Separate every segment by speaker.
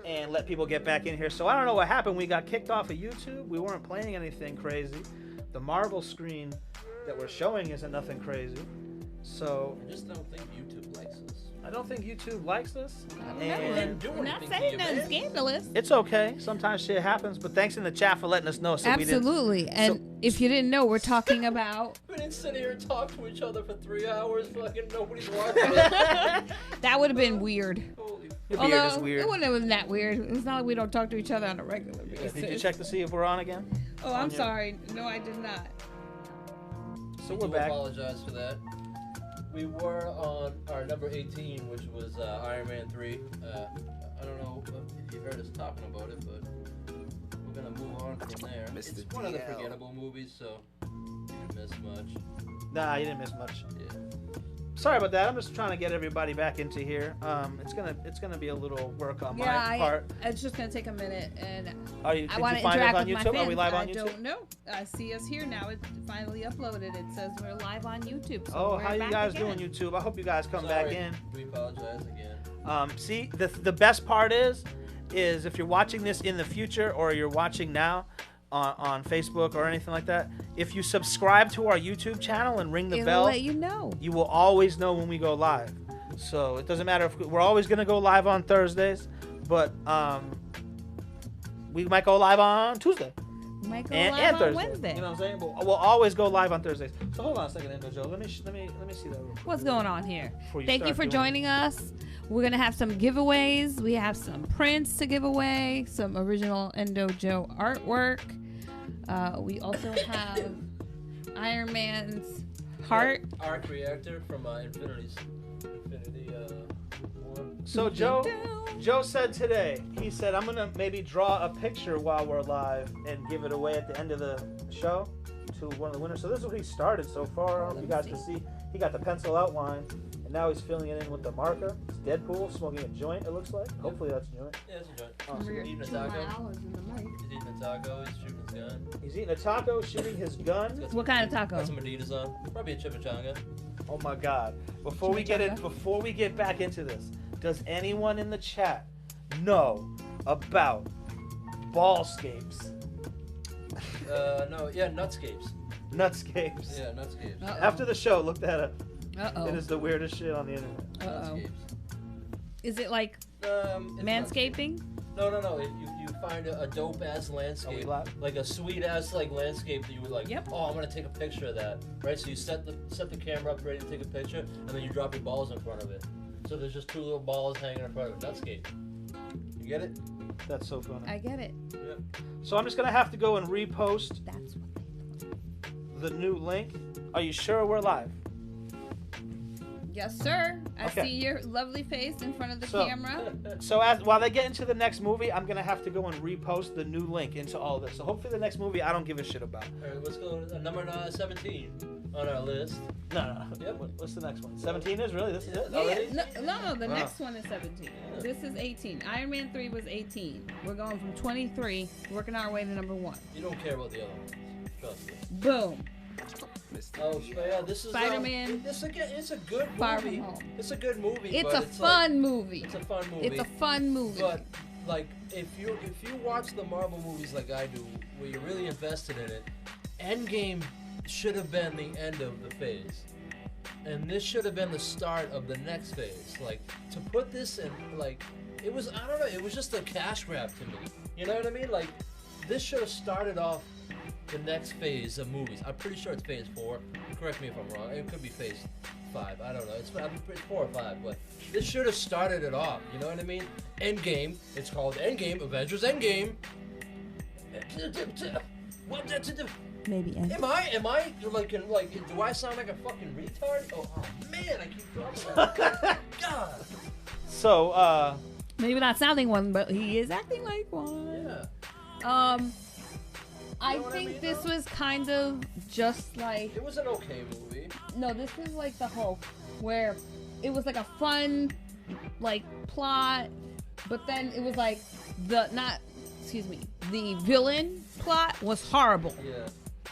Speaker 1: and let people get back in here. So I don't know what happened. We got kicked off of YouTube. We weren't playing anything crazy. The Marvel screen that we're showing isn't nothing crazy. So
Speaker 2: I just don't think YouTube likes us.
Speaker 1: I don't think YouTube likes us.
Speaker 2: And
Speaker 3: We're not saying nothing scandalous.
Speaker 1: It's okay. Sometimes shit happens, but thanks in the chat for letting us know. So
Speaker 3: Absolutely. And if you didn't know, we're talking about...
Speaker 2: We didn't sit here and talk to each other for 3 hours. Fucking nobody's watching.
Speaker 3: That would have been weird.
Speaker 2: Holy
Speaker 1: Your
Speaker 3: Although,
Speaker 1: beard is weird.
Speaker 3: it wouldn't have been that weird. It's not like we don't talk to each other on a regular basis.
Speaker 1: Did you check to see if we're on again?
Speaker 3: Oh, I'm sorry. No, I did not.
Speaker 1: So
Speaker 2: I
Speaker 1: we're
Speaker 2: do
Speaker 1: back.
Speaker 2: apologize for that. We were on our number 18, which was Iron Man 3. I don't know if you heard us talking about it, but we're going to move on from there.
Speaker 4: Myster
Speaker 2: It's one of the
Speaker 4: DL.
Speaker 2: forgettable movies, so you didn't miss much.
Speaker 1: Nah, you didn't miss much.
Speaker 2: Yeah.
Speaker 1: Sorry about that. I'm just trying to get everybody back into here. It's gonna be a little work on my part.
Speaker 3: It's just gonna take a minute, and
Speaker 1: Did you
Speaker 3: want to
Speaker 1: find us
Speaker 3: interact
Speaker 1: on
Speaker 3: with my
Speaker 1: YouTube?
Speaker 3: fans.
Speaker 1: Are we live on
Speaker 3: I
Speaker 1: YouTube?
Speaker 3: don't know. I see us here now. It's finally uploaded. It says we're live on YouTube. So
Speaker 1: Oh,
Speaker 3: we're
Speaker 1: how you
Speaker 3: back
Speaker 1: guys
Speaker 3: again.
Speaker 1: doing, YouTube? I hope you guys come
Speaker 2: Sorry.
Speaker 1: back in.
Speaker 2: We apologize again.
Speaker 1: See, the best part is if you're watching this in the future or you're watching now on Facebook or anything like that, if you subscribe to our YouTube channel and ring the
Speaker 3: It'll
Speaker 1: bell,
Speaker 3: let you know.
Speaker 1: you will always know when we go live. So it doesn't matter if we're always going to go live on Thursdays, but we might go live on Tuesday
Speaker 3: Might go
Speaker 1: and
Speaker 3: live on
Speaker 1: Thursday.
Speaker 3: Wednesday.
Speaker 1: You know what I'm saying? We'll always go live on Thursdays. So hold on a second, Indo Joe. Let me see that real quick.
Speaker 3: What's going on here?
Speaker 1: Before
Speaker 3: Thank you
Speaker 1: start
Speaker 3: for
Speaker 1: doing
Speaker 3: joining us. We're gonna have some giveaways. We have some prints to give away, some original Indo Joe artwork. We also have Iron Man's heart.
Speaker 2: Arc reactor from Infinity War.
Speaker 1: So Joe said today, he said, I'm going to maybe draw a picture while we're live and give it away at the end of the show to one of the winners. So this is what he started so far. I don't know if you guys can see. He got the pencil outline, and now he's filling it in with the marker. It's Deadpool smoking a joint, it looks like. Hopefully that's a joint.
Speaker 2: Yeah, it's a joint.
Speaker 1: Oh, so
Speaker 2: Eating a taco. He's eating a taco. He's shooting his gun.
Speaker 1: he's eating a taco, shooting his gun.
Speaker 3: What kind of taco?
Speaker 2: Got some Adidas on. Probably a chimichanga.
Speaker 1: Oh my God. Before we get back into this, does anyone in the chat know about ballscapes?
Speaker 2: No, yeah, Nutscapes.
Speaker 1: Nutscapes.
Speaker 2: Yeah, Nutscapes.
Speaker 1: After the show, look that up.
Speaker 3: Uh-oh.
Speaker 1: It is the weirdest shit on the internet.
Speaker 3: Uh-oh.
Speaker 2: Nutscapes.
Speaker 3: Is it like
Speaker 2: It's
Speaker 3: manscaping?
Speaker 2: No. If you find a dope ass
Speaker 1: Are we
Speaker 2: landscape,
Speaker 1: live?
Speaker 2: like a sweet ass like landscape that you would like.
Speaker 3: Yep.
Speaker 2: Oh, I'm gonna take a picture of that. Right. So you set the camera up ready to take a picture, and then you drop your balls in front of it. So there's just two little balls hanging in front of a Nutscape. You get it?
Speaker 1: That's so funny.
Speaker 3: I get it.
Speaker 2: Yep.
Speaker 1: So I'm just gonna have to go and repost
Speaker 3: That's what they
Speaker 1: the new link. Are you sure we're live?
Speaker 3: Yes, sir. I
Speaker 1: Okay.
Speaker 3: see your lovely face in front of the
Speaker 1: So-
Speaker 3: camera.
Speaker 1: So while they get into the next movie, I'm gonna have to go and repost the new link into all this. So hopefully the next movie I don't give a shit about.
Speaker 2: All right. Let's go to number 17 on our list.
Speaker 1: No.
Speaker 2: Yep.
Speaker 1: What's the next one? 17 is really? This is it?
Speaker 3: Yeah,
Speaker 1: Already?
Speaker 3: no, the
Speaker 1: Wow.
Speaker 3: next one is 17. This is 18. Iron Man 3 was 18. We're going from 23, working our way to number 1.
Speaker 2: You don't care about the other ones. Trust me.
Speaker 3: Boom.
Speaker 4: Myster
Speaker 2: Oh, yeah, this is
Speaker 3: Spider-Man.
Speaker 2: It's a good
Speaker 3: Far
Speaker 2: movie.
Speaker 3: From Home.
Speaker 2: It's a good movie.
Speaker 3: It's
Speaker 2: but
Speaker 3: a fun movie.
Speaker 2: It's a fun movie.
Speaker 3: It's a fun movie.
Speaker 2: But like, if you watch the Marvel movies like I do, where you're really invested in it, Endgame should have been the end of the phase, and this should have been the start of the next phase. Like, to put this in, like, it was, I don't know, it was just a cash grab to me. You know what I mean? Like, this should have started off the next phase of movies. I'm pretty sure it's phase 4. Correct me if I'm wrong. It could be phase 5. I don't know. It's 4 or 5, but this should have started it off. You know what I mean? Endgame. It's called Endgame. Avengers Endgame. What?
Speaker 3: Maybe
Speaker 2: Am I like do I sound like a fucking retard? Oh man, I keep dropping that. God.
Speaker 1: So,
Speaker 3: Maybe not sounding one, but he is acting like one.
Speaker 2: Yeah.
Speaker 3: I
Speaker 2: know what I
Speaker 3: think
Speaker 2: mean,
Speaker 3: this
Speaker 2: though?
Speaker 3: was kind of just like
Speaker 2: It was an okay movie.
Speaker 3: no, this is like the Hulk, where it was like a fun like plot, but then it was like the villain plot was horrible.
Speaker 2: Yeah.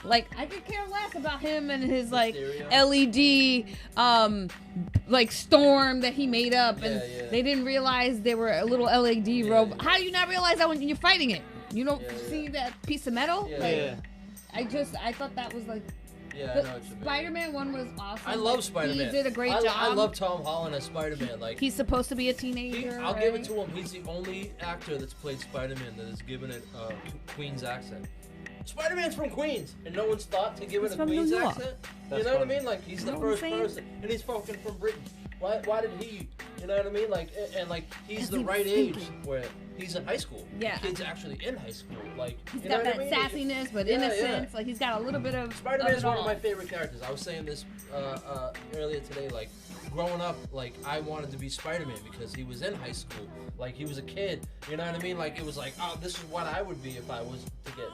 Speaker 3: Like, I could care less about him and his like
Speaker 2: Mysterio.
Speaker 3: LED like storm that he made up, and
Speaker 2: Yeah.
Speaker 3: they didn't realize they were a little LED robot. How do you not realize that when you're fighting it? You don't see that piece of metal?
Speaker 2: Yeah.
Speaker 3: Like, I thought that was like.
Speaker 2: Yeah, I
Speaker 3: The
Speaker 2: know what you mean.
Speaker 3: Spider-Man one was awesome.
Speaker 2: I love Spider-Man.
Speaker 3: He did a great job.
Speaker 2: I love Tom Holland as Spider-Man. Like,
Speaker 3: he's supposed to be a teenager.
Speaker 2: I'll give it to him. He's the only actor that's played Spider-Man that has given it a Queens accent. Spider-Man's from Queens, and no one's thought to give
Speaker 3: He's
Speaker 2: it a
Speaker 3: from
Speaker 2: Queens
Speaker 3: New York.
Speaker 2: accent.
Speaker 1: That's
Speaker 2: You know what I
Speaker 1: funny.
Speaker 2: mean? Like, he's the
Speaker 3: You know what I'm
Speaker 2: first
Speaker 3: saying?
Speaker 2: person, and he's fucking from Britain. Why did he? You know what I mean? Like, and like, he's
Speaker 3: 'Cause
Speaker 2: the
Speaker 3: he was
Speaker 2: right age
Speaker 3: thinking.
Speaker 2: where he's in high school.
Speaker 3: Yeah.
Speaker 2: The kid's actually in high school. Like,
Speaker 3: He's
Speaker 2: you
Speaker 3: got
Speaker 2: know
Speaker 3: that
Speaker 2: what I mean?
Speaker 3: sassiness, but
Speaker 2: Yeah,
Speaker 3: innocence. Like, he's got a little bit of.
Speaker 2: Spider-Man's
Speaker 3: it
Speaker 2: one of
Speaker 3: all.
Speaker 2: my favorite characters. I was saying this earlier today. Like, growing up, like, I wanted to be Spider-Man because he was in high school. Like, he was a kid. You know what I mean? Like, it was like, oh, this is what I would be if I was to get.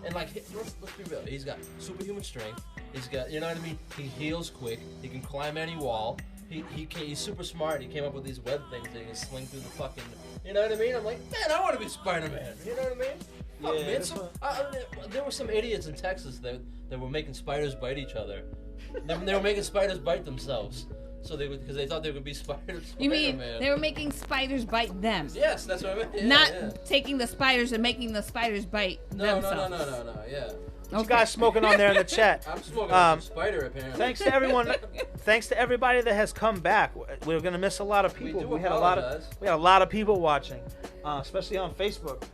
Speaker 2: And like, let's be real. He's got superhuman strength. He's got, you know what I mean? He heals quick. He can climb any wall. He's super smart. He came up with these web things that he can sling through the fucking. You know what I mean? I'm like, man, I want to be Spider-Man. You know what I mean? Fuck,
Speaker 1: Yeah,
Speaker 2: man.
Speaker 1: that's
Speaker 2: So, there were some idiots in Texas that were making spiders bite each other. They were making spiders bite themselves. So because they thought they could be Spider-Man.
Speaker 3: You mean they were making spiders bite them?
Speaker 2: Yes, that's what I meant. Yeah,
Speaker 3: Not taking the spiders and making the spiders bite themselves.
Speaker 2: No, yeah.
Speaker 1: What you guys smoking on there in the chat?
Speaker 2: I'm smoking on some spider apparently.
Speaker 1: Thanks to everyone. Thanks to everybody that has come back. We're gonna miss a lot of people.
Speaker 2: We
Speaker 1: had a lot of people watching, especially on Facebook.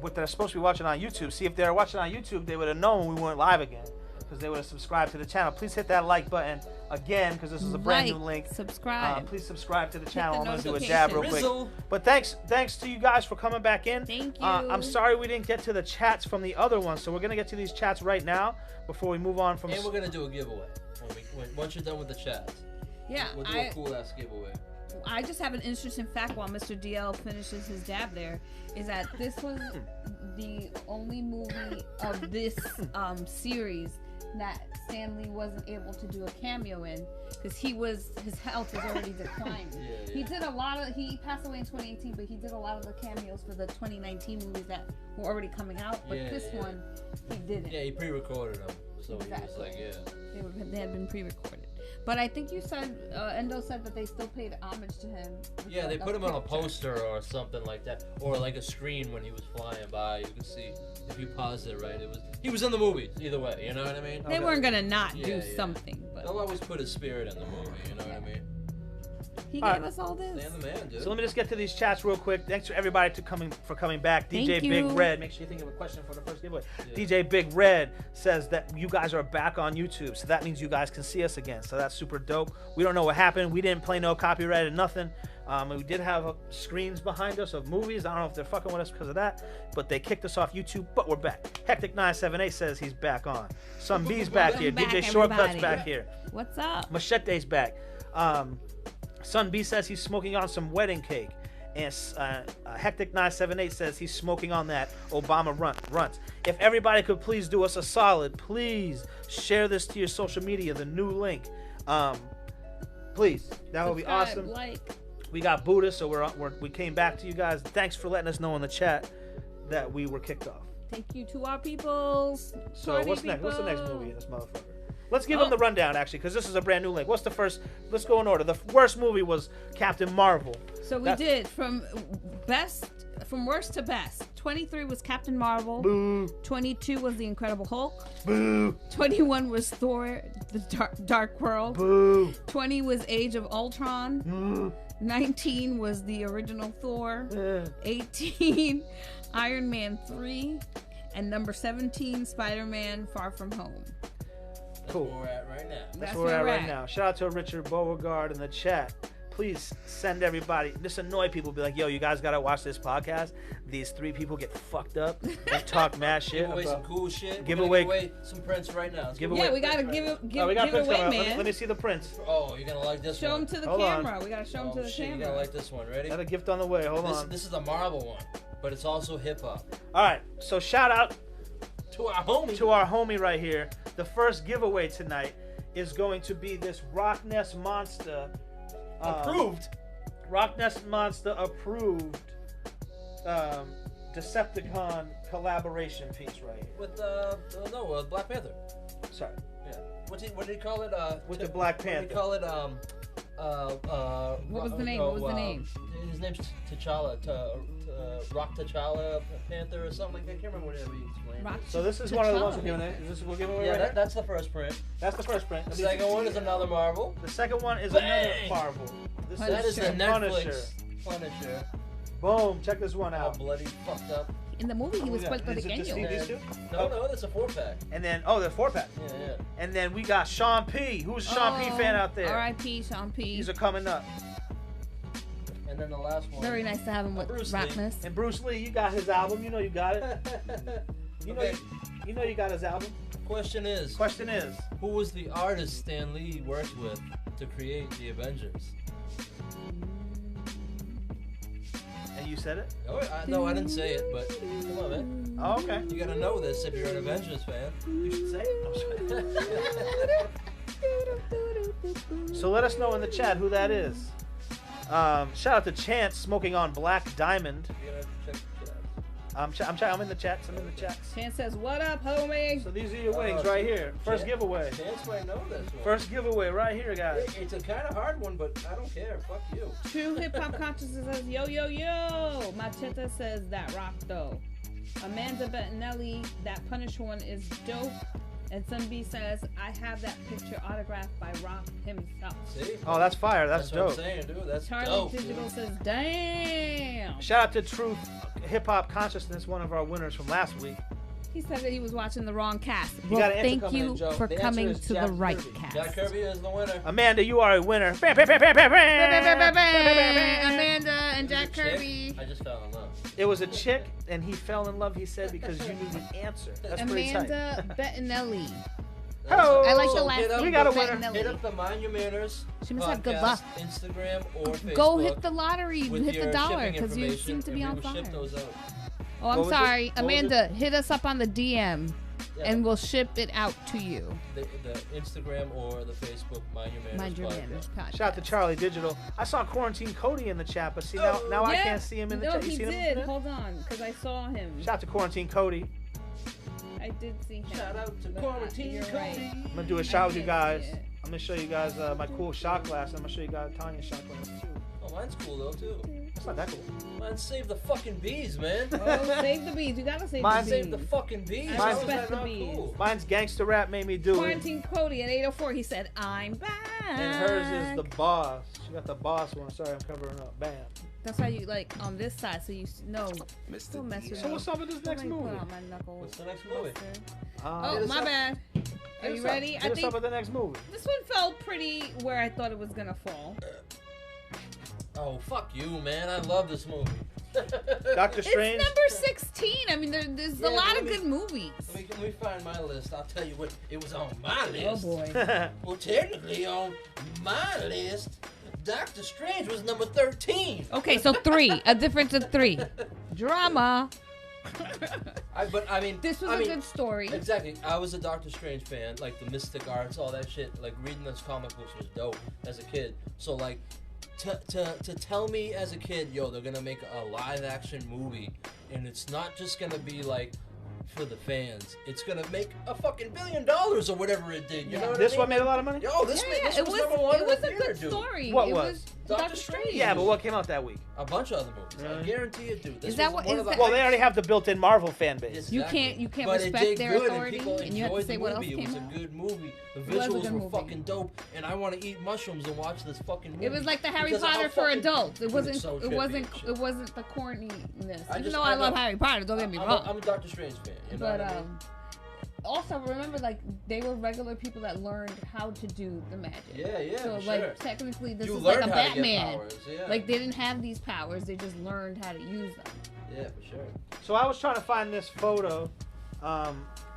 Speaker 1: What they're supposed to be watching on YouTube. See, if they're watching on YouTube, they would have known we weren't live again because they would have subscribed to the channel. Please hit that like button again because this is a brand new link.
Speaker 3: Subscribe.
Speaker 1: Please subscribe to the channel. I'm gonna do a
Speaker 3: notification.
Speaker 1: dab real quick.
Speaker 2: Rizzle.
Speaker 1: But thanks to you guys for coming back in.
Speaker 3: Thank you.
Speaker 1: I'm sorry we didn't get to the chats from the other ones, so we're gonna get to these chats right now before we move on from.
Speaker 2: And we're gonna do a giveaway once you're done with the chats.
Speaker 3: Yeah,
Speaker 2: We'll do a cool ass giveaway.
Speaker 3: I just have an interesting fact while Myster DL finishes his dab there, is that this was the only movie of this series that Stanley wasn't able to do a cameo in because his health was already declining.
Speaker 2: Yeah.
Speaker 3: He did a lot of, he passed away in 2018, but he did a lot of the cameos for the 2019 movies that were already coming out, but this one, he didn't.
Speaker 2: Yeah, he pre-recorded them, so he was
Speaker 3: Exactly.
Speaker 2: like, yeah.
Speaker 3: They had been pre-recorded. But I think you said, Endo said that they still paid homage to him.
Speaker 2: Yeah, they
Speaker 3: Like
Speaker 2: put him on a
Speaker 3: picture.
Speaker 2: poster or something like that, or like a screen when he was flying by. You can see if you pause it right. He was in the movie either way. You know what I mean?
Speaker 3: They weren't gonna not
Speaker 2: Yeah,
Speaker 3: do
Speaker 2: yeah.
Speaker 3: something, but
Speaker 2: They'll always put his spirit in the movie. You know what I mean?
Speaker 3: he
Speaker 1: All
Speaker 3: gave
Speaker 1: right.
Speaker 3: us all this.
Speaker 2: Stand the man, dude.
Speaker 1: So let me just get to these chats real quick. Thanks to everybody for coming back.
Speaker 3: Thank
Speaker 1: DJ
Speaker 3: you.
Speaker 1: Big Red, make sure you think of a question for the first giveaway.
Speaker 2: Yeah.
Speaker 1: DJ Big Red says that you guys are back on YouTube, so that means you guys can see us again. So that's super dope. We don't know what happened. We didn't play no copyright or nothing. We did have screens behind us of movies. I don't know if they're fucking with us because of that, but they kicked us off YouTube. But we're back. Hectic978 says he's back on. Some B's back here.
Speaker 3: Welcome
Speaker 1: DJ
Speaker 3: back,
Speaker 1: Shortcuts
Speaker 3: everybody.
Speaker 1: back here.
Speaker 3: What's up?
Speaker 1: Machete's back. Son B says he's smoking on some wedding cake. And Hectic978 says he's smoking on that Obama runt. If everybody could please do us a solid, please share this to your social media, the new link. Please, that would be
Speaker 3: Subscribe,
Speaker 1: awesome.
Speaker 3: Like,
Speaker 1: We got Buddha, so we came back to you guys. Thanks for letting us know in the chat that we were kicked off.
Speaker 3: thank you to our peoples.
Speaker 1: So
Speaker 3: Party
Speaker 1: what's next? What's the next
Speaker 3: people.
Speaker 1: movie in this motherfucker? Let's give them the rundown, actually, because this is a brand new link. What's the first? Let's go in order. The worst movie was Captain Marvel.
Speaker 3: So we did from worst to best. 23 was Captain Marvel.
Speaker 1: Boo.
Speaker 3: 22 was The Incredible Hulk.
Speaker 1: Boo.
Speaker 3: 21 was Thor: The Dark World.
Speaker 1: Boo.
Speaker 3: 20 was Age of Ultron.
Speaker 1: Boo.
Speaker 3: 19 was the original Thor.
Speaker 1: Yeah.
Speaker 3: 18 Iron Man 3, and number 17 Spider-Man: Far From Home.
Speaker 1: Cool.
Speaker 2: That's where we're at right now.
Speaker 1: That's where we're at right now. Shout out to Richard Beauregard in the chat. Please send everybody. Just annoy people. Be like, yo, you guys gotta watch this podcast. These three people get fucked up and talk mad shit.
Speaker 2: Give away
Speaker 1: about-
Speaker 2: some cool shit.
Speaker 1: Give
Speaker 2: We're
Speaker 1: away-
Speaker 2: gonna give away some prints right now.
Speaker 1: Give
Speaker 3: Yeah,
Speaker 1: away-
Speaker 3: we gotta give
Speaker 1: Oh, we
Speaker 3: give
Speaker 1: got
Speaker 3: it
Speaker 1: prints
Speaker 3: away,
Speaker 1: coming up.
Speaker 3: man.
Speaker 1: Let me see the prints.
Speaker 2: Oh, you're gonna like this
Speaker 3: Show
Speaker 2: one.
Speaker 3: them to the
Speaker 1: Hold on.
Speaker 3: camera. We gotta show them to the
Speaker 2: Shit, you're
Speaker 3: camera.
Speaker 2: gonna like this one. Ready?
Speaker 1: Got a gift on the way. Hold on.
Speaker 2: This is a Marvel one, but it's also hip hop.
Speaker 1: All right. So shout out
Speaker 2: To our homie.
Speaker 1: to our homie right here. The first giveaway tonight is going to be this Rock Nest Monster.
Speaker 2: Approved.
Speaker 1: Rock Nest Monster approved Decepticon collaboration piece right here.
Speaker 2: With Black Panther.
Speaker 1: Sorry.
Speaker 2: Yeah. What did he call it?
Speaker 1: With the Black Panther.
Speaker 2: What did he call it?
Speaker 3: What was the name? What was the name?
Speaker 2: His name's T'Challa. Rock T'Challa Panther or something like that. I can't remember what he explained.
Speaker 1: So this is one of the ones we're giving away. Is this we're giving away?
Speaker 2: Yeah,
Speaker 1: right here?
Speaker 2: that's the first print.
Speaker 1: That's the first print.
Speaker 2: The second one is another Marvel.
Speaker 1: The second one is
Speaker 2: Bang!
Speaker 1: another Marvel.
Speaker 2: That is the
Speaker 1: Punisher.
Speaker 2: Netflix Punisher.
Speaker 1: Boom! Check this one
Speaker 2: All
Speaker 1: out.
Speaker 2: bloody fucked up.
Speaker 3: In the movie, he was
Speaker 1: Is it just
Speaker 3: puertorriqueño.
Speaker 1: these two?
Speaker 2: No, that's a 4-pack.
Speaker 1: And then, the 4-pack.
Speaker 2: Yeah.
Speaker 1: And then we got Sean P. Who's a Sean P fan out there?
Speaker 3: R.I.P. Sean P.
Speaker 1: These are coming up.
Speaker 2: And then the last one.
Speaker 3: Very nice to have him with
Speaker 2: Bruce Lee.
Speaker 3: Rockness.
Speaker 1: And Bruce Lee, you got his album. You know you got it. You know you got his album.
Speaker 2: Question is, who was the artist Stan Lee worked with to create the Avengers?
Speaker 1: And you said it?
Speaker 2: Oh, no, I didn't say it, but come on, man.
Speaker 1: Oh, okay.
Speaker 2: You gotta know this if you're an Avengers fan.
Speaker 1: You should say it. So let us know in the chat who that is. Shout out to Chance smoking on Black Diamond.
Speaker 2: You gotta check the chat.
Speaker 1: I'm in the chats. I'm in the chats.
Speaker 3: Chance says, "What up, homie?"
Speaker 1: So these are your wings right here. First giveaway.
Speaker 2: Chance might know this one.
Speaker 1: First giveaway right here, guys.
Speaker 2: It's a kind of hard one, but I don't care. Fuck you.
Speaker 3: True Hip Hop Consciousness says, "Yo, yo, yo." Macheta says, "That rock though." Amanda Bettinelli, "That Punisher one is dope." And Sunby says, "I have that picture autographed by Rock himself."
Speaker 2: See?
Speaker 1: Oh, that's fire. That's dope.
Speaker 2: What I'm saying, dude. That's
Speaker 3: Charlie
Speaker 2: dope.
Speaker 3: Digital says, "Damn."
Speaker 1: Shout out to Truth Hip Hop Consciousness, one of our winners from last week.
Speaker 3: He said that he was watching the wrong cast.
Speaker 1: You got an answer
Speaker 3: Thank
Speaker 1: coming
Speaker 3: you
Speaker 1: in, Joe.
Speaker 3: for
Speaker 1: The answer
Speaker 3: coming
Speaker 1: is
Speaker 3: to
Speaker 1: Jack
Speaker 3: the right
Speaker 1: Kirby.
Speaker 3: cast.
Speaker 2: Jack Kirby is the winner.
Speaker 1: Amanda, you are a winner. Bam, bam, bam, bam, bam, bam.
Speaker 3: Amanda and Jack
Speaker 2: Chick,
Speaker 3: Kirby.
Speaker 2: I just fell in love.
Speaker 1: It was a chick, and he fell in love, he said, because you knew the answer. That's pretty tight.
Speaker 3: Amanda Bettinelli.
Speaker 1: Hello.
Speaker 3: I like the
Speaker 2: So
Speaker 3: last
Speaker 2: hit up-
Speaker 3: name.
Speaker 1: We got a winner.
Speaker 3: Bettinelli.
Speaker 2: Hit up the Mind Your Manners
Speaker 3: She must have good
Speaker 2: podcast,
Speaker 3: luck.
Speaker 2: Instagram or Facebook.
Speaker 3: Go hit the lottery,
Speaker 2: with
Speaker 3: hit
Speaker 2: your
Speaker 3: the dollar,
Speaker 2: shipping
Speaker 3: because you
Speaker 2: information,
Speaker 3: seem to be
Speaker 2: and
Speaker 3: on
Speaker 2: we will
Speaker 3: fire.
Speaker 2: ship those out.
Speaker 3: Oh, I'm
Speaker 1: What was
Speaker 3: sorry.
Speaker 1: it? What was
Speaker 3: Amanda, hit us up on the DM,
Speaker 2: Yeah.
Speaker 3: and we'll ship it out to you.
Speaker 2: The Instagram or the Facebook Mind Your Manners
Speaker 3: Mind your
Speaker 2: podcast.
Speaker 3: manners podcast.
Speaker 1: Shout out to Charlie Digital. I saw Quarantine Cody in the chat, but see, now I can't see him in the
Speaker 3: no,
Speaker 1: chat. You
Speaker 3: he
Speaker 1: seen
Speaker 3: did.
Speaker 1: him?
Speaker 3: Hold on, because I saw him.
Speaker 1: Shout out to Quarantine Cody.
Speaker 3: I did see him.
Speaker 2: Shout out to
Speaker 3: But,
Speaker 2: Quarantine
Speaker 3: you're
Speaker 2: Cody.
Speaker 3: right.
Speaker 1: I'm going to do a shot with you
Speaker 3: can't
Speaker 1: guys.
Speaker 3: see it.
Speaker 1: I'm going to show you guys my cool shot glass. I'm going to show you guys Tanya's shot glass, too.
Speaker 2: Oh, mine's cool though too.
Speaker 1: That's not that cool.
Speaker 2: Mine saved the fucking bees, man.
Speaker 3: Oh, save the bees. You gotta save
Speaker 1: Mine
Speaker 3: the
Speaker 2: Saved
Speaker 3: bees.
Speaker 2: the fucking bees.
Speaker 3: I
Speaker 2: How is
Speaker 3: respect
Speaker 2: that
Speaker 3: the
Speaker 2: not
Speaker 3: bees.
Speaker 2: cool?
Speaker 1: Mine's Gangsta Rap made me do it.
Speaker 3: Quarantine Cody at 8:04. He said, "I'm back."
Speaker 1: And hers is the boss. She got the boss one. Sorry, I'm covering up. Bam.
Speaker 3: That's how you like on this side, so you know. Don't mess with
Speaker 1: So
Speaker 3: me.
Speaker 1: what's up with this next
Speaker 3: Let me
Speaker 1: movie?
Speaker 3: put out my knuckles.
Speaker 2: What's the next movie?
Speaker 3: Oh,
Speaker 1: Hit
Speaker 3: my
Speaker 1: us up.
Speaker 3: bad. Are
Speaker 1: Hit
Speaker 3: you
Speaker 1: us up.
Speaker 3: ready?
Speaker 1: Hit
Speaker 3: I
Speaker 1: us
Speaker 3: think
Speaker 1: up with the next movie.
Speaker 3: this one fell pretty where I thought it was gonna fall.
Speaker 2: Oh, fuck you, man. I love this movie.
Speaker 1: Doctor Strange.
Speaker 3: It's number 16. I mean, there's
Speaker 2: Yeah,
Speaker 3: a lot
Speaker 2: let
Speaker 3: of
Speaker 2: me-
Speaker 3: good movies.
Speaker 2: Let me find my list. I'll tell you what it was on my
Speaker 3: Oh
Speaker 2: list.
Speaker 3: boy.
Speaker 2: Well, technically on my list, Doctor Strange was number 13.
Speaker 3: Okay, so 3. A difference of 3. Drama.
Speaker 2: I mean,
Speaker 3: This was
Speaker 2: I
Speaker 3: a
Speaker 2: mean,
Speaker 3: good story.
Speaker 2: Exactly. I was a Doctor Strange fan, like the mystic arts, all that shit. Like reading those comic books was dope as a kid. So like, to tell me as a kid, yo, they're gonna make a live action movie, and it's not just gonna be like for the fans. It's gonna make a fucking $1 billion or whatever it did. You know what
Speaker 1: This
Speaker 2: I mean?
Speaker 1: one made a lot of money?
Speaker 2: Yo, this
Speaker 3: it
Speaker 2: was number one
Speaker 3: it
Speaker 2: in
Speaker 3: was
Speaker 2: the
Speaker 3: a
Speaker 2: theater,
Speaker 3: good
Speaker 2: dude.
Speaker 3: story.
Speaker 1: What
Speaker 3: it
Speaker 1: was?
Speaker 2: Doctor Strange.
Speaker 1: Yeah, but what came out that week?
Speaker 2: A bunch of other movies. I
Speaker 1: Really?
Speaker 2: guarantee it, dude. This
Speaker 3: Is that
Speaker 2: was
Speaker 3: what-
Speaker 2: one
Speaker 3: is
Speaker 2: of the
Speaker 3: that-
Speaker 1: Well, they already have the built-in Marvel fan base.
Speaker 2: Exactly.
Speaker 3: You can't
Speaker 2: But it
Speaker 3: respect
Speaker 2: did
Speaker 3: their
Speaker 2: good,
Speaker 3: authority,
Speaker 2: and people
Speaker 3: and you have to
Speaker 2: enjoyed
Speaker 3: say
Speaker 2: the
Speaker 3: what else
Speaker 2: movie. It
Speaker 3: came
Speaker 2: was
Speaker 3: out.
Speaker 2: a good movie. The
Speaker 3: It was a
Speaker 2: visuals
Speaker 3: good
Speaker 2: were
Speaker 3: movie.
Speaker 2: fucking dope, and I want to eat mushrooms and watch this fucking movie.
Speaker 3: It was like the Harry
Speaker 2: because of how
Speaker 3: Potter for
Speaker 2: fucking-
Speaker 3: adults. It
Speaker 2: Dude,
Speaker 3: wasn't.
Speaker 2: it's so
Speaker 3: It
Speaker 2: trippy
Speaker 3: wasn't.
Speaker 2: and shit.
Speaker 3: It wasn't the corniness.
Speaker 2: I
Speaker 3: Even
Speaker 2: just-
Speaker 3: though I love
Speaker 2: know.
Speaker 3: Harry Potter, don't get me
Speaker 2: I'm
Speaker 3: wrong.
Speaker 2: I'm a Doctor Strange fan. You know
Speaker 3: But
Speaker 2: what I mean?
Speaker 3: also remember, like they were regular people that learned how to do the magic.
Speaker 2: Yeah,
Speaker 3: So
Speaker 2: for
Speaker 3: like
Speaker 2: sure.
Speaker 3: technically, this
Speaker 2: You
Speaker 3: is like a
Speaker 2: learned how to get
Speaker 3: Batman.
Speaker 2: powers, yeah.
Speaker 3: Like they didn't have these powers; they just learned how to use them.
Speaker 2: Yeah, for sure.
Speaker 1: So I was trying to find this photo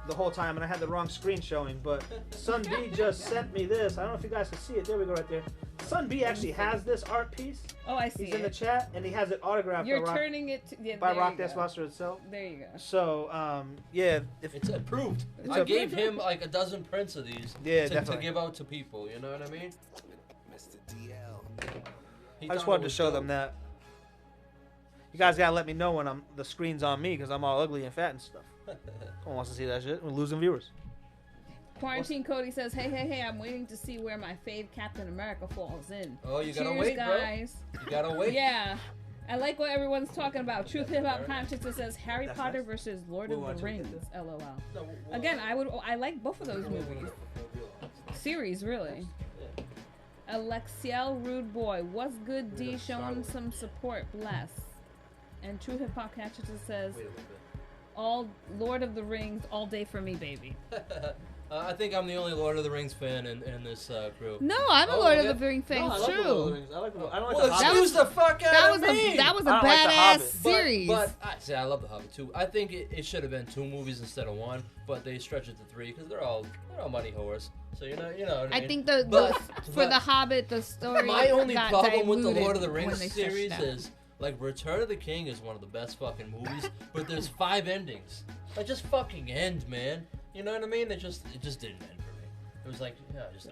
Speaker 1: the whole time, and I had the wrong screen showing, but Sun B just sent me this. I don't know if you guys can see it. There we go right there. Sun B actually has this art piece.
Speaker 3: Oh, I see
Speaker 1: He's in the
Speaker 3: it.
Speaker 1: chat, and he has it autographed
Speaker 3: You're
Speaker 1: by Rock,
Speaker 3: turning it to, yeah,
Speaker 1: by
Speaker 3: there
Speaker 1: Rock
Speaker 3: you go.
Speaker 1: Despmaster itself.
Speaker 3: There you go.
Speaker 1: So, yeah. If,
Speaker 2: It's approved.
Speaker 1: It's
Speaker 2: I
Speaker 1: approved.
Speaker 2: gave him like a dozen prints of these
Speaker 1: Yeah,
Speaker 2: to
Speaker 1: definitely.
Speaker 2: give out to people. You know what I mean?
Speaker 4: Myster DL.
Speaker 2: He
Speaker 1: I just
Speaker 2: thought
Speaker 1: wanted
Speaker 2: it
Speaker 1: to
Speaker 2: was
Speaker 1: show
Speaker 2: dope.
Speaker 1: them that. You guys gotta let me know when the screen's on me because I'm all ugly and fat and stuff. No one wants to see that shit. We're losing viewers.
Speaker 3: Quarantine Cody says, hey, I'm waiting to see where my fave Captain America falls in.
Speaker 2: Oh, you gotta
Speaker 3: Cheers,
Speaker 2: wait,
Speaker 3: guys.
Speaker 2: bro. You gotta wait.
Speaker 3: Yeah. I like what everyone's talking about. Truth Hip Hop Consciousness says Harry Potter versus Lord of the Rings. LOL. Again, I like both of those movies. Series, really. Alexiel Rude Boy, what's good, D? Showing some support, bless. And True Hip Hop Consciousness says, all Lord of the Rings, all day for me, baby.
Speaker 2: I think I'm the only Lord of the Rings fan in this group.
Speaker 3: No, I'm a Lord of the Rings fan,
Speaker 1: I
Speaker 3: too.
Speaker 1: don't like
Speaker 2: Well, excuse the fuck out of me!
Speaker 3: That was a
Speaker 1: I don't like The
Speaker 3: badass
Speaker 1: Hobbit.
Speaker 3: series.
Speaker 2: But I love The Hobbit too. I think it should have been 2 movies instead of 1, but they stretch it to 3 because they're all money whores. So you know what I mean.
Speaker 3: I think for The Hobbit, the story.
Speaker 2: My only
Speaker 3: got
Speaker 2: problem with the
Speaker 3: diluted
Speaker 2: Lord of the
Speaker 3: when
Speaker 2: Rings
Speaker 3: they stretched
Speaker 2: series
Speaker 3: out.
Speaker 2: is like Return of the King is one of the best fucking movies, but there's 5 endings. Like just fucking end, man. You know what I mean? It just didn't end. It was like,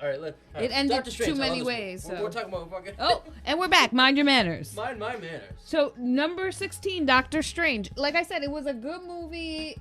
Speaker 2: all right.
Speaker 3: It ended
Speaker 2: Doctor Strange,
Speaker 3: too
Speaker 2: I love
Speaker 3: many
Speaker 2: this
Speaker 3: ways.
Speaker 2: movie.
Speaker 3: So.
Speaker 2: We're talking about fucking.
Speaker 3: Oh, and we're back. Mind your manners.
Speaker 2: Mind my manners.
Speaker 3: So number 16, Doctor Strange. Like I said, it was a good movie.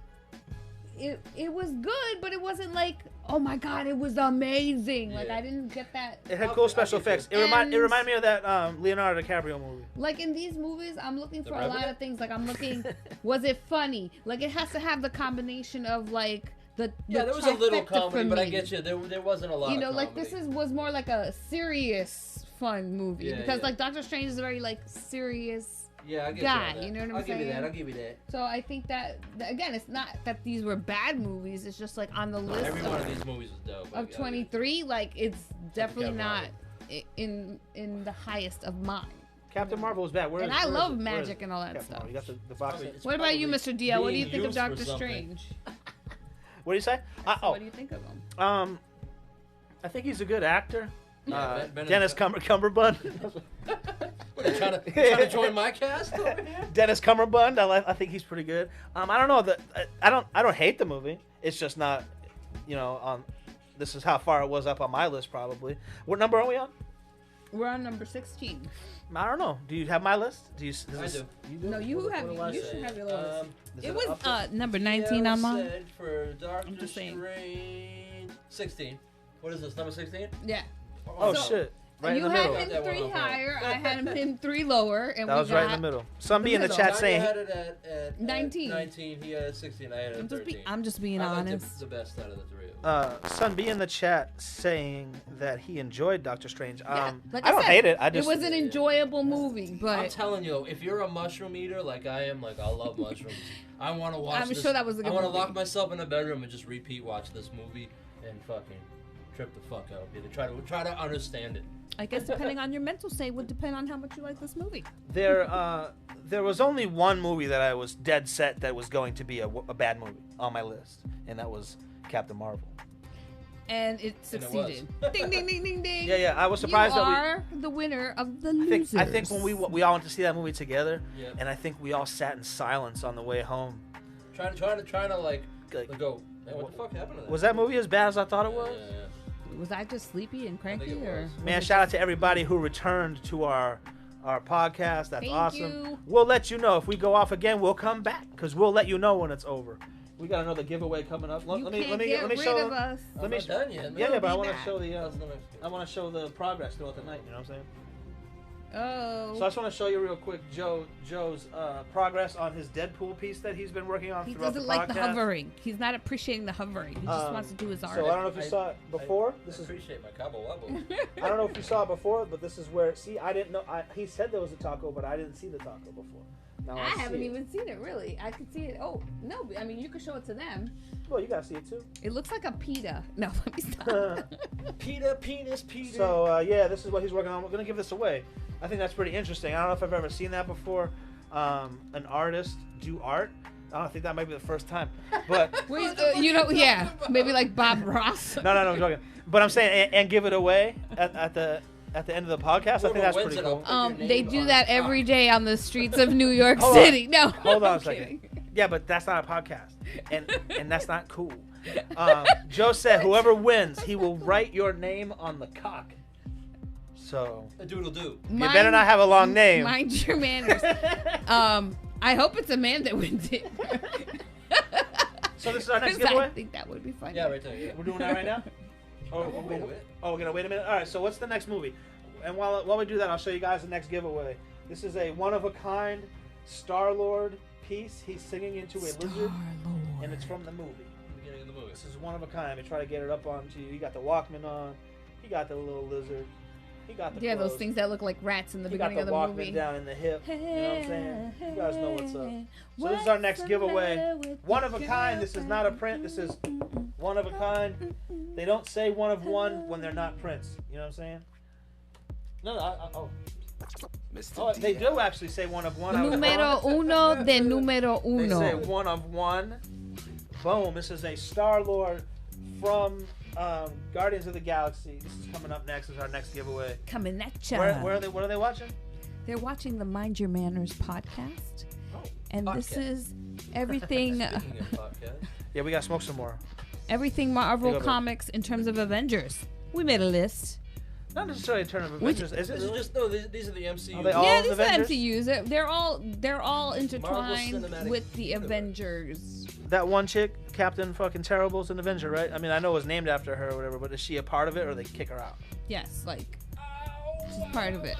Speaker 3: It was good, but it wasn't like, oh my god, it was amazing.
Speaker 2: Yeah.
Speaker 3: Like I didn't get that.
Speaker 1: It had cool special effects. It reminded me of that Leonardo DiCaprio movie.
Speaker 3: Like in these movies, I'm looking for a
Speaker 2: Revenant?
Speaker 3: lot of things. Like I'm looking, was it funny? Like it has to have the combination of like the
Speaker 2: Yeah, there was a little
Speaker 3: trifecta
Speaker 2: comedy,
Speaker 3: for
Speaker 2: but I
Speaker 3: me.
Speaker 2: get you. There wasn't a lot.
Speaker 3: You know,
Speaker 2: of
Speaker 3: like
Speaker 2: comedy.
Speaker 3: this was more like a serious fun movie
Speaker 2: Yeah,
Speaker 3: because
Speaker 2: yeah.
Speaker 3: like Doctor Strange is a very like serious
Speaker 2: Yeah, I get
Speaker 3: guy.
Speaker 2: you. On that.
Speaker 3: You know what I'm
Speaker 2: I'll
Speaker 3: saying?
Speaker 2: I'll give you that.
Speaker 3: So I think that again, it's not that these were bad movies. It's just like on the list
Speaker 2: Every one of these movies was dope.
Speaker 3: of 23. Like it's definitely
Speaker 2: Captain
Speaker 3: not
Speaker 2: Marvel.
Speaker 3: in the highest of mine.
Speaker 1: Captain Marvel was bad.
Speaker 3: And I love magic and all that stuff.
Speaker 1: You got the box set.
Speaker 2: It's
Speaker 3: What about you,
Speaker 2: probably
Speaker 3: Mr. DL? What do you
Speaker 2: being
Speaker 3: think of
Speaker 2: used for
Speaker 3: Doctor
Speaker 2: something.
Speaker 3: Strange?
Speaker 1: What do you say?
Speaker 3: What do you think of him?
Speaker 1: I think he's a good actor.
Speaker 2: Yeah, Ben
Speaker 1: Dennis Cumberbund.
Speaker 2: What, are you trying to join my cast over here?
Speaker 1: Dennis Cumberbund. I think he's pretty good. I don't know I don't hate the movie. It's just not, this is how far it was up on my list probably. What number are we on?
Speaker 3: We're on number 16.
Speaker 1: I don't know. Do you have my list?
Speaker 2: I do.
Speaker 1: You do?
Speaker 3: No, you
Speaker 1: What
Speaker 3: have.
Speaker 1: do I
Speaker 3: You
Speaker 1: say?
Speaker 3: should have your list.
Speaker 1: Is
Speaker 3: It
Speaker 1: up
Speaker 3: was
Speaker 1: to-
Speaker 3: number 19 on mine.
Speaker 2: Said for Doctor
Speaker 3: I'm just saying.
Speaker 2: Strange 16. What is this? Number 16?
Speaker 3: Yeah.
Speaker 1: Oh
Speaker 3: So,
Speaker 1: shit! Right
Speaker 3: you
Speaker 1: in the
Speaker 3: had
Speaker 1: middle.
Speaker 3: him
Speaker 2: That one
Speaker 3: 3
Speaker 2: over.
Speaker 3: higher. I had him in 3 lower, and
Speaker 1: That
Speaker 3: we
Speaker 1: was
Speaker 3: got.
Speaker 1: right in the middle. Somebody in the
Speaker 3: middle.
Speaker 1: chat
Speaker 2: Tanya
Speaker 1: saying
Speaker 2: had it at
Speaker 3: 19.
Speaker 2: 19. He had it 16. I had it at 13.
Speaker 3: I'm just being
Speaker 2: I liked
Speaker 3: honest.
Speaker 2: the best out of the 3 of them.
Speaker 1: Son B in the chat saying that he enjoyed Doctor Strange.
Speaker 3: Yeah, like
Speaker 1: I don't
Speaker 3: said,
Speaker 1: hate it.
Speaker 3: It was an enjoyable movie,
Speaker 2: I'm
Speaker 3: but
Speaker 2: telling you, if you're a mushroom eater like I am, like I love mushrooms, I want to watch
Speaker 3: I'm
Speaker 2: this.
Speaker 3: sure that was a good
Speaker 2: I want to
Speaker 3: movie.
Speaker 2: lock myself in a bedroom and just repeat watch this movie and fucking trip the fuck out. Either try to understand it.
Speaker 3: I guess depending on your mental state would depend on how much you like this movie.
Speaker 1: There was only one movie that I was dead set that was going to be a bad movie on my list, and that was Captain Marvel.
Speaker 3: And it
Speaker 2: And it
Speaker 3: succeeded. Ding, ding, ding, ding, ding.
Speaker 1: Yeah. I was surprised
Speaker 3: you
Speaker 1: that we.
Speaker 3: are the winner of the losers.
Speaker 1: I think when we all went to see that movie together,
Speaker 2: Yeah.
Speaker 1: and I think we all sat in silence on the way home.
Speaker 2: Trying to like
Speaker 1: Like,
Speaker 2: go. Man, what the fuck happened to that?
Speaker 1: was that movie as bad as I thought it was?
Speaker 2: Yeah.
Speaker 3: Was I just sleepy and cranky,
Speaker 2: it
Speaker 3: or
Speaker 2: was.
Speaker 1: Man, shout out to everybody who returned to our podcast. That's
Speaker 3: Thank
Speaker 1: awesome.
Speaker 3: you.
Speaker 1: We'll let you know if we go off again. We'll come back because we'll let you know when it's over. We got another giveaway coming up.
Speaker 3: you can't get rid
Speaker 1: show.
Speaker 3: of us?
Speaker 2: I'm not done yet. man.
Speaker 1: Yeah, but I
Speaker 3: be
Speaker 1: want to
Speaker 3: back.
Speaker 1: show the.
Speaker 2: That's the next
Speaker 1: I want to show the progress throughout the night. You know what I'm saying?
Speaker 3: Oh.
Speaker 1: So I just want to show you real quick Joe's progress on his Deadpool piece that he's been working on
Speaker 3: He
Speaker 1: throughout
Speaker 3: doesn't
Speaker 1: the podcast.
Speaker 3: like the hovering. He's not appreciating the hovering. He just wants to do his art.
Speaker 1: So I don't know if you
Speaker 2: I-
Speaker 1: saw it before.
Speaker 2: I
Speaker 1: This is.
Speaker 2: appreciate my cabo wabo.
Speaker 1: I don't know if you saw it before, but this is where. See, I didn't know. He said there was a taco, but I didn't see the taco before. Now
Speaker 3: I haven't
Speaker 1: see it.
Speaker 3: even seen it, really. I could see it. Oh, no. I mean, you could show it to them.
Speaker 1: Well, you gotta see it too.
Speaker 3: It looks like a pita. No, let me stop.
Speaker 2: Peter, penis, Peter.
Speaker 1: So yeah, this is what he's working on. We're gonna give this away. I think that's pretty interesting. I don't know if I've ever seen that before. An artist do art. I don't think that might be the first time. But
Speaker 3: Wait, yeah, maybe like Bob Ross.
Speaker 1: no, I'm joking. But I'm saying and give it away at the end of the podcast. I think that's pretty cool.
Speaker 3: They do that every day on the streets of New York
Speaker 1: Hold on.
Speaker 3: City. No,
Speaker 1: Hold on a
Speaker 3: I'm
Speaker 1: second.
Speaker 3: kidding.
Speaker 1: Yeah, but that's not a podcast, and that's not cool. Joe said whoever wins, he will write your name on the cock. So
Speaker 2: A doodle do.
Speaker 1: you better not have a long name.
Speaker 3: Mind your manners. I hope it's a man that wins it.
Speaker 1: So this is our next
Speaker 3: 'Cause
Speaker 1: giveaway?
Speaker 3: I think that would be funny.
Speaker 2: Yeah, right there. Yeah.
Speaker 1: We're doing that right now?
Speaker 2: Oh, wait a minute.
Speaker 1: Oh, we're going to wait a minute? All right, so what's the next movie? And while we do that, I'll show you guys the next giveaway. This is a one-of-a-kind Star-Lord piece. He's singing into a lizard, and it's from the movie.
Speaker 2: Beginning of the movie.
Speaker 1: This is one of a kind. We try to get it up onto you. He got the Walkman on. He got the little lizard. He got the
Speaker 3: Yeah,
Speaker 1: clothes.
Speaker 3: those things that look like rats in the
Speaker 1: He got
Speaker 3: beginning
Speaker 1: the
Speaker 3: of the
Speaker 1: Walkman
Speaker 3: movie.
Speaker 1: down in the hip. You know what I'm saying? You guys know what's up. So this is our next giveaway. One of a kind. This is not a print. This is one of a kind. They don't say one of one when they're not prints. You know what I'm saying? No. Oh, they do actually say one of one. I was
Speaker 3: Numero
Speaker 1: wrong.
Speaker 3: uno de numero
Speaker 1: They say
Speaker 3: uno.
Speaker 1: one of one. Boom. This is a Star-Lord from Guardians of the Galaxy. This is coming up next. This is our next giveaway.
Speaker 3: Coming at ya.
Speaker 1: Where are they? What are they watching?
Speaker 3: They're watching the Mind Your Manners podcast.
Speaker 2: Oh,
Speaker 3: And this
Speaker 2: podcast.
Speaker 3: is everything
Speaker 2: Speaking of podcast.
Speaker 1: Yeah, we gotta smoke some more.
Speaker 3: everything Marvel
Speaker 1: Big up.
Speaker 3: Comics in terms of Avengers. We made a list.
Speaker 1: Not necessarily a turn of Avengers. Is it?
Speaker 2: This is
Speaker 1: really?
Speaker 2: just no. These are the MCU.
Speaker 1: Are they all
Speaker 3: Yeah,
Speaker 1: the
Speaker 3: these are
Speaker 1: Avengers?
Speaker 3: MCUs. They're all intertwined
Speaker 2: Cinematic
Speaker 3: with the
Speaker 2: Universe.
Speaker 3: Avengers.
Speaker 1: That one chick, Captain fucking Terrible's an Avenger, right? I mean, I know it was named after her or whatever, but is she a part of it or they kick her out?
Speaker 3: Yes, like she's part of it.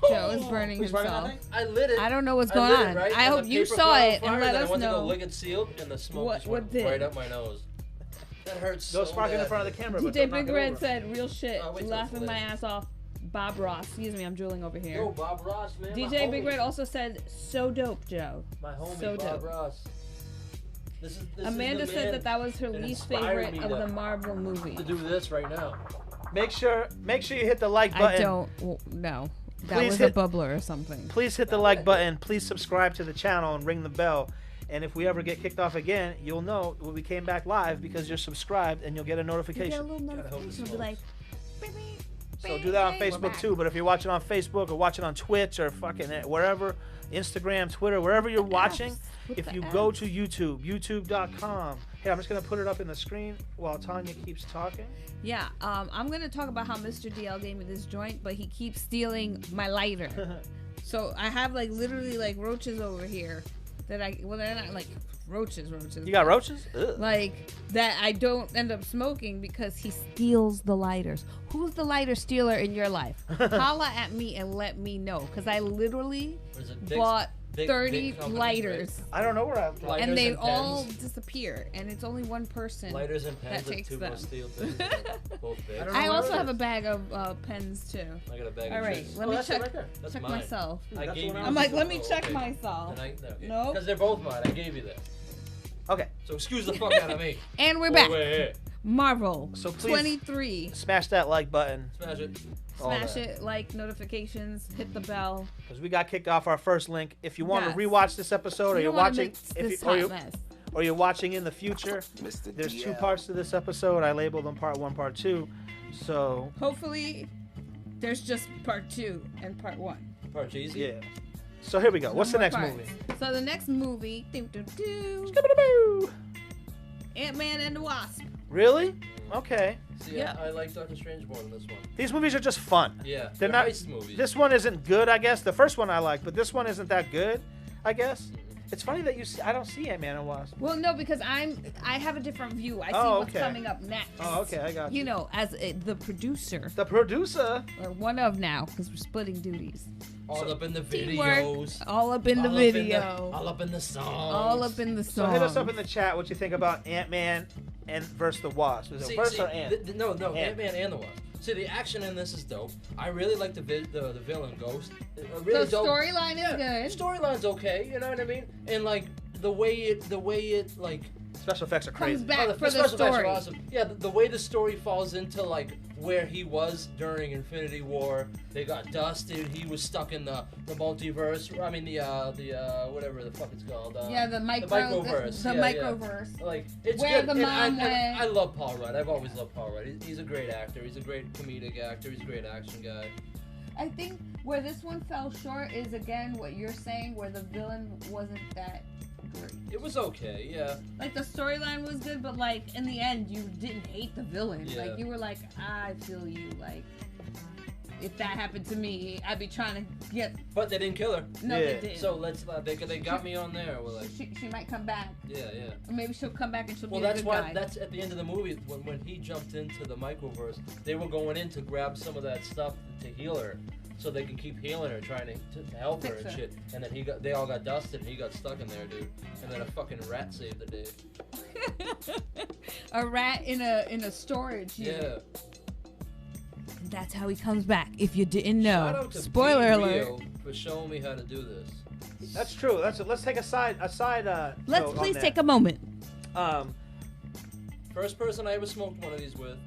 Speaker 3: Joe is burning
Speaker 1: Who's running that
Speaker 3: himself.
Speaker 1: thing?
Speaker 2: I lit it.
Speaker 3: I don't know what's
Speaker 2: I
Speaker 3: going
Speaker 2: lit it,
Speaker 3: on.
Speaker 2: right?
Speaker 3: I
Speaker 2: And
Speaker 3: hope
Speaker 2: the
Speaker 3: you
Speaker 2: paper
Speaker 3: saw
Speaker 2: caught on
Speaker 3: it
Speaker 2: fire,
Speaker 3: and let
Speaker 2: then I
Speaker 3: us
Speaker 2: went to go
Speaker 3: know.
Speaker 2: lick it sealed, and the smoke
Speaker 3: What-
Speaker 2: just
Speaker 3: what
Speaker 2: went
Speaker 3: did?
Speaker 2: right up my nose. That hurts
Speaker 1: Don't
Speaker 2: so
Speaker 1: spark it in
Speaker 2: bad.
Speaker 1: front of the camera, but
Speaker 3: DJ
Speaker 1: don't knock
Speaker 3: Big
Speaker 1: it
Speaker 3: Red
Speaker 1: over.
Speaker 3: said real shit,
Speaker 2: wait till
Speaker 3: laughing
Speaker 2: it's
Speaker 3: my
Speaker 2: lit.
Speaker 3: ass off. Bob Ross, excuse me, I'm drooling over here.
Speaker 2: Yo, Bob Ross, man.
Speaker 3: DJ
Speaker 2: my
Speaker 3: Big
Speaker 2: homie.
Speaker 3: Red also said, so dope, Joe.
Speaker 2: My homie,
Speaker 3: so
Speaker 2: Bob
Speaker 3: dope.
Speaker 2: Ross. This
Speaker 3: Amanda
Speaker 2: is the
Speaker 3: said
Speaker 2: man
Speaker 3: that that was her
Speaker 2: that
Speaker 3: least
Speaker 2: inspired
Speaker 3: favorite
Speaker 2: me
Speaker 3: of
Speaker 2: to-
Speaker 3: the Marvel movie.
Speaker 2: to do this right now.
Speaker 1: Make sure you hit the like button.
Speaker 3: I don't know. That
Speaker 1: Please
Speaker 3: was
Speaker 1: hit-
Speaker 3: a bubbler or something.
Speaker 1: Please hit the like button. Please subscribe to the channel and ring the bell. And if we ever get kicked off again, you'll know when we came back live because you're subscribed and you'll get a
Speaker 3: You get a
Speaker 1: notification.
Speaker 3: little
Speaker 2: hope
Speaker 3: notification.
Speaker 2: this
Speaker 3: It'll be like, beep, beep,
Speaker 1: So
Speaker 3: beep,
Speaker 1: do that on
Speaker 3: beep, we're
Speaker 1: Facebook
Speaker 3: back.
Speaker 1: too. But if you're watching on Facebook or watching on Twitch or fucking wherever, Instagram, Twitter, wherever you're watching,
Speaker 3: With
Speaker 1: if
Speaker 3: the
Speaker 1: you go
Speaker 3: apps.
Speaker 1: to YouTube, youtube.com. Hey, I'm just gonna put it up in the screen while Tanya keeps talking.
Speaker 3: Yeah, I'm gonna talk about how Myster DL gave me this joint, but he keeps stealing my lighter. So I have like literally like roaches over here that they're not like roaches.
Speaker 1: You got roaches? Ugh.
Speaker 3: Like that I don't end up smoking because he steals the lighters. Who's the lighter stealer in your life? Holla at me and let me know, because I literally
Speaker 2: What is it, Dick's-
Speaker 3: bought
Speaker 2: Dick
Speaker 3: 30
Speaker 2: companies,
Speaker 3: lighters
Speaker 1: I don't know where I'm.
Speaker 2: Like-
Speaker 3: and
Speaker 2: Lighters
Speaker 3: they
Speaker 2: and
Speaker 3: all
Speaker 2: pens.
Speaker 3: disappear, and it's only one person.
Speaker 2: Lighters and pens
Speaker 3: That
Speaker 2: and
Speaker 3: takes
Speaker 2: two
Speaker 3: them.
Speaker 2: more steel things. Both big.
Speaker 1: I don't
Speaker 3: I
Speaker 1: know
Speaker 3: also
Speaker 1: where it
Speaker 3: have a
Speaker 1: is.
Speaker 3: bag of pens too.
Speaker 2: I got a bag
Speaker 3: All
Speaker 2: of
Speaker 3: right,
Speaker 2: juice.
Speaker 3: let me
Speaker 1: that's it
Speaker 3: check,
Speaker 1: right there.
Speaker 2: That's
Speaker 3: check
Speaker 2: mine.
Speaker 3: myself.
Speaker 2: I
Speaker 1: That's the
Speaker 2: gave
Speaker 1: one
Speaker 2: you.
Speaker 1: I
Speaker 3: I'm like, let me
Speaker 2: Oh,
Speaker 3: check
Speaker 2: okay.
Speaker 3: myself. Nope.
Speaker 2: Because they're both mine. I gave you that.
Speaker 1: Okay,
Speaker 2: So excuse the fuck out of me.
Speaker 3: And we're back.
Speaker 2: Wait.
Speaker 3: Marvel
Speaker 1: So please-
Speaker 3: 23.
Speaker 1: smash that like button
Speaker 2: Smash it.
Speaker 1: all
Speaker 3: Smash
Speaker 1: that.
Speaker 3: it, like notifications, hit the bell.
Speaker 1: because we got kicked off our first link. If you want
Speaker 3: Yes.
Speaker 1: to rewatch this episode, or
Speaker 3: You
Speaker 1: you're
Speaker 3: don't wanna
Speaker 1: watching,
Speaker 3: mix
Speaker 1: if
Speaker 3: this
Speaker 1: you, or,
Speaker 3: hot
Speaker 1: you,
Speaker 3: mess.
Speaker 1: or you're watching in the future,
Speaker 4: Myster
Speaker 1: there's two
Speaker 4: DL.
Speaker 1: parts to this episode. I labeled them part 1, part 2. So
Speaker 3: Hopefully, there's just part 2 and part 1.
Speaker 2: Part cheesy.
Speaker 1: yeah. So here we go. What's the
Speaker 3: No more
Speaker 1: next
Speaker 3: parts.
Speaker 1: movie?
Speaker 3: So the next movie, Ant-Man and the Wasp.
Speaker 1: Really? Okay.
Speaker 2: See,
Speaker 3: Yeah.
Speaker 2: I like Doctor Strange more than this one.
Speaker 1: These movies are just fun.
Speaker 2: Yeah.
Speaker 1: They're not.
Speaker 2: heist movies.
Speaker 1: This one isn't good, I guess. The first one I like, but this one isn't that good, I guess. It's funny that you see. I don't see Ant-Man and Wasp.
Speaker 3: Well, no, because I have a different view. I see
Speaker 1: Oh,
Speaker 3: what's
Speaker 1: okay.
Speaker 3: coming up next.
Speaker 1: Oh, okay, I got you.
Speaker 3: You know, as the producer,
Speaker 1: The producer.
Speaker 3: or one of now, because we're splitting duties.
Speaker 2: all up in the
Speaker 3: Teamwork.
Speaker 2: videos.
Speaker 3: All up in the
Speaker 2: all
Speaker 3: video.
Speaker 2: all up in the songs.
Speaker 3: All up in the
Speaker 1: So
Speaker 3: song.
Speaker 1: hit us up in the chat what you think about Ant-Man and versus the Wasp. Is it versus or Ant?
Speaker 2: No,
Speaker 1: Ant.
Speaker 2: Ant-Man and the Wasp. See, the action in this is dope. I really like the villain Ghost.
Speaker 3: The
Speaker 2: Really dope.
Speaker 3: storyline is
Speaker 2: Yeah,
Speaker 3: good.
Speaker 2: storyline's okay. You know what I mean? And like the way it like.
Speaker 1: Special effects are crazy.
Speaker 3: Comes back
Speaker 2: Oh,
Speaker 3: for the
Speaker 2: special effects are
Speaker 3: story.
Speaker 2: awesome. Yeah, the way the story falls into like where he was during Infinity War. They got dusted. He was stuck in the multiverse. I mean the whatever the fuck it's called.
Speaker 3: Yeah, the microverse. The
Speaker 2: Yeah, yeah.
Speaker 3: microverse.
Speaker 2: Like it's
Speaker 3: Where
Speaker 2: good.
Speaker 3: the
Speaker 2: And
Speaker 3: mom went.
Speaker 2: I love Paul Rudd. I've always loved Paul Rudd. He's a great actor. He's a great comedic actor. He's a great action guy.
Speaker 3: I think where this one fell short is again what you're saying, where the villain wasn't that great.
Speaker 2: It was okay. Yeah.
Speaker 3: Like the storyline was good, but like in the end, you didn't hate the villain.
Speaker 2: Yeah.
Speaker 3: Like you were like, I feel you. Like if that happened to me, I'd be trying to get.
Speaker 2: But they didn't kill her.
Speaker 3: No,
Speaker 1: Yeah.
Speaker 3: they didn't.
Speaker 2: So let's. They got me on there. We're like.
Speaker 3: She might come back.
Speaker 2: Yeah.
Speaker 3: Or maybe she'll come back and she'll
Speaker 2: Well,
Speaker 3: be a
Speaker 2: that's
Speaker 3: good
Speaker 2: why.
Speaker 3: guy.
Speaker 2: That's at the end of the movie when he jumped into the microverse. They were going in to grab some of that stuff to heal her, so they can keep healing her, trying to help her
Speaker 3: Fix
Speaker 2: and
Speaker 3: her.
Speaker 2: shit. And then they all got dusted, and he got stuck in there, dude. And then a fucking rat saved the day.
Speaker 3: A rat in a storage
Speaker 2: Yeah.
Speaker 3: unit. And that's how he comes back. If you didn't
Speaker 2: Shout
Speaker 3: know.
Speaker 2: out to
Speaker 3: Spoiler
Speaker 2: Be
Speaker 3: alert.
Speaker 2: Real for showing me how to do this.
Speaker 1: Let's take a side.
Speaker 3: Let's
Speaker 1: note on
Speaker 3: please
Speaker 1: that.
Speaker 3: take a moment.
Speaker 2: First person I ever smoked one of these with.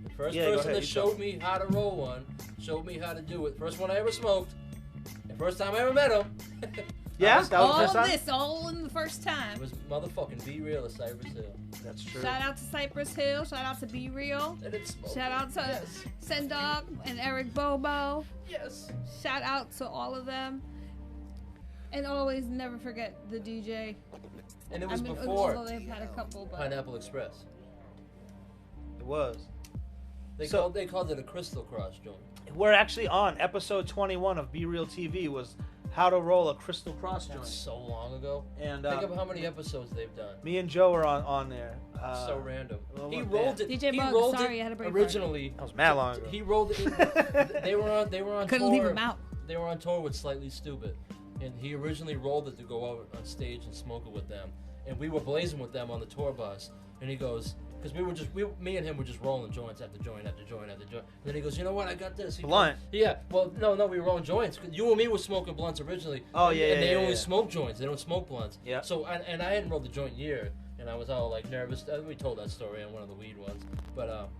Speaker 2: The first
Speaker 1: Yeah, go
Speaker 2: person
Speaker 1: ahead,
Speaker 2: that
Speaker 1: you
Speaker 2: showed me how to roll one, showed me how to do it. First one I ever smoked. The first time I ever met him.
Speaker 1: Yeah, that was the
Speaker 3: All
Speaker 1: first time?
Speaker 3: this, all in the first time.
Speaker 2: It was motherfucking Be Real at Cypress Hill.
Speaker 1: That's true.
Speaker 3: Shout out to Cypress Hill. Shout out to Be Real.
Speaker 2: And it's smoking.
Speaker 3: Shout out to
Speaker 2: Yes.
Speaker 3: Sendog and Eric Bobo.
Speaker 2: Yes.
Speaker 3: Shout out to all of them. And always never forget the DJ.
Speaker 2: And it was
Speaker 3: although
Speaker 2: before
Speaker 3: they've had a couple, but
Speaker 2: Pineapple Express.
Speaker 1: It was.
Speaker 2: They
Speaker 1: So-
Speaker 2: called it a Crystal Cross joint.
Speaker 1: We're actually on episode 21 of Be Real TV was how to roll a crystal cross
Speaker 2: That's
Speaker 1: joint.
Speaker 2: so long ago.
Speaker 1: And
Speaker 2: Think of how many episodes they've done.
Speaker 1: me and Joe were on there.
Speaker 2: So random.
Speaker 1: well,
Speaker 2: He
Speaker 1: what
Speaker 2: rolled
Speaker 1: band?
Speaker 2: it.
Speaker 3: DJ
Speaker 2: he
Speaker 3: Bug,
Speaker 2: rolled
Speaker 3: sorry,
Speaker 2: it
Speaker 3: I had a brain fart.
Speaker 2: originally.
Speaker 1: That was mad long ago.
Speaker 2: He rolled it. They were on
Speaker 3: couldn't
Speaker 2: tour.
Speaker 3: leave him out.
Speaker 2: They were on tour with Slightly Stupid, and he originally rolled it to go out on stage and smoke it with them. And we were blazing with them on the tour bus. And he goes, because me and him were just rolling joints after joint after joint after joint. And then he goes, you know what? I got this. He
Speaker 1: Blunt.
Speaker 2: Goes, yeah. Well, no, we were rolling joints. You and me were smoking blunts originally.
Speaker 1: Oh,
Speaker 2: and,
Speaker 1: yeah,
Speaker 2: And they
Speaker 1: yeah,
Speaker 2: only
Speaker 1: yeah.
Speaker 2: smoke joints. They don't smoke blunts.
Speaker 1: Yeah.
Speaker 2: So I hadn't rolled the joint in a year, and I was all like nervous. We told that story on one of the weed ones, but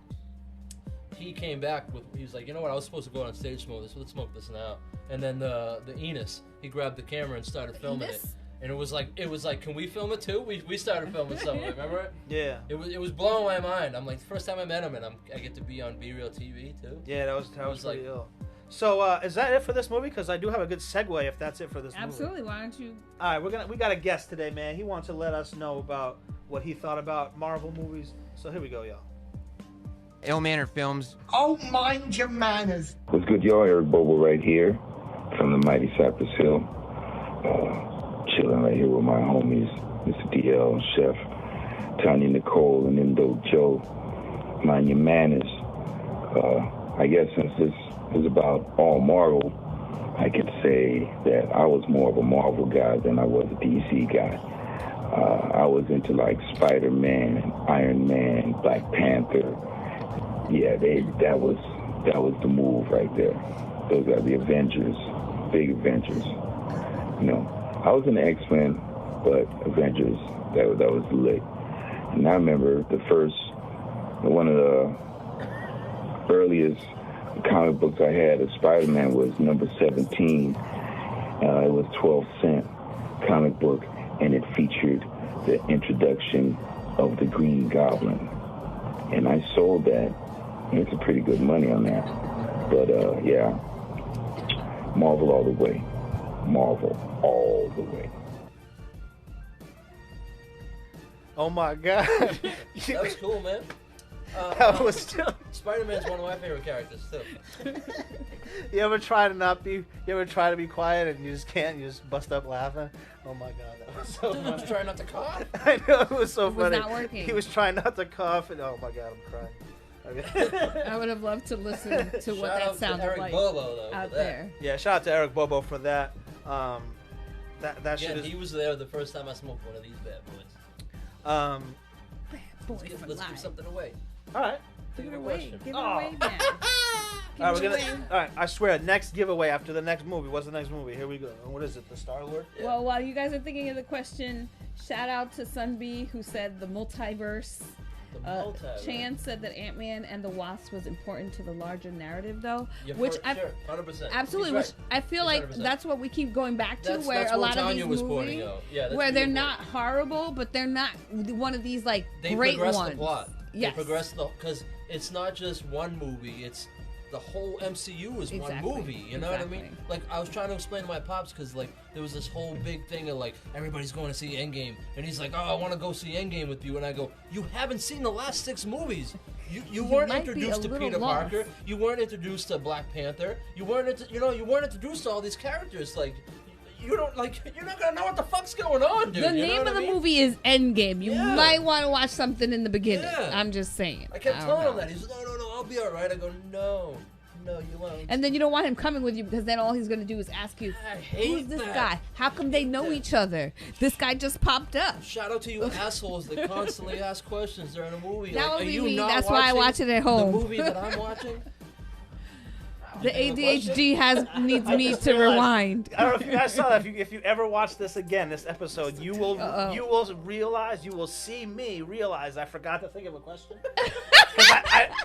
Speaker 2: he came back with. He was like, you know what? I was supposed to go out on stage smoke this. Let's smoke this now. And then the Enos, he grabbed the camera and started filming it. And it was like, can we film it too? We started filming something. Remember it?
Speaker 1: Yeah.
Speaker 2: It was blowing my mind. I'm like, the first time I met him, and I get to be on Be Real TV too.
Speaker 1: Yeah, that was
Speaker 2: was
Speaker 1: pretty
Speaker 2: like-
Speaker 1: ill. So is that it for this movie? Because I do have a good segue if that's it for this movie.
Speaker 3: Absolutely. Why don't you?
Speaker 1: All right, we got a guest today, man. He wants to let us know about what he thought about Marvel movies. So here we go, y'all.
Speaker 4: Ill Mannered Films.
Speaker 5: Oh, mind your manners.
Speaker 6: What's good, y'all? Eric Bobo right here from the mighty Cypress Hill. Chilling right here with my homies, Myster DL, Chef, Tanya Nicole, and Indo Joe. Mind your manners. I guess since this is about all Marvel, I could say that I was more of a Marvel guy than I was a DC guy. I was into like Spider-Man, Iron Man, Black Panther. Yeah, that was the move right there. Those are the Avengers, big Avengers. You know, I was in the X-Men, but Avengers, that was lit. And I remember one of the earliest comic books I had of Spider-Man was number 17. It was 12-cent comic book, and it featured the introduction of the Green Goblin. And I sold that. It's a pretty good money on that. But yeah, Marvel all the way. Marvel all the way.
Speaker 1: Oh my God.
Speaker 2: That was cool, man.
Speaker 1: That was still.
Speaker 2: Spider-Man's one of my favorite characters too.
Speaker 1: You ever try to be quiet and you just can't? You just bust up laughing. Oh my God, that was so
Speaker 2: Dude,
Speaker 1: funny.
Speaker 2: just trying not to cough.
Speaker 1: I know, it was so
Speaker 3: It was
Speaker 1: funny.
Speaker 3: not working.
Speaker 1: He was trying not to cough, and oh my God, I'm crying. Okay.
Speaker 3: I would have loved to listen to what
Speaker 2: Shout
Speaker 3: that
Speaker 2: out to
Speaker 3: sounded
Speaker 2: Eric
Speaker 3: like
Speaker 2: Bobo, though,
Speaker 3: out
Speaker 2: for that.
Speaker 3: there.
Speaker 1: Yeah, shout out to Eric Bobo for that. That shit
Speaker 2: Again,
Speaker 1: is.
Speaker 2: he was there the first time I smoked one of these bad boys.
Speaker 3: Boy,
Speaker 2: Let's
Speaker 3: for
Speaker 2: give
Speaker 3: life.
Speaker 2: something away.
Speaker 1: All right.
Speaker 3: Give
Speaker 2: Take
Speaker 3: it
Speaker 2: a
Speaker 3: away.
Speaker 2: question.
Speaker 3: Give it
Speaker 1: Oh.
Speaker 3: away now.
Speaker 1: All right, we're
Speaker 3: Give it
Speaker 1: gonna.
Speaker 3: away.
Speaker 1: All right, I swear, next giveaway after the next movie. What's the next movie? Here we go. And what is it? The Star-Lord?
Speaker 3: Well, while you guys are thinking of the question, shout out to Sunbee who said the multiverse.
Speaker 2: The multiverse.
Speaker 3: Chan said that Ant-Man and the Wasp was important to the larger narrative, though,
Speaker 2: Yeah,
Speaker 3: which
Speaker 2: sure, 100%.
Speaker 3: absolutely,
Speaker 2: He's
Speaker 3: which
Speaker 2: right.
Speaker 3: I feel
Speaker 2: He's
Speaker 3: like
Speaker 2: 100%.
Speaker 3: that's what we keep going back to,
Speaker 2: That's
Speaker 3: where a
Speaker 2: what
Speaker 3: lot of
Speaker 2: Tanya
Speaker 3: these
Speaker 2: was pointing
Speaker 3: movies,
Speaker 2: out. Yeah, that's
Speaker 3: where they're
Speaker 2: beautiful.
Speaker 3: not horrible, but they're not one of these like
Speaker 2: They
Speaker 3: great
Speaker 2: progress
Speaker 3: ones.
Speaker 2: the plot.
Speaker 3: Yes.
Speaker 2: They progress because it's not just one movie. It's the whole MCU is one
Speaker 3: Exactly,
Speaker 2: movie. You know what I mean?
Speaker 3: exactly.
Speaker 2: Like I was trying to explain to my pops because like there was this whole big thing of like everybody's going to see Endgame, and he's like, "Oh, I want to go see Endgame with you," and I go, "You haven't seen the last 6 movies. You weren't
Speaker 3: might be
Speaker 2: introduced
Speaker 3: a
Speaker 2: to
Speaker 3: little
Speaker 2: Peter
Speaker 3: lost.
Speaker 2: Parker. You weren't introduced to Black Panther. You weren't introduced to all these characters. Like, you don't like. You're not gonna know what the fuck's going on, dude.
Speaker 3: The
Speaker 2: you know
Speaker 3: name
Speaker 2: what
Speaker 3: of
Speaker 2: I
Speaker 3: the
Speaker 2: mean?
Speaker 3: movie is Endgame. You
Speaker 2: Yeah.
Speaker 3: might want to watch something in the beginning.
Speaker 2: Yeah.
Speaker 3: I'm just saying.
Speaker 2: I kept
Speaker 3: don't
Speaker 2: telling him
Speaker 3: know.
Speaker 2: that. He's like, no, I'll be all right. I go, no, you won't.
Speaker 3: And then you don't want him coming with you because then all he's going to do is ask you,
Speaker 2: I hate
Speaker 3: who's this
Speaker 2: that.
Speaker 3: guy? How come they know each other? This guy just popped up.
Speaker 2: Shout out to you assholes that constantly ask questions during a movie.
Speaker 3: That
Speaker 2: like,
Speaker 3: would
Speaker 2: are
Speaker 3: be
Speaker 2: you
Speaker 3: me.
Speaker 2: not
Speaker 3: That's why I
Speaker 2: watching
Speaker 3: watch it at home.
Speaker 2: The movie that I'm watching.
Speaker 3: The ADHD needs me
Speaker 1: just
Speaker 3: to
Speaker 1: realized-
Speaker 3: rewind.
Speaker 1: I don't know if you guys saw that. If you ever watch this again, this episode, you will see me realize I forgot to think of a question. 'Cause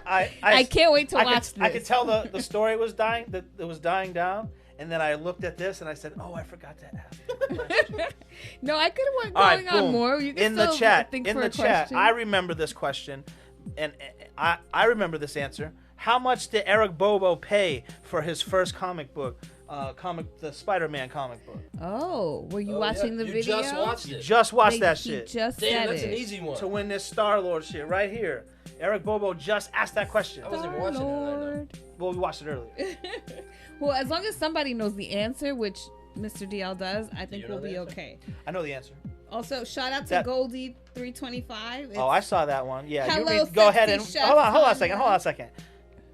Speaker 3: I can't wait to watch
Speaker 1: I could
Speaker 3: this.
Speaker 1: tell the story was dying, that it was dying down, and then I looked at this and I said, "Oh, I forgot to ask."
Speaker 3: No, I could have went
Speaker 1: All right,
Speaker 3: going on
Speaker 1: boom.
Speaker 3: more. You can
Speaker 1: In the
Speaker 3: still
Speaker 1: chat,
Speaker 3: think
Speaker 1: in
Speaker 3: for
Speaker 1: the
Speaker 3: a
Speaker 1: chat,
Speaker 3: question.
Speaker 1: I remember this question, and I remember this answer. How much did Eric Bobo pay for his first comic book, the Spider-Man comic book?
Speaker 3: Oh, were you
Speaker 2: Oh,
Speaker 3: watching
Speaker 2: yeah.
Speaker 3: the
Speaker 2: You
Speaker 3: video?
Speaker 2: just watched
Speaker 1: You
Speaker 2: it.
Speaker 1: just watched
Speaker 3: He
Speaker 1: that shit
Speaker 3: just
Speaker 2: Damn,
Speaker 3: said
Speaker 2: that's
Speaker 3: it.
Speaker 2: an easy one.
Speaker 1: to win this Star-Lord shit right here. Eric Bobo just asked that question.
Speaker 2: I wasn't watching it. I know.
Speaker 3: Lord.
Speaker 1: Well, we watched it earlier.
Speaker 3: Well, as long as somebody knows the answer, which Mr. DL does, I think
Speaker 2: you know
Speaker 3: we'll
Speaker 2: the
Speaker 3: be
Speaker 2: answer?
Speaker 3: okay.
Speaker 1: I know the answer.
Speaker 3: Also, shout out to
Speaker 1: That-
Speaker 3: Goldie 325.
Speaker 1: Oh, I saw that one. Yeah, you
Speaker 3: Hello,
Speaker 1: read. Go ahead and
Speaker 3: sexy chef
Speaker 1: hold on a
Speaker 3: Tanya.
Speaker 1: second. Hold on a second.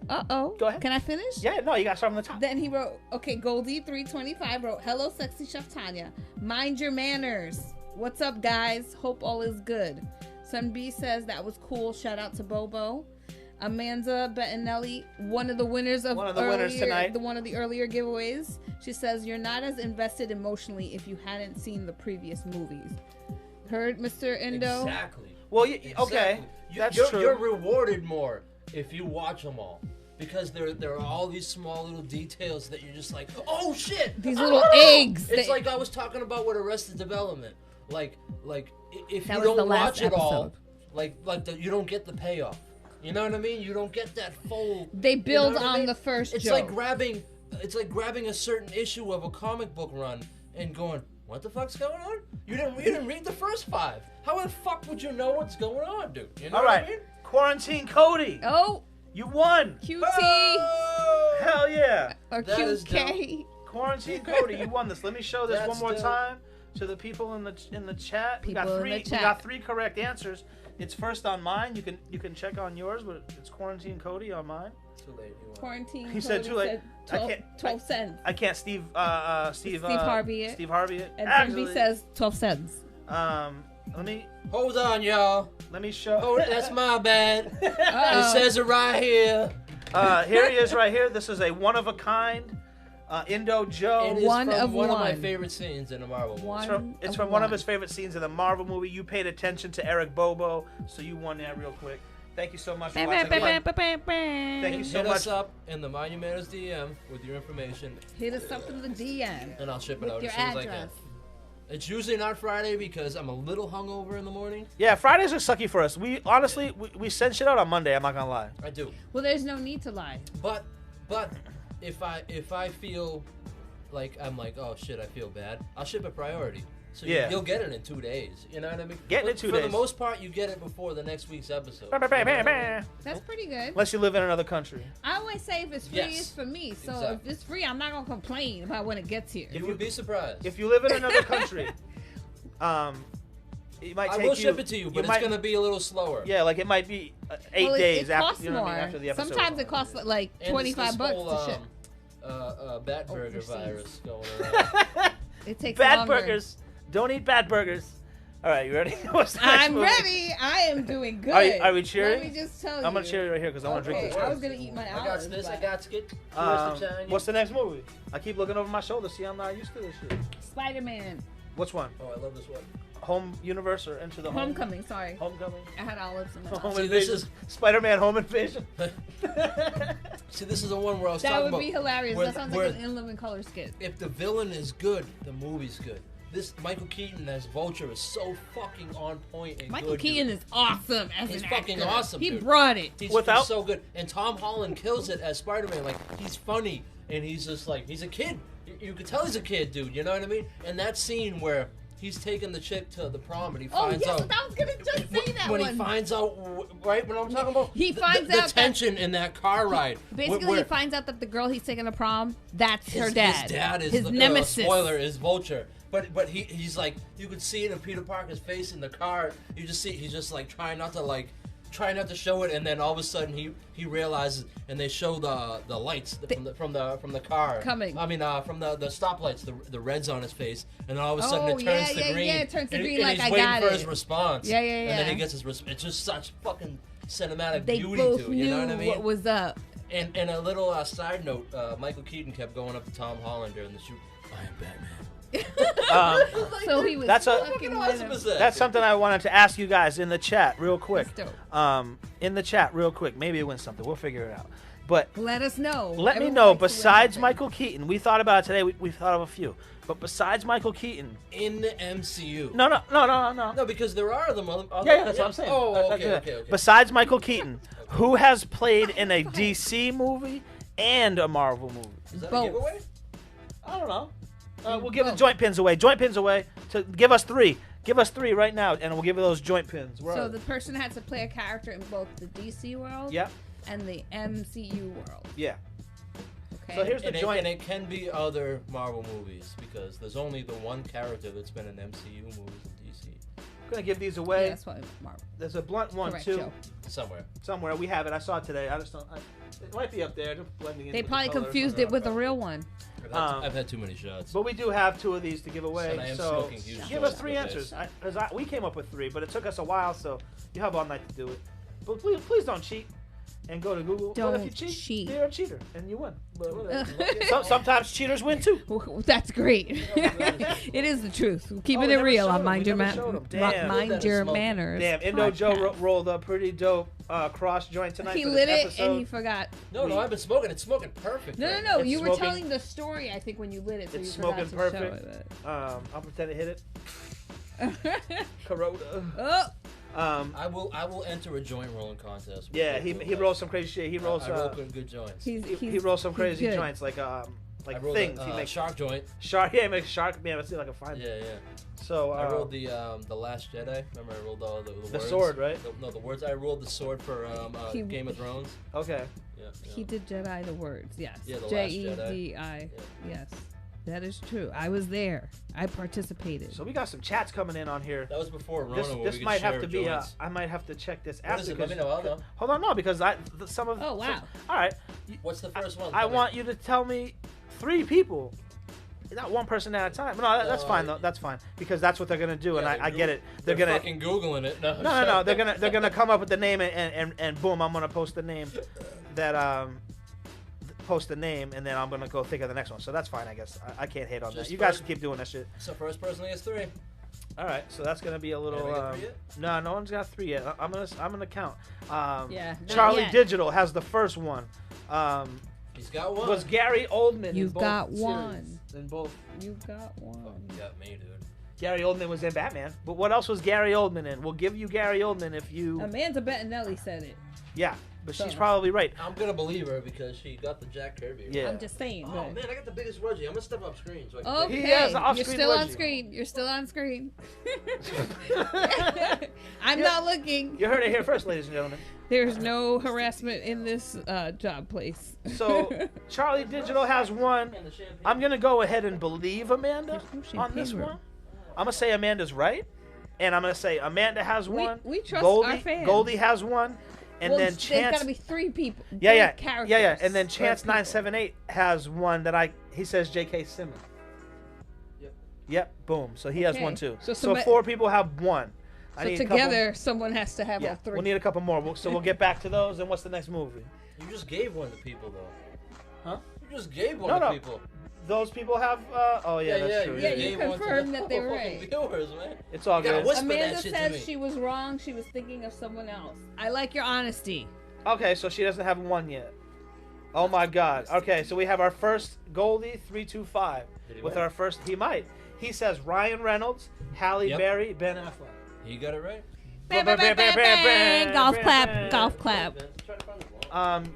Speaker 3: Uh-oh.
Speaker 1: Go ahead.
Speaker 3: Can I finish?
Speaker 1: Yeah, no, you got to start from the top.
Speaker 3: Then he wrote, okay, Goldie 325 wrote, hello, sexy chef Tanya. Mind your manners. What's up, guys? Hope all is good. Sun B says that was cool. Shout out to Bobo. Amanda Bettinelli, one of the winners of
Speaker 1: One of the winners tonight.
Speaker 3: one of the earlier giveaways. She says you're not as invested emotionally if you hadn't seen the previous movies. Heard, Mr. Indo?
Speaker 2: Exactly.
Speaker 1: Well, okay,
Speaker 2: Exactly.
Speaker 1: that's
Speaker 2: you're,
Speaker 1: true.
Speaker 2: You're rewarded more if you watch them all. Because there are all these small little details that you're just like, oh shit!
Speaker 3: These little eggs.
Speaker 2: It's
Speaker 3: that-
Speaker 2: like I was talking about with Arrested Development. Like if
Speaker 3: That
Speaker 2: you
Speaker 3: was the
Speaker 2: don't
Speaker 3: last
Speaker 2: watch it all,
Speaker 3: episode.
Speaker 2: you don't get the payoff. You know what I mean? You don't get that full.
Speaker 3: They build
Speaker 2: you know what I
Speaker 3: on
Speaker 2: mean?
Speaker 3: the first
Speaker 2: It's
Speaker 3: joke.
Speaker 2: like grabbing a certain issue of a comic book run and going, what the fuck's going on? You didn't read the first 5. How the fuck would you know what's going on, dude? You know
Speaker 1: All
Speaker 2: what
Speaker 1: right,
Speaker 2: I mean?
Speaker 1: Quarantine Cody,
Speaker 3: Oh,
Speaker 1: you won.
Speaker 3: QT
Speaker 2: Oh!
Speaker 1: Hell yeah.
Speaker 3: or
Speaker 2: That is
Speaker 3: QK.
Speaker 1: Quarantine Cody, you won this. Let me show this
Speaker 2: That's
Speaker 1: one more
Speaker 2: dope.
Speaker 1: time to the people in the chat.
Speaker 3: People in the
Speaker 1: We
Speaker 3: chat.
Speaker 1: got 3 correct answers. It's first on mine. You can check on yours, but it's Quarantine Cody on mine.
Speaker 2: Too late. You won.
Speaker 3: Quarantine.
Speaker 1: He said
Speaker 3: Cody
Speaker 1: too late.
Speaker 3: said
Speaker 1: I
Speaker 3: 12,
Speaker 1: can't-
Speaker 3: 12 cents.
Speaker 1: I can't Steve
Speaker 3: Harvey it.
Speaker 1: Steve Harvey it.
Speaker 3: And
Speaker 1: Actually,
Speaker 3: Bimby says 12 cents.
Speaker 2: Hold on, y'all.
Speaker 1: let me show.
Speaker 2: Oh, that's my bad. It
Speaker 3: Uh-oh.
Speaker 2: says it right here.
Speaker 1: Here he is right here. This is a one of a kind Indo Joe.
Speaker 2: It is
Speaker 3: One
Speaker 2: from
Speaker 3: of
Speaker 2: one of my
Speaker 3: one.
Speaker 2: favorite scenes in the Marvel movie.
Speaker 3: One.
Speaker 1: It's from one of his favorite scenes in the Marvel movie. You paid attention to Eric Bobo, so you won that real quick. Thank you so much for watching. Thank you so
Speaker 2: Hit
Speaker 1: much.
Speaker 2: us up in the Mind Your Manners DM with your information,
Speaker 3: Hit us up in the DM
Speaker 2: and I'll ship it
Speaker 3: with
Speaker 2: out
Speaker 3: your
Speaker 2: as soon as I
Speaker 3: address.
Speaker 2: can. It's usually not Friday because I'm a little hungover in the morning.
Speaker 1: Yeah, Fridays are sucky for us. We honestly we send shit out on Monday. I'm not gonna lie.
Speaker 2: I do,
Speaker 3: Well, there's no need to lie.
Speaker 2: but if I feel like I'm like, oh shit, I feel bad, I'll ship it priority. So
Speaker 1: Yeah.
Speaker 2: you'll get it in 2 days. You know what I mean?
Speaker 1: Get it in 2
Speaker 2: For
Speaker 1: days.
Speaker 2: the most part, you get it before the next week's episode.
Speaker 1: Bam, bam, bam, bam, bam.
Speaker 3: That's pretty good.
Speaker 1: Unless you live in another country.
Speaker 3: I always say if it's free,
Speaker 2: Yes.
Speaker 3: it's for me. So
Speaker 2: Exactly.
Speaker 3: if it's free, I'm not going to complain about when it gets here.
Speaker 2: You would be surprised.
Speaker 1: If you live in another country, it might
Speaker 2: I
Speaker 1: take
Speaker 2: will
Speaker 1: you.
Speaker 2: ship it to you, but
Speaker 1: might-
Speaker 2: it's gonna be a little slower.
Speaker 1: Yeah, like it might be 8
Speaker 3: Well,
Speaker 1: days
Speaker 3: it
Speaker 1: after.
Speaker 3: costs
Speaker 1: You know what I
Speaker 3: more.
Speaker 1: mean? After the episode.
Speaker 3: Sometimes it costs like
Speaker 2: And
Speaker 3: 25
Speaker 2: this
Speaker 3: bucks
Speaker 2: whole,
Speaker 3: to ship.
Speaker 2: Bat burger
Speaker 3: Overseas.
Speaker 2: virus going around.
Speaker 3: It takes
Speaker 1: Bad
Speaker 3: longer.
Speaker 1: burgers. Don't eat bad burgers. All right, you ready? What's the next
Speaker 3: I'm
Speaker 1: movie?
Speaker 3: ready. I am doing good.
Speaker 1: Are we cheering?
Speaker 3: Let me just tell you.
Speaker 1: I'm gonna cheer right here because I want to
Speaker 3: Okay,
Speaker 1: drink this.
Speaker 3: I was gonna eat my
Speaker 2: I got
Speaker 3: olives.
Speaker 2: this. I
Speaker 3: but-
Speaker 2: got skit.
Speaker 1: What's the next movie? I keep looking over my shoulder. See, I'm not used to this shit.
Speaker 3: Spider-Man.
Speaker 1: Which one?
Speaker 2: Oh, I love this one.
Speaker 1: Home Universe or Into the Home?
Speaker 3: Homecoming. Sorry,
Speaker 1: Homecoming.
Speaker 3: I had olives in my
Speaker 1: Home
Speaker 3: mouth.
Speaker 2: See, this
Speaker 1: Invasion. Spider-Man Home Invasion.
Speaker 2: See, this is the one where I was
Speaker 3: That
Speaker 2: talking
Speaker 3: would
Speaker 2: about
Speaker 3: be hilarious.
Speaker 2: where-
Speaker 3: That sounds
Speaker 2: where
Speaker 3: like an In Living Color skit.
Speaker 2: if the villain is good, the movie's good. this Michael Keaton as Vulture is so fucking on point and
Speaker 3: Michael
Speaker 2: good.
Speaker 3: Keaton
Speaker 2: dude.
Speaker 3: is awesome as
Speaker 2: He's
Speaker 3: an
Speaker 2: fucking
Speaker 3: actor.
Speaker 2: awesome,
Speaker 3: He
Speaker 2: dude.
Speaker 3: brought it.
Speaker 2: He's so good, and Tom Holland kills it as Spider-Man. Like he's funny, and he's just like he's a kid. You can tell he's a kid, dude. You know what I mean? And that scene where he's taking the chick to the prom, and he finds out.
Speaker 3: I was gonna just say that
Speaker 2: when
Speaker 3: one.
Speaker 2: he finds out, right? When I'm talking about,
Speaker 3: He finds
Speaker 2: the
Speaker 3: out
Speaker 2: tension in that car ride.
Speaker 3: Basically,
Speaker 2: where
Speaker 3: he finds out that the girl he's taking to prom, that's her dad.
Speaker 2: His dad is
Speaker 3: his
Speaker 2: the
Speaker 3: nemesis.
Speaker 2: Spoiler is Vulture. But he's like, you could see it in Peter Parker's face in the car. You just see he's just like trying not to show it, and then all of a sudden he realizes, and they show the lights from the car
Speaker 3: coming.
Speaker 2: I mean from the stoplights, the red's on his face, and then all of a sudden it turns to green.
Speaker 3: Yeah, it turns to green
Speaker 2: and
Speaker 3: like
Speaker 2: he's
Speaker 3: I
Speaker 2: waiting
Speaker 3: got
Speaker 2: for
Speaker 3: it.
Speaker 2: his response.
Speaker 3: Yeah.
Speaker 2: And then he gets his response. It's just such fucking cinematic
Speaker 3: They
Speaker 2: beauty
Speaker 3: both
Speaker 2: to it.
Speaker 3: knew
Speaker 2: You know what I mean?
Speaker 3: what was up.
Speaker 2: And a little side note, Michael Keaton kept going up to Tom Holland during the shoot. I am Batman.
Speaker 3: So he was
Speaker 1: That's a-
Speaker 3: fucking
Speaker 2: Awesome
Speaker 3: with
Speaker 2: is
Speaker 3: him.
Speaker 2: that,
Speaker 1: That's
Speaker 2: dude?
Speaker 1: something I wanted to ask you guys in the chat real quick.
Speaker 3: That's dope.
Speaker 1: In the chat real quick. Maybe it wins something. We'll figure it out. But
Speaker 3: Let us know.
Speaker 1: let me
Speaker 3: Everyone
Speaker 1: know,
Speaker 3: likes to win
Speaker 1: besides
Speaker 3: something.
Speaker 1: Michael Keaton, we thought about it today. We thought of a few. But besides Michael Keaton.
Speaker 2: In the MCU.
Speaker 1: No.
Speaker 2: No, because there are other other.
Speaker 1: Yeah, that's what I'm saying.
Speaker 2: Oh,
Speaker 1: That's
Speaker 2: okay.
Speaker 1: it. Besides Michael Keaton, who has played in a DC movie and a Marvel movie?
Speaker 2: Is that
Speaker 3: Both.
Speaker 2: a giveaway?
Speaker 1: I don't know. We'll give the joint pins away. Joint pins away. To give us 3. Give us 3 right now, and we'll give you those joint pins. Where
Speaker 3: So
Speaker 1: are
Speaker 3: the
Speaker 1: they?
Speaker 3: person has to play a character in both the DC world
Speaker 1: Yep.
Speaker 3: and the MCU world.
Speaker 1: Yeah.
Speaker 3: Okay.
Speaker 1: So here's the
Speaker 2: And
Speaker 1: joint.
Speaker 2: it can be other Marvel movies because there's only the one character that's been in MCU movies in DC.
Speaker 1: I'm gonna give these
Speaker 3: yeah,
Speaker 1: away.
Speaker 3: that's what Marvel.
Speaker 1: There's a blunt one
Speaker 3: Correct,
Speaker 1: too.
Speaker 3: Joe.
Speaker 2: Somewhere.
Speaker 1: We have it. I saw it today. I just don't. It might be up there. Just blending in.
Speaker 3: They
Speaker 1: with the
Speaker 3: probably
Speaker 1: color.
Speaker 3: confused it with a real one.
Speaker 2: I've had too many shots.
Speaker 1: But we do have 2 of these to give away.
Speaker 2: And I am
Speaker 1: So
Speaker 2: smoking huge
Speaker 1: give us
Speaker 2: joints
Speaker 1: 3
Speaker 2: with
Speaker 1: answers.
Speaker 2: this.
Speaker 1: We came up with 3, but it took us a while. So you have all night to do it. But please don't cheat. And go to Google. But if you
Speaker 3: Don't cheat.
Speaker 1: you're a cheater and you win. But whatever. Sometimes cheaters win too.
Speaker 3: That's great. It is the truth. Keeping
Speaker 1: we
Speaker 3: it
Speaker 1: never
Speaker 3: real
Speaker 1: showed
Speaker 3: on
Speaker 1: them.
Speaker 3: Mind
Speaker 1: We
Speaker 3: Your
Speaker 1: never showed them. Damn.
Speaker 3: Mind Your
Speaker 2: Smoking.
Speaker 3: Manners.
Speaker 1: Damn, Indo Joe
Speaker 3: podcast.
Speaker 1: rolled a pretty dope cross joint tonight.
Speaker 3: He
Speaker 1: for
Speaker 3: lit
Speaker 1: this
Speaker 3: it
Speaker 1: episode.
Speaker 3: and he forgot.
Speaker 2: No, I've been smoking. It's smoking perfect.
Speaker 3: No,
Speaker 2: right
Speaker 3: no.
Speaker 1: It's
Speaker 3: You were
Speaker 1: smoking-
Speaker 3: telling the story, I think, when you lit it. So
Speaker 1: It's
Speaker 3: you forgot
Speaker 1: smoking
Speaker 3: to
Speaker 1: perfect.
Speaker 3: Show
Speaker 1: I'll pretend to hit it.
Speaker 3: it.
Speaker 1: Corona.
Speaker 3: Oh,
Speaker 2: I will enter a joint rolling contest.
Speaker 1: Yeah, he rolls some crazy shit. He rolls
Speaker 2: I roll good joints.
Speaker 1: he rolls some crazy
Speaker 3: good.
Speaker 1: joints like
Speaker 2: I rolled
Speaker 1: things.
Speaker 2: a
Speaker 1: He makes
Speaker 2: shark joint.
Speaker 1: shark. Yeah, he makes shark. Man, let's see like a fine.
Speaker 2: Yeah.
Speaker 1: So
Speaker 2: I rolled the Last Jedi. Remember, I rolled all the
Speaker 1: the
Speaker 2: words.
Speaker 1: sword, right?
Speaker 2: The words. I rolled the sword for
Speaker 3: He-
Speaker 2: Game of Thrones.
Speaker 1: Okay.
Speaker 2: Yeah.
Speaker 3: he did Jedi the words. Yes.
Speaker 2: Yeah, the Last
Speaker 3: Jedi.
Speaker 2: Jedi.
Speaker 3: Yes. That is true. I was there. I participated.
Speaker 1: So we got some chats coming in on here.
Speaker 2: That was before Rona.
Speaker 1: This
Speaker 2: where
Speaker 1: this
Speaker 2: we could
Speaker 1: might have
Speaker 2: share
Speaker 1: to be.
Speaker 2: joints.
Speaker 1: I might have to check this
Speaker 2: What
Speaker 1: after.
Speaker 2: is it? Let me know. I'll know.
Speaker 1: Hold on, no, because some of.
Speaker 3: Oh, wow.
Speaker 1: All right.
Speaker 2: What's the first one?
Speaker 1: I
Speaker 2: Tell me.
Speaker 1: want you to tell me 3 people. Not one person at a time. No, that's
Speaker 2: No,
Speaker 1: fine though. That's fine because that's what they're gonna do, and
Speaker 2: Yeah,
Speaker 1: I get it. They're gonna.
Speaker 2: fucking googling it.
Speaker 1: No. They're gonna come up with the name and boom, I'm gonna post the name that post the name and then I'm gonna go think of the next one. So that's fine, I guess. I can't hate on that.
Speaker 2: Just
Speaker 1: You guys
Speaker 2: first-
Speaker 1: can keep doing that shit.
Speaker 2: So first person gets 3.
Speaker 1: All right, so that's gonna be a little.
Speaker 2: we got 3 yet?
Speaker 1: No one's got 3 yet. I'm gonna count.
Speaker 3: Yeah, not
Speaker 1: Charlie
Speaker 3: yet.
Speaker 1: Digital has the first one.
Speaker 2: He's got one.
Speaker 1: Was Gary Oldman?
Speaker 3: You
Speaker 1: in both
Speaker 3: got
Speaker 1: series?
Speaker 3: one.
Speaker 1: In both.
Speaker 3: You got one.
Speaker 2: You got me, dude.
Speaker 1: Gary Oldman was in Batman, but what else was Gary Oldman in? We'll give you Gary Oldman if you.
Speaker 3: Amanda Bettinelli said it.
Speaker 1: Yeah, but she's
Speaker 3: So-
Speaker 1: probably right.
Speaker 2: I'm gonna believe her because she got the Jack Kirby.
Speaker 1: Yeah.
Speaker 3: I'm just saying.
Speaker 2: Oh
Speaker 3: but-
Speaker 2: man, I got the biggest wedgie. I'm gonna step up screen so I can
Speaker 3: Okay,
Speaker 1: He has an
Speaker 3: you're
Speaker 1: off-screen
Speaker 3: still on
Speaker 1: wedgie.
Speaker 3: screen. You're still on screen. I'm not looking.
Speaker 1: You heard it here first, ladies and gentlemen.
Speaker 3: There's no harassment in this job place.
Speaker 1: So Charlie Digital has one.
Speaker 2: And the champagne.
Speaker 1: I'm gonna go ahead and believe Amanda
Speaker 3: There's no
Speaker 1: on this
Speaker 3: champagne room.
Speaker 1: one. I'm gonna say Amanda's right, and I'm gonna say Amanda has one.
Speaker 3: we trust
Speaker 1: Goldie,
Speaker 3: our fans.
Speaker 1: Goldie has one, and
Speaker 3: well,
Speaker 1: then
Speaker 3: there's
Speaker 1: Chance.
Speaker 3: got to be 3 people.
Speaker 1: Yeah,
Speaker 3: three characters
Speaker 1: yeah. And then
Speaker 3: or
Speaker 1: Chance
Speaker 3: people.
Speaker 1: 978 has one that he says J.K. Simmons.
Speaker 2: Yep.
Speaker 1: Yep. Boom. So he has
Speaker 3: Okay.
Speaker 1: one too.
Speaker 3: So
Speaker 1: So
Speaker 3: somebody-
Speaker 1: 4 people have one. I
Speaker 3: So
Speaker 1: need a couple-
Speaker 3: together, someone has to have
Speaker 1: Yeah,
Speaker 3: all 3.
Speaker 1: we'll need a couple more. So we'll get back to those. And what's the next movie?
Speaker 2: You just gave one to people though.
Speaker 1: Huh?
Speaker 2: You just gave one
Speaker 1: No,
Speaker 2: to
Speaker 1: no.
Speaker 2: people.
Speaker 1: Those people have. Oh yeah, that's true.
Speaker 3: Yeah,
Speaker 2: just
Speaker 3: you
Speaker 2: gave one to
Speaker 3: confirmed
Speaker 2: the
Speaker 3: that they were
Speaker 2: fucking
Speaker 3: right.
Speaker 2: Viewers, man.
Speaker 1: It's all
Speaker 2: You gotta
Speaker 1: good.
Speaker 2: whisper
Speaker 3: Amanda
Speaker 2: that shit to
Speaker 3: says
Speaker 2: me.
Speaker 3: she was wrong. She was thinking of someone else. I like your honesty.
Speaker 1: Okay, so she doesn't have one yet. Oh my God. Okay, so we have our first Goldie 325
Speaker 2: Did he
Speaker 1: with
Speaker 2: win?
Speaker 1: our first. He might. He says Ryan Reynolds, Halle
Speaker 2: Yep.
Speaker 1: Berry, Ben Affleck.
Speaker 2: He got it right.
Speaker 3: Bang, bang, bang, bang, bang. Golf clap, golf clap.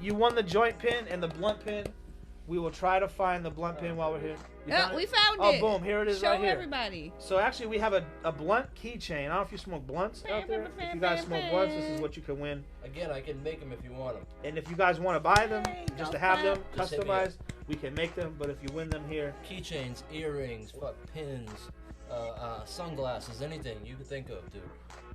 Speaker 1: You won the joint pin and the blunt pin. We will try to find the blunt pin while we're here. You
Speaker 3: Yeah,
Speaker 1: found
Speaker 3: we
Speaker 1: it?
Speaker 3: found
Speaker 1: Oh,
Speaker 3: it.
Speaker 1: boom! Here it is
Speaker 3: Show
Speaker 1: right here.
Speaker 3: everybody.
Speaker 1: So actually, we have a blunt keychain. I don't know if you smoke blunts out there. If you guys smoke blunts, this is what you can win.
Speaker 2: Again, I can make them if you want them.
Speaker 1: And if you guys want to buy them, just to have them
Speaker 2: Just hit me
Speaker 1: customized, we can make them. But if you win them here,
Speaker 2: Keychains, earrings, pins, sunglasses, anything you can think of, dude.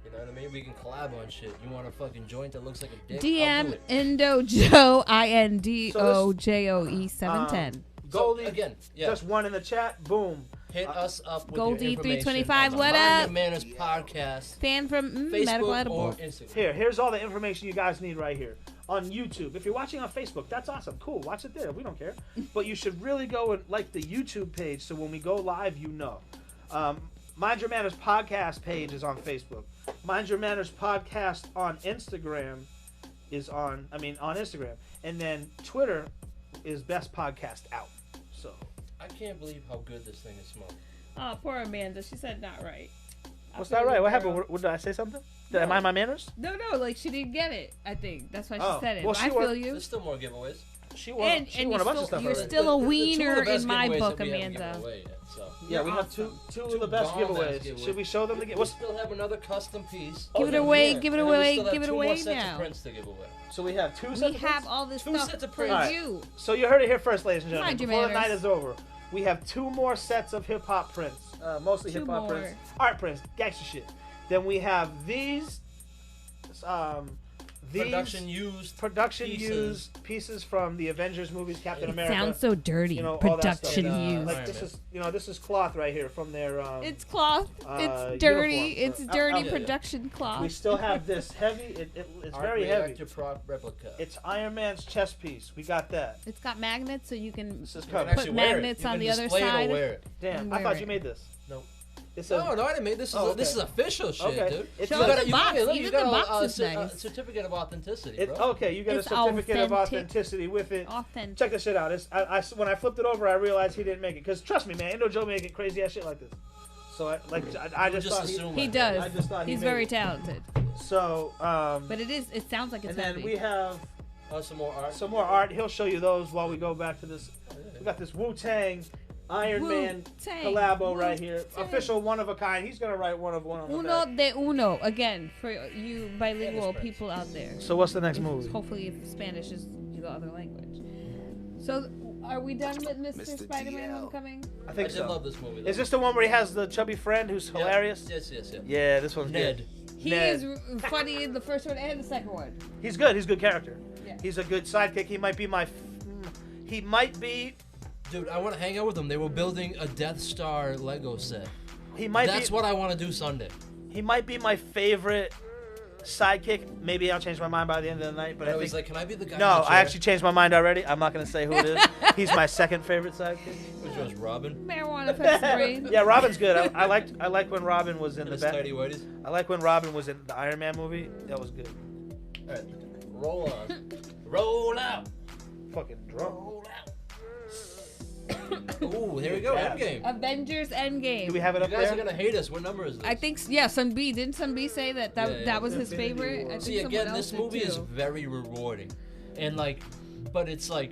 Speaker 2: You know what I mean? We can collab on shit. You want a fucking joint that looks like a dick? I'll do
Speaker 3: DM
Speaker 2: it.
Speaker 3: Indo Joe INDOJOE 710.
Speaker 1: Goldie,
Speaker 2: again, yeah.
Speaker 1: just one in the chat. Boom.
Speaker 2: Hit us up with
Speaker 3: Goldie
Speaker 2: your information
Speaker 3: 325,
Speaker 2: on the
Speaker 3: what
Speaker 2: Mind
Speaker 3: up?
Speaker 2: Your Manners podcast,
Speaker 3: Fan from Medical
Speaker 2: Facebook
Speaker 3: Edible.
Speaker 2: or Instagram.
Speaker 1: Here's all the information you guys need right here on YouTube. If you're watching on Facebook, that's awesome. Cool. Watch it there. We don't care. But you should really go and like the YouTube page so when we go live, you know. Mind Your Manners podcast page is on Facebook. Mind Your Manners podcast on Instagram is on Instagram. And then Twitter is Best Podcast Out. So
Speaker 2: I can't believe how good this thing is smoking.
Speaker 3: Oh, poor Amanda. She said not right.
Speaker 1: what's that right? What happened? What, did I say something? Did I mind my manners?
Speaker 3: No, like she didn't get it. I think that's why she
Speaker 1: Oh,
Speaker 3: said it.
Speaker 1: well,
Speaker 3: But
Speaker 1: she
Speaker 3: I feel
Speaker 1: won.
Speaker 3: you.
Speaker 2: There's still more giveaways.
Speaker 1: She won.
Speaker 3: And
Speaker 1: She won a bunch of stuff
Speaker 3: you're
Speaker 1: already.
Speaker 3: still a
Speaker 2: The two of the
Speaker 3: wiener
Speaker 2: best
Speaker 3: in my
Speaker 2: giveaways
Speaker 3: book,
Speaker 2: that we haven't
Speaker 3: Amanda.
Speaker 2: given away yet, so.
Speaker 1: Yeah, we have
Speaker 3: Awesome.
Speaker 1: two of the best
Speaker 2: bomb-ass
Speaker 1: giveaways.
Speaker 2: giveaways.
Speaker 1: Should we show them the
Speaker 2: We
Speaker 1: giveaways?
Speaker 2: still have another custom piece.
Speaker 3: Give it
Speaker 1: then
Speaker 3: away,
Speaker 1: here.
Speaker 3: give it
Speaker 2: And then we
Speaker 3: away,
Speaker 2: still have
Speaker 3: give it
Speaker 2: two more
Speaker 3: away
Speaker 2: sets of
Speaker 3: now.
Speaker 2: prints to give away.
Speaker 1: So we have two
Speaker 3: We
Speaker 1: sets of
Speaker 3: have
Speaker 1: prints?
Speaker 3: all this
Speaker 2: Two
Speaker 3: stuff
Speaker 2: sets of
Speaker 3: for
Speaker 2: prints.
Speaker 1: Alright.
Speaker 3: you.
Speaker 1: So you heard it here first, ladies and gentlemen.
Speaker 3: Mind your
Speaker 1: Before the night
Speaker 3: manners.
Speaker 1: is over, we have two more sets of hip hop prints. Mostly
Speaker 3: Two
Speaker 1: hip hop
Speaker 3: more.
Speaker 1: prints, art prints, gangster shit. Then we have these production used pieces from the Avengers movies, Captain
Speaker 3: It
Speaker 1: America.
Speaker 3: sounds so dirty.
Speaker 1: You know, all that stuff.
Speaker 3: Production
Speaker 2: And,
Speaker 3: used.
Speaker 1: Like
Speaker 2: Iron
Speaker 1: this
Speaker 2: Man.
Speaker 1: this is cloth right here from their.
Speaker 3: It's cloth. It's dirty.
Speaker 1: uniform.
Speaker 3: It's dirty
Speaker 2: yeah.
Speaker 3: production
Speaker 1: We
Speaker 3: cloth.
Speaker 1: still have this heavy. It's
Speaker 2: Art
Speaker 1: very heavy.
Speaker 2: reactor prop replica.
Speaker 1: It's Iron Man's chest piece. We got that.
Speaker 3: It's got magnets, so you can
Speaker 1: This is
Speaker 2: You can
Speaker 1: covered.
Speaker 2: actually
Speaker 3: put
Speaker 2: wear it.
Speaker 3: magnets
Speaker 2: You
Speaker 3: on
Speaker 2: can
Speaker 3: the other
Speaker 2: display it or
Speaker 3: side.
Speaker 2: wear it.
Speaker 1: Damn,
Speaker 3: and
Speaker 1: I
Speaker 3: wear
Speaker 1: thought
Speaker 3: it.
Speaker 1: you made this.
Speaker 2: Nope.
Speaker 1: It says,
Speaker 2: No, I didn't make this.
Speaker 1: Oh,
Speaker 2: This
Speaker 1: okay.
Speaker 2: is official shit,
Speaker 1: Okay.
Speaker 2: dude.
Speaker 1: It's
Speaker 3: Show
Speaker 1: not-
Speaker 3: us the box.
Speaker 2: Look,
Speaker 3: Even
Speaker 2: got
Speaker 3: the
Speaker 2: a-
Speaker 3: box is
Speaker 2: a
Speaker 3: nice.
Speaker 2: certificate of authenticity, bro.
Speaker 1: Okay, you get
Speaker 3: It's
Speaker 1: a certificate of
Speaker 3: authentic.
Speaker 1: authenticity with it.
Speaker 3: Authentic.
Speaker 1: Check this shit out. When I flipped it over, I realized he didn't make it. Because trust me, man, Indo Joe making crazy ass shit like this. So I
Speaker 2: You
Speaker 1: just thought
Speaker 2: assume
Speaker 3: He
Speaker 2: that.
Speaker 3: does.
Speaker 1: I just thought he
Speaker 3: He's
Speaker 1: made
Speaker 3: very
Speaker 1: it.
Speaker 3: talented.
Speaker 1: So
Speaker 3: But it sounds like it's
Speaker 1: and then
Speaker 3: heavy.
Speaker 1: we have
Speaker 2: Some more art.
Speaker 1: some more art. He'll show you those while we go back to this. We got this Wu-Tang Iron Man
Speaker 3: Wu-Tang.
Speaker 1: collabo right here.
Speaker 3: Wu-Tang.
Speaker 1: Official one of a kind. He's gonna write one of them.
Speaker 3: Uno de uno. Again, for you bilingual
Speaker 2: Spanish.
Speaker 3: people out there.
Speaker 1: So what's the next movie?
Speaker 3: Hopefully, if Spanish is the other language. So, are we done with Mr. Spider-Man Homecoming?
Speaker 1: I
Speaker 2: I
Speaker 1: think
Speaker 2: did
Speaker 1: so.
Speaker 2: love this movie.
Speaker 1: Is this the one where he has the chubby friend who's
Speaker 2: Yeah.
Speaker 1: hilarious?
Speaker 2: Yes.
Speaker 1: Yeah, this one's
Speaker 2: Ned.
Speaker 1: good.
Speaker 3: He
Speaker 1: Ned.
Speaker 3: is funny in the first one and the second one.
Speaker 1: He's good. He's a good character.
Speaker 3: Yeah.
Speaker 1: He's a good sidekick. He might be he might be.
Speaker 2: Dude, I want to hang out with them. They were building a Death Star Lego set.
Speaker 1: He might
Speaker 2: That's
Speaker 1: be.
Speaker 2: what I want to do Sunday.
Speaker 1: He might be my favorite sidekick. Maybe I'll change my mind by the end of the night. But
Speaker 2: And
Speaker 1: I
Speaker 2: I was
Speaker 1: think
Speaker 2: like, can I be the guy?
Speaker 1: no.
Speaker 2: in the chair?
Speaker 1: I actually changed my mind already. I'm not gonna say who it is. He's my second favorite sidekick.
Speaker 2: Which was Robin.
Speaker 3: Marijuana affects the brain.
Speaker 1: Yeah, Robin's good. I liked when Robin was in
Speaker 2: And
Speaker 1: the
Speaker 2: his
Speaker 1: back.
Speaker 2: tidy whities.
Speaker 1: I like when Robin was in the Iron Man movie. That was good.
Speaker 2: All right, roll on. Roll out.
Speaker 1: Fucking drunk.
Speaker 2: Roll out. Ooh, here we go.
Speaker 1: Yeah.
Speaker 2: Endgame.
Speaker 3: Avengers Endgame.
Speaker 1: Do we have it
Speaker 2: You
Speaker 1: up
Speaker 2: guys
Speaker 1: there?
Speaker 2: are gonna hate us. What number is this?
Speaker 3: I think Sun B didn't Sun B say that
Speaker 2: Yeah.
Speaker 3: that was his
Speaker 1: Infinity
Speaker 3: favorite.
Speaker 1: War.
Speaker 3: I think
Speaker 2: See,
Speaker 3: someone
Speaker 2: again,
Speaker 3: else
Speaker 2: this
Speaker 3: did
Speaker 2: movie is
Speaker 3: too.
Speaker 2: very rewarding, and but it's like,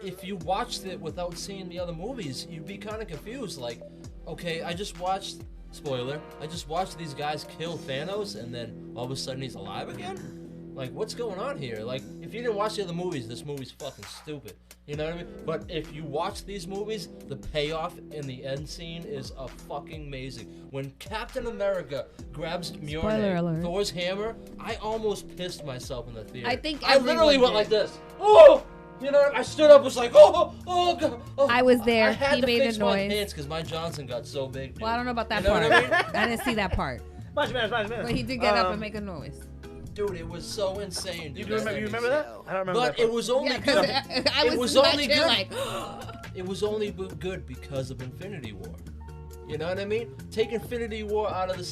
Speaker 2: if you watched it without seeing the other movies, you'd be kind of confused. Like, okay, I just watched. Spoiler. I just watched these guys kill Thanos, and then all of a sudden he's alive again. Like, what's going on here? Like, if you didn't watch the other movies, this movie's fucking stupid. You know what I mean? But if you watch these movies, the payoff in the end scene is fucking amazing. When Captain America grabs
Speaker 3: Spoiler
Speaker 2: Mjolnir,
Speaker 3: alert.
Speaker 2: Thor's hammer, I almost pissed myself in the theater.
Speaker 3: I think
Speaker 2: I literally
Speaker 3: everyone
Speaker 2: went
Speaker 3: did.
Speaker 2: like this. Oh! You know, I stood up, was like, oh, God. Oh.
Speaker 3: I was there.
Speaker 2: I had
Speaker 3: He
Speaker 2: to
Speaker 3: made a
Speaker 2: fix my
Speaker 3: noise.
Speaker 2: pants because my Johnson got so big. Dude.
Speaker 3: Well, I don't know about that
Speaker 2: You know
Speaker 3: part.
Speaker 2: what I mean?
Speaker 3: I didn't see that part.
Speaker 1: Mind your manners.
Speaker 3: But he did get up and make a noise.
Speaker 2: Dude, it was so insane.
Speaker 1: You
Speaker 2: Dude,
Speaker 1: remember that? I don't remember
Speaker 2: But
Speaker 1: that.
Speaker 2: it was only
Speaker 3: Yeah,
Speaker 2: good.
Speaker 3: because I
Speaker 2: It was
Speaker 3: in my
Speaker 2: only
Speaker 3: chair
Speaker 2: good.
Speaker 3: like,
Speaker 2: It was only good because of Infinity War. You know what I mean? Take Infinity War out of the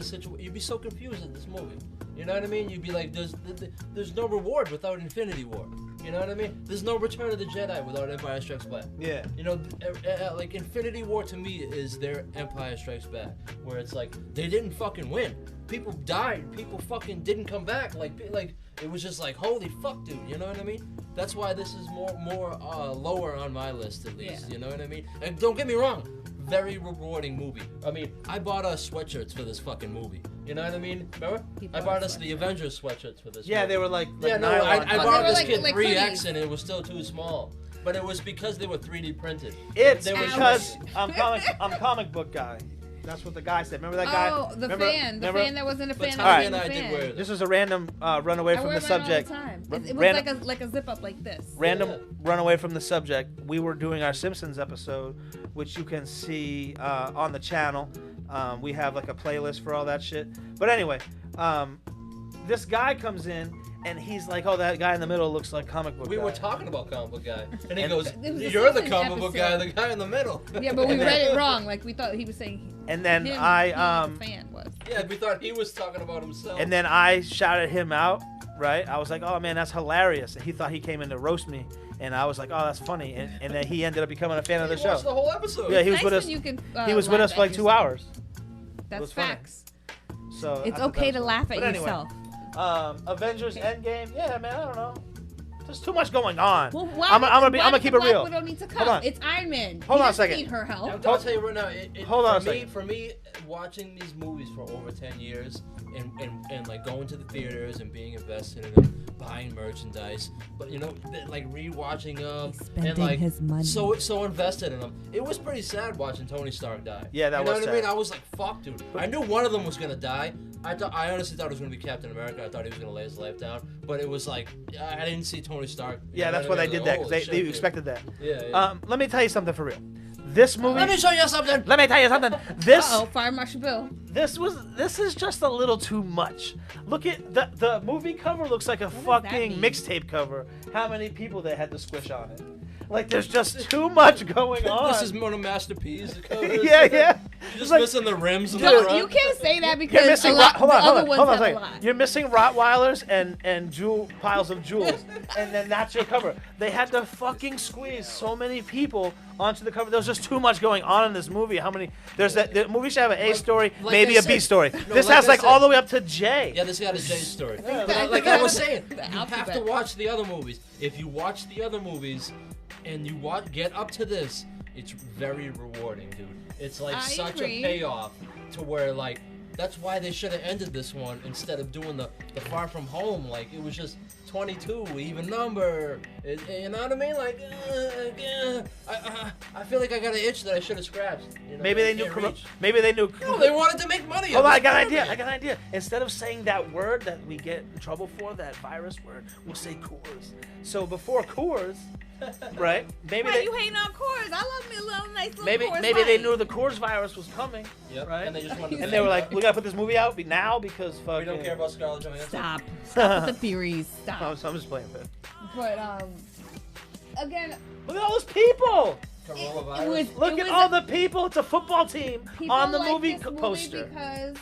Speaker 2: situation, you'd be so confused in this movie. You know what I mean? You'd be like, there's no reward without Infinity War. You know what I mean? There's no Return of the Jedi without Empire Strikes Back.
Speaker 1: Yeah.
Speaker 2: You know, like Infinity War to me is their Empire Strikes Back, where it's like they didn't fucking win. People died. People fucking didn't come back. Like it was just like holy fuck, dude. You know what I mean? That's why this is more lower on my list at least.
Speaker 3: Yeah.
Speaker 2: You know what I mean? And don't get me wrong, very rewarding movie. I mean, I bought us sweatshirts for this fucking movie. You know what I mean? Remember? I bought us the Avengers sweatshirts for this.
Speaker 1: Yeah,
Speaker 2: movie.
Speaker 1: they were like
Speaker 2: yeah, no,
Speaker 1: nylon.
Speaker 2: I bought this
Speaker 3: like-
Speaker 2: kid
Speaker 3: like
Speaker 2: 3X
Speaker 3: hoodies.
Speaker 2: and it was still too small. But it was because they were 3D printed.
Speaker 1: It's
Speaker 2: They were
Speaker 1: because I'm comic book guy. That's what the guy said. Remember that guy?
Speaker 3: Oh, the fan that wasn't a
Speaker 2: But
Speaker 3: fan.
Speaker 2: Tanya
Speaker 3: That
Speaker 2: and I
Speaker 3: wasn't a
Speaker 2: did
Speaker 3: fan.
Speaker 2: wear
Speaker 1: This was a random run away
Speaker 3: I
Speaker 1: from
Speaker 3: wear
Speaker 1: the
Speaker 3: mine all
Speaker 1: subject.
Speaker 3: the time.
Speaker 1: R-
Speaker 3: It was
Speaker 1: random-
Speaker 3: like a zip up like this.
Speaker 1: Random
Speaker 2: Yeah.
Speaker 1: run away from the subject. We were doing our Simpsons episode, which you can see on the channel. We have like a playlist for all that shit. But anyway, this guy comes in and he's like, "Oh, that guy in the middle looks like comic book
Speaker 2: We
Speaker 1: guy."
Speaker 2: were talking about comic book guy, and he
Speaker 1: And-
Speaker 2: goes,
Speaker 3: It was a
Speaker 2: "You're the
Speaker 3: Simpsons
Speaker 2: comic book guy,
Speaker 3: episode.
Speaker 2: the guy in the middle."
Speaker 3: Yeah, but we
Speaker 1: And then-
Speaker 3: read it wrong. Like we thought he was saying
Speaker 1: And then
Speaker 3: him, he
Speaker 1: I
Speaker 3: was the fan was.
Speaker 2: Yeah, we thought he was talking about himself.
Speaker 1: and then I shouted him out. Right? I was like, "Oh man, that's hilarious!" And he thought he came in to roast me, and I was like, "Oh, that's funny." And then he ended up becoming a fan of the
Speaker 2: he
Speaker 1: show.
Speaker 2: watched the whole episode.
Speaker 1: Yeah, he was
Speaker 3: Nice
Speaker 1: with
Speaker 3: when
Speaker 1: us.
Speaker 3: you can,
Speaker 1: He was with
Speaker 3: laugh
Speaker 1: us for
Speaker 3: at
Speaker 1: like 2
Speaker 3: yourself.
Speaker 1: hours.
Speaker 3: That's
Speaker 1: was funny.
Speaker 3: facts.
Speaker 1: So I
Speaker 3: It's
Speaker 1: thought
Speaker 3: okay
Speaker 1: that
Speaker 3: to
Speaker 1: was
Speaker 3: laugh
Speaker 1: funny.
Speaker 3: at
Speaker 1: But anyway,
Speaker 3: yourself.
Speaker 1: Avengers Endgame. Yeah, man, I don't know. There's too much going on.
Speaker 3: Well, why
Speaker 1: I'm
Speaker 3: does
Speaker 1: gonna keep it
Speaker 3: Black
Speaker 1: real.
Speaker 3: Widow need to
Speaker 1: Hold
Speaker 3: come?
Speaker 1: on.
Speaker 3: It's Iron Man.
Speaker 1: Hold
Speaker 3: He
Speaker 1: on a
Speaker 3: doesn't
Speaker 1: second.
Speaker 3: need her help.
Speaker 2: I'll tell you right now.
Speaker 1: Hold on a
Speaker 2: for me,
Speaker 1: second.
Speaker 2: for me, watching these movies for over 10 years and like going to the theaters and being invested in them, buying merchandise, but you know, like rewatching them
Speaker 3: He's
Speaker 2: and
Speaker 3: spending
Speaker 2: like
Speaker 3: his money.
Speaker 2: so invested in them. It was pretty sad watching Tony Stark die.
Speaker 1: Yeah, that
Speaker 2: you know
Speaker 1: was
Speaker 2: what I mean?
Speaker 1: sad.
Speaker 2: I was like, fuck, dude. I knew one of them was gonna die. I honestly thought it was gonna be Captain America. I thought he was gonna lay his life down, but it was like I didn't see Tony Stark. You
Speaker 1: Yeah,
Speaker 2: know
Speaker 1: that's
Speaker 2: what
Speaker 1: why
Speaker 2: I
Speaker 1: they
Speaker 2: mean?
Speaker 1: did that
Speaker 2: Holy
Speaker 1: because
Speaker 2: shit,
Speaker 1: they
Speaker 2: dude.
Speaker 1: expected that.
Speaker 2: Yeah.
Speaker 1: Let me tell you something for real. This movie.
Speaker 2: Let me show you something.
Speaker 1: Let me tell you something. This
Speaker 3: Uh-oh, Fire Marshal Bill.
Speaker 1: this is just a little too much. Look at the movie cover. Looks like a
Speaker 3: does that
Speaker 1: fucking
Speaker 3: mean?
Speaker 1: mixtape cover. How many people they had to squish on it? Like there's just too much going on.
Speaker 2: This is one of Master P's.
Speaker 1: yeah.
Speaker 2: You're
Speaker 1: It's
Speaker 2: just
Speaker 1: like-
Speaker 2: missing the rims in the
Speaker 3: No,
Speaker 2: front.
Speaker 3: you can't say that
Speaker 1: You're
Speaker 3: because
Speaker 1: missing
Speaker 3: a lot,
Speaker 1: hold on,
Speaker 3: the
Speaker 1: hold
Speaker 3: other
Speaker 1: on,
Speaker 3: ones
Speaker 1: hold on a
Speaker 3: have a
Speaker 1: second.
Speaker 3: lot.
Speaker 1: You're missing Rottweilers and jewel piles of jewels, and then that's your cover. They had to fucking squeeze so many people onto the cover. There was just too much going on in this movie. How many? The movie should have an A story,
Speaker 2: like
Speaker 1: maybe
Speaker 2: I
Speaker 1: a B
Speaker 2: said-
Speaker 1: story.
Speaker 2: no,
Speaker 1: this
Speaker 2: like
Speaker 1: has
Speaker 2: I
Speaker 1: like
Speaker 2: said-
Speaker 1: all the way up to J.
Speaker 2: Yeah, this got a J story.
Speaker 1: Yeah.
Speaker 2: But like I was saying,
Speaker 3: The
Speaker 2: you have
Speaker 3: alphabet.
Speaker 2: to watch the other movies. If you watch the other movies and you get up to this, it's very rewarding, dude. It's like
Speaker 3: I
Speaker 2: such
Speaker 3: agree.
Speaker 2: a payoff to where like that's why they should have ended this one instead of doing the Far From Home. Like it was just 22, even number. You know what I mean? Like I feel like I got an itch that I should have scratched. You know,
Speaker 1: Maybe
Speaker 2: I
Speaker 1: they knew.
Speaker 2: can't reach.
Speaker 1: Maybe they knew.
Speaker 2: No, they wanted to make money.
Speaker 1: Hold on,
Speaker 2: off
Speaker 1: I got an
Speaker 2: this
Speaker 1: idea.
Speaker 2: movie.
Speaker 1: I got an idea. Instead of saying that word that we get in trouble for, that virus word, we'll say Coors. So before Coors, right? Maybe
Speaker 3: Why
Speaker 1: they
Speaker 3: you hating on Coors? I love me a little nice little
Speaker 1: maybe
Speaker 3: Coors
Speaker 1: maybe they
Speaker 3: Light.
Speaker 1: knew the Coors virus was coming,
Speaker 2: Yep.
Speaker 1: right?
Speaker 2: And they just wanted to
Speaker 1: And they were
Speaker 2: make
Speaker 1: like, we gotta put this movie out now because fucking.
Speaker 2: we don't care about Scarlett Johansson.
Speaker 3: Stop. Stop with the theories. Stop.
Speaker 1: I'm just playing with it.
Speaker 3: But again,
Speaker 1: Look at all those people.
Speaker 2: Coronavirus.
Speaker 3: it was.
Speaker 1: Look
Speaker 3: it
Speaker 1: at
Speaker 3: was
Speaker 1: all the people. It's a football team
Speaker 3: people
Speaker 1: on the
Speaker 3: like
Speaker 1: movie
Speaker 3: this movie
Speaker 1: poster.
Speaker 3: because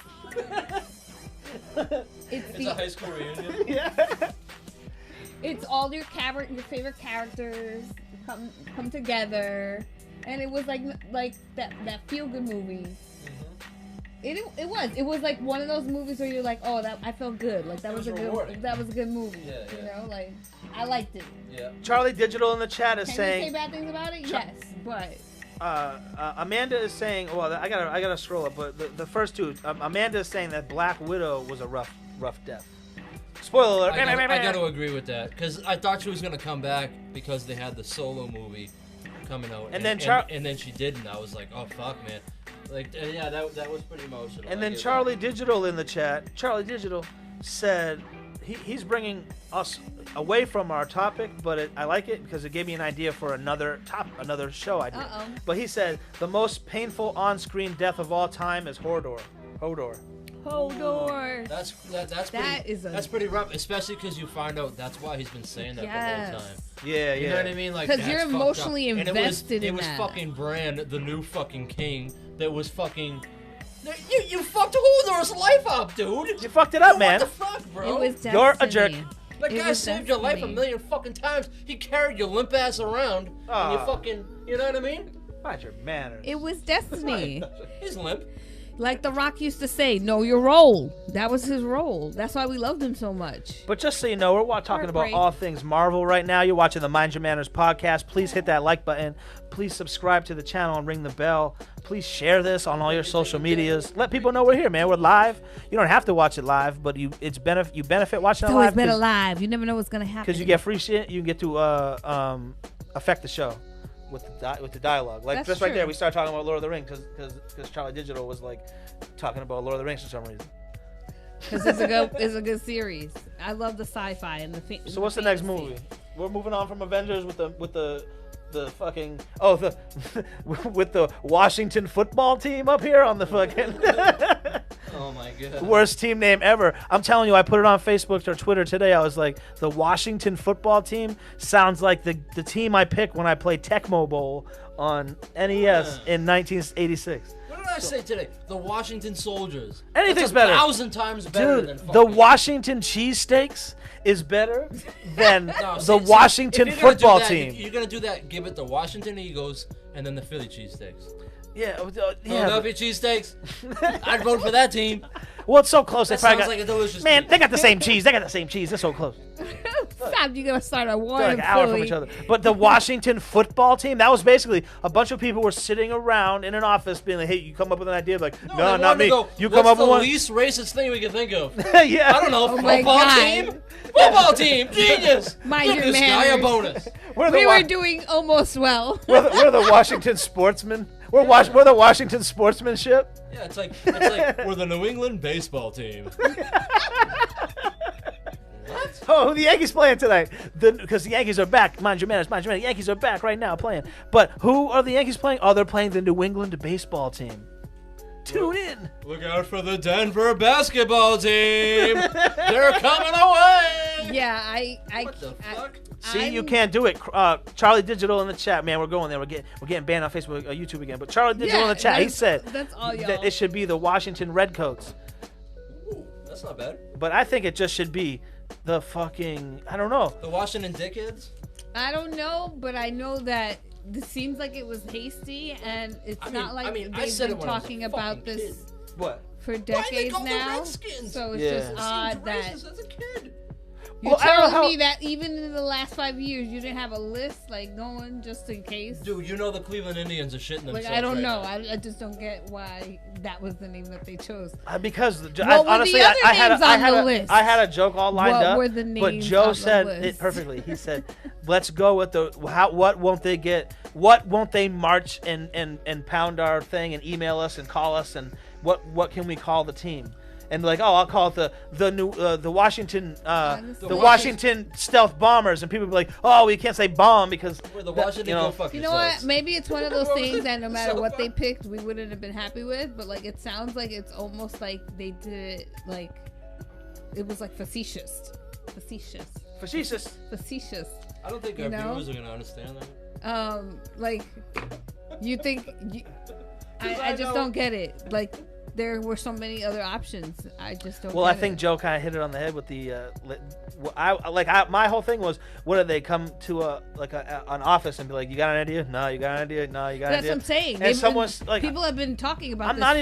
Speaker 3: it's
Speaker 2: It's a
Speaker 3: the
Speaker 2: high school reunion.
Speaker 1: Yeah.
Speaker 3: it's all your favorite characters come together, and it was like that feel good movie. It was like one of those movies where you're like, oh, that I felt good, like that
Speaker 2: It
Speaker 3: was
Speaker 2: was
Speaker 3: a
Speaker 2: rewarding.
Speaker 3: good movie.
Speaker 2: Yeah,
Speaker 3: You
Speaker 2: yeah.
Speaker 3: know, like I liked it.
Speaker 2: Yeah.
Speaker 1: Charlie Digital in the chat is
Speaker 3: Can
Speaker 1: saying.
Speaker 3: you say bad things about it? Yes, but
Speaker 1: Amanda is saying, well, I gotta scroll up, but the first two, Amanda is saying that Black Widow was a rough death. Spoiler alert.
Speaker 2: I got to agree with that because I thought she was gonna come back because they had the Solo movie coming out,
Speaker 1: And then
Speaker 2: and then she didn't. I was like, oh fuck, man. Like yeah, that was pretty emotional.
Speaker 1: And
Speaker 2: I
Speaker 1: then
Speaker 2: get
Speaker 1: Charlie Digital in the chat, Charlie Digital said he's bringing us away from our topic, but I like it because it gave me an idea for another show idea.
Speaker 3: Uh-oh.
Speaker 1: But he said the most painful on-screen death of all time is Hodor.
Speaker 3: Hodor.
Speaker 2: That's
Speaker 3: That's
Speaker 2: pretty rough, especially because you find out that's why he's been saying that the
Speaker 3: Yes.
Speaker 2: whole time.
Speaker 1: Yeah,
Speaker 2: You know what I mean? Like
Speaker 3: 'Cause
Speaker 2: that's
Speaker 3: you're
Speaker 2: fucked up.
Speaker 3: emotionally
Speaker 2: And
Speaker 3: invested
Speaker 2: it
Speaker 3: in
Speaker 2: was
Speaker 3: that.
Speaker 2: fucking Bran, the new fucking king, that was fucking. You fucked Hodor's life up, dude.
Speaker 1: You fucked it up, man.
Speaker 2: What the fuck, bro?
Speaker 3: It was
Speaker 1: You're a jerk.
Speaker 3: destiny.
Speaker 2: That
Speaker 3: It
Speaker 2: guy
Speaker 3: was
Speaker 2: saved your life a
Speaker 3: destiny.
Speaker 2: million fucking times. He carried your limp ass around, and you fucking, you know what I mean?
Speaker 1: Mind your manners.
Speaker 3: It was destiny.
Speaker 2: He's limp.
Speaker 3: Like The Rock used to say, know your role. That was his role. That's why we loved him so much.
Speaker 1: But just so you know, we're talking about
Speaker 3: Heartbreak.
Speaker 1: all things Marvel right now. You're watching the Mind Your Manners podcast. Please hit that like button. Please subscribe to the channel and ring the bell. Please share this on all your social medias. Let people know we're here, man. We're live. You don't have to watch it live, but you benefit watching it
Speaker 3: It's always
Speaker 1: live.
Speaker 3: better live. You never know what's gonna happen.
Speaker 1: Because you get free shit. You can get to affect the show with the dialogue. Like
Speaker 3: That's
Speaker 1: just right there,
Speaker 3: true.
Speaker 1: we started talking about Lord of the Rings because Charlie Digital was like talking about Lord of the Rings for some reason.
Speaker 3: Because it's a good series. I love the sci-fi and the.
Speaker 1: So what's the next movie? We're moving on from Avengers with the fucking with the Washington football team up here on the fucking
Speaker 2: Oh my god.
Speaker 1: worst team name ever. I'm telling you, I put it on Facebook or Twitter today. I was like, the Washington football team sounds like the team I picked when I played Tecmo Bowl on NES in 1986.
Speaker 2: What did I say today? The Washington Soldiers.
Speaker 1: Anything's
Speaker 2: That's
Speaker 1: better.
Speaker 2: 1,000 times better than
Speaker 1: Dude,
Speaker 2: fucking...
Speaker 1: the Washington cheesesteaks is better than
Speaker 2: No,
Speaker 1: the Washington
Speaker 2: if you're gonna do
Speaker 1: football
Speaker 2: that,
Speaker 1: team.
Speaker 2: You're gonna do that. Give it the Washington Eagles and then the Philly cheesesteaks.
Speaker 1: Yeah,
Speaker 2: Philadelphia cheesesteaks. I'd vote for that team.
Speaker 1: well, it's so close.
Speaker 2: That
Speaker 1: They probably
Speaker 2: sounds
Speaker 1: got,
Speaker 2: like a delicious.
Speaker 1: man,
Speaker 2: team.
Speaker 1: they got the same cheese. They got the same cheese. They're so close.
Speaker 3: Stop! You're gonna start a war
Speaker 1: They're
Speaker 3: in
Speaker 1: like an hour from
Speaker 3: Philly.
Speaker 1: each other. But the Washington football team, that was basically a bunch of people were sitting around in an office being like, hey, you come up with an idea? Like,
Speaker 2: No,
Speaker 1: no,
Speaker 2: they
Speaker 1: not
Speaker 2: wanted to
Speaker 1: me.
Speaker 2: go,
Speaker 1: You come up
Speaker 2: what's
Speaker 1: with
Speaker 2: the
Speaker 1: one?
Speaker 2: least racist thing we can think of?
Speaker 1: Yeah.
Speaker 2: I don't know.
Speaker 3: Oh my
Speaker 2: Football
Speaker 3: God.
Speaker 2: team. Football team. Genius.
Speaker 3: Mind
Speaker 2: Give
Speaker 3: your
Speaker 2: this guy a
Speaker 3: manners.
Speaker 2: bonus.
Speaker 1: We're the
Speaker 3: We
Speaker 1: Wa-
Speaker 3: were doing almost well.
Speaker 1: we're the Washington sportsmen. We're the Washington sportsmanship.
Speaker 2: Yeah, it's like we're the New England baseball team. What?
Speaker 1: Oh, who the Yankees playing tonight? Because the Yankees are back. Mind your manners. Mind your manners. Yankees are back right now playing. But who are the Yankees playing? Oh, they're playing the New England baseball team. Tune in.
Speaker 2: Look out for the Denver basketball team. They're coming away.
Speaker 3: Yeah, I
Speaker 2: What the fuck?
Speaker 1: See, you can't do it. Charlie Digital in the chat, man. We're going there. We're getting banned on Facebook, YouTube again. But Charlie Digital in the chat, he said
Speaker 3: that's all y'all.
Speaker 1: that it should be the Washington Redcoats.
Speaker 2: Ooh, that's not bad.
Speaker 1: But I think it just should be the fucking, I don't know.
Speaker 2: The Washington Dickheads.
Speaker 3: I don't know, but I know that this seems like it was hasty, and it's
Speaker 2: I
Speaker 3: not like
Speaker 2: I
Speaker 3: they've
Speaker 2: said it
Speaker 3: been
Speaker 2: when I was a
Speaker 3: talking about
Speaker 2: fucking
Speaker 3: this
Speaker 2: kid.
Speaker 1: What?
Speaker 3: for
Speaker 2: Why'd they
Speaker 3: decades
Speaker 2: call the
Speaker 3: now.
Speaker 2: Redskins?
Speaker 3: So it's
Speaker 1: Yeah.
Speaker 3: just
Speaker 2: Seemed
Speaker 3: odd that
Speaker 2: racist as a kid.
Speaker 3: you're
Speaker 1: Well, I don't know
Speaker 3: telling
Speaker 1: how-
Speaker 3: me that even in the last 5 years you didn't have a list like going just in case.
Speaker 2: Dude, you know the Cleveland Indians are shitting themselves.
Speaker 3: Like I don't
Speaker 2: right
Speaker 3: know.
Speaker 2: now.
Speaker 3: I just don't get why that was the name that they chose.
Speaker 1: Because
Speaker 3: What were the
Speaker 1: honestly,
Speaker 3: other
Speaker 1: I had
Speaker 3: names on the list?
Speaker 1: I had a joke all lined
Speaker 3: What
Speaker 1: up.
Speaker 3: were the
Speaker 1: but
Speaker 3: names
Speaker 1: Joe
Speaker 3: on the
Speaker 1: said
Speaker 3: list?
Speaker 1: it perfectly. He said, "Let's go with the what won't they get? What won't they march and pound our thing and email us and call us and what can we call the team?" And like, oh, I'll call it the Washington
Speaker 3: Honestly.
Speaker 1: the Washington Stealth Bombers, and people be like, oh, we can't say bomb because
Speaker 2: We're the
Speaker 1: that-
Speaker 2: Washington
Speaker 1: you know,
Speaker 2: go fuck
Speaker 3: You know
Speaker 2: yourselves.
Speaker 3: what? Maybe it's one of those
Speaker 2: What was
Speaker 3: things
Speaker 2: it?
Speaker 3: that no matter
Speaker 2: So
Speaker 3: what they
Speaker 2: fun.
Speaker 3: picked, we wouldn't have been happy with. But like, it sounds like it's almost like they did it like it was like facetious.
Speaker 2: I don't think
Speaker 3: You
Speaker 2: our
Speaker 3: know?
Speaker 2: viewers are gonna understand that.
Speaker 3: Like you think I just
Speaker 1: know-
Speaker 3: don't get it. Like there were so many other options. I just don't.
Speaker 1: Well,
Speaker 3: get
Speaker 1: I think
Speaker 3: it.
Speaker 1: Joe kind of hit it on the head with the. My whole thing was, what did they come to an office and be like, you got an idea? No, you got an idea? No, you got an
Speaker 3: That's
Speaker 1: idea?
Speaker 3: what I'm saying.
Speaker 1: And
Speaker 3: They've been-
Speaker 1: someone's like,
Speaker 3: people have been talking about.
Speaker 1: I'm
Speaker 3: this
Speaker 1: not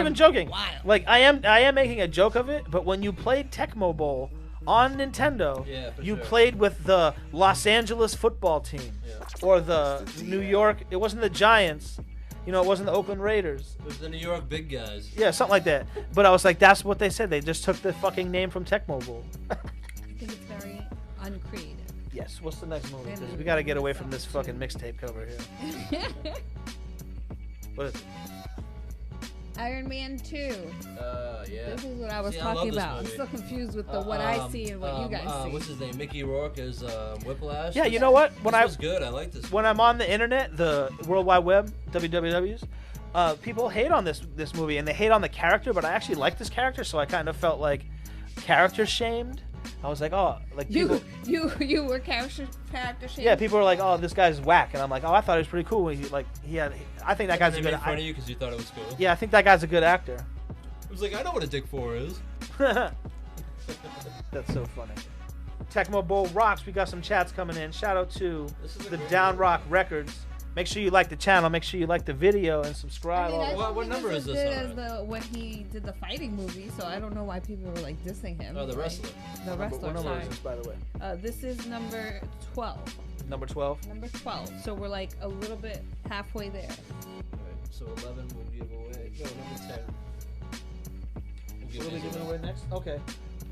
Speaker 1: even joking.
Speaker 3: for a while.
Speaker 1: Like I am making a joke of it, but when you played Tecmo Bowl on Nintendo,
Speaker 2: Yeah, for
Speaker 1: you
Speaker 2: sure.
Speaker 1: played with the Los Angeles football team
Speaker 2: Yeah.
Speaker 1: or the New York. It wasn't the Giants. You know, it wasn't the Oakland Raiders.
Speaker 2: It was the New York big guys.
Speaker 1: Yeah, something like that. But I was like, that's what they said. They just took the fucking name from Tecmo Bowl.
Speaker 3: I think it's very uncreative.
Speaker 1: Yes. What's the next movie? Because we got to get away from this fucking mixtape cover here. What is it?
Speaker 3: Iron Man 2.
Speaker 2: Yeah.
Speaker 3: This is what I was
Speaker 2: See, I love
Speaker 3: talking
Speaker 2: this
Speaker 3: about. I'm
Speaker 2: movie.
Speaker 3: so confused with the what I see and what you guys see.
Speaker 2: What's his name? Mickey Rourke is Whiplash.
Speaker 1: Yeah, you know what?
Speaker 2: This was good. I like this.
Speaker 1: When I'm on the internet, the World Wide Web, WWWs, people hate on this movie and they hate on the character, but I actually like this character, so I kind of felt like character shamed. I was like, oh, like people.
Speaker 3: You were character shamed?
Speaker 1: Yeah, people were like, oh, this guy's whack, and I'm like, oh, I thought he was pretty cool. I think that guy's a
Speaker 2: They
Speaker 1: good.
Speaker 2: made fun of you because you thought it was cool.
Speaker 1: Yeah, I think that guy's a good actor.
Speaker 2: It was like, I know what a Dick 4 is.
Speaker 1: That's so funny. Tecmo Bowl rocks. We got some chats coming in. Shout out to
Speaker 2: This is a
Speaker 1: the
Speaker 2: great
Speaker 1: Down
Speaker 2: movie.
Speaker 1: Rock Records. Make sure you like the channel. Make sure you like the video and subscribe.
Speaker 3: I
Speaker 2: What
Speaker 3: don't think
Speaker 2: number
Speaker 3: it's
Speaker 2: is
Speaker 3: as
Speaker 2: this
Speaker 3: good
Speaker 2: on?
Speaker 3: as when he did the fighting movie, so I don't know why people were like dissing him.
Speaker 2: Oh, the
Speaker 3: Like,
Speaker 2: wrestler.
Speaker 3: The
Speaker 1: What
Speaker 3: wrestler,
Speaker 1: number
Speaker 3: sorry.
Speaker 1: is this, by the way?
Speaker 3: This is number 12.
Speaker 1: Number 12.
Speaker 3: Number 12. So we're like a little bit halfway there.
Speaker 2: Alright, so 11 we'll give away. No, number 10. We'll give
Speaker 1: What are we
Speaker 2: these
Speaker 1: giving
Speaker 2: away.
Speaker 1: away next? Okay.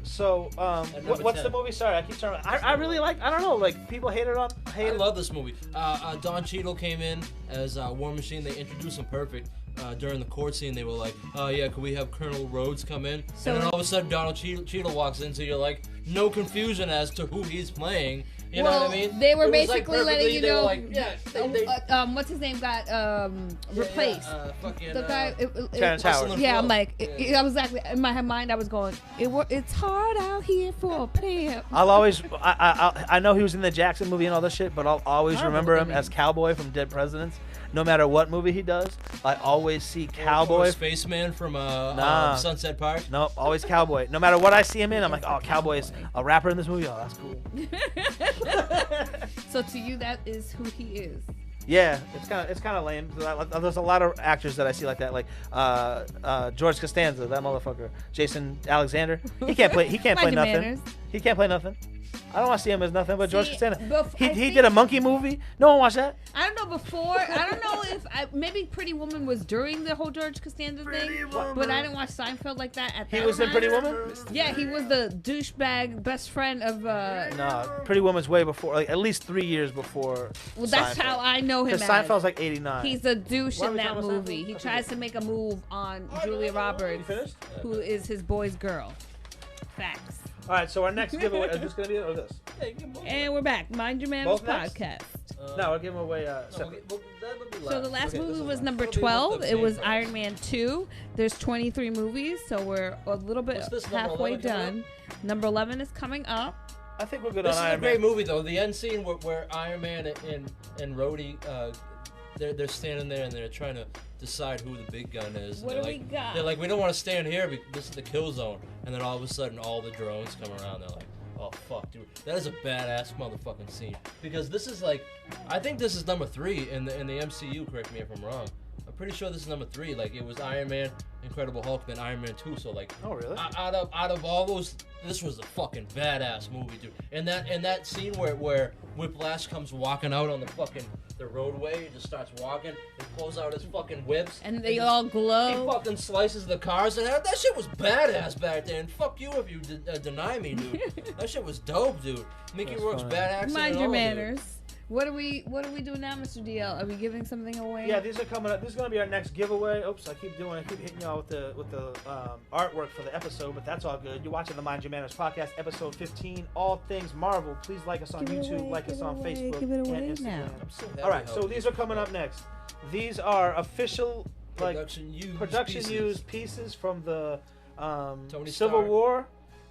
Speaker 1: So,
Speaker 2: number
Speaker 1: what's
Speaker 2: 10.
Speaker 1: the movie? Sorry, I keep turning. I really like. I don't know. Like people hate it on. Hate
Speaker 2: I
Speaker 1: it.
Speaker 2: love this movie. Don Cheadle came in as War Machine. They introduced him perfect. During the court scene, they were like, "Oh yeah, could we have Colonel Rhodes come in?"
Speaker 3: So-
Speaker 2: and then all of a sudden, Donald Cheadle walks in, so you're like, no confusion as to who he's playing. You know what I mean?
Speaker 3: They were
Speaker 2: It was, like,
Speaker 3: basically letting
Speaker 2: perfectly-
Speaker 3: you
Speaker 2: they were
Speaker 3: know.
Speaker 2: like, yeah, they-
Speaker 3: what's his name got replaced.
Speaker 2: Fucking,
Speaker 3: The guy.
Speaker 1: Terrence Howard.
Speaker 2: Russell
Speaker 3: Yeah, I'm
Speaker 2: Crowe.
Speaker 3: like, I was exactly in my mind. I was going, it's hard out here for a pimp.
Speaker 1: I'll always. I know he was in the Jackson movie and all this shit, but I'll always
Speaker 3: I don't know
Speaker 1: remember
Speaker 3: what
Speaker 1: him
Speaker 3: they
Speaker 1: as
Speaker 3: mean.
Speaker 1: Cowboy from Dead Presidents. No matter what movie he does, I always see
Speaker 2: Or
Speaker 1: Cowboy.
Speaker 2: Spaceman from
Speaker 1: Nah.
Speaker 2: Sunset Park.
Speaker 1: No, always Cowboy. No matter what I see him in, I'm like, oh, Cowboy is a rapper in this movie. Oh, that's cool.
Speaker 3: So to you, that is who he is.
Speaker 1: Yeah, it's kind of lame. There's a lot of actors that I see like that, like George Costanza, that motherfucker. Jason Alexander. He can't play. He can't play
Speaker 3: Mind your
Speaker 1: nothing.
Speaker 3: manners.
Speaker 1: He can't play nothing. I don't want to see him as nothing but George
Speaker 3: See,
Speaker 1: Costanza.
Speaker 3: I
Speaker 1: He
Speaker 3: think-
Speaker 1: did a monkey movie. No one watched that.
Speaker 3: I don't know before. I don't know if maybe Pretty Woman was during the whole George Costanza thing, but I didn't watch Seinfeld like that at that
Speaker 1: He was in
Speaker 3: time.
Speaker 1: Pretty Woman.
Speaker 3: Yeah, he was the douchebag best friend of.
Speaker 1: No, Pretty Woman's way before, like at least 3 years before.
Speaker 3: Well, that's
Speaker 1: Seinfeld.
Speaker 3: how I know him.
Speaker 1: Because
Speaker 3: As.
Speaker 1: Seinfeld's like '89.
Speaker 3: He's a douche
Speaker 1: Why are
Speaker 3: in
Speaker 1: we
Speaker 3: that
Speaker 1: talking about
Speaker 3: movie.
Speaker 1: Seinfeld?
Speaker 3: He
Speaker 1: Okay.
Speaker 3: tries to make a move on Julia Roberts,
Speaker 1: You finished?
Speaker 3: who is his boy's girl. Facts.
Speaker 1: All right, so our next giveaway is this gonna be it or this?
Speaker 3: And we're back. Mind Your Manners
Speaker 1: Both next?
Speaker 3: podcast.
Speaker 1: No, we're giving away separate.
Speaker 3: So the last
Speaker 1: Okay,
Speaker 3: movie
Speaker 1: this is
Speaker 3: was
Speaker 1: last.
Speaker 3: number
Speaker 2: It'll be
Speaker 3: 12.
Speaker 2: with the
Speaker 3: It was
Speaker 2: same price.
Speaker 3: Iron Man 2. There's 23 movies, so we're a little bit
Speaker 2: What's this, number
Speaker 3: halfway
Speaker 2: 11 coming
Speaker 3: done. Number 11 is coming up.
Speaker 1: I think we're good
Speaker 2: This is
Speaker 1: on
Speaker 2: a
Speaker 1: Iron
Speaker 2: great
Speaker 1: Man.
Speaker 2: movie though. The end scene where Iron Man and Rhodey, they're standing there and they're trying to decide who the big gun is. And
Speaker 3: What
Speaker 2: they're
Speaker 3: do
Speaker 2: like,
Speaker 3: we got?
Speaker 2: They're like, we don't want to stand here because this is the kill zone. And then all of a sudden, all the drones come around. They're like, oh fuck, dude, that is a badass motherfucking scene. Because this is like, I think this is number 3 in the MCU. Correct me if I'm wrong. I'm pretty sure this is number 3. Like it was Iron Man, Incredible Hulk, then Iron Man 2. So like,
Speaker 1: Oh, really?
Speaker 2: out of all those, this was a fucking badass movie, dude. And that scene where Whiplash comes walking out on the roadway, and just starts walking, and pulls out his fucking whips,
Speaker 3: And they
Speaker 2: just-
Speaker 3: all
Speaker 2: he
Speaker 3: glow.
Speaker 2: fucking slices the cars, and that shit was badass back then. Fuck you if you deny me, dude. That shit was dope, dude. Mickey
Speaker 1: That's
Speaker 2: Rourke's
Speaker 1: funny.
Speaker 2: bad accent.
Speaker 3: Mind
Speaker 2: and
Speaker 3: your
Speaker 2: all, dude.
Speaker 3: manners. What do we do now, Mr. DL? Are we giving something away?
Speaker 1: Yeah, these are coming up. This is gonna be our next giveaway. Oops, I keep hitting y'all with the artwork for the episode, but that's all good. You're watching the Mind Your Manners podcast, episode 15, all things Marvel. Please like us on
Speaker 3: Give it
Speaker 1: YouTube,
Speaker 3: away,
Speaker 1: like us
Speaker 3: give it
Speaker 1: on
Speaker 3: away,
Speaker 1: Facebook
Speaker 3: give it
Speaker 1: and
Speaker 3: away
Speaker 1: Instagram.
Speaker 3: now.
Speaker 2: I'm so happy
Speaker 1: All right,
Speaker 2: how
Speaker 1: so these are coming up next. These are official production
Speaker 2: pieces.
Speaker 1: used pieces from the
Speaker 2: Tony
Speaker 1: Civil
Speaker 2: Stark.
Speaker 1: War,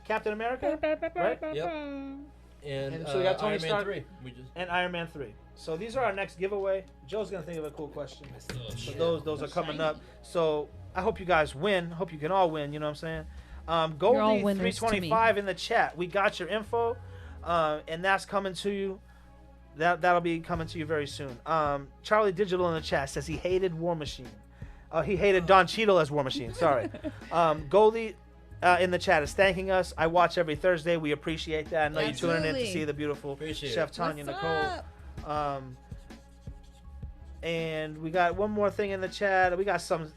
Speaker 1: Captain America, right?
Speaker 2: Yep. And
Speaker 1: And so we got Tony
Speaker 2: Iron Man
Speaker 1: Stark.
Speaker 2: 3. We just.
Speaker 1: And Iron Man 3. So these are our next giveaway. Joe's gonna think of a cool question.
Speaker 2: Oh,
Speaker 1: So
Speaker 2: shit.
Speaker 1: those are coming up. So I hope you guys win. Hope you can all win. You know what I'm saying?
Speaker 3: all
Speaker 1: Goldie
Speaker 3: winners to me.
Speaker 1: 325 in the chat. We got your info, and that's coming to you. That'll be coming to you very soon. Charlie Digital in the chat says he hated War Machine. He hated Don Cheadle as War Machine. Sorry. Goldie in the chat is thanking us. I watch every Thursday. We appreciate that. I know you're tuning in to
Speaker 3: Absolutely.
Speaker 1: see the beautiful
Speaker 2: Appreciate
Speaker 1: Chef
Speaker 2: it.
Speaker 1: Tanya
Speaker 3: What's
Speaker 1: Nicole.
Speaker 3: up?
Speaker 1: And we got one more thing in the chat. We got some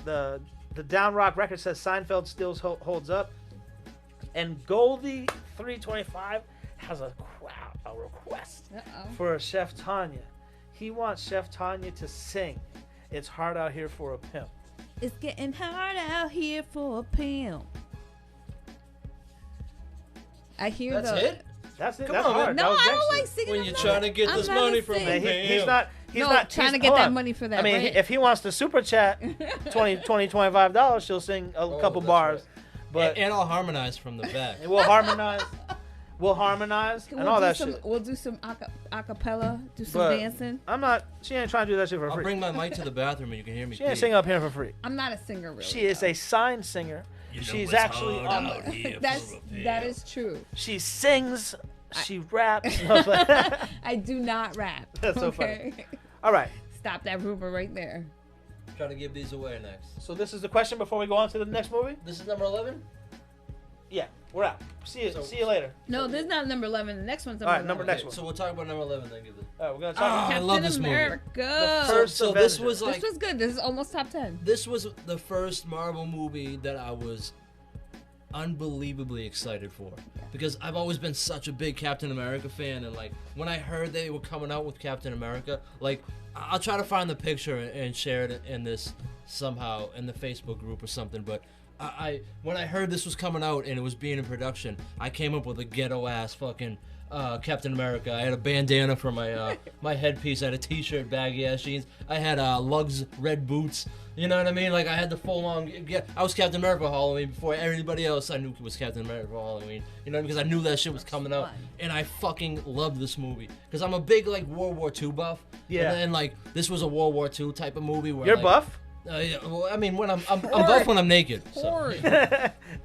Speaker 1: the Down Rock record says Seinfeld still holds up. And Goldie 325 has a request
Speaker 3: Uh-oh.
Speaker 1: for Chef Tanya. He wants Chef Tanya to sing "It's Hard Out Here for a Pimp."
Speaker 3: It's getting hard out here for a pimp. I hear
Speaker 2: That's
Speaker 3: the.
Speaker 2: it?
Speaker 1: That's it.
Speaker 2: Come
Speaker 1: That's
Speaker 2: on, man.
Speaker 1: hard.
Speaker 3: No,
Speaker 1: That was
Speaker 3: I don't
Speaker 1: gangster.
Speaker 3: like singing.
Speaker 2: When
Speaker 3: I'm
Speaker 2: you're
Speaker 3: not-
Speaker 2: trying to get
Speaker 3: I'm
Speaker 2: this
Speaker 3: not
Speaker 2: money
Speaker 3: a
Speaker 2: from
Speaker 3: singer.
Speaker 2: me.
Speaker 1: He's not. He's
Speaker 3: No,
Speaker 1: not
Speaker 3: trying to
Speaker 1: he's-
Speaker 3: get
Speaker 1: hold
Speaker 3: that
Speaker 1: on.
Speaker 3: money for that.
Speaker 1: I mean,
Speaker 3: rent.
Speaker 1: if he wants to super chat $25, she'll sing a couple
Speaker 2: that's
Speaker 1: bars.
Speaker 2: right.
Speaker 1: But
Speaker 2: and I'll harmonize from the back.
Speaker 1: we'll harmonize. We'll harmonize and all that shit.
Speaker 3: We'll do some acapella, do some
Speaker 1: But
Speaker 3: dancing.
Speaker 1: I'm not. She ain't trying to do that shit for
Speaker 2: I'll
Speaker 1: free.
Speaker 2: bring my mic to the bathroom and you can hear me.
Speaker 1: She ain't
Speaker 2: pee.
Speaker 1: singing up here for free.
Speaker 3: I'm not a singer, really.
Speaker 1: She is a signed singer. She's actually on
Speaker 3: That is true.
Speaker 1: She sings, she raps.
Speaker 3: I do not rap.
Speaker 1: That's so funny. All right.
Speaker 3: Stop that rumor right there.
Speaker 2: Try to give these away next.
Speaker 1: So this is the question before we go on to the next movie?
Speaker 2: This is number 11?
Speaker 1: Yeah, we're out. See you later.
Speaker 3: No, this is not number 11. The next one's number
Speaker 1: All right,
Speaker 3: 11.
Speaker 1: number next one.
Speaker 2: So we'll talk about number 11 then. Give it.
Speaker 1: All right, we're going to talk
Speaker 2: I love this movie.
Speaker 3: America.
Speaker 1: The first
Speaker 2: So
Speaker 1: Avenger.
Speaker 2: this was like
Speaker 3: This was good. This is almost top 10.
Speaker 2: this was the first Marvel movie that I was unbelievably excited for, because I've always been such a big Captain America fan, and like when I heard they were coming out with Captain America, like I'll try to find the picture and share it in this somehow in the Facebook group or something, but I when I heard this was coming out and it was being in production, I came up with a ghetto ass fucking Captain America. I had a bandana for my my headpiece. I had a t-shirt, baggy ass jeans. I had lugs red boots. You know what I mean? Like I had the full on. I was Captain America for Halloween before everybody else. I knew it was Captain America for Halloween. You know, because I knew that shit was coming out, and I fucking loved this movie because I'm a big like World War II buff.
Speaker 1: Yeah.
Speaker 2: And like this was a World War II type of movie where
Speaker 1: You're
Speaker 2: like,
Speaker 1: buff?
Speaker 2: Yeah, well, I mean, when I'm buff when I'm naked. So.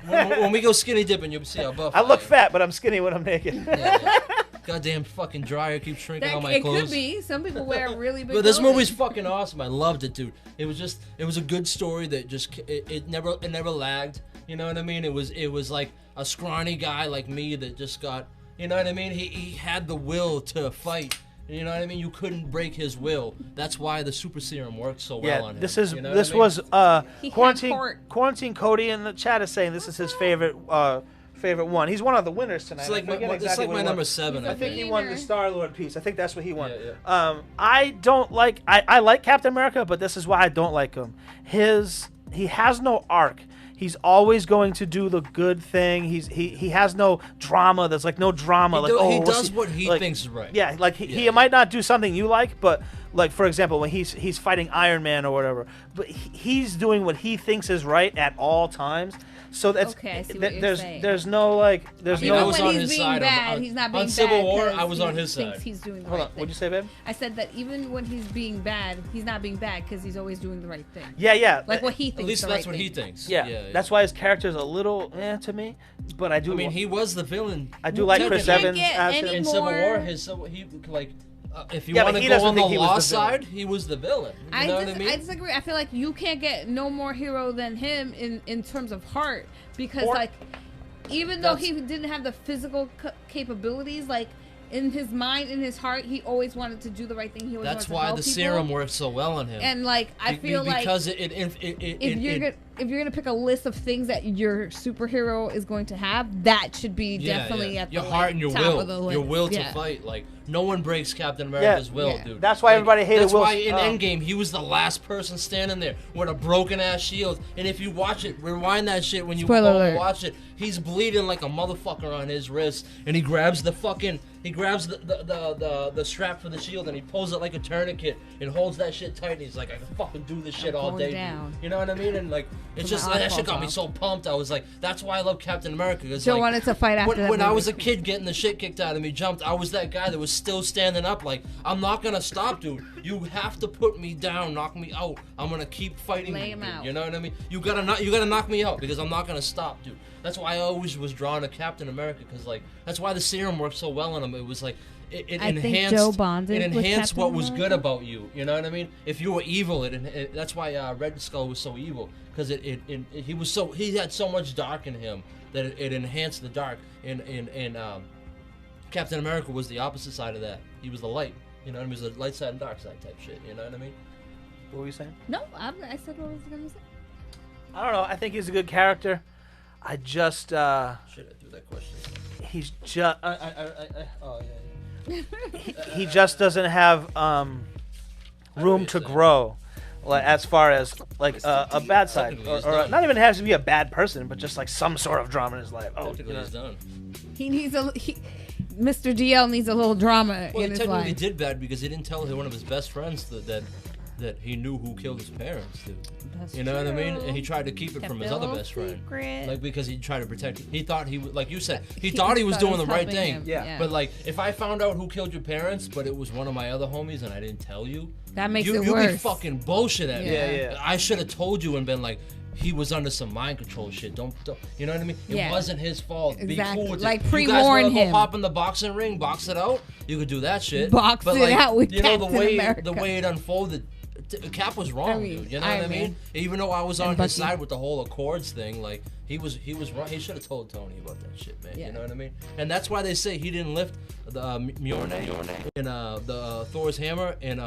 Speaker 2: when we go skinny dipping, you'll see how buff
Speaker 1: I look
Speaker 2: am.
Speaker 1: fat, but I'm skinny when I'm naked.
Speaker 2: Yeah. Goddamn fucking dryer keeps shrinking all my
Speaker 3: It
Speaker 2: clothes.
Speaker 3: could be. Some people wear really big
Speaker 2: But this
Speaker 3: clothing.
Speaker 2: movie's fucking awesome. I loved it, dude. It was a good story that just it never lagged. You know what I mean? It was like a scrawny guy like me that just got, you know what I mean? He had the will to fight. You know what I mean? You couldn't break his will. That's why the super serum worked so well on him.
Speaker 1: This is
Speaker 2: you know
Speaker 1: this
Speaker 2: what I mean?
Speaker 1: was quarantine Cody in the chat is saying this is his favorite one. He's one of the winners tonight.
Speaker 2: It's like
Speaker 1: I forget
Speaker 2: it's
Speaker 1: exactly
Speaker 2: like
Speaker 1: what
Speaker 2: my
Speaker 1: he won.
Speaker 2: number 7.
Speaker 1: I think he won the Star Lord piece. I think that's what he won.
Speaker 2: Yeah.
Speaker 1: I don't like. I like Captain America, but this is why I don't like him. He has no arc. He's always going to do the good thing. He has no drama. There's like no drama.
Speaker 2: He does what he thinks is right.
Speaker 1: Yeah, like he might not do something you like, but like for example, when he's fighting Iron Man or whatever, but he's doing what he thinks is right at all times. So that's
Speaker 3: Okay, I see what you're saying.
Speaker 1: there's no like there's
Speaker 3: Even
Speaker 1: no.
Speaker 2: I was
Speaker 3: when
Speaker 2: on
Speaker 3: he's
Speaker 2: his
Speaker 3: being
Speaker 2: side.
Speaker 3: bad, he's not being
Speaker 2: on Civil
Speaker 3: bad
Speaker 2: War,
Speaker 3: 'cause
Speaker 2: I was
Speaker 3: he
Speaker 2: on his
Speaker 3: thinks
Speaker 2: side.
Speaker 3: he's doing the
Speaker 1: Hold
Speaker 3: right
Speaker 1: on,
Speaker 3: thing.
Speaker 1: what'd you say, babe?
Speaker 3: I said that even when he's being bad, he's not being bad because he's always doing the right thing.
Speaker 1: Yeah.
Speaker 3: Like what he thinks.
Speaker 2: At least
Speaker 3: the
Speaker 2: that's
Speaker 3: right
Speaker 2: what he
Speaker 3: thing.
Speaker 2: thinks.
Speaker 1: Yeah, that's why his character's a little to me, but I do.
Speaker 2: I mean, he was the villain.
Speaker 1: I do like Chris
Speaker 3: can't
Speaker 1: Evans.
Speaker 3: get
Speaker 1: absolutely.
Speaker 2: in
Speaker 3: more-
Speaker 2: Civil War. He like. If you
Speaker 1: Yeah,
Speaker 2: want
Speaker 1: but
Speaker 2: to
Speaker 1: he
Speaker 2: go
Speaker 1: doesn't
Speaker 2: on the
Speaker 1: think he was
Speaker 2: law
Speaker 1: the villain.
Speaker 2: side, he was the villain. You know what I mean?
Speaker 3: I disagree. I feel like you can't get no more hero than him in terms of heart because like even though he didn't have the physical capabilities, like in his mind, in his heart, he always wanted to do the right thing. He always
Speaker 2: That's
Speaker 3: wanted to
Speaker 2: why
Speaker 3: help
Speaker 2: the
Speaker 3: people.
Speaker 2: serum works so well on him.
Speaker 3: And like I feel
Speaker 2: because
Speaker 3: like if you're gonna pick a list of things that your superhero is going to have, that should be definitely at
Speaker 2: your
Speaker 3: the
Speaker 2: heart and your
Speaker 3: top of the
Speaker 2: will,
Speaker 3: list.
Speaker 2: your will to
Speaker 3: Yeah.
Speaker 2: fight. Like no one breaks Captain America's will, dude.
Speaker 1: That's why everybody hated
Speaker 2: That's
Speaker 1: Will.
Speaker 2: why in Endgame he was the last person standing there with a broken ass shield. And if you watch it, rewind that shit when you
Speaker 3: Spoiler
Speaker 2: go
Speaker 3: alert.
Speaker 2: and watch it. He's bleeding like a motherfucker on his wrist, and he grabs the strap for the shield and he pulls it like a tourniquet and holds that shit tight. And he's like, I can fucking do this shit all
Speaker 3: going
Speaker 2: day.
Speaker 3: down.
Speaker 2: Dude. You know what I mean? And like, it's
Speaker 3: So
Speaker 2: just
Speaker 3: my
Speaker 2: that shit
Speaker 3: eyeball
Speaker 2: got me so pumped. I was like, that's why I love Captain America.
Speaker 3: Joe
Speaker 2: like,
Speaker 3: wanted to fight after that
Speaker 2: when I
Speaker 3: movie.
Speaker 2: was a kid getting the shit kicked out of me, jumped. I was that guy that was still standing up. Like, I'm not gonna stop, dude. You have to put me down, knock me out. I'm gonna keep fighting.
Speaker 3: Lay
Speaker 2: you,
Speaker 3: him
Speaker 2: dude.
Speaker 3: out.
Speaker 2: You know what I mean? You gotta knock me out because I'm not gonna stop, dude. That's why I always was drawn to Captain America because like that's why the serum worked so well on him. It was like it
Speaker 3: I
Speaker 2: enhanced.
Speaker 3: think Joe bonded
Speaker 2: It
Speaker 3: with
Speaker 2: enhanced
Speaker 3: Captain
Speaker 2: what was good
Speaker 3: America.
Speaker 2: about you. You know what I mean? If you were evil, that's why Red Skull was so evil because he had so much dark in him that it enhanced the dark. And Captain America was the opposite side of that. He was the light. You know, he was the light side and dark side type shit. You know what I mean?
Speaker 1: What were you saying?
Speaker 3: No, I said what I was gonna say.
Speaker 1: I don't know. I think he's a good character. I just
Speaker 2: Shit, I threw that question.
Speaker 1: he's just he just doesn't have room to grow, like as far as like a bad side, or not even has to be a bad person, but just like some sort of drama in his life. Oh,
Speaker 2: Technically, he's done.
Speaker 3: He needs Myster DL needs a little drama
Speaker 2: Well,
Speaker 3: in
Speaker 2: he
Speaker 3: his
Speaker 2: technically
Speaker 3: life.
Speaker 2: did bad because he didn't tell one of his best friends that he knew who killed his parents, dude.
Speaker 3: That's
Speaker 2: You know what I mean?
Speaker 3: true.
Speaker 2: And he tried to keep it
Speaker 3: Kept
Speaker 2: from his
Speaker 3: it a
Speaker 2: other
Speaker 3: little
Speaker 2: best friend.
Speaker 3: secret.
Speaker 2: Like, because he tried to protect it. He thought he would, like you said, he
Speaker 3: He
Speaker 2: thought he was
Speaker 3: thought
Speaker 2: doing
Speaker 3: he
Speaker 2: the
Speaker 3: was
Speaker 2: right
Speaker 3: helping
Speaker 2: thing.
Speaker 3: him.
Speaker 1: Yeah.
Speaker 3: Yeah.
Speaker 2: But, like, if I found out who killed your parents, but it was one of my other homies and I didn't tell you,
Speaker 3: That makes it
Speaker 2: you'd be
Speaker 3: worse.
Speaker 2: fucking bullshit at me.
Speaker 1: Yeah.
Speaker 2: I should have told you and been like, he was under some mind control shit. Don't you know what I mean? It
Speaker 3: Yeah.
Speaker 2: wasn't his fault.
Speaker 3: Exactly.
Speaker 2: Be cool with
Speaker 3: Like,
Speaker 2: it.
Speaker 3: pre-warn
Speaker 2: you guys wanna
Speaker 3: him.
Speaker 2: go hop in the boxing ring, box it out. You could do that shit.
Speaker 3: Box
Speaker 2: but
Speaker 3: it
Speaker 2: like,
Speaker 3: out with
Speaker 2: you know
Speaker 3: Captain America.
Speaker 2: the way it unfolded. Cap was wrong, dude. You know what I mean? Even though I was on his side with the whole Accords thing, like he was wrong. He should have told Tony about that shit, man.
Speaker 3: Yeah.
Speaker 2: You know what I mean? And that's why they say he didn't lift the Mjolnir in the Thor's hammer in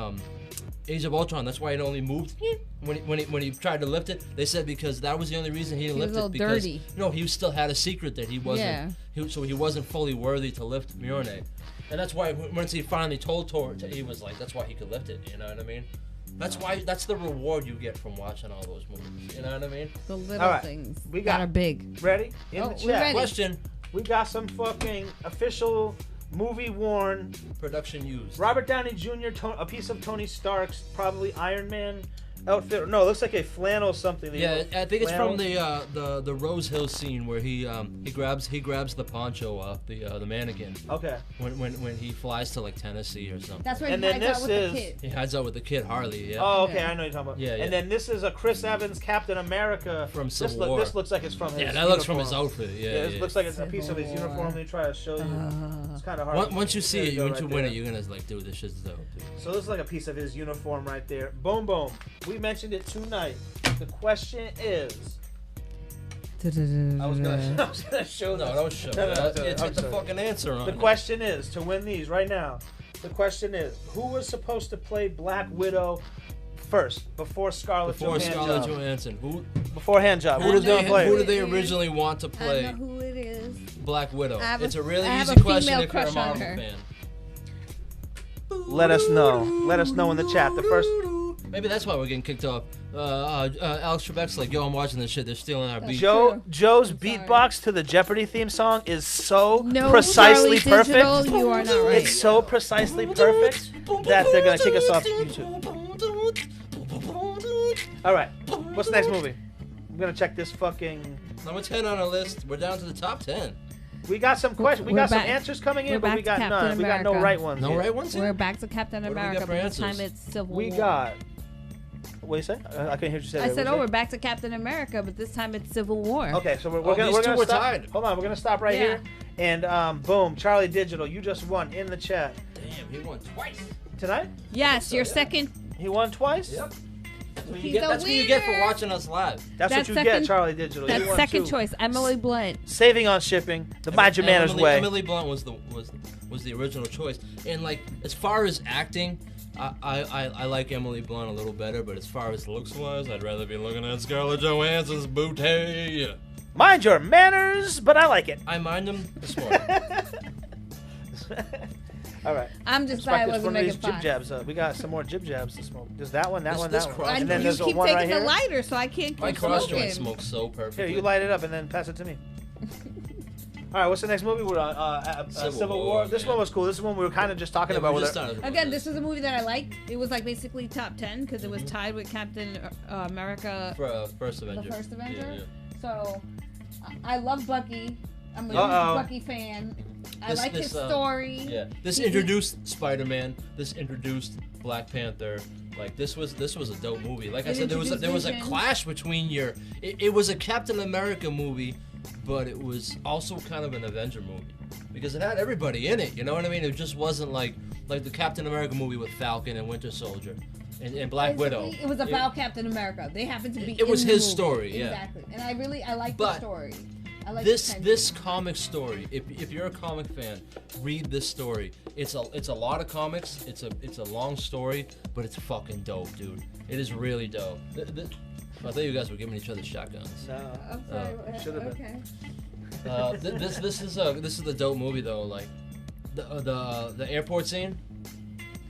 Speaker 2: Age of Ultron. That's why it only moved when he tried to lift it. They said because that was the only reason he didn't lift it because
Speaker 3: dirty.
Speaker 2: no, he still had a secret that he wasn't. So he wasn't fully worthy to lift Mjolnir. And that's why once he finally told Thor, he was like, that's why he could lift it. You know what I mean? That's the reward you get from watching all those movies. You know what I mean?
Speaker 3: The little things that are big.
Speaker 1: Ready? In the
Speaker 3: we're
Speaker 1: chat.
Speaker 3: ready.
Speaker 2: Question.
Speaker 1: We got some fucking official movie worn
Speaker 2: Production used.
Speaker 1: Robert Downey Jr. A piece of Tony Stark's probably Iron Man outfit. No, it looks like a flannel something.
Speaker 2: Yeah, I think it's from the Rose Hill scene where he grabs the poncho off the mannequin.
Speaker 1: Okay.
Speaker 2: When he flies to like Tennessee or something.
Speaker 3: That's where he hides out with the kid.
Speaker 2: He hides out with the kid Harley. Yeah.
Speaker 1: Oh, okay, I know what you're talking about.
Speaker 2: Yeah, yeah.
Speaker 1: And then this is a Chris Evans Captain America
Speaker 2: from Civil War.
Speaker 1: This looks like it's from his.
Speaker 2: Yeah, that looks from his outfit. Yeah,
Speaker 1: it looks like it's a piece of his uniform. They try to show you. It's kind of hard.
Speaker 2: Once you see it, once you win it, you're gonna like, dude, this shit's dope. Dude.
Speaker 1: So this is like a piece of his uniform right there. Boom, boom. We mentioned it tonight. The question is. I was gonna show this.
Speaker 2: No, don't show it. It's the fucking answer on
Speaker 1: The question is, to win these right now, the question is, who was supposed to play Black Widow first, before Scarlett
Speaker 2: Johansson? Who?
Speaker 1: Before Handjob. Who was going to play?
Speaker 2: Who did they originally want to play?
Speaker 3: I know who it is.
Speaker 2: Black Widow. It's a really
Speaker 3: I
Speaker 2: easy
Speaker 3: have a
Speaker 2: question
Speaker 3: female
Speaker 2: if you're a
Speaker 3: crush on
Speaker 2: Marvel
Speaker 3: her.
Speaker 2: fan.
Speaker 1: Let us know. Let us know in the chat. The first.
Speaker 2: Maybe that's why we're getting kicked off. Alex Trebek's like, yo, I'm watching this shit. They're stealing our beat.
Speaker 1: Joe's beatbox to the Jeopardy theme song is so
Speaker 3: No,
Speaker 1: precisely
Speaker 3: Charlie
Speaker 1: perfect.
Speaker 3: Digital, you are not right.
Speaker 1: It's so precisely perfect that they're gonna kick us off YouTube. All right, what's the next movie? I'm gonna check this fucking.
Speaker 2: Number 10 on our list. We're down to the top 10.
Speaker 1: We got some questions. We got some
Speaker 3: back-
Speaker 1: answers coming in,
Speaker 3: we're
Speaker 1: but
Speaker 3: back
Speaker 1: we
Speaker 3: to
Speaker 1: got
Speaker 3: Captain
Speaker 1: none. We got no
Speaker 3: America.
Speaker 1: right ones.
Speaker 2: No
Speaker 1: yet.
Speaker 2: right ones?
Speaker 3: We're back to Captain
Speaker 2: What do we
Speaker 3: America,
Speaker 2: got for
Speaker 3: but this time
Speaker 2: answers?
Speaker 3: it's Civil
Speaker 1: We
Speaker 3: War.
Speaker 1: got. What do you say? I couldn't hear what you say.
Speaker 3: I said,
Speaker 1: What
Speaker 3: we're
Speaker 1: you
Speaker 3: back to Captain America, but this time it's Civil War.
Speaker 1: say? Okay, so we're
Speaker 2: Oh,
Speaker 1: gonna
Speaker 2: these two
Speaker 1: stop.
Speaker 2: were tied.
Speaker 1: Hold on, we're gonna stop right here. And boom, Charlie Digital, you just won in the chat
Speaker 2: Damn, he won twice.
Speaker 1: tonight.
Speaker 3: Yes, your second.
Speaker 1: He won twice.
Speaker 2: Yep.
Speaker 3: He's the
Speaker 2: That's what you get for
Speaker 3: winner.
Speaker 2: watching us live.
Speaker 1: That's what you
Speaker 3: second-
Speaker 1: get, Charlie Digital.
Speaker 3: That's
Speaker 1: you won
Speaker 3: second
Speaker 1: two.
Speaker 3: choice. Emily Blunt.
Speaker 1: Saving on shipping, the Mind Your Manners way.
Speaker 2: Emily Blunt was the original choice. And like as far as acting, I like Emily Blunt a little better, but as far as looks wise, I'd rather be looking at Scarlett Johansson's booty.
Speaker 1: Mind your manners, but I like it.
Speaker 2: I mind them this morning.
Speaker 1: All right.
Speaker 3: I'm just
Speaker 1: Spark
Speaker 3: glad I
Speaker 1: this
Speaker 3: wasn't
Speaker 1: one of these
Speaker 3: making
Speaker 1: jib
Speaker 3: fun.
Speaker 1: jabs up. We got some more jib jabs to smoke. There's that one, that
Speaker 2: This-
Speaker 1: one,
Speaker 2: this
Speaker 1: that one.
Speaker 2: cross-
Speaker 1: And then
Speaker 3: You
Speaker 1: there's
Speaker 3: keep
Speaker 1: one
Speaker 3: taking
Speaker 1: right
Speaker 3: the
Speaker 1: here.
Speaker 3: lighter, so I can't
Speaker 2: My
Speaker 3: keep
Speaker 2: cross joint
Speaker 3: smoking.
Speaker 2: smokes so perfectly.
Speaker 1: Here, you light it up and then pass it to me. All right, what's the next movie we're on? Civil War. This
Speaker 2: yeah.
Speaker 1: one was cool. This is one we were kind of just talking about.
Speaker 2: we
Speaker 1: With
Speaker 2: just started about
Speaker 3: Again, this was a movie that I liked. It was like basically top 10 because it was tied with Captain America,
Speaker 2: for First Avenger.
Speaker 3: the first Avenger.
Speaker 2: Yeah,
Speaker 3: So I love Bucky. I'm a huge
Speaker 1: Uh-oh.
Speaker 3: Bucky fan. I
Speaker 2: This-
Speaker 3: like
Speaker 2: this,
Speaker 3: his story.
Speaker 2: yeah. This introduced Spider-Man. This introduced Black Panther. Like this was a dope movie. Like I
Speaker 3: It
Speaker 2: said, there was a
Speaker 3: introduced
Speaker 2: clash between your. It was a Captain America movie, but it was also kind of an Avenger movie because it had everybody in it. You know what I mean? It just wasn't like the Captain America movie with Falcon and Winter Soldier and Black Widow.
Speaker 3: It was about Captain America. They happened to be.
Speaker 2: It was
Speaker 3: in the
Speaker 2: his
Speaker 3: movie.
Speaker 2: story, yeah.
Speaker 3: Exactly, and I like
Speaker 2: But
Speaker 3: the story. I like
Speaker 2: this comic story. If you're a comic fan, read this story. It's a lot of comics. It's a long story, but it's fucking dope, dude. It is really dope. I thought you guys were giving each other shotguns.
Speaker 1: No.
Speaker 3: I'm sorry.
Speaker 1: should have been.
Speaker 3: Okay.
Speaker 2: This is the dope movie though. Like the airport scene.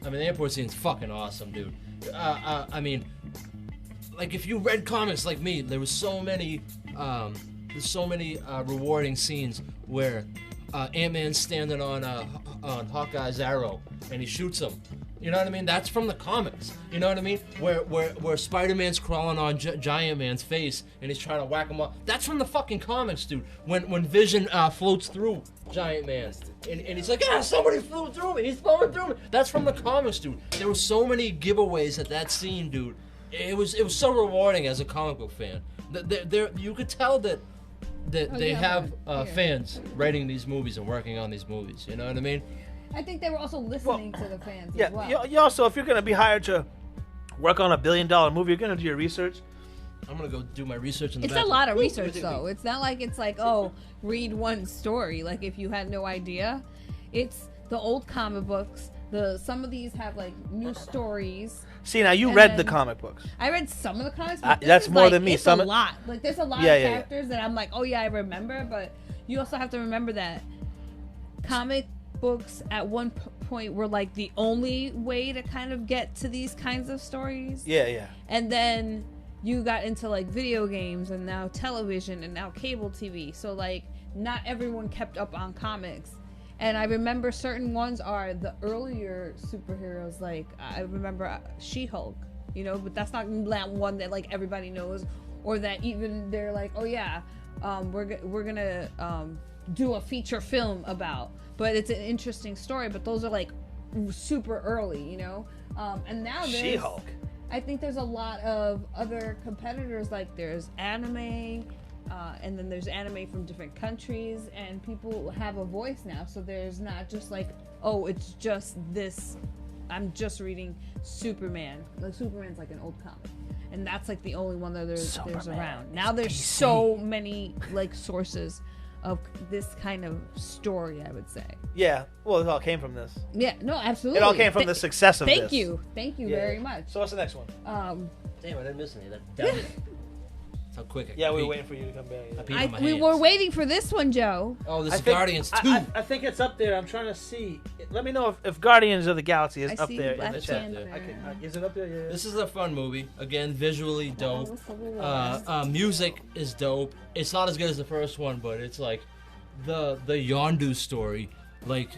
Speaker 2: I mean, the airport scene's fucking awesome, dude. I mean, like if you read comics like me, there was so many. There's so many rewarding scenes where Ant-Man's standing on Hawkeye's arrow and he shoots him. You know what I mean? That's from the comics. You know what I mean? Where Spider-Man's crawling on Giant Man's face and he's trying to whack him up. That's from the fucking comics, dude. When Vision floats through Giant Man and he's like, somebody flew through me. He's flowing through me. That's from the comics, dude. There were so many giveaways at that scene, dude. It was so rewarding as a comic book fan. You could tell that they
Speaker 3: yeah,
Speaker 2: have
Speaker 3: but here.
Speaker 2: fans writing these movies and working on these movies. You know what I mean?
Speaker 3: I think they were also listening to the fans
Speaker 1: Yeah,
Speaker 3: as well.
Speaker 1: you also, if you're going to be hired to work on $1 billion movie, you're going to do your research.
Speaker 2: I'm gonna go do my research in the
Speaker 3: It's
Speaker 2: bathroom.
Speaker 3: a lot of research, though. It's not like it's like, oh, read one story. Like, if you had no idea. It's the old comic books. Some of these have, like, new stories.
Speaker 1: See, now you
Speaker 3: And
Speaker 1: read
Speaker 3: then-
Speaker 1: the comic books.
Speaker 3: I read some of the comics, but
Speaker 1: That's
Speaker 3: this is
Speaker 1: more
Speaker 3: like,
Speaker 1: than me.
Speaker 3: It's
Speaker 1: Some
Speaker 3: a
Speaker 1: of-
Speaker 3: lot. Like, there's a lot
Speaker 1: Yeah,
Speaker 3: of
Speaker 1: yeah, yeah.
Speaker 3: characters that I'm like, oh, yeah, I remember. But you also have to remember that comic books at one point were, like, the only way to kind of get to these kinds of stories.
Speaker 1: Yeah, yeah.
Speaker 3: And then you got into like video games and now television and now cable TV. So like not everyone kept up on comics. And I remember certain ones are the earlier superheroes. Like I remember She-Hulk, you know, but that's not that one that like everybody knows, or that even they're like, oh yeah, we're gonna do a feature film about. But it's an interesting story. But those are like super early, you know. And now there's
Speaker 1: She-Hulk.
Speaker 3: I think there's a lot of other competitors, like there's anime, and then there's anime from different countries, and people have a voice now, so there's not just like, oh, it's just this, I'm just reading Superman. Like Superman's like an old comic, and that's like the only one that there's around. Now there's so many like sources of this kind of story, I would say.
Speaker 1: Yeah, well, it all came from this.
Speaker 3: Yeah, no, absolutely.
Speaker 1: It all came from the success of this.
Speaker 3: Thank you
Speaker 1: Yeah.
Speaker 3: very much.
Speaker 1: So what's the next one?
Speaker 2: Damn, I didn't miss any. That's how quick.
Speaker 1: Yeah, we were waiting for you to come back.
Speaker 2: I peed on my
Speaker 3: we
Speaker 2: hands.
Speaker 3: were waiting for this one, Joe.
Speaker 2: Oh, this
Speaker 1: I
Speaker 2: is
Speaker 1: think-
Speaker 2: Guardians 2.
Speaker 1: I think it's up there. I'm trying to see. Let me know if Guardians of the Galaxy is
Speaker 3: I
Speaker 1: up
Speaker 3: see
Speaker 1: there in
Speaker 3: Black
Speaker 1: the chat.
Speaker 3: Panther.
Speaker 1: Is it up there? Yeah.
Speaker 2: This is a fun movie. Again, visually dope. Music is dope. It's not as good as the first one, but it's like the Yondu story. Like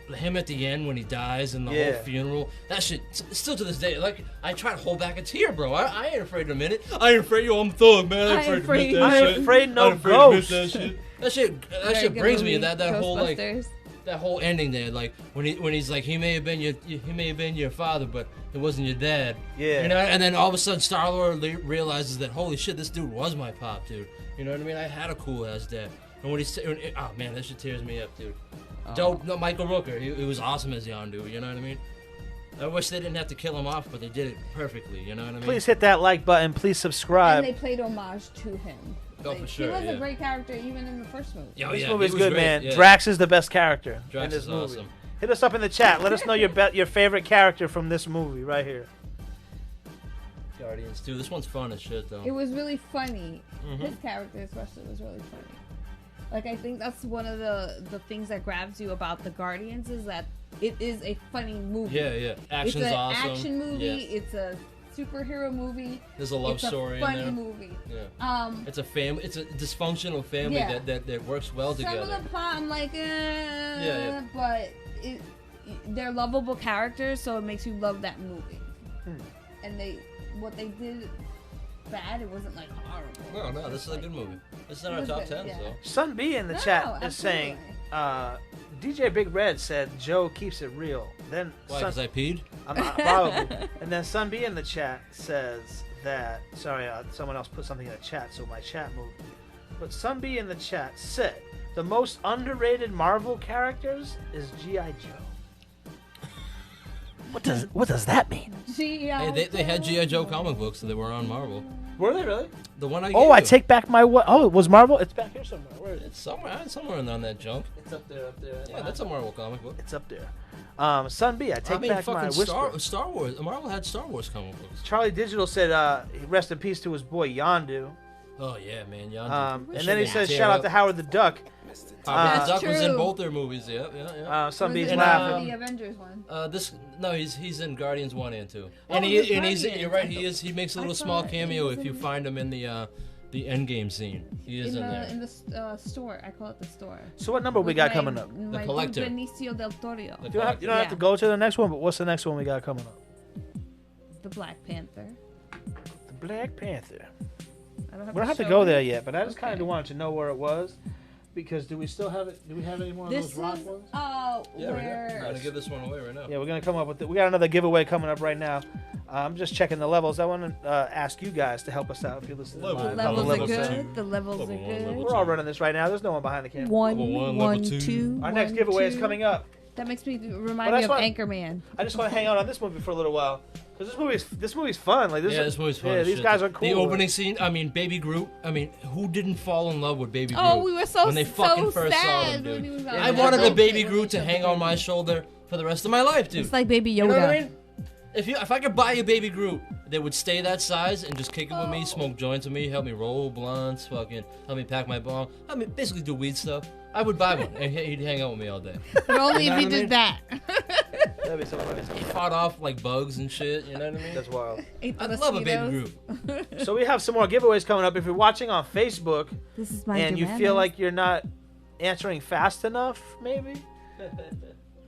Speaker 2: him at the end when he dies and the whole funeral. That shit, still to this day, like, I try to hold back a tear, bro. I ain't afraid in a minute. I ain't afraid, yo, I'm a thug, man. I ain't afraid to admit that
Speaker 1: I ain't
Speaker 2: shit.
Speaker 1: afraid no
Speaker 2: I ain't afraid to admit
Speaker 1: ghost.
Speaker 2: that shit. That shit
Speaker 3: good
Speaker 2: brings me
Speaker 3: movie,
Speaker 2: that whole like
Speaker 3: Ghostbusters.
Speaker 2: that whole ending there, like when he's like, he may have been your father, but it wasn't your dad.
Speaker 1: Yeah.
Speaker 2: You know, and then all of a sudden Star-Lord realizes that, holy shit, this dude was my pop, dude. You know what I mean? I had a cool ass dad. And when oh man, that shit tears me up, dude. Dope. No, Michael Rooker. He was awesome as Yondu. You know what I mean? I wish they didn't have to kill him off, but they did it perfectly. You know what I mean?
Speaker 1: Please hit that like button. Please subscribe.
Speaker 3: And they played homage to him.
Speaker 2: Oh, for sure,
Speaker 3: He was
Speaker 2: yeah.
Speaker 3: a great character even in the first movie.
Speaker 2: Oh,
Speaker 1: This
Speaker 2: yeah,
Speaker 1: movie's
Speaker 2: he was
Speaker 1: good,
Speaker 2: great,
Speaker 1: man.
Speaker 2: yeah.
Speaker 1: Drax is the best character
Speaker 2: Drax
Speaker 1: in this
Speaker 2: is
Speaker 1: movie.
Speaker 2: awesome.
Speaker 1: Hit us up in the chat. Let us know your favorite character from this movie right here.
Speaker 2: Guardians 2. This one's fun as shit, though.
Speaker 3: It was really funny.
Speaker 2: Mm-hmm.
Speaker 3: His character especially was really funny. Like, I think that's one of the things that grabs you about the Guardians is that it is a funny movie.
Speaker 2: Yeah. Action's
Speaker 3: it's an
Speaker 2: awesome.
Speaker 3: action movie.
Speaker 2: Yeah.
Speaker 3: It's a superhero movie.
Speaker 2: There's a love
Speaker 3: it's
Speaker 2: story
Speaker 3: a funny
Speaker 2: in there.
Speaker 3: movie.
Speaker 2: Yeah. It's a dysfunctional family
Speaker 3: Yeah.
Speaker 2: that works well
Speaker 3: Some
Speaker 2: together.
Speaker 3: of the plot, I'm like,
Speaker 2: Yeah.
Speaker 3: but they're lovable characters, so it makes you love that movie. And what they did bad, it wasn't like horrible.
Speaker 2: No, this is a good movie. This is in
Speaker 3: It
Speaker 2: our
Speaker 3: was
Speaker 2: top
Speaker 3: good,
Speaker 2: 10,
Speaker 3: yeah.
Speaker 2: so.
Speaker 1: Sun B in the chat is saying, DJ Big Red said Joe keeps it real. Then
Speaker 2: Why, because I peed?
Speaker 1: probably. And then Sun B in the chat says that. Sorry, someone else put something in the chat, so my chat moved. But Sun B in the chat said the most underrated Marvel characters is G.I. Joe. What does that mean?
Speaker 2: Hey, they had G.I. Joe comic books, so they were on Marvel.
Speaker 1: Were they really?
Speaker 2: The one I
Speaker 1: Oh,
Speaker 2: gave
Speaker 1: I
Speaker 2: you.
Speaker 1: take back my what? Oh, it was Marvel. It's back here somewhere. Where is it?
Speaker 2: It's somewhere on that junk.
Speaker 1: It's up there.
Speaker 2: Yeah, that's a Marvel comic book.
Speaker 1: It's up there. Sun B, I take back my
Speaker 2: fucking
Speaker 1: whisper.
Speaker 2: Star Wars. Marvel had Star Wars comic books.
Speaker 1: Charlie Digital said, rest in peace to his boy Yondu.
Speaker 2: Oh yeah, man. Yondu.
Speaker 1: And then he says, shout out to Howard the Duck.
Speaker 2: Howard the
Speaker 3: That's
Speaker 2: Duck was in
Speaker 3: true.
Speaker 2: both their movies. Yeah.
Speaker 1: Sun
Speaker 3: Was
Speaker 1: B's
Speaker 3: it
Speaker 1: laughing.
Speaker 3: the Avengers one?
Speaker 2: He's in Guardians 1 and 2.
Speaker 3: Oh,
Speaker 2: And
Speaker 3: he was
Speaker 2: he's
Speaker 3: Guardians.
Speaker 2: you're right. He makes a little
Speaker 3: I
Speaker 2: small
Speaker 3: thought
Speaker 2: cameo
Speaker 3: he was
Speaker 2: if you
Speaker 3: in-
Speaker 2: find him in the Endgame scene. He is in there.
Speaker 3: In the store. I call it the store.
Speaker 1: So what number we
Speaker 3: With
Speaker 1: got
Speaker 3: my-
Speaker 1: coming up?
Speaker 3: my dude
Speaker 2: Collector.
Speaker 3: Benicio del Toro.
Speaker 2: The
Speaker 1: You don't have to go to the next one, but what's the next one we got coming up?
Speaker 3: The Black Panther.
Speaker 1: The Black Panther.
Speaker 3: I don't have
Speaker 1: We don't have to
Speaker 3: show
Speaker 1: go
Speaker 3: it.
Speaker 1: there yet, but I just kind
Speaker 3: Okay.
Speaker 1: of wanted to know where it was. Because do we still have it? Do we have any more of
Speaker 3: This
Speaker 1: those rock
Speaker 3: is
Speaker 1: ones?
Speaker 3: about
Speaker 2: Yeah,
Speaker 3: where?
Speaker 2: I'm gonna give this one away right now.
Speaker 1: Yeah, we're gonna come up with it. We got another giveaway coming up right now. I'm just checking the levels. I want to ask you guys to help us out if you're listening.
Speaker 2: Level.
Speaker 1: live.
Speaker 3: Levels
Speaker 1: How
Speaker 3: are
Speaker 1: the levels are.
Speaker 3: good. The levels
Speaker 2: Level
Speaker 3: are
Speaker 2: one,
Speaker 3: good.
Speaker 2: level
Speaker 1: We're all running this right now. There's no one behind the camera.
Speaker 2: Level one, level two.
Speaker 1: Our next giveaway is coming up.
Speaker 3: That makes me
Speaker 1: Well,
Speaker 3: remind me
Speaker 1: that's
Speaker 3: of
Speaker 1: what-
Speaker 3: Anchorman.
Speaker 1: I just want to hang out on this movie for a little while because this movie's fun. Like
Speaker 2: This movie's fun.
Speaker 1: Yeah,
Speaker 2: as
Speaker 1: these
Speaker 2: shit.
Speaker 1: guys are cool.
Speaker 2: The opening scene. I mean, Baby Groot. I mean, who didn't fall in love with Baby Groot?
Speaker 3: Oh, we were so
Speaker 2: when they fucking first saw
Speaker 3: sad
Speaker 2: them,
Speaker 3: when he
Speaker 2: dude.
Speaker 3: was on
Speaker 2: I
Speaker 3: the
Speaker 2: wanted the
Speaker 3: boat
Speaker 2: Baby
Speaker 3: when
Speaker 2: Groot
Speaker 3: they
Speaker 2: to
Speaker 3: took
Speaker 2: hang
Speaker 3: the
Speaker 2: on my
Speaker 3: baby.
Speaker 2: shoulder for the rest of my life, dude.
Speaker 3: It's like Baby Yoda.
Speaker 2: You know what I mean? If I could buy a Baby Groot, they would stay that size and just kick it with me, smoke joints with me, help me roll blunts, fucking help me pack my bong. I mean, basically do weed stuff. I would buy one and he'd hang out with me all day.
Speaker 3: But only
Speaker 2: You know
Speaker 3: if he
Speaker 2: what I mean?
Speaker 3: did that.
Speaker 1: That'd be so funny.
Speaker 2: He fought off like bugs and shit. You know what I mean?
Speaker 1: That's wild.
Speaker 3: Ate the
Speaker 2: I'd love a Baby
Speaker 3: mosquitoes.
Speaker 2: Groot.
Speaker 1: So we have some more giveaways coming up. If you're watching on Facebook
Speaker 3: This is my
Speaker 1: and you feel like you're not answering fast enough, maybe.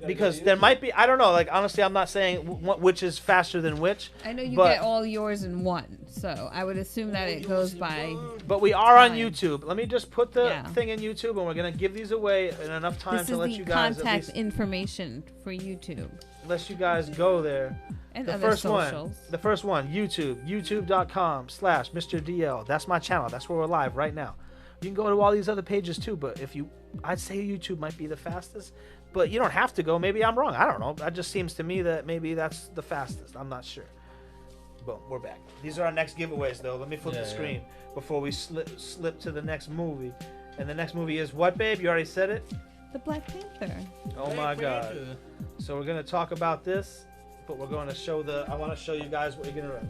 Speaker 1: Because there might be, I don't know, like honestly I'm not saying which is faster than which,
Speaker 3: I know you
Speaker 1: but-
Speaker 3: get all yours in one, so I would assume that it goes by.
Speaker 1: but we are on
Speaker 3: Fine.
Speaker 1: YouTube. Let me just put the
Speaker 3: Yeah.
Speaker 1: thing in YouTube and we're going to give these away in enough time
Speaker 3: This
Speaker 1: to
Speaker 3: is
Speaker 1: let
Speaker 3: the
Speaker 1: you guys at
Speaker 3: contact
Speaker 1: least,
Speaker 3: information for YouTube
Speaker 1: let you guys go there.
Speaker 3: and
Speaker 1: The
Speaker 3: other
Speaker 1: first
Speaker 3: socials.
Speaker 1: one, YouTube, youtube.com/Myster DL. That's my channel. That's where we're live right now. You can go to all these other pages too, but I'd say YouTube might be the fastest, but you don't have to go. Maybe I'm wrong. I don't know. That just seems to me that maybe that's the fastest. I'm not sure. Boom, we're back. These are our next giveaways though. Let me flip the screen before we slip to the next movie. And the next movie is what, babe? You already said it?
Speaker 3: The Black Panther.
Speaker 1: Oh my God. So we're gonna talk about this, but we're going to show I want to show you guys what you're gonna.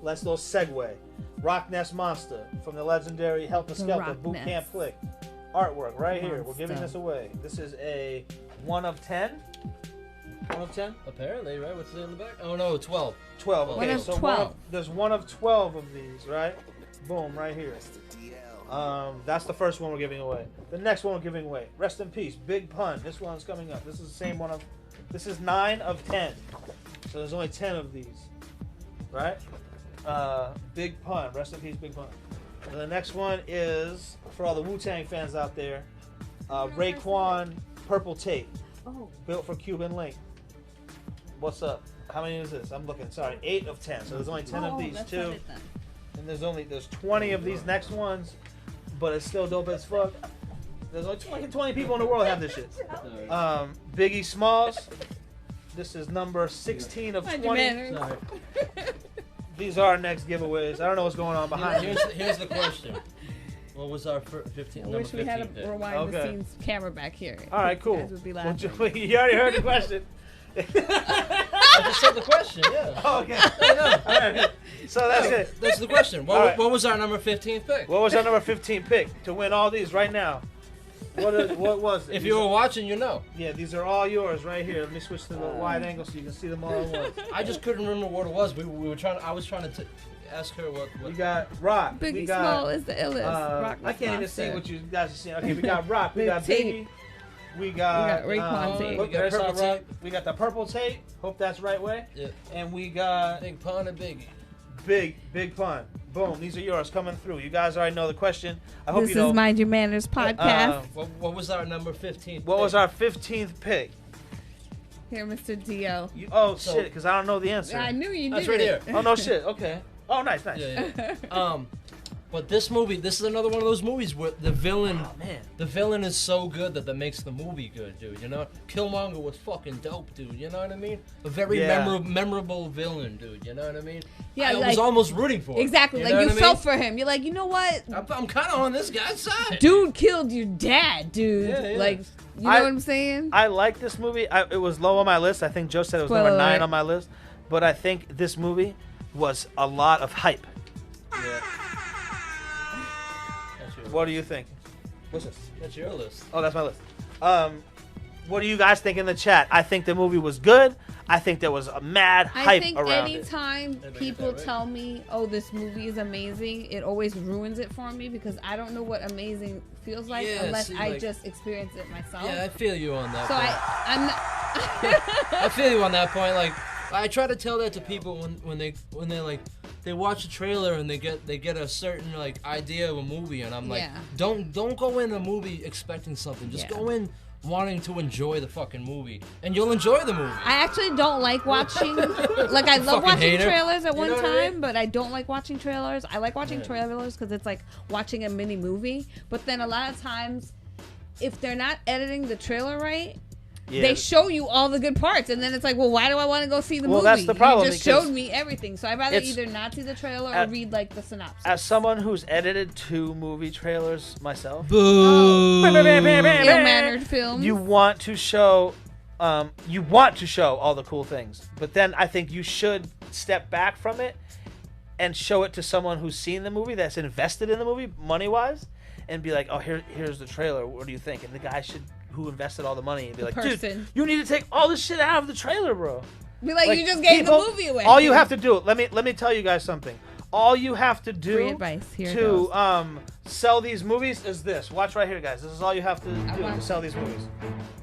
Speaker 1: Let's little segue. Rock Nest Monster from the legendary Helter
Speaker 3: The
Speaker 1: Skelter
Speaker 3: Rock
Speaker 1: Boot
Speaker 3: Nest.
Speaker 1: Camp flick. Artwork right here. We're
Speaker 3: Monster.
Speaker 1: giving this away. This is a 1 of 10. 1 of 10?
Speaker 2: Apparently, right? What's it in the back? Oh no, 12.
Speaker 1: 12. Okay,
Speaker 3: One of
Speaker 1: so
Speaker 3: 12.
Speaker 1: there's 1 of 12 of these, right? Boom, right here. That's the first one we're giving away. The next one we're giving away. Rest in peace, Big Pun. This one's coming up. This is the same one of. This is 9 of 10. So there's only 10 of these, right? Big Pun. Rest in peace, Big Pun. And the next one is for all the Wu-Tang fans out there. Raekwon Purple Tape,
Speaker 3: Oh.
Speaker 1: built for Cuban Link. What's up? How many is this? I'm looking. Sorry, 8 of 10. So there's only 10 of these
Speaker 3: that's
Speaker 1: too.
Speaker 3: not it then.
Speaker 1: And there's 20 of these next ones, but it's still dope as fuck. There's only 20 people in the world have this shit. Biggie Smalls. This is number 16 of
Speaker 3: Mind your
Speaker 1: 20.
Speaker 3: manners.
Speaker 2: Sorry.
Speaker 1: These are our next giveaways. I don't know what's going on behind you.
Speaker 2: Here's the question. What was our 15?
Speaker 3: I
Speaker 2: Number
Speaker 3: wish we had
Speaker 2: 15
Speaker 3: a
Speaker 2: pick?
Speaker 3: rewind the
Speaker 1: Okay.
Speaker 3: scenes camera back here.
Speaker 1: All right, cool.
Speaker 3: You guys would be
Speaker 1: Well,
Speaker 3: laughing.
Speaker 1: you already heard the question.
Speaker 2: I just said the question. Yeah.
Speaker 1: Oh, okay. All right. So that's it.
Speaker 2: That's the question.
Speaker 1: All right.
Speaker 2: What was our number 15 pick?
Speaker 1: What was our number 15 pick to win all these right now? What was it?
Speaker 2: If you were watching, you know.
Speaker 1: Yeah, these are all yours right here. Let me switch to the wide angle so you can see them all at once.
Speaker 2: I just couldn't remember what it was. We were trying. I was trying to ask her what.
Speaker 1: We got Rock. we
Speaker 3: Biggie
Speaker 1: got,
Speaker 3: Small is the illest. Rock
Speaker 1: I can't even see
Speaker 3: Monster.
Speaker 1: what you guys are seeing. Okay, we got Rock. We
Speaker 3: Big
Speaker 1: got
Speaker 3: tape.
Speaker 1: Biggie. We got
Speaker 3: Raekwon tape.
Speaker 1: look,
Speaker 2: We got
Speaker 1: there's our
Speaker 2: purple
Speaker 1: Rock.
Speaker 2: tape.
Speaker 1: We got the purple tape. Hope that's the right way.
Speaker 2: Yeah.
Speaker 1: And we got
Speaker 2: Big Pun and Biggie.
Speaker 1: Big Pun. Boom. These are yours coming through. You guys already know the question. I hope
Speaker 3: This
Speaker 1: you know.
Speaker 3: is Mind Your Manners podcast.
Speaker 2: What was our number 15?
Speaker 1: What was our 15th pick?
Speaker 3: Here, Mr. DL.
Speaker 1: So, shit, because I don't know the answer.
Speaker 3: I knew you did
Speaker 2: That's right
Speaker 3: it.
Speaker 2: here.
Speaker 1: Oh no shit. Okay. Oh nice.
Speaker 2: Yeah. But this movie, this is another one of those movies where the villain,
Speaker 1: Oh man.
Speaker 2: the villain is so good that makes the movie good, dude. You know, Killmonger was fucking dope, dude. You know what I mean? A very
Speaker 1: Yeah.
Speaker 2: memorable villain, dude. You know what I mean?
Speaker 3: Yeah,
Speaker 2: I
Speaker 3: like-
Speaker 2: was almost rooting for him.
Speaker 3: Exactly.
Speaker 2: You
Speaker 3: Like
Speaker 2: know
Speaker 3: you
Speaker 2: what I
Speaker 3: felt
Speaker 2: mean?
Speaker 3: for him. You're like, you know what?
Speaker 2: I'm kind of on this guy's side.
Speaker 3: Dude killed your dad, dude.
Speaker 2: Yeah.
Speaker 3: Like, you know
Speaker 1: I-
Speaker 3: what I'm saying?
Speaker 1: I like this movie. It was low on my list. I think Joe said it was
Speaker 3: Spoiler
Speaker 1: number 9
Speaker 3: alert.
Speaker 1: on my list. But I think this movie was a lot of hype.
Speaker 2: Yeah. That's your,
Speaker 1: What do you think? What's this?
Speaker 2: that's your list.
Speaker 1: Oh, that's my list. What do you guys think in the chat? I think the movie was good. I think there was a mad
Speaker 3: I
Speaker 1: hype
Speaker 3: think
Speaker 1: around it.
Speaker 3: anytime
Speaker 2: get
Speaker 3: people
Speaker 2: that right.
Speaker 3: tell me, "Oh, this movie is amazing," it always ruins it for me because I don't know what amazing feels like
Speaker 2: Yeah,
Speaker 3: unless
Speaker 2: see,
Speaker 3: I
Speaker 2: like-
Speaker 3: just experience it myself.
Speaker 2: Yeah, I feel you on that.
Speaker 3: so
Speaker 2: point.
Speaker 3: I'm not.
Speaker 2: I feel you on that point. Like, I try to tell that to people when they like they watch a trailer and they get a certain like idea of a movie, and I'm like,
Speaker 3: Yeah.
Speaker 2: don't go in a movie expecting something. Just
Speaker 3: Yeah.
Speaker 2: go in wanting to enjoy the fucking movie, and you'll enjoy the movie.
Speaker 3: I actually don't like watching. Like I love
Speaker 2: Fucking
Speaker 3: watching
Speaker 2: hater.
Speaker 3: trailers at
Speaker 2: You
Speaker 3: one
Speaker 2: know what I
Speaker 3: time,
Speaker 2: mean?
Speaker 3: but I don't like watching trailers. I like watching
Speaker 2: Yeah.
Speaker 3: trailers because it's like watching a mini movie. But then a lot of times, if they're not editing the trailer right,
Speaker 1: Yeah.
Speaker 3: they show you all the good parts, and then it's like, well, why do I want to go see the movie?
Speaker 1: That's the problem,
Speaker 3: You just
Speaker 1: because
Speaker 3: showed me everything, so I'd rather
Speaker 1: it's-
Speaker 3: either not see the trailer or
Speaker 1: At-
Speaker 3: read like the synopsis.
Speaker 1: As someone who's edited 2 movie trailers myself,
Speaker 2: Boo!
Speaker 3: Ill-mannered films.
Speaker 1: you want to show all the cool things, but then I think you should step back from it and show it to someone who's seen the movie, that's invested in the movie money wise, and be like, oh, here's the trailer, what do you think? And the guy who invested all the money and be like, dude,
Speaker 3: person.
Speaker 1: you need to take all this shit out of the trailer, bro.
Speaker 3: Be like, you just gave the movie away.
Speaker 1: All you have to do, let me tell you guys something. All you have to do
Speaker 3: Free advice. Here it
Speaker 1: to
Speaker 3: goes.
Speaker 1: sell these movies is this. Watch right here, guys. This is all you have to do to
Speaker 3: watched
Speaker 1: sell these movies.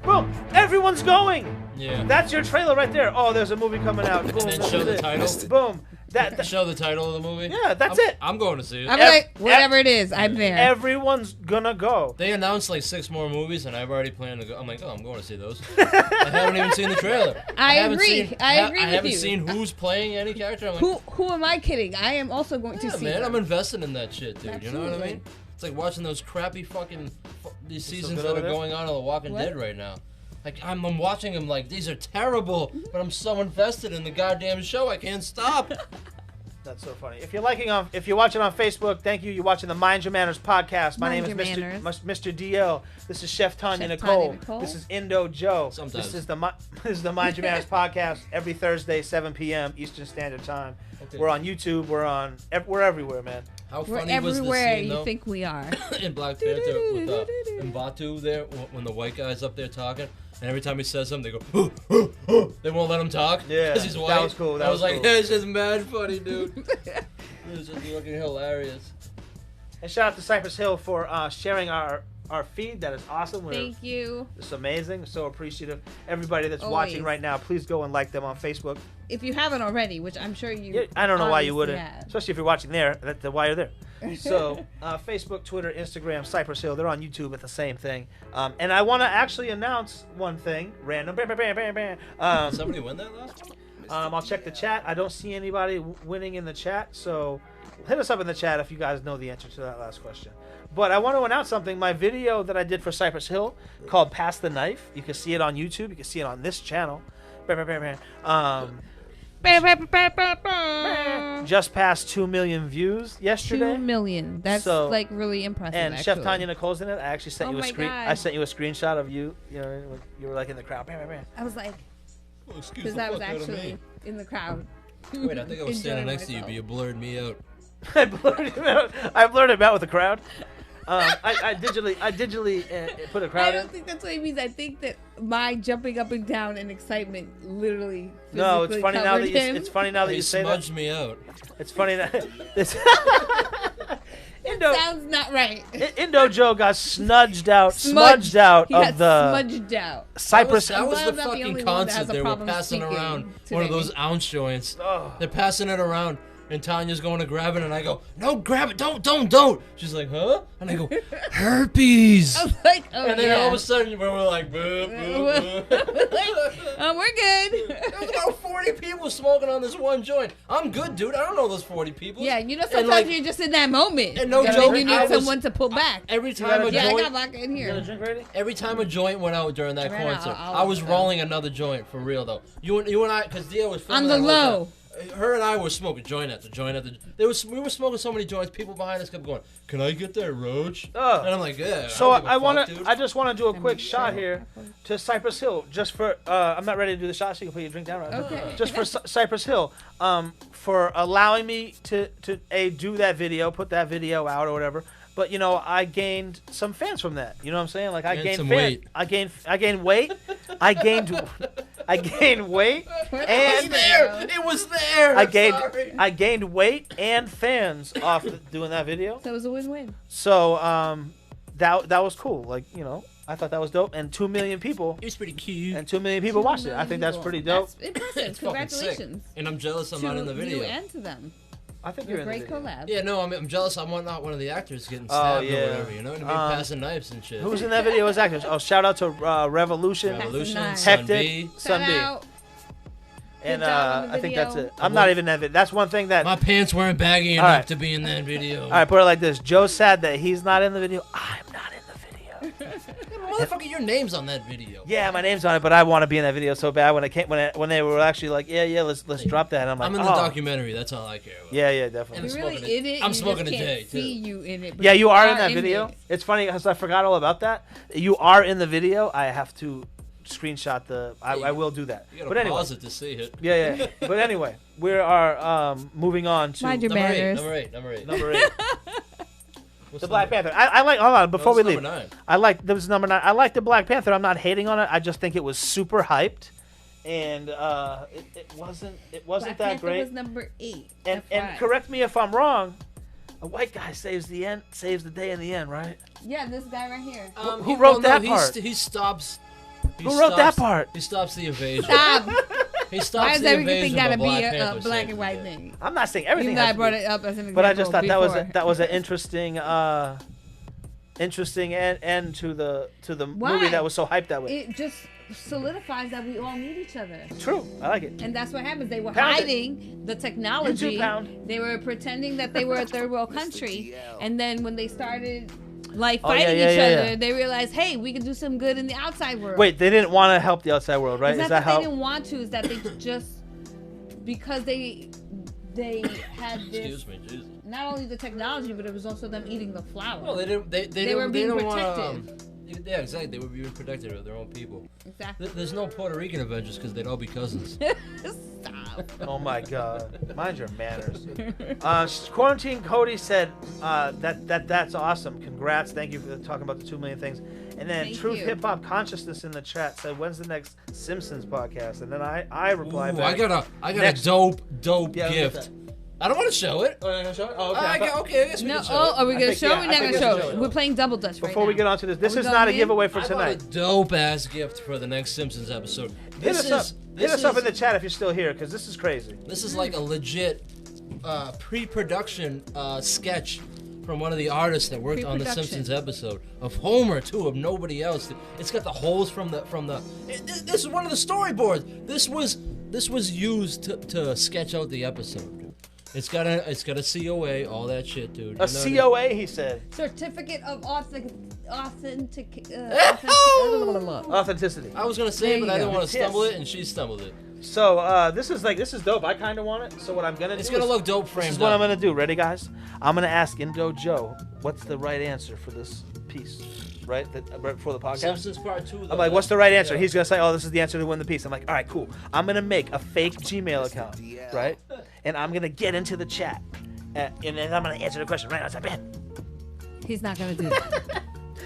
Speaker 1: Boom! Everyone's going.
Speaker 2: Yeah.
Speaker 1: That's your trailer right there. Oh, there's a movie coming out. Boom!
Speaker 2: then
Speaker 1: this
Speaker 2: show
Speaker 1: is
Speaker 2: the
Speaker 1: it.
Speaker 2: title.
Speaker 1: Boom! That
Speaker 2: Show the title of the movie.
Speaker 1: Yeah, that's it.
Speaker 2: I'm going to see it.
Speaker 3: I'm like, whatever it is, I'm there.
Speaker 1: Everyone's gonna go.
Speaker 2: They announced like 6 more movies, and I've already planned to go. I'm like, oh, I'm going to see those. I haven't even seen the trailer.
Speaker 3: I
Speaker 2: haven't
Speaker 3: agree.
Speaker 2: Seen,
Speaker 3: I agree
Speaker 2: I
Speaker 3: with
Speaker 2: haven't
Speaker 3: you.
Speaker 2: seen who's playing any character. I'm like,
Speaker 3: Who am I kidding? I am also going to
Speaker 2: yeah,
Speaker 3: see
Speaker 2: man,
Speaker 3: them.
Speaker 2: I'm invested in that shit, dude. You know what I
Speaker 3: Absolutely.
Speaker 2: mean? It's like watching those crappy fucking these
Speaker 1: still
Speaker 2: seasons
Speaker 1: good
Speaker 2: that
Speaker 1: over
Speaker 2: are
Speaker 1: there?
Speaker 2: going on The Walking
Speaker 3: What?
Speaker 2: Dead right now. Like I'm watching them like these are terrible, but I'm so invested in the goddamn show I can't stop.
Speaker 1: That's so funny. If you're watching on Facebook, thank you. You're watching the Mind Your Manners podcast. My
Speaker 3: Mind
Speaker 1: name
Speaker 3: Your
Speaker 1: is
Speaker 3: Manners.
Speaker 1: Myster DL. This is Chef Tanya
Speaker 3: Chef
Speaker 1: Nicole.
Speaker 3: Tanya Nicole.
Speaker 1: This is Indo Joe.
Speaker 2: Sometimes.
Speaker 1: This is the Mind Your Manners podcast every Thursday, 7 p.m. Eastern Standard Time.
Speaker 2: Okay.
Speaker 1: We're on YouTube. We're everywhere, man.
Speaker 2: How
Speaker 3: We're
Speaker 2: funny was the
Speaker 3: everywhere
Speaker 2: scene
Speaker 3: you
Speaker 2: though
Speaker 3: think we are.
Speaker 2: in Black Panther with Mbatu there when the white guy's up there talking, and every time he says something, they go, they won't let him talk.
Speaker 1: Yeah,
Speaker 2: 'cause he's white.
Speaker 1: that was cool. That
Speaker 2: I
Speaker 1: was
Speaker 2: was like,
Speaker 1: cool.
Speaker 2: yeah, it's just mad funny, dude. It was just fucking hilarious.
Speaker 1: And shout out to Cypress Hill for sharing our feed. That is awesome.
Speaker 3: Thank you.
Speaker 1: It's amazing. So appreciative. Everybody that's
Speaker 3: Always.
Speaker 1: watching right now, please go and like them on Facebook.
Speaker 3: If you haven't already, which I'm sure you.
Speaker 1: Yeah, I don't know why you
Speaker 3: obviously
Speaker 1: wouldn't,
Speaker 3: have.
Speaker 1: especially if you're watching there. That's why you're there. So, Facebook, Twitter, Instagram, Cypress Hill. They're on YouTube at the same thing. And I want to actually announce one thing. Random. Bam, bam, bam, bam, bam.
Speaker 2: Somebody win that last one?
Speaker 1: I'll check the chat. I don't see anybody winning in the chat. So, hit us up in the chat if you guys know the answer to that last question. But I want to announce something. My video that I did for Cypress Hill called Pass the Knife. You can see it on YouTube. You can see it on this channel. Bam, bam, bam, bam. Just passed 2 million views yesterday.
Speaker 3: 2 million. That's
Speaker 1: So-
Speaker 3: like really impressive.
Speaker 1: And
Speaker 3: actually.
Speaker 1: Chef Tanya Nicole's in it. I actually sent
Speaker 3: Oh
Speaker 1: you a
Speaker 3: my
Speaker 1: screen.
Speaker 3: God.
Speaker 1: I sent you a screenshot of you. You know, when you were like in the crowd. Bam, bam, bam.
Speaker 3: I was like,
Speaker 2: Oh, excuse
Speaker 3: because
Speaker 2: the
Speaker 3: I was
Speaker 2: fuck out of
Speaker 3: actually
Speaker 2: me.
Speaker 3: in the crowd.
Speaker 2: Wait, I think I was standing
Speaker 3: enjoying
Speaker 2: next to you,
Speaker 3: myself.
Speaker 2: but you blurred me out.
Speaker 1: I blurred him out. I blurred him out with the crowd. I digitally put a
Speaker 3: I
Speaker 1: crowd
Speaker 3: don't
Speaker 1: in.
Speaker 3: think that's what he means. I think that my jumping up and down in excitement literally.
Speaker 1: No, it's
Speaker 3: physically
Speaker 1: funny now that
Speaker 3: covered
Speaker 1: you.
Speaker 3: him.
Speaker 1: It's funny now that
Speaker 2: He
Speaker 1: you say that.
Speaker 2: smudged me out.
Speaker 1: It's funny that. It's Indo,
Speaker 3: Sounds not right.
Speaker 1: Indo Joe got smudged out
Speaker 3: He
Speaker 1: of
Speaker 3: got
Speaker 1: the
Speaker 3: smudged out.
Speaker 1: Cypress.
Speaker 2: That was
Speaker 3: I'm
Speaker 2: the
Speaker 3: glad I'm not the
Speaker 2: fucking
Speaker 3: only one that has
Speaker 2: concept.
Speaker 3: a
Speaker 2: They were
Speaker 3: problem
Speaker 2: passing
Speaker 3: speaking
Speaker 2: around one of
Speaker 3: today.
Speaker 2: those ounce joints.
Speaker 1: Oh.
Speaker 2: They're passing it around, and Tanya's going to grab it, and I go, no, grab it, don't. She's like, huh? And I go, herpes.
Speaker 3: I was like, oh
Speaker 2: And then
Speaker 3: yeah.
Speaker 2: all of a sudden, we're like, boop, boop, boop.
Speaker 3: We're good.
Speaker 2: There was about 40 people smoking on this one joint. I'm good, dude. I don't know those 40 people.
Speaker 3: Yeah, you know,
Speaker 2: And,
Speaker 3: sometimes
Speaker 2: like,
Speaker 3: you're just in that moment.
Speaker 2: and no
Speaker 3: You
Speaker 2: joke,
Speaker 3: you need
Speaker 2: I was-
Speaker 3: someone to pull back.
Speaker 2: Every time a
Speaker 3: Yeah, I got
Speaker 2: joint,
Speaker 3: vodka in
Speaker 1: You got a
Speaker 3: here.
Speaker 1: drink ready?
Speaker 2: every time a joint went out during that
Speaker 3: I ran out,
Speaker 2: concert,
Speaker 3: I'll
Speaker 2: I was
Speaker 3: go.
Speaker 2: rolling another joint for real though. You and I, because Dia was filming
Speaker 3: On the
Speaker 2: that whole
Speaker 3: low.
Speaker 2: time. Her and I were smoking joint after joint after. We were smoking so many joints. People behind us kept going, "Can I get that roach?"
Speaker 1: Ugh.
Speaker 2: And I'm like, "Yeah."
Speaker 1: So
Speaker 2: I
Speaker 1: I just want to do a quick shot here to Cypress Hill, just for I'm not ready to do the shot, so you can put your drink down right now.
Speaker 3: Okay.
Speaker 1: Just for Cypress Hill, for allowing me to do that video, put that video out or whatever. But you know, I gained some fans from that. You know what I'm saying? Like I
Speaker 2: Gained
Speaker 1: gained
Speaker 2: some
Speaker 1: fans.
Speaker 2: weight.
Speaker 1: I gained weight. I gained weight and
Speaker 2: It was there.
Speaker 1: I
Speaker 2: I'm
Speaker 1: gained
Speaker 2: sorry.
Speaker 1: I gained weight and fans off doing that video.
Speaker 3: So it was a win-win.
Speaker 1: So that was cool. Like, you know, I thought that was dope. And 2 million people
Speaker 2: It was pretty cute.
Speaker 1: and 2 million people watched it. I think that's pretty dope.
Speaker 3: That's impressive.
Speaker 2: It's fucking sick.
Speaker 3: Congratulations.
Speaker 2: And I'm jealous I'm not in the
Speaker 3: to
Speaker 2: video.
Speaker 3: you and to them.
Speaker 1: I think you're in the
Speaker 3: Great
Speaker 1: video.
Speaker 3: collab.
Speaker 2: Yeah, no, I'm jealous. I'm not one of the actors getting stabbed
Speaker 1: yeah.
Speaker 2: or whatever. You know what I mean? Passing knives and shit.
Speaker 1: Who's in that video as actors? Oh, shout out to Revolution,
Speaker 2: Revolution,
Speaker 3: Knives.
Speaker 2: Son
Speaker 1: Hectic,
Speaker 2: B.
Speaker 1: Sun
Speaker 3: Shout
Speaker 1: B.
Speaker 3: out.
Speaker 1: And
Speaker 3: Good job on the
Speaker 1: I think that's
Speaker 3: video.
Speaker 1: it. I'm not even in that video. That's one thing that.
Speaker 2: My pants weren't baggy
Speaker 1: All
Speaker 2: enough
Speaker 1: right.
Speaker 2: to be in that video.
Speaker 1: All right, put it like this. Joe's sad that he's not in the video. I'm not in the video.
Speaker 2: Motherfucker, your name's on that video.
Speaker 1: Yeah, my name's on it, but I want to be in that video so bad. When they were actually like, yeah, let's drop that. And I'm like,
Speaker 2: I'm in the documentary. That's all I care about.
Speaker 1: Yeah, definitely.
Speaker 2: And
Speaker 3: You're
Speaker 2: smoking
Speaker 3: really
Speaker 2: a-
Speaker 3: in it.
Speaker 2: I'm
Speaker 3: you
Speaker 2: smoking
Speaker 3: just
Speaker 2: a
Speaker 3: can't
Speaker 2: J, too.
Speaker 3: see you in it. but
Speaker 1: Yeah, you are in that
Speaker 3: in
Speaker 1: video.
Speaker 3: it.
Speaker 1: It's funny because I forgot all about that. You are in the video. I have to screenshot the. I will do that.
Speaker 2: You gotta
Speaker 1: But anyway,
Speaker 2: pause it to see it.
Speaker 1: yeah. But anyway, we are moving on to
Speaker 3: Mind your
Speaker 2: Number
Speaker 3: manners.
Speaker 2: Number eight.
Speaker 1: number 8,
Speaker 2: What's
Speaker 1: the Black
Speaker 2: number-
Speaker 1: Panther. I like. Hold on, before
Speaker 2: No,
Speaker 1: we
Speaker 2: it's
Speaker 1: leave.
Speaker 2: number 9.
Speaker 1: I like. There was number 9. I like the Black Panther. I'm not hating on it. I just think it was super hyped, and it wasn't
Speaker 3: Black
Speaker 1: that
Speaker 3: Panther
Speaker 1: great.
Speaker 3: was number 8.
Speaker 1: And
Speaker 3: FYI.
Speaker 1: correct me if I'm wrong. A white guy saves the day in the end, right?
Speaker 3: Yeah, this guy right here.
Speaker 1: Who wrote that part?
Speaker 2: He stops.
Speaker 1: Who wrote that part?
Speaker 2: He stops the invasion.
Speaker 3: Stop.
Speaker 2: He
Speaker 3: Why
Speaker 2: stops
Speaker 3: does
Speaker 2: the
Speaker 3: everything
Speaker 2: invasion.
Speaker 3: gotta
Speaker 2: but
Speaker 3: be
Speaker 2: Black
Speaker 3: a
Speaker 2: Panther
Speaker 3: black
Speaker 2: saves
Speaker 3: and
Speaker 2: the
Speaker 3: white
Speaker 2: day.
Speaker 3: thing?
Speaker 1: I'm not saying
Speaker 3: Even
Speaker 1: everything.
Speaker 3: though
Speaker 1: has
Speaker 3: I
Speaker 1: to
Speaker 3: brought
Speaker 1: be-
Speaker 3: it up as an example.
Speaker 1: But I just thought
Speaker 3: before.
Speaker 1: that was an interesting end to the
Speaker 3: Why?
Speaker 1: movie that was so hyped that way.
Speaker 3: It just solidifies that we all need each other.
Speaker 1: True, I like it.
Speaker 3: And that's what happens. They were
Speaker 1: Pound it.
Speaker 3: hiding the technology.
Speaker 1: You too, Pound.
Speaker 3: They were pretending that they were a third world country. And then when they started like
Speaker 1: Oh, yeah,
Speaker 3: fighting
Speaker 1: yeah,
Speaker 3: each
Speaker 1: yeah,
Speaker 3: other,
Speaker 1: yeah.
Speaker 3: they realized, hey, we can do some good in the outside world.
Speaker 1: Wait, they didn't want to help the outside world, right?
Speaker 3: It's
Speaker 1: Is
Speaker 3: not
Speaker 1: that
Speaker 3: that
Speaker 1: how?
Speaker 3: they didn't want to, is that they just because they had this
Speaker 2: Excuse me, Jesus.
Speaker 3: not only the technology, but it was also them eating the flower.
Speaker 2: No, they didn't. They
Speaker 3: were
Speaker 2: don't.
Speaker 3: being
Speaker 2: They don't want
Speaker 3: protected.
Speaker 2: Yeah, exactly. They were being protected of their own people.
Speaker 3: Exactly.
Speaker 2: There's no Puerto Rican Avengers because they'd all be cousins.
Speaker 3: Stop.
Speaker 1: Oh my God, mind your manners. Quarantine Cody said that's awesome. Congrats, thank you for talking about the 2 million things. And then
Speaker 3: Thank
Speaker 1: Truth
Speaker 3: you.
Speaker 1: Hip Hop Consciousness in the chat said, when's the next Simpsons podcast? And then I replied
Speaker 2: Ooh,
Speaker 1: back.
Speaker 2: I got
Speaker 1: Next-
Speaker 2: a dope
Speaker 1: Yeah, look at
Speaker 2: gift.
Speaker 1: that.
Speaker 2: I don't want to show it.
Speaker 1: Oh, you're gonna show it? Oh, okay.
Speaker 2: I guess we
Speaker 3: No,
Speaker 2: can show
Speaker 3: oh,
Speaker 2: it.
Speaker 3: are we
Speaker 1: I
Speaker 3: gonna
Speaker 1: think-
Speaker 3: show?
Speaker 1: yeah,
Speaker 3: We're
Speaker 1: I
Speaker 3: not
Speaker 1: think
Speaker 3: gonna
Speaker 1: we should
Speaker 3: show.
Speaker 1: show it.
Speaker 3: We're playing double dutch right
Speaker 1: Before
Speaker 3: now.
Speaker 1: we get on to this
Speaker 3: we
Speaker 1: is
Speaker 3: going
Speaker 1: not a
Speaker 3: in?
Speaker 1: giveaway for
Speaker 2: I bought a
Speaker 1: tonight.
Speaker 2: dope ass gift for the next Simpsons episode.
Speaker 1: Hit us up in the chat if you're still here, because this is crazy.
Speaker 2: This is like a legit pre-production sketch from one of the artists that worked on the
Speaker 3: Pre-production.
Speaker 2: Simpsons episode of Homer too, of nobody else. It's got the holes from the. This is one of the storyboards. This was used to sketch out the episode. It's got a COA, all that shit, dude.
Speaker 1: A COA, he said.
Speaker 3: Certificate of authenticity.
Speaker 1: Authenticity.
Speaker 2: I was gonna say,
Speaker 3: There
Speaker 2: but
Speaker 3: you
Speaker 2: I didn't
Speaker 3: go.
Speaker 2: want to stumble it, and she stumbled it.
Speaker 1: So this is dope. I kind of want it. So what I'm gonna do
Speaker 2: It's gonna
Speaker 1: is,
Speaker 2: look dope
Speaker 1: this
Speaker 2: framed
Speaker 1: is what I'm
Speaker 2: up.
Speaker 1: gonna do. Ready, guys? I'm gonna ask Indo Joe what's the right answer for this piece, right? Right before the podcast.
Speaker 2: Simpsons Part 2.
Speaker 1: I'm like, what's the right answer? He's gonna say, oh, this is the answer to win the piece. I'm like, all right, cool. I'm gonna make a fake Gmail account, right? And I'm gonna get into the chat, and then I'm gonna answer the question right outside. Bam.
Speaker 3: He's not gonna do that.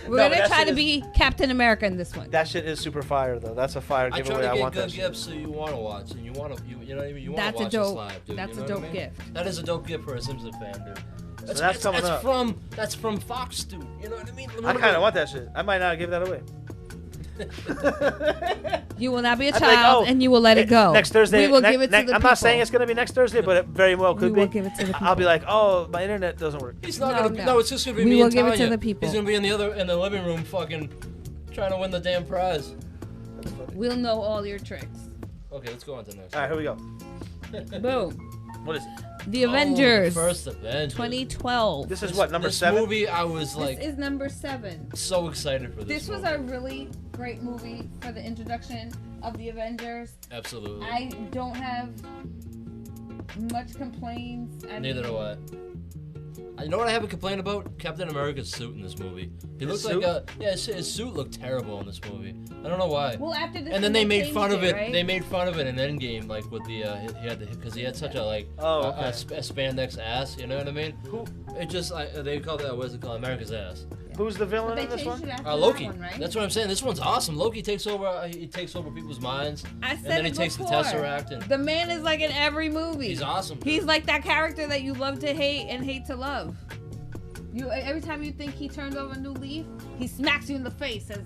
Speaker 3: We're
Speaker 1: No, but
Speaker 3: gonna
Speaker 1: that
Speaker 3: try
Speaker 1: shit
Speaker 3: to
Speaker 1: is-
Speaker 3: be Captain America in this one.
Speaker 1: That shit is super fire, though. That's a fire
Speaker 2: I try
Speaker 1: giveaway.
Speaker 2: to
Speaker 1: I
Speaker 2: get
Speaker 1: want that
Speaker 2: good
Speaker 1: shit.
Speaker 2: gifts so you want to watch and you know what I mean. You want to
Speaker 3: That's a
Speaker 2: watch
Speaker 3: dope.
Speaker 2: this live, dude.
Speaker 3: That's
Speaker 2: you
Speaker 3: a
Speaker 2: know
Speaker 3: dope
Speaker 2: what I mean?
Speaker 3: gift.
Speaker 2: That is a dope gift for a Simpsons fan, dude.
Speaker 1: that's coming up.
Speaker 2: That's from Fox, dude. You know what I mean?
Speaker 1: I kind of want that shit. I might not give that away.
Speaker 3: You will not be a
Speaker 1: I'd be
Speaker 3: child,
Speaker 1: like, oh,
Speaker 3: and you will let it go.
Speaker 1: Next Thursday.
Speaker 3: We will give it to the
Speaker 1: I'm
Speaker 3: people.
Speaker 1: not saying it's gonna be next Thursday, but it very well could
Speaker 3: We
Speaker 1: be.
Speaker 3: will give it to the
Speaker 1: I'll be
Speaker 3: people.
Speaker 1: like, oh, my internet doesn't work.
Speaker 2: He's not
Speaker 3: No,
Speaker 2: gonna.
Speaker 3: no.
Speaker 2: No, it's just gonna be
Speaker 3: We
Speaker 2: me
Speaker 3: will
Speaker 2: and
Speaker 3: give it to
Speaker 2: Tanya.
Speaker 3: the people.
Speaker 2: He's gonna be in the living room, fucking trying to win the damn prize.
Speaker 3: We'll know all your tricks.
Speaker 2: Okay, let's go on to the next.
Speaker 1: All right, here we go.
Speaker 3: Boom.
Speaker 1: What is it?
Speaker 3: The Avengers.
Speaker 2: First Avengers.
Speaker 3: 2012.
Speaker 1: This is what, number
Speaker 2: this
Speaker 1: 7?
Speaker 2: movie, I was like
Speaker 3: This is number 7.
Speaker 2: so excited for this.
Speaker 3: This was
Speaker 2: movie.
Speaker 3: a really great movie for the introduction of the Avengers.
Speaker 2: Absolutely.
Speaker 3: I don't have much complaints.
Speaker 2: Neither do I. You know what I have a complaint about? Captain America's suit in this movie. He
Speaker 1: His
Speaker 2: looked like
Speaker 1: suit?
Speaker 2: his suit looked terrible in this movie. I don't know why.
Speaker 3: Well, after this,
Speaker 2: And then they made
Speaker 3: changed
Speaker 2: fun of it.
Speaker 3: right?
Speaker 2: They made fun of it in Endgame, like with the because he had such a like
Speaker 1: Oh, okay.
Speaker 2: a spandex ass. You know what I mean?
Speaker 1: Who?
Speaker 2: It just they call that what's it called? America's ass.
Speaker 1: Who's the
Speaker 3: But
Speaker 1: villain
Speaker 3: they
Speaker 1: in this
Speaker 3: changed
Speaker 1: one?
Speaker 3: it after
Speaker 2: Loki.
Speaker 3: that one, right?
Speaker 2: That's what I'm saying. This one's awesome. Loki takes over. He takes over people's minds.
Speaker 3: I said
Speaker 2: and then
Speaker 3: it
Speaker 2: he takes
Speaker 3: before.
Speaker 2: the Tesseract and
Speaker 3: The man is like in every movie.
Speaker 2: he's awesome. dude.
Speaker 3: He's like that character that you love to hate and hate to love. You every time you think he turns over a new leaf, he smacks you in the face. Says,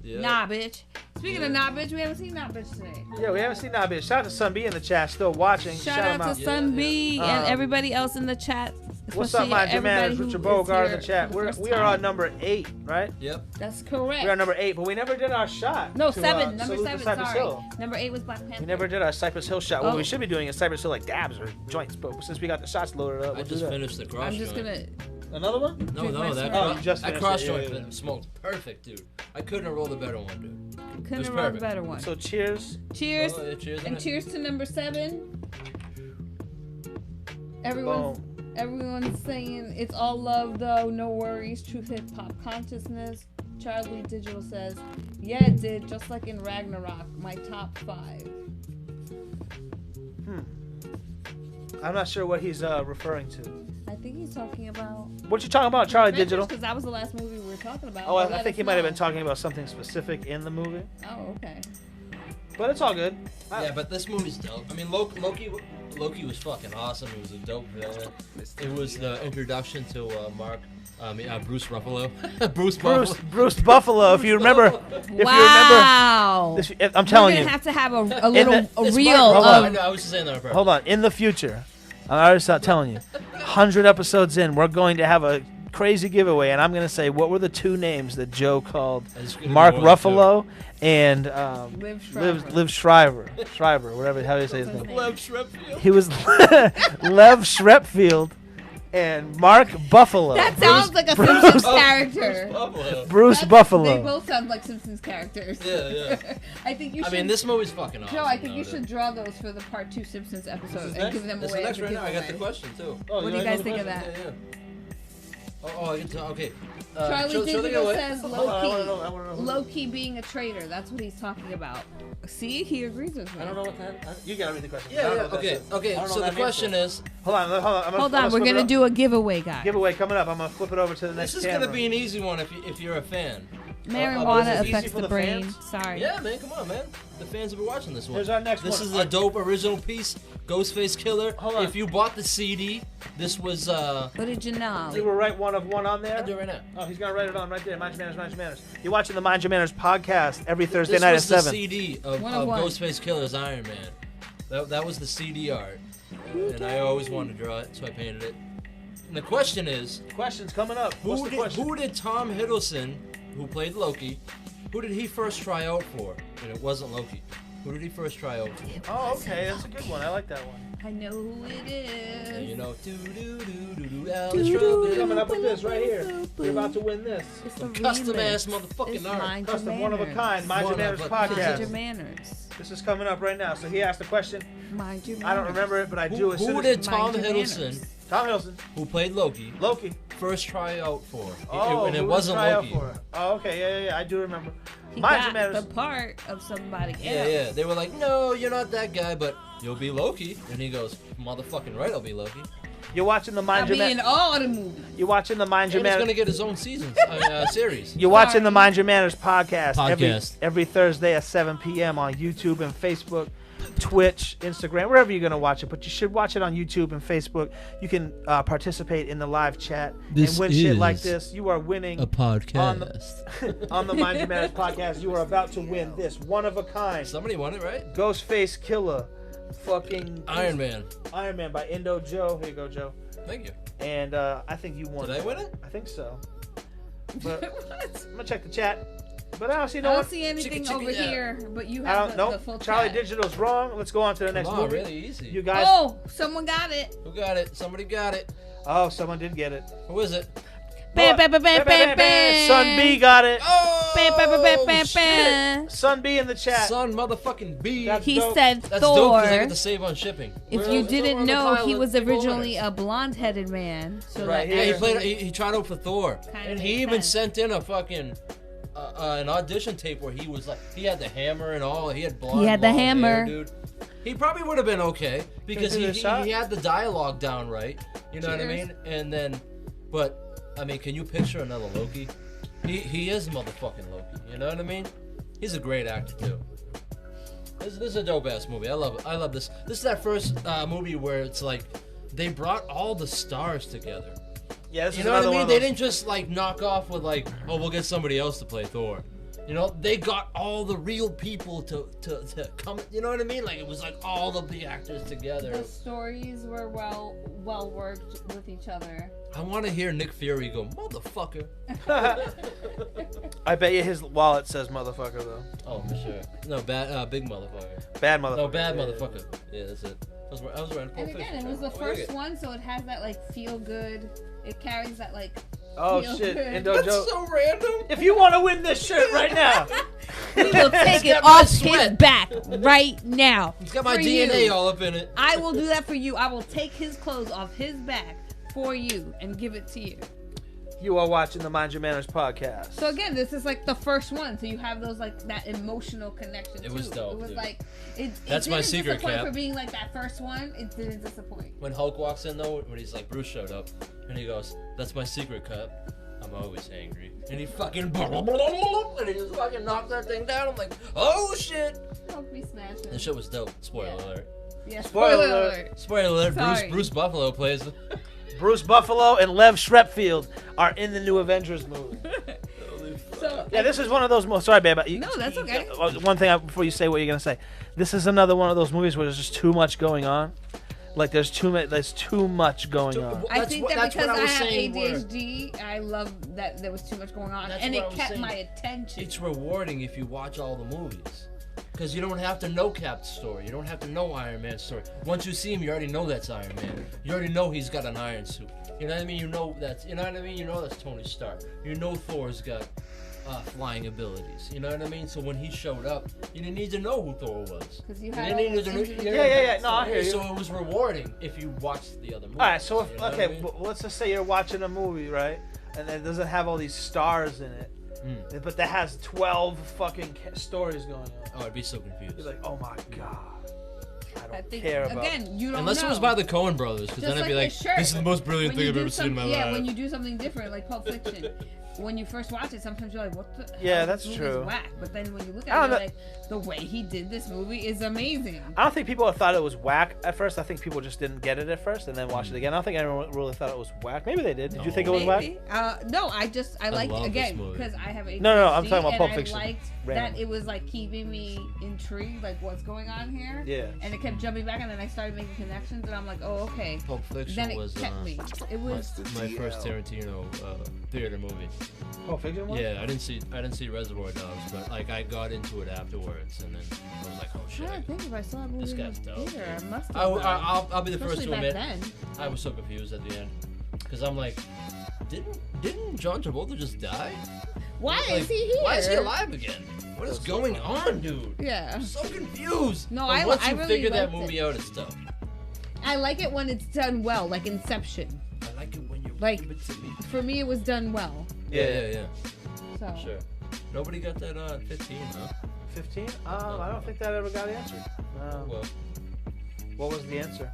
Speaker 2: Yeah.
Speaker 3: "Nah, bitch." Speaking of not bitch, we haven't seen not bitch today.
Speaker 1: Yeah, we haven't seen that bitch. Shout out to Sun B in the chat, still watching.
Speaker 3: Shout out to Sun B and everybody else in the chat.
Speaker 1: What's up, my Jamaners? Richard Bogart in the chat. We are on number 8, right?
Speaker 2: Yep.
Speaker 3: That's correct.
Speaker 1: We're on number 8, but we never did our shot.
Speaker 3: No,
Speaker 1: to,
Speaker 3: 7. Number
Speaker 1: salute
Speaker 3: 7,
Speaker 1: the Cypress
Speaker 3: sorry.
Speaker 1: Hill.
Speaker 3: Number 8 was Black Panther.
Speaker 1: We never did our Cypress Hill shot. What
Speaker 3: Oh.
Speaker 1: we should be doing is Cypress Hill like dabs or joints, but since we got the shots loaded up,
Speaker 2: I
Speaker 1: we'll
Speaker 2: just
Speaker 1: do that.
Speaker 2: finished the cross
Speaker 3: I'm just
Speaker 2: joint.
Speaker 3: gonna.
Speaker 1: Another one?
Speaker 2: No,
Speaker 3: drink my
Speaker 2: that,
Speaker 3: syrup.
Speaker 1: Oh, you just
Speaker 2: that
Speaker 1: finished
Speaker 2: cross
Speaker 1: it,
Speaker 2: joint
Speaker 1: yeah.
Speaker 2: smoked perfect, dude. I couldn't have rolled a better one, dude.
Speaker 3: Couldn't
Speaker 2: was
Speaker 3: have rolled a
Speaker 2: perfect.
Speaker 3: better one.
Speaker 1: So cheers.
Speaker 3: Cheers.
Speaker 2: Oh, yeah, cheers,
Speaker 3: And
Speaker 2: innit?
Speaker 3: cheers to number 7. Everyone's saying it's all love though, no worries, truth hip hop consciousness. Charlie Digital says, yeah, it did, just like in Ragnarok, my top 5.
Speaker 1: I'm not sure what he's referring to.
Speaker 3: I think he's talking about
Speaker 1: What you talking about, Charlie Digital?
Speaker 3: because that was the last movie we were talking about.
Speaker 1: Oh,
Speaker 3: Let
Speaker 1: I think
Speaker 3: us
Speaker 1: he might have been
Speaker 3: know.
Speaker 1: talking about something specific in the movie,
Speaker 3: Oh, okay.
Speaker 1: but it's all good.
Speaker 2: Yeah, but this movie's dope. I mean, Loki was fucking awesome. He was a dope villain. It was the introduction to Bruce Ruffalo.
Speaker 1: Bruce Buffalo. If you remember,
Speaker 3: Wow.
Speaker 1: I'm telling
Speaker 3: We're
Speaker 1: you.
Speaker 3: gonna have to have a
Speaker 2: It's
Speaker 3: reel
Speaker 1: Hold
Speaker 3: of.
Speaker 1: on.
Speaker 2: I was just saying that on purpose.
Speaker 1: Hold on. In the future, I'm already telling you, 100 episodes in, we're going to have a crazy giveaway, and I'm going to say what were the 2 names that Joe called
Speaker 2: It's gonna be
Speaker 1: Mark
Speaker 2: more than
Speaker 1: Ruffalo and
Speaker 3: Liv Schreiber.
Speaker 1: Schreiber, whatever, how do you say his name?
Speaker 2: Lev Shrepfield.
Speaker 1: He was Lev Shrepfield and Mark Buffalo.
Speaker 3: That sounds like a Simpsons character.
Speaker 1: Bruce
Speaker 3: They
Speaker 1: Buffalo.
Speaker 3: both sound like Simpsons characters.
Speaker 2: Yeah.
Speaker 3: I think you should.
Speaker 2: I mean, this movie's fucking awesome.
Speaker 3: Joe, I think
Speaker 2: though,
Speaker 3: you
Speaker 2: dude.
Speaker 3: should draw those for the part 2 Simpsons episode and give them
Speaker 2: This is
Speaker 3: away.
Speaker 2: the next
Speaker 3: as a
Speaker 2: right now. I got the
Speaker 3: giveaway.
Speaker 2: question too.
Speaker 1: Oh,
Speaker 3: What do you guys think of that?
Speaker 2: Yeah. Oh, I can tell. Okay.
Speaker 3: Charlie
Speaker 2: show the
Speaker 3: Digital
Speaker 2: giveaway.
Speaker 3: says
Speaker 1: Hold on, I wanna know who-
Speaker 3: low-key being a traitor. That's what he's talking about. See, he agrees with me.
Speaker 1: I don't know what that. You gotta read the question. I
Speaker 2: Yeah,
Speaker 1: don't know
Speaker 2: yeah.
Speaker 1: what that
Speaker 2: Okay,
Speaker 1: says.
Speaker 2: okay.
Speaker 1: I don't know
Speaker 2: So
Speaker 1: what
Speaker 2: the
Speaker 1: that
Speaker 2: question
Speaker 1: means.
Speaker 2: is,
Speaker 1: Hold on.
Speaker 3: Hold on, we're gonna do a giveaway, guys.
Speaker 1: giveaway coming up. I'm gonna flip it over to the next
Speaker 2: this is
Speaker 1: camera.
Speaker 2: gonna be an easy one if you're a fan.
Speaker 3: Marijuana
Speaker 1: is it easy
Speaker 3: affects
Speaker 1: for
Speaker 3: the
Speaker 1: the
Speaker 3: brain.
Speaker 1: fans?
Speaker 3: Sorry.
Speaker 2: Yeah, man, come on, man. The fans will be watching this one.
Speaker 1: Here's our next
Speaker 2: This
Speaker 1: one.
Speaker 2: is the dope original piece, Ghostface Killer.
Speaker 1: Hold on.
Speaker 2: If you bought the CD, this was
Speaker 3: Original.
Speaker 1: You will write one of one on there.
Speaker 2: I'll do it right now.
Speaker 1: Oh, he's gonna write it on right there. Mind Your Manners, Mind Your Manners. You're watching the Mind Your Manners podcast every Thursday
Speaker 2: This
Speaker 1: night at
Speaker 2: was the
Speaker 1: 7.
Speaker 2: CD of
Speaker 3: One of one.
Speaker 2: Ghostface Killer's Iron Man. That was the CD art, and I always wanted to draw it, so I painted it. And the question is,
Speaker 1: Questions coming up. What's the question?
Speaker 2: who did Tom Hiddleston, who played Loki, who did he first try out for? And it wasn't Loki. Who did he first try out for?
Speaker 1: Oh, okay, that's a good one. I like that one.
Speaker 3: I know who it
Speaker 2: And you
Speaker 3: is.
Speaker 2: know, do
Speaker 1: Coming up with this right here. You're about to win this.
Speaker 3: It's the
Speaker 2: custom
Speaker 3: remix.
Speaker 2: ass motherfucking
Speaker 3: It's
Speaker 2: art.
Speaker 3: Mind Your
Speaker 1: Custom, one of a
Speaker 3: Manners.
Speaker 1: kind. Mind Your
Speaker 2: One
Speaker 1: Manners
Speaker 2: of a
Speaker 3: Mind Your
Speaker 1: podcast.
Speaker 3: Manners.
Speaker 1: This is coming up right now. So he asked the question.
Speaker 3: Mind Your Manners.
Speaker 1: I don't remember it, but I do. As soon
Speaker 2: Who
Speaker 1: as
Speaker 2: did Tom
Speaker 3: Mind Your
Speaker 2: Hiddleston,
Speaker 3: Manners.
Speaker 1: Tom Hiddleston,
Speaker 2: who played Loki,
Speaker 1: Loki.
Speaker 2: first try out for?
Speaker 1: Oh,
Speaker 2: And it
Speaker 1: who did
Speaker 2: wasn't
Speaker 1: try out
Speaker 2: Loki.
Speaker 1: for it? Oh, okay, yeah. I do remember.
Speaker 3: He
Speaker 1: Mind Your
Speaker 3: got
Speaker 1: Manners.
Speaker 3: the part of somebody else.
Speaker 2: Yeah. They were like, no, you're not that guy, but you'll be Loki. And he goes, motherfucking right, I'll be Loki.
Speaker 1: You're watching the
Speaker 3: I'll
Speaker 1: Mind Your
Speaker 3: be in
Speaker 1: Manners.
Speaker 3: all the movies.
Speaker 1: You're watching the Mind Your
Speaker 2: And he's
Speaker 1: Manners.
Speaker 2: gonna get his own series.
Speaker 1: You're watching
Speaker 3: Sorry.
Speaker 1: the Mind Your Manners podcast,
Speaker 2: Podcast.
Speaker 1: Every Thursday at 7 p.m. on YouTube and Facebook, Twitch, Instagram, wherever you're going to watch it. But you should watch it on YouTube and Facebook. You can participate in the live chat
Speaker 2: This
Speaker 1: and win shit like
Speaker 2: is
Speaker 1: this. You are winning
Speaker 2: podcast.
Speaker 1: on the Mind Your Manners podcast. You are about to win this one of a kind
Speaker 2: Somebody won it, right?
Speaker 1: Ghostface Killer fucking
Speaker 2: Iron Man.
Speaker 1: Iron Man by Indo Joe. Here you go, Joe.
Speaker 2: Thank you.
Speaker 1: And I think you won.
Speaker 2: Did I win it?
Speaker 1: I think so. But I'm gonna check the chat. But I don't see
Speaker 3: I
Speaker 1: no
Speaker 3: don't
Speaker 1: one.
Speaker 3: see anything
Speaker 2: Chicka,
Speaker 3: over
Speaker 2: yeah.
Speaker 3: here, but you
Speaker 1: I
Speaker 3: have
Speaker 1: don't
Speaker 3: the
Speaker 1: know.
Speaker 3: full
Speaker 1: Charlie
Speaker 3: chat.
Speaker 1: Digital's wrong. Let's go on to the next
Speaker 2: Come on,
Speaker 1: movie.
Speaker 2: really easy.
Speaker 1: You guys.
Speaker 3: Oh, someone got it.
Speaker 2: Who got it? Somebody got it.
Speaker 1: Oh, someone did get it.
Speaker 2: Who is it?
Speaker 3: Bam, bam, bam, bam, bam, bam.
Speaker 1: Son B got it.
Speaker 2: Oh,
Speaker 3: Bam, bam, bam, bam, bam,
Speaker 2: shit.
Speaker 3: bam.
Speaker 1: Son B in the chat.
Speaker 2: Son motherfucking B.
Speaker 1: That's
Speaker 3: He
Speaker 1: dope.
Speaker 3: said
Speaker 2: That's dope because I
Speaker 3: Thor.
Speaker 2: get to save on shipping.
Speaker 3: If
Speaker 2: Well,
Speaker 3: you
Speaker 2: it's over
Speaker 3: didn't
Speaker 2: on the
Speaker 3: know,
Speaker 2: pile
Speaker 3: he
Speaker 2: of
Speaker 3: was
Speaker 2: big
Speaker 3: originally
Speaker 2: orders.
Speaker 3: a blonde-headed man. So
Speaker 1: Right
Speaker 3: that
Speaker 1: here.
Speaker 2: Yeah, he played. He tried out for Thor,
Speaker 3: Kinda
Speaker 2: and
Speaker 3: makes
Speaker 2: he even
Speaker 3: sense.
Speaker 2: sent in a fucking an audition tape where he was like, he had the hammer and all. He had blonde.
Speaker 3: He had the
Speaker 2: long
Speaker 3: hammer.
Speaker 2: hair, dude. He probably would have been okay because
Speaker 1: Give it a shot.
Speaker 2: he had the dialogue down right. You know what I
Speaker 3: Cheers.
Speaker 2: mean? And then, but I mean, can you picture another Loki? He is motherfucking Loki. You know what I mean? He's a great actor too. This is a dope ass movie. I love it. I love this. This is that first movie where it's like they brought all the stars together.
Speaker 1: Yeah, this
Speaker 2: You
Speaker 1: is
Speaker 2: know what I
Speaker 1: another
Speaker 2: mean?
Speaker 1: one.
Speaker 2: They didn't just like knock off with like, oh, we'll get somebody else to play Thor. You know, they got all the real people to come. You know what I mean? Like, it was like all of the actors together.
Speaker 3: The stories were well worked with each other.
Speaker 2: I want to hear Nick Fury go, motherfucker.
Speaker 1: I bet you his wallet says motherfucker though.
Speaker 2: Oh, for sure. No, big motherfucker.
Speaker 1: Bad motherfucker.
Speaker 2: No, bad motherfucker. Yeah, that's it. I was right.
Speaker 3: And again, it was the first one, so it has that like feel good. It carries that like.
Speaker 1: Oh
Speaker 3: feel
Speaker 1: shit,
Speaker 3: good.
Speaker 1: Indo Joe.
Speaker 2: That's so random.
Speaker 1: If you want to win this shirt right now,
Speaker 3: We will take it
Speaker 2: got my
Speaker 3: off his
Speaker 2: sweat.
Speaker 3: back right now.
Speaker 2: It's got my
Speaker 3: For
Speaker 2: DNA
Speaker 3: you.
Speaker 2: all up in it.
Speaker 3: I will do that for you. I will take his clothes off his back for you and give it to you.
Speaker 1: you are watching the Mind Your Manners podcast.
Speaker 3: So again, this is like the first one, so you have those like that emotional connection.
Speaker 2: It was
Speaker 3: too.
Speaker 2: dope,
Speaker 3: It was
Speaker 2: dude.
Speaker 3: like it.
Speaker 2: That's
Speaker 3: it
Speaker 2: my
Speaker 3: didn't
Speaker 2: secret,
Speaker 3: disappoint
Speaker 2: Cap.
Speaker 3: for being like that first one. It didn't disappoint.
Speaker 2: When Hulk walks in though, when he's like, Bruce showed up, and he goes, "That's my secret, Cap. I'm always angry." And he fucking and he just fucking knocks that thing down. I'm like, oh shit!
Speaker 3: Don't be smashing.
Speaker 2: The shit was dope. Spoiler alert.
Speaker 3: Yeah.
Speaker 1: Spoiler
Speaker 3: Spoiler
Speaker 1: alert.
Speaker 3: alert.
Speaker 2: Spoiler alert.
Speaker 3: Sorry.
Speaker 2: Bruce Buffalo plays.
Speaker 1: Bruce Buffalo and Lev Shrepfield are in the new Avengers movie.
Speaker 3: So
Speaker 1: Yeah, this is one of those. Sorry, babe.
Speaker 3: No, that's okay.
Speaker 1: One thing before you say what you're gonna say. This is another one of those movies where there's just too much going on. Like there's too much going on.
Speaker 3: I think that
Speaker 2: that's
Speaker 3: because
Speaker 2: what
Speaker 3: I
Speaker 2: was
Speaker 3: have
Speaker 2: saying where
Speaker 3: ADHD, I love that there was too much going on,
Speaker 2: That's
Speaker 3: and
Speaker 2: what I
Speaker 3: it
Speaker 2: was
Speaker 3: kept
Speaker 2: saying.
Speaker 3: my attention.
Speaker 2: It's rewarding if you watch all the movies. Because you don't have to know Cap's story. You don't have to know Iron Man's story. Once you see him, you already know that's Iron Man. You already know he's got an iron suit. You know what I mean? You know that's Tony Stark. You know Thor's got flying abilities. You know what I mean? So when he showed up, you didn't need to know who Thor was.
Speaker 3: Because you
Speaker 2: You
Speaker 3: had
Speaker 2: didn't
Speaker 3: all
Speaker 2: need
Speaker 3: those
Speaker 2: to know.
Speaker 3: individual-
Speaker 1: Yeah. No, I hear you.
Speaker 2: So it was rewarding if you watched the other movies.
Speaker 1: All right, so
Speaker 2: you know what I
Speaker 1: okay,
Speaker 2: mean?
Speaker 1: but let's just say you're watching a movie, right? And it doesn't have all these stars in it, but that has 12 fucking stories going on.
Speaker 2: Oh, I'd be so confused.
Speaker 1: You're like, oh my god, I
Speaker 3: I
Speaker 1: don't
Speaker 3: think
Speaker 1: care about.
Speaker 3: again, you don't
Speaker 2: Unless
Speaker 3: know.
Speaker 2: it was by the Coen brothers, because then
Speaker 3: Just
Speaker 2: I'd be
Speaker 3: like
Speaker 2: like,
Speaker 3: the shirt.
Speaker 2: this is the most brilliant
Speaker 3: When
Speaker 2: thing
Speaker 3: you
Speaker 2: I've
Speaker 3: do
Speaker 2: ever seen in my life.
Speaker 3: Yeah, when you do something different, like Pulp Fiction, when you first watch it, sometimes you're like, what the
Speaker 1: Yeah,
Speaker 3: hell?
Speaker 1: that's
Speaker 3: This
Speaker 1: true.
Speaker 3: movie's whack. But then when you look
Speaker 1: I
Speaker 3: at it,
Speaker 1: don't
Speaker 3: you're
Speaker 1: know.
Speaker 3: like, the way he did this movie is amazing.
Speaker 1: I don't think people thought it was whack at first. I think people just didn't get it at first and then watched it again. I don't think anyone really thought it was whack. Maybe they did. Did you
Speaker 2: No.
Speaker 1: think it was whack?
Speaker 3: Maybe. No, I liked
Speaker 2: love
Speaker 3: again
Speaker 2: this movie.
Speaker 3: because I have ADHD.
Speaker 1: No, I'm talking about
Speaker 3: and
Speaker 1: Pulp
Speaker 3: I
Speaker 1: Fiction.
Speaker 3: liked
Speaker 1: Random.
Speaker 3: that it was like keeping me intrigued, like what's going on here.
Speaker 1: Yeah.
Speaker 3: And it kept jumping back, and then I started making connections, and I'm like, oh, okay.
Speaker 2: Pulp Fiction
Speaker 3: Then it
Speaker 2: was
Speaker 3: kept me. It was.
Speaker 2: my first Tarantino theater movie.
Speaker 1: Pulp Fiction one?
Speaker 2: Yeah, I didn't see Reservoir Dogs, but like I got into it afterwards, and then I was like, oh
Speaker 3: I'm
Speaker 2: shit.
Speaker 3: trying to think if I saw that movie
Speaker 2: This
Speaker 3: in
Speaker 2: guy's
Speaker 3: the
Speaker 2: dope,
Speaker 3: theater.
Speaker 2: dude.
Speaker 3: I must have.
Speaker 2: I'll be the first
Speaker 3: Especially
Speaker 2: to
Speaker 3: back
Speaker 2: admit
Speaker 3: then.
Speaker 2: I was so confused at the end, because I'm like, didn't John Travolta just die?
Speaker 3: Why
Speaker 2: Like,
Speaker 3: is he here?
Speaker 2: Why is he alive again? What is going on, dude?
Speaker 3: Yeah.
Speaker 2: I'm so confused.
Speaker 3: No,
Speaker 2: But
Speaker 3: I
Speaker 2: once you
Speaker 3: really
Speaker 2: figure that
Speaker 3: liked
Speaker 2: movie
Speaker 3: it.
Speaker 2: out, it's tough.
Speaker 3: I like it when it's done well, like Inception.
Speaker 2: I like it when you
Speaker 3: Like-
Speaker 2: give it to me.
Speaker 3: For me, it was done well.
Speaker 2: Yeah.
Speaker 3: So.
Speaker 2: Sure. Nobody got that 15, huh?
Speaker 1: 15? I don't think that ever got answered. No.
Speaker 2: Well,
Speaker 1: What was the answer?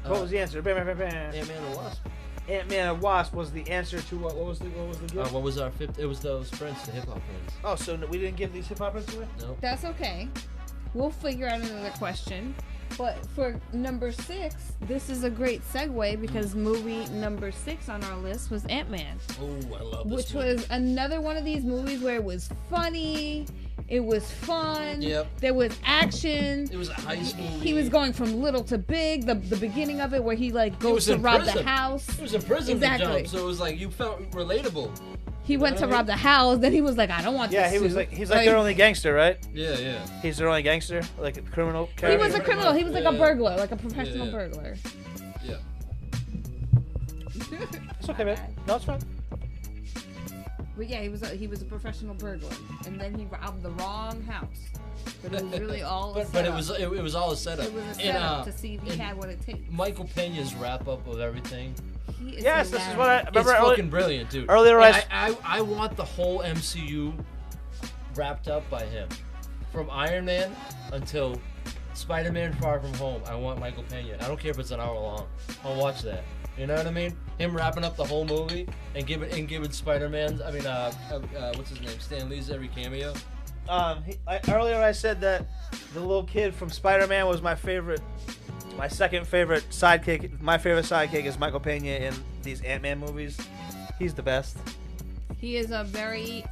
Speaker 1: What was the answer? Bam, bam, bam, bam.
Speaker 2: Ant-Man and Wasp.
Speaker 1: Ant-Man and Wasp was the answer to what? What was the gift?
Speaker 2: What was our fifth? It was those Prince, the hip hop Prince.
Speaker 1: Oh, so we didn't give these hip hoppers away?
Speaker 2: No.
Speaker 3: That's okay. We'll figure out another question. But for number 6, this is a great segue because movie number 6 on our list was Ant-Man,
Speaker 2: Oh, I love this
Speaker 3: which
Speaker 2: movie.
Speaker 3: was another one of these movies where it was funny, it was fun,
Speaker 2: Yep.
Speaker 3: there was action.
Speaker 2: It was a heist movie.
Speaker 3: He was going from little to big. The beginning of it where he like goes
Speaker 2: was
Speaker 3: to
Speaker 2: in
Speaker 3: rob
Speaker 2: prison.
Speaker 3: the house.
Speaker 2: He was in prison
Speaker 3: Exactly.
Speaker 2: to jump, so it was like you felt relatable.
Speaker 3: He went
Speaker 2: know
Speaker 3: to
Speaker 2: what I
Speaker 3: rob the house. Then he was like, I don't want
Speaker 1: Yeah,
Speaker 3: this
Speaker 1: he's
Speaker 3: suit.
Speaker 1: like their only gangster, right?
Speaker 2: Yeah.
Speaker 1: He's their only gangster, like a criminal
Speaker 3: He
Speaker 1: character.
Speaker 3: was a criminal. He was like a
Speaker 2: Yeah.
Speaker 3: burglar, like a professional
Speaker 2: Yeah.
Speaker 3: burglar.
Speaker 2: Yeah.
Speaker 1: It's okay, man. No, it's fine.
Speaker 3: But yeah, he was a professional burglar, and then he robbed the wrong house. But it was really all. a
Speaker 2: But it
Speaker 3: setup.
Speaker 2: was all a setup.
Speaker 3: It was a
Speaker 2: And,
Speaker 3: setup to see if he
Speaker 2: and
Speaker 3: had what it takes.
Speaker 2: Michael Pena's wrap up of everything.
Speaker 3: He is
Speaker 1: Yes, this is what I
Speaker 3: hilarious.
Speaker 1: remember.
Speaker 2: It's fucking brilliant, dude.
Speaker 1: earlier
Speaker 2: And
Speaker 1: I
Speaker 2: I want the whole MCU wrapped up by him, from Iron Man until Spider-Man: Far From Home. I want Michael Pena. I don't care if it's an hour long. I'll watch that. You know what I mean? Him wrapping up the whole movie and giving Spider-Man's. I mean, what's his name? Stan Lee's every cameo.
Speaker 1: earlier I said that the little kid from Spider-Man was my favorite. My second favorite sidekick. My favorite sidekick is Michael Pena in these Ant-Man movies. He's the best.
Speaker 3: He is a very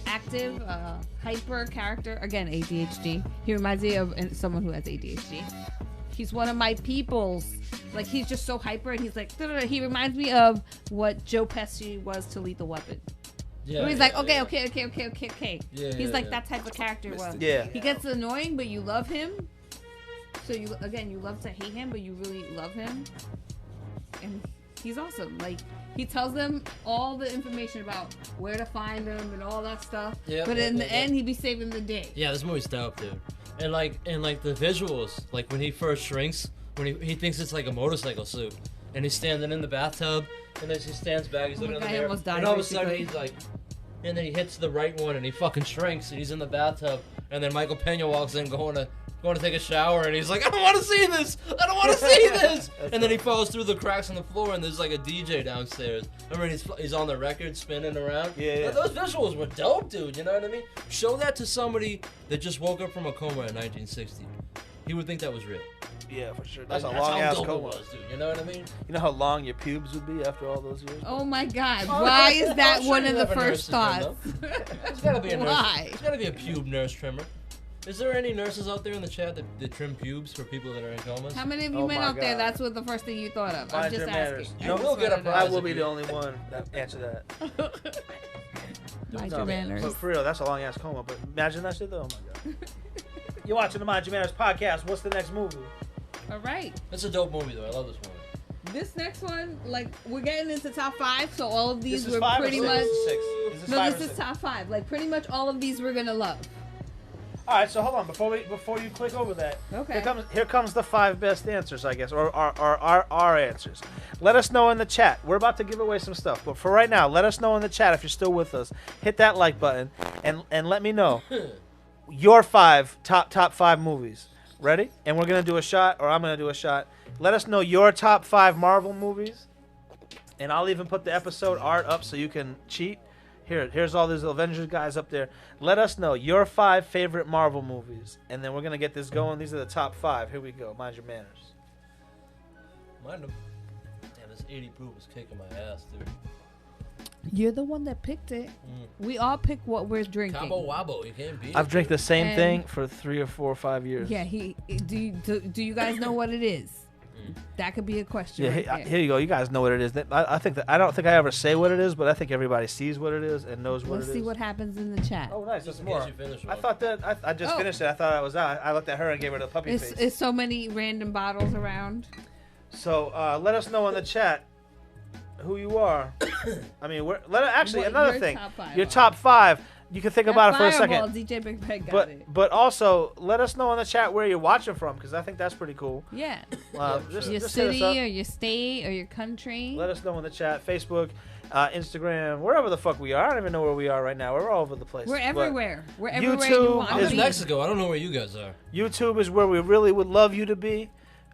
Speaker 3: active, hyper character. Again, ADHD. He reminds me of someone who has ADHD. He's one of my peoples. Like, he's just so hyper, and he's like, he reminds me of what Joe Pesci was to Lethal Weapon.
Speaker 2: Yeah,
Speaker 3: Where he's
Speaker 2: yeah,
Speaker 3: like, okay.
Speaker 2: Yeah,
Speaker 3: He's
Speaker 2: yeah,
Speaker 3: like
Speaker 2: yeah.
Speaker 3: that type of character was.
Speaker 1: Yeah.
Speaker 3: He gets annoying, but you love him. So you love to hate him, but you really love him. And he's awesome. Like, he tells them all the information about where to find them and all that stuff.
Speaker 2: Yeah,
Speaker 3: but
Speaker 2: yeah,
Speaker 3: in
Speaker 2: yeah,
Speaker 3: the
Speaker 2: yeah.
Speaker 3: end, he'd be saving the day.
Speaker 2: Yeah, this movie's dope, dude. And like the visuals, like when he first shrinks, when he thinks it's like a motorcycle suit, and he's standing in the bathtub, and then he stands back, he's looking in the
Speaker 3: God,
Speaker 2: mirror,
Speaker 3: he almost died,
Speaker 2: and all of a sudden
Speaker 3: basically.
Speaker 2: he's like, and then he hits the right one, and he fucking shrinks, and he's in the bathtub, and then Michael Pena walks in going to take a shower, and he's like, I don't want to see this! I don't want to see this! And then he falls through the cracks on the floor, and there's like a DJ downstairs. Remember, he's on the record spinning around?
Speaker 1: Yeah.
Speaker 2: Those visuals were dope, dude, you know what I mean? Show that to somebody that just woke up from a coma in 1960. He would think that was real.
Speaker 1: Yeah, for sure. That's a
Speaker 2: That's
Speaker 1: long
Speaker 2: how
Speaker 1: ass
Speaker 2: dope it
Speaker 1: coma.
Speaker 2: was, dude, you know what I mean?
Speaker 1: You know how long your pubes would be after all those years?
Speaker 3: Oh my God! Why is that
Speaker 2: I'm
Speaker 3: one
Speaker 2: sure
Speaker 3: of
Speaker 2: you
Speaker 3: the
Speaker 2: have a
Speaker 3: first
Speaker 2: nurse trim,
Speaker 3: thoughts?
Speaker 2: though. There's gotta be a nurse.
Speaker 3: Why?
Speaker 2: There's gotta be a pube nurse trimmer. Is there any nurses out there in the chat that trim pubes for people that are in comas?
Speaker 3: How many of you
Speaker 1: Oh
Speaker 3: men
Speaker 1: my
Speaker 3: out there?
Speaker 1: God.
Speaker 3: That's what the first thing you thought of. I'm
Speaker 1: Mind
Speaker 3: just
Speaker 1: your manners.
Speaker 3: asking.
Speaker 1: No,
Speaker 3: I just
Speaker 2: we'll get a
Speaker 3: wanna know.
Speaker 1: I
Speaker 2: prize.
Speaker 1: will be the only one that answer that.
Speaker 3: Mind
Speaker 1: No,
Speaker 3: your manners.
Speaker 1: But for real, that's a long ass coma. But imagine that shit though. Oh my God. You're watching the Mind Your Manners podcast. What's the next movie?
Speaker 3: All right.
Speaker 2: It's a dope movie though. I love this movie.
Speaker 3: This next one, like, we're getting into top 5, so all of these
Speaker 1: This is
Speaker 3: were
Speaker 1: 5 or
Speaker 3: pretty
Speaker 1: 6?
Speaker 3: much.
Speaker 1: Is this
Speaker 3: No,
Speaker 1: 5
Speaker 3: this
Speaker 1: or
Speaker 3: is
Speaker 1: 6?
Speaker 3: top 5. Like, pretty much all of these we're gonna love.
Speaker 1: All right, so hold on before you click over that.
Speaker 3: Okay.
Speaker 1: Here comes the 5 best answers, I guess, or our answers. Let us know in the chat. We're about to give away some stuff, but for right now, let us know in the chat if you're still with us. Hit that like button and let me know your 5 top 5 movies. Ready? And we're gonna do a shot, or I'm gonna do a shot. Let us know your top 5 Marvel movies, and I'll even put the episode art up so you can cheat. Here's all these Avengers guys up there. Let us know your 5 favorite Marvel movies, and then we're gonna get this going. These are the top 5. Here we go. Mind your manners.
Speaker 2: Mind them. Damn, this 80 proof is kicking my ass, dude.
Speaker 3: You're the one that picked it. We all pick what we're drinking.
Speaker 2: Cabo Wabo, you can't beat
Speaker 1: I've
Speaker 2: it.
Speaker 1: drank the same
Speaker 3: And-
Speaker 1: thing for 3 or 4 or 5 years.
Speaker 3: Yeah, do you guys know what it is? That could be a question.
Speaker 1: Yeah,
Speaker 3: right
Speaker 1: here,
Speaker 3: there.
Speaker 1: here you go. You guys know what it is. I think that I don't think I ever say what it is, but I think everybody sees what it is and knows what
Speaker 3: Let's
Speaker 1: it is.
Speaker 3: see what happens in the chat.
Speaker 1: Oh, nice.
Speaker 2: Just
Speaker 1: That's
Speaker 2: in
Speaker 1: more.
Speaker 2: case you finish
Speaker 1: I
Speaker 2: one.
Speaker 1: thought that I just
Speaker 3: Oh.
Speaker 1: finished it. I thought I was out. I looked at her and gave her the puppy face.
Speaker 3: It's so many random bottles around.
Speaker 1: So let us know in the chat who you are. I mean, actually
Speaker 3: What
Speaker 1: another
Speaker 3: your
Speaker 1: thing.
Speaker 3: top 5
Speaker 1: Your
Speaker 3: are.
Speaker 1: top 5. You can think about it for a
Speaker 3: Fireball,
Speaker 1: second.
Speaker 3: DJ Big Bag got it.
Speaker 1: But also let us know in the chat where you're watching from, because I think that's pretty cool.
Speaker 3: Yeah.
Speaker 1: Just
Speaker 3: Your
Speaker 1: hit us
Speaker 3: city
Speaker 1: up.
Speaker 3: or your state or your country.
Speaker 1: Let us know in the chat. Facebook, Instagram, wherever the fuck we are. I don't even know where we are right now. We're all over the place.
Speaker 3: We're
Speaker 1: But
Speaker 3: everywhere. We're everywhere you
Speaker 1: YouTube
Speaker 3: want
Speaker 2: I'm
Speaker 3: to
Speaker 2: in
Speaker 3: be.
Speaker 2: Mexico. I don't know where you guys are.
Speaker 1: YouTube is where we really would love you to be.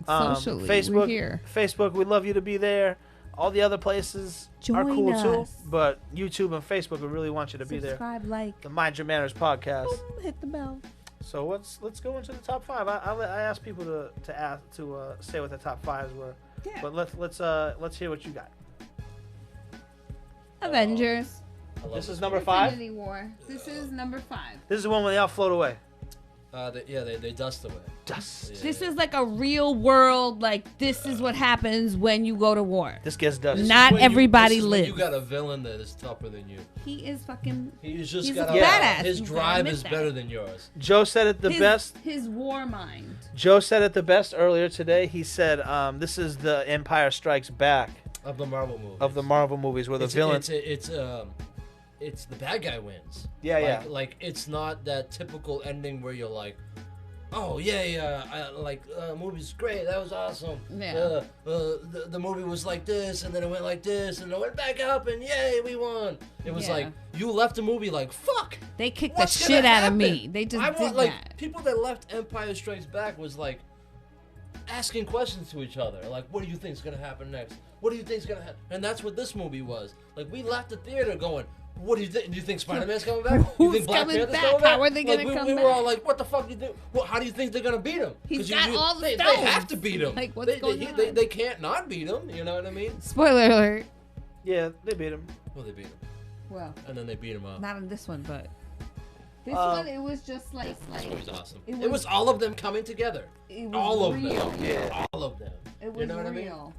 Speaker 3: Socially,
Speaker 1: Facebook,
Speaker 3: we're here.
Speaker 1: Facebook, we'd love you to be there. All the other places are
Speaker 3: Join
Speaker 1: cool too,
Speaker 3: us.
Speaker 1: but YouTube and Facebook, we really want you to be there.
Speaker 3: Subscribe, like,
Speaker 1: The Mind Your Manners podcast.
Speaker 3: boom, hit the bell.
Speaker 1: So let's go into the top 5. I asked people to say what the top 5s were,
Speaker 3: Yeah.
Speaker 1: but let's hear what you got.
Speaker 3: Avengers.
Speaker 2: I love
Speaker 1: This is number 5.
Speaker 3: Infinity War. This is number 5.
Speaker 1: This is the one where they all float away.
Speaker 2: They dust away.
Speaker 1: Dust.
Speaker 2: Yeah.
Speaker 3: This is like a real world. Like, this is what happens when you go to war.
Speaker 1: This gets dust.
Speaker 3: Not
Speaker 2: When you-
Speaker 3: everybody
Speaker 2: this is when
Speaker 3: lives.
Speaker 2: You got a villain that is tougher than you.
Speaker 3: He is fucking.
Speaker 2: He's just
Speaker 3: He's
Speaker 2: got
Speaker 3: a badass.
Speaker 2: His
Speaker 3: You gotta
Speaker 2: drive
Speaker 3: admit
Speaker 2: is
Speaker 3: that.
Speaker 2: better than yours.
Speaker 1: Joe said it the best.
Speaker 3: His war mind.
Speaker 1: Joe said it the best earlier today. He said, "This is the Empire Strikes Back
Speaker 2: Of the Marvel movies.
Speaker 1: of the Marvel movies, where the villain."
Speaker 2: It's the bad guy wins.
Speaker 1: Yeah, yeah.
Speaker 2: Like it's not that typical ending where you're like, oh movie's great, that was awesome.
Speaker 3: Yeah.
Speaker 2: The movie was like this, and then it went like this, and it went back up, and yay, we won. It was
Speaker 3: Yeah.
Speaker 2: like you left the movie like fuck.
Speaker 3: They kicked
Speaker 2: What's
Speaker 3: the
Speaker 2: gonna
Speaker 3: shit out of
Speaker 2: happen?
Speaker 3: me. They just
Speaker 2: I
Speaker 3: did
Speaker 2: want like
Speaker 3: that.
Speaker 2: people that left Empire Strikes Back was like asking questions to each other, like, what do you think's gonna happen next? What do you think's gonna happen? And that's what this movie was. Like we left the theater going, what do you think? Do you think Spider-Man's coming back? You
Speaker 3: Who's
Speaker 2: think Black
Speaker 3: coming
Speaker 2: Panther's
Speaker 3: back?
Speaker 2: coming back?
Speaker 3: How are they gonna
Speaker 2: like,
Speaker 3: come
Speaker 2: we
Speaker 3: back?
Speaker 2: were all like, what the fuck do you think? Well, how do you think they're gonna beat him?
Speaker 3: He's got all the
Speaker 2: they
Speaker 3: stones.
Speaker 2: have to beat him.
Speaker 3: Like, what's going on?
Speaker 2: They can't not beat him. You know what I mean?
Speaker 3: Spoiler alert.
Speaker 1: Yeah, they beat him.
Speaker 2: Well, they beat him.
Speaker 3: Well,
Speaker 2: and then they beat him up.
Speaker 3: not in this one, but this one it was just like
Speaker 2: This movie's awesome.
Speaker 3: it
Speaker 2: It was all of them coming together.
Speaker 3: it was
Speaker 2: All of
Speaker 3: real.
Speaker 2: them.
Speaker 1: Yeah.
Speaker 2: All of them.
Speaker 3: It was
Speaker 2: You know what I mean?
Speaker 3: real.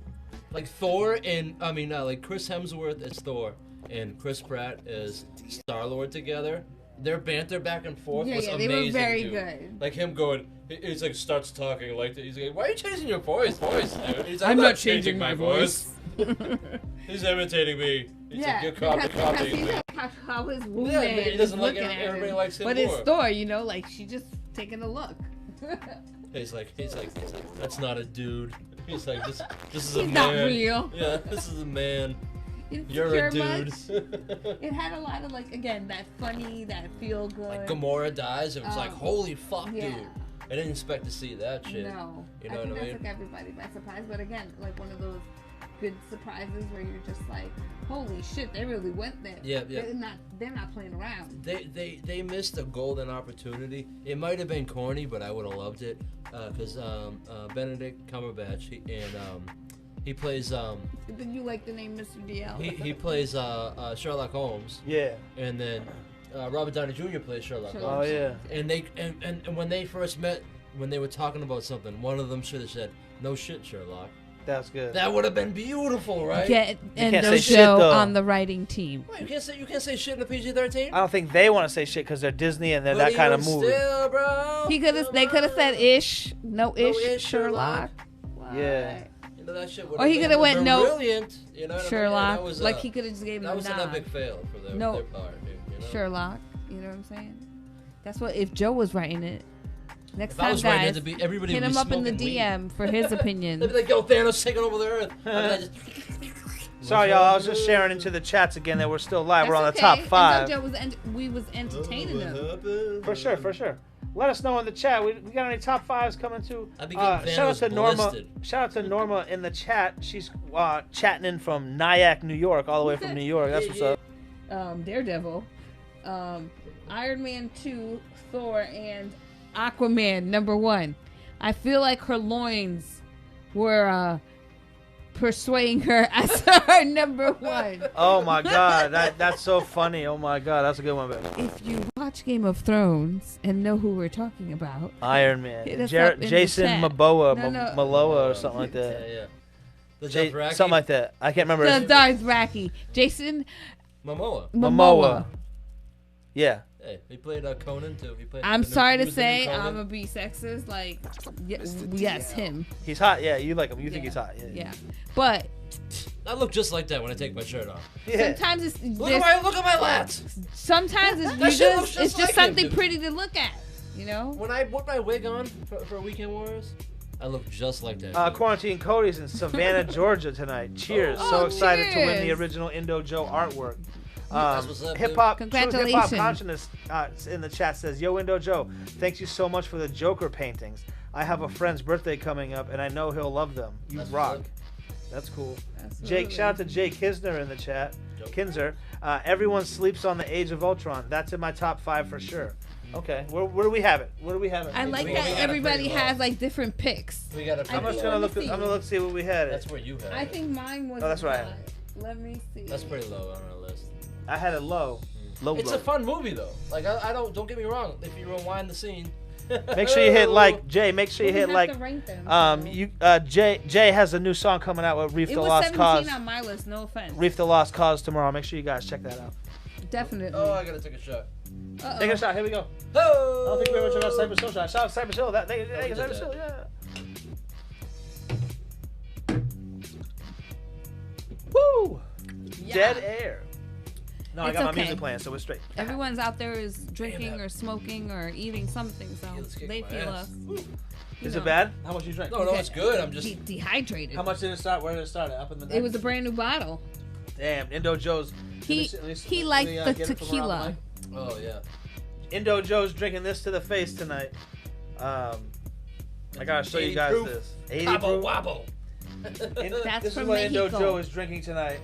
Speaker 2: Like Thor and like Chris Hemsworth is Thor and Chris Pratt is Star-Lord together. Their banter back and forth was
Speaker 3: Yeah,
Speaker 2: amazing.
Speaker 3: they were very
Speaker 2: dude.
Speaker 3: good.
Speaker 2: Like him going, he's like starts talking like that. He's like, "Why are you changing your voice, dude?" He's like,
Speaker 3: I'm
Speaker 2: "I'm
Speaker 3: not changing my voice."
Speaker 2: He's imitating me. He's like, "You're
Speaker 3: because
Speaker 2: copying
Speaker 3: he
Speaker 2: me."
Speaker 3: knows how his woman
Speaker 2: Yeah, he doesn't
Speaker 3: is
Speaker 2: like
Speaker 3: looking at
Speaker 2: everybody
Speaker 3: him.
Speaker 2: likes him
Speaker 3: But
Speaker 2: more.
Speaker 3: it's Thor, you know, like she just taking a look.
Speaker 2: He's like, that's not a dude. He's like, this is a
Speaker 3: He's
Speaker 2: man.
Speaker 3: not real.
Speaker 2: Yeah, this is a man.
Speaker 3: Insecure
Speaker 2: You're a dude.
Speaker 3: much? It had a lot of like again that funny, that feel good.
Speaker 2: Like Gamora dies, it was like, holy fuck,
Speaker 3: yeah.
Speaker 2: dude. I didn't expect to see that shit.
Speaker 3: No,
Speaker 2: You know
Speaker 3: I think
Speaker 2: what I
Speaker 3: that
Speaker 2: mean?
Speaker 3: took everybody by surprise. But again, like one of those good surprises where you're just like, holy shit, they really went there.
Speaker 2: Yeah.
Speaker 3: They're not playing around.
Speaker 2: They missed a golden opportunity. It might have been corny, but I would have loved it because Benedict Cumberbatch he plays
Speaker 3: Did you like the name Myster DL?
Speaker 2: he plays Sherlock Holmes.
Speaker 1: Yeah.
Speaker 2: And then Robert Downey Jr. plays Sherlock Holmes.
Speaker 1: Oh yeah.
Speaker 2: And they and when they first met, when they were talking about something, one of them should have said, "No shit, Sherlock."
Speaker 1: That's good.
Speaker 2: That would have been beautiful, right?
Speaker 3: Get
Speaker 1: can't
Speaker 3: Indo
Speaker 1: say shit,
Speaker 3: Joe
Speaker 1: though.
Speaker 3: on the writing team.
Speaker 2: Wait, you can't say shit in a PG-13.
Speaker 1: I don't think they want to say shit because they're Disney and they're that kind of movie.
Speaker 2: Still, bro.
Speaker 3: They could have said ish, no ish,
Speaker 2: ish,
Speaker 3: Sherlock.
Speaker 1: Yeah.
Speaker 2: You know, that shit would
Speaker 3: Or he could have went no
Speaker 2: brilliant. You know what
Speaker 3: Sherlock.
Speaker 2: I mean? That was,
Speaker 3: Like he could have just gave him
Speaker 2: that
Speaker 3: a
Speaker 2: was an
Speaker 3: nod.
Speaker 2: epic fail for their part, dude. You know?
Speaker 3: Sherlock. You know what I'm saying? That's what if Joe was writing it. Next
Speaker 2: If I
Speaker 3: time,
Speaker 2: was writing it
Speaker 3: guys,
Speaker 2: to be, everybody
Speaker 3: hit
Speaker 2: would
Speaker 3: him
Speaker 2: be
Speaker 3: up in the
Speaker 2: smoking weed.
Speaker 3: DM for his opinion.
Speaker 2: They'd be like, "Yo, Thanos taking over the Earth."
Speaker 1: Sorry, y'all. I was just sharing into the chats again that we're still live. We're on the
Speaker 3: That's
Speaker 1: top
Speaker 3: okay.
Speaker 1: 5.
Speaker 3: Indo Joe we was entertaining them.
Speaker 1: For sure. Let us know in the chat. We got any top 5s coming to?
Speaker 2: I be getting
Speaker 1: Shout out
Speaker 2: Thanos
Speaker 1: to Norma.
Speaker 2: ballisted.
Speaker 1: Shout out to Norma in the chat. She's chatting in from Nyack, New York, all the way from New York. That's what's up.
Speaker 3: Daredevil, Iron Man 2, Thor, and Aquaman #1. I feel like her loins were persuading her as her #1.
Speaker 1: Oh my God, that's so funny. Oh my God, that's a good one. Baby.
Speaker 3: If you watch Game of Thrones and know who we're talking about,
Speaker 1: Iron Man,
Speaker 3: hit us up in the
Speaker 1: Jason
Speaker 3: chat.
Speaker 1: Momoa,
Speaker 3: No, no.
Speaker 1: Maloa, or something like that.
Speaker 2: Yeah. The
Speaker 1: Jay-
Speaker 2: Dothraki?
Speaker 1: something like that. I can't remember.
Speaker 3: the
Speaker 1: his-
Speaker 3: Dothraki, Jason
Speaker 2: Momoa.
Speaker 3: Momoa.
Speaker 1: Yeah.
Speaker 2: Hey, he played Conan too. He played.
Speaker 3: I'm
Speaker 2: he
Speaker 3: sorry to
Speaker 2: was the new
Speaker 3: say,
Speaker 2: Conan.
Speaker 3: I'm a be sexist. Like, yes, him.
Speaker 1: He's hot. Yeah, you like him. You think
Speaker 3: Yeah.
Speaker 1: he's hot.
Speaker 3: Yeah, but
Speaker 2: I look just like that when I take my shirt off.
Speaker 1: Yeah.
Speaker 3: sometimes it's
Speaker 2: Look at my lats.
Speaker 3: sometimes it's
Speaker 2: That shit looks
Speaker 3: it's
Speaker 2: just
Speaker 3: just
Speaker 2: like him,
Speaker 3: something
Speaker 2: dude.
Speaker 3: pretty to look at, you know.
Speaker 2: When I put my wig on for Weekend Warriors, I look just like that. dude.
Speaker 1: Quarantine Cody's in Savannah, Georgia tonight. Cheers.
Speaker 2: Oh,
Speaker 1: So excited to win the
Speaker 3: cheers.
Speaker 1: original Indo Joe artwork.
Speaker 2: That's what's up, dude.
Speaker 1: Hip hop, true hip hop
Speaker 3: Congratulations.
Speaker 1: consciousness in the chat says, "Yo, Indo Joe, thanks you so much for the Joker paintings. I have a friend's birthday coming up, and I know he'll love them. You
Speaker 2: That's
Speaker 1: rock."
Speaker 2: what's up.
Speaker 1: That's cool.
Speaker 3: Absolutely.
Speaker 1: Jake, shout out to Jake Kisner in the chat.
Speaker 2: Joker.
Speaker 1: Kinzer, everyone sleeps on the Age of Ultron. That's in my top 5 for sure. Okay, where do we have it? Where do we have it?
Speaker 3: I like
Speaker 2: We
Speaker 3: that
Speaker 2: got it
Speaker 3: everybody
Speaker 2: pretty low.
Speaker 3: has like different picks.
Speaker 2: We got
Speaker 3: I
Speaker 1: I'm just
Speaker 3: think-
Speaker 1: gonna
Speaker 3: let
Speaker 1: look.
Speaker 3: me
Speaker 1: I'm
Speaker 3: see.
Speaker 1: gonna look see what we had.
Speaker 2: That's where you have
Speaker 3: I
Speaker 2: it.
Speaker 3: think mine was.
Speaker 1: Oh, that's right.
Speaker 3: high. Let me see.
Speaker 2: That's pretty low on our list.
Speaker 1: I had it low. Low.
Speaker 2: It's
Speaker 1: low.
Speaker 2: a fun movie though. Like I don't get me wrong. If you rewind the scene,
Speaker 1: Make sure you hit like Jay. Make sure you
Speaker 3: We
Speaker 1: hit
Speaker 3: have
Speaker 1: like.
Speaker 3: to rank them, so.
Speaker 1: Jay has a new song coming out with Reef
Speaker 3: It
Speaker 1: the
Speaker 3: was
Speaker 1: Lost
Speaker 3: 17
Speaker 1: Cause.
Speaker 3: on my list. No offense.
Speaker 1: Reef the Lost Cause tomorrow. Make sure you guys check that out.
Speaker 3: Definitely.
Speaker 2: oh, I gotta take a shot.
Speaker 3: Uh-oh.
Speaker 1: Take a shot. Here we go.
Speaker 2: Oh!
Speaker 1: I don't think we ever took out Cypress Hill shot. Shout out Cypress Hill. That
Speaker 2: we did
Speaker 1: Cypress
Speaker 2: that.
Speaker 1: Hill. Yeah. Woo!
Speaker 3: Yeah.
Speaker 1: Dead air. No, I
Speaker 3: It's
Speaker 1: got my
Speaker 3: okay.
Speaker 1: music playing, so we're straight.
Speaker 3: Everyone's out there is drinking
Speaker 2: that.
Speaker 3: or smoking or eating something, so
Speaker 2: Let's kick
Speaker 3: they
Speaker 2: my
Speaker 3: feel
Speaker 2: ass.
Speaker 3: us.
Speaker 2: Woo.
Speaker 3: You
Speaker 1: Is
Speaker 3: know,
Speaker 1: it bad? How much you drink?
Speaker 2: No, it's good. I'm just.
Speaker 3: dehydrated.
Speaker 1: How much did it start? Where did it start? Up in the.
Speaker 3: It was a brand new bottle.
Speaker 1: Damn. Indo Joe's.
Speaker 3: He liked the
Speaker 1: get it from around
Speaker 3: tequila.
Speaker 1: mic.
Speaker 2: Oh yeah.
Speaker 1: Indo Joe's drinking this to the face tonight. I gotta show you
Speaker 2: 80
Speaker 1: guys
Speaker 2: proof.
Speaker 1: this. 80
Speaker 2: Wobble
Speaker 1: proof.
Speaker 2: wobble.
Speaker 3: That's
Speaker 1: This is
Speaker 3: from
Speaker 1: what Indo
Speaker 3: Mexico.
Speaker 1: Joe is drinking tonight,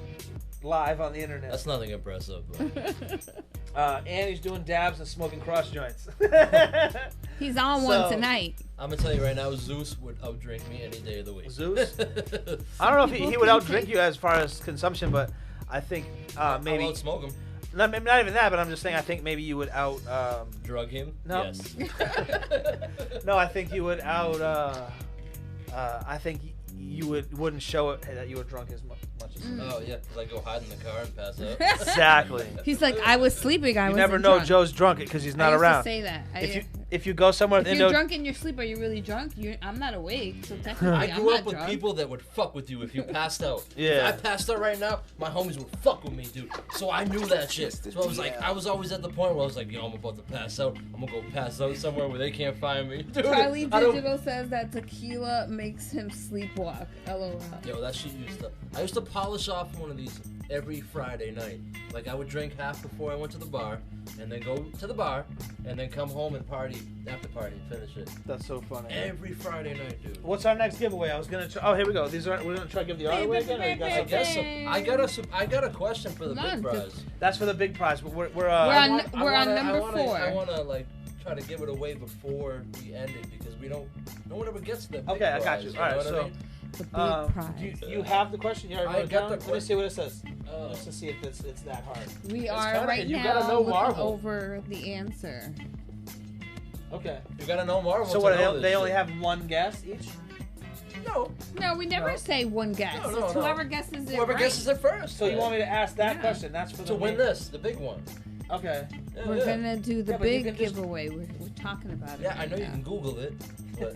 Speaker 1: live on the internet.
Speaker 2: That's nothing impressive. But
Speaker 1: And he's doing dabs and smoking cross joints.
Speaker 3: He's on
Speaker 1: So-
Speaker 3: one tonight.
Speaker 2: I'm gonna tell you right now, Zeus would outdrink me any day of the week.
Speaker 1: Zeus? I don't know if he would outdrink you as far as consumption, but I think maybe
Speaker 2: I'll outsmoke him.
Speaker 1: not even that, but I'm just saying I think maybe you would out.
Speaker 2: Drug him?
Speaker 1: No.
Speaker 2: Yes.
Speaker 1: No, I think you would out. I think you wouldn't show it that you were drunk as much as.
Speaker 2: Oh yeah, because I go hide in the car and pass out.
Speaker 1: Exactly.
Speaker 3: He's like, I was sleeping. I
Speaker 1: You
Speaker 3: was
Speaker 1: never know
Speaker 3: drunk.
Speaker 1: Joe's drunk because he's not
Speaker 3: I used
Speaker 1: around.
Speaker 3: to say that.
Speaker 1: If you go somewhere with
Speaker 3: if
Speaker 1: Indo,
Speaker 3: you're drunk in your sleep, are you really drunk? I'm not awake, so technically
Speaker 2: I
Speaker 3: I'm
Speaker 2: grew
Speaker 3: not
Speaker 2: up with
Speaker 3: drunk.
Speaker 2: people that would fuck with you if you passed out.
Speaker 1: Yeah.
Speaker 2: If I passed out right now, my homies would fuck with me, dude. So I knew that shit. So I was like, I was always at the point where I was like, yo, I'm about to pass out. I'm gonna go pass out somewhere where they can't find me. Dude,
Speaker 3: Charlie
Speaker 2: I don't-
Speaker 3: Digital says that tequila makes him sleepwalk. LOL.
Speaker 2: Yo, that shit I used to polish off one of these every Friday night. Like I would drink half before I went to the bar, and then go to the bar, and then come home and party, after party, and finish it.
Speaker 1: that's so funny.
Speaker 2: Every Friday night, dude.
Speaker 1: What's our next giveaway? I was gonna try. Oh, here we go. We're gonna try to give the art away again. Or you got
Speaker 2: I
Speaker 1: something?
Speaker 2: guess so. I got a question for the
Speaker 3: Come on,
Speaker 2: big prize.
Speaker 1: That's for the big prize. But we're
Speaker 3: We're on number 4.
Speaker 2: I wanna like try to give it away before we end it because no one ever gets the big
Speaker 1: Okay, I
Speaker 2: prize,
Speaker 1: got you.
Speaker 2: know
Speaker 1: All right,
Speaker 2: what I
Speaker 1: so
Speaker 2: mean?
Speaker 3: The big prize.
Speaker 1: you have the question. You already
Speaker 2: I
Speaker 1: wrote it
Speaker 2: got
Speaker 1: down?
Speaker 2: the
Speaker 1: Let me see what it says.
Speaker 2: Oh.
Speaker 1: Just to see if it's that hard.
Speaker 3: We are
Speaker 1: kinda-
Speaker 3: right
Speaker 1: you
Speaker 3: now
Speaker 1: gotta know
Speaker 3: looking
Speaker 1: Marvel.
Speaker 3: over the answer.
Speaker 1: Okay.
Speaker 2: You gotta know Marvel.
Speaker 1: So
Speaker 2: to
Speaker 1: what?
Speaker 2: know
Speaker 1: They
Speaker 2: this
Speaker 1: only
Speaker 2: shit.
Speaker 1: have one guess each.
Speaker 2: No.
Speaker 3: No, we never
Speaker 1: No.
Speaker 3: say one guess.
Speaker 2: No,
Speaker 3: It's
Speaker 2: no.
Speaker 3: whoever guesses it
Speaker 2: Whoever
Speaker 3: right.
Speaker 2: guesses it first.
Speaker 1: So you want me to ask that
Speaker 3: Yeah.
Speaker 1: question? That's for the
Speaker 2: to win this, the big one.
Speaker 1: Okay.
Speaker 2: Yeah,
Speaker 3: We're
Speaker 2: yeah.
Speaker 3: gonna do the
Speaker 1: Yeah, but you
Speaker 3: big
Speaker 1: can just-
Speaker 3: giveaway. We're talking about it.
Speaker 2: Yeah, I
Speaker 3: right
Speaker 2: know you
Speaker 3: now.
Speaker 2: can Google it, but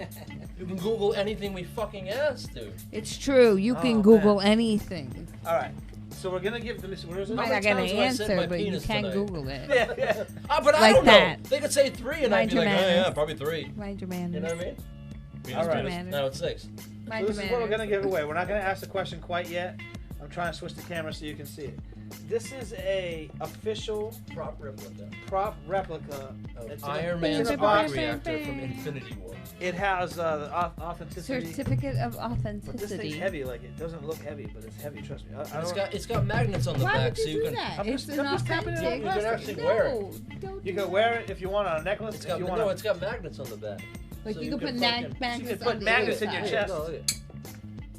Speaker 2: you can Google anything we fucking ask, dude.
Speaker 3: It's true. You can
Speaker 1: Oh,
Speaker 3: Google
Speaker 1: man.
Speaker 3: anything.
Speaker 1: All right. So we're gonna give them. Where's
Speaker 3: You
Speaker 1: it?
Speaker 3: might
Speaker 2: many
Speaker 3: not get an
Speaker 2: times have I said
Speaker 3: answer,
Speaker 2: my
Speaker 3: but you
Speaker 2: penis
Speaker 3: can
Speaker 2: tonight?
Speaker 3: Google it.
Speaker 1: Yeah.
Speaker 2: But I
Speaker 3: Like
Speaker 2: don't
Speaker 3: that.
Speaker 2: know. They could say 3 and I'd
Speaker 3: Mind
Speaker 2: be
Speaker 3: your
Speaker 2: like, oh
Speaker 3: manners.
Speaker 2: yeah, probably 3.
Speaker 3: Mind your manners.
Speaker 2: You know what I mean?
Speaker 1: All right.
Speaker 3: Manners.
Speaker 2: Now it's 6.
Speaker 1: So
Speaker 3: Mind
Speaker 1: this
Speaker 3: your
Speaker 1: is what we're
Speaker 3: manners.
Speaker 1: gonna give away. We're not gonna ask the question quite yet. I'm trying to switch the camera so you can see it. This is a official
Speaker 2: Prop replica
Speaker 1: prop replica.
Speaker 2: of
Speaker 1: It's
Speaker 2: Iron
Speaker 1: in a
Speaker 2: Man's
Speaker 1: box.
Speaker 2: arc reactor from Infinity War.
Speaker 1: It has the authenticity.
Speaker 3: Certificate of
Speaker 1: But this thing's
Speaker 3: authenticity.
Speaker 1: heavy. Like it doesn't look heavy, but it's heavy. Trust me. I
Speaker 2: It's
Speaker 1: don't,
Speaker 2: got magnets on the
Speaker 3: Why
Speaker 2: back
Speaker 3: would
Speaker 2: so
Speaker 3: you
Speaker 2: you
Speaker 3: do
Speaker 2: can.
Speaker 3: that?
Speaker 1: I'm
Speaker 3: It's
Speaker 1: just
Speaker 3: an
Speaker 1: tapping it
Speaker 3: authentic.
Speaker 1: up.
Speaker 2: You can actually wear it.
Speaker 3: No, don't
Speaker 1: you
Speaker 3: do
Speaker 1: can wear it if you want on a necklace.
Speaker 2: It's
Speaker 1: if
Speaker 2: got
Speaker 1: you
Speaker 2: no,
Speaker 1: want.
Speaker 2: it's got magnets on the back.
Speaker 3: Like
Speaker 2: So
Speaker 3: you
Speaker 2: you
Speaker 3: can
Speaker 2: can
Speaker 3: put
Speaker 2: fucking-
Speaker 3: magnets
Speaker 1: you can
Speaker 3: on
Speaker 1: put
Speaker 3: the
Speaker 1: magnets in
Speaker 3: other
Speaker 1: your
Speaker 3: side.
Speaker 1: chest.
Speaker 2: No, look at-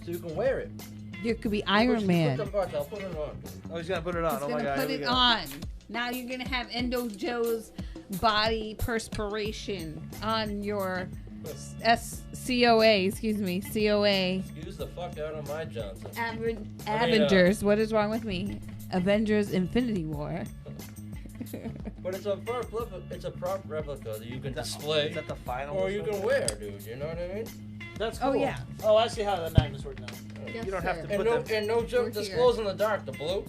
Speaker 2: so you can wear it.
Speaker 3: You could be
Speaker 2: Push-
Speaker 3: Iron
Speaker 2: put
Speaker 3: Man.
Speaker 2: them- watch, I'll put it on.
Speaker 1: Oh, he's gonna put it on.
Speaker 3: He's
Speaker 1: Oh my
Speaker 3: gonna
Speaker 1: god.
Speaker 3: put
Speaker 1: here we
Speaker 3: it
Speaker 1: go.
Speaker 3: on. Now you're gonna have Indo Joe's body perspiration on your COA. Excuse me, COA.
Speaker 2: Excuse the fuck out of my Johnson.
Speaker 3: Avengers. What is wrong with me? Avengers Infinity War.
Speaker 2: But it's a prop replica that you can display,
Speaker 1: Is that the final?
Speaker 2: or
Speaker 1: or
Speaker 2: you
Speaker 1: something?
Speaker 2: can wear, dude. You know what I mean?
Speaker 1: That's cool.
Speaker 3: Oh, yeah.
Speaker 1: Oh, I see how the magnets work now.
Speaker 3: Yes,
Speaker 1: You don't have
Speaker 3: sir.
Speaker 1: to
Speaker 2: And
Speaker 1: put them.
Speaker 2: no joke,
Speaker 3: We're
Speaker 2: this
Speaker 3: here.
Speaker 2: glows in the dark. The blue.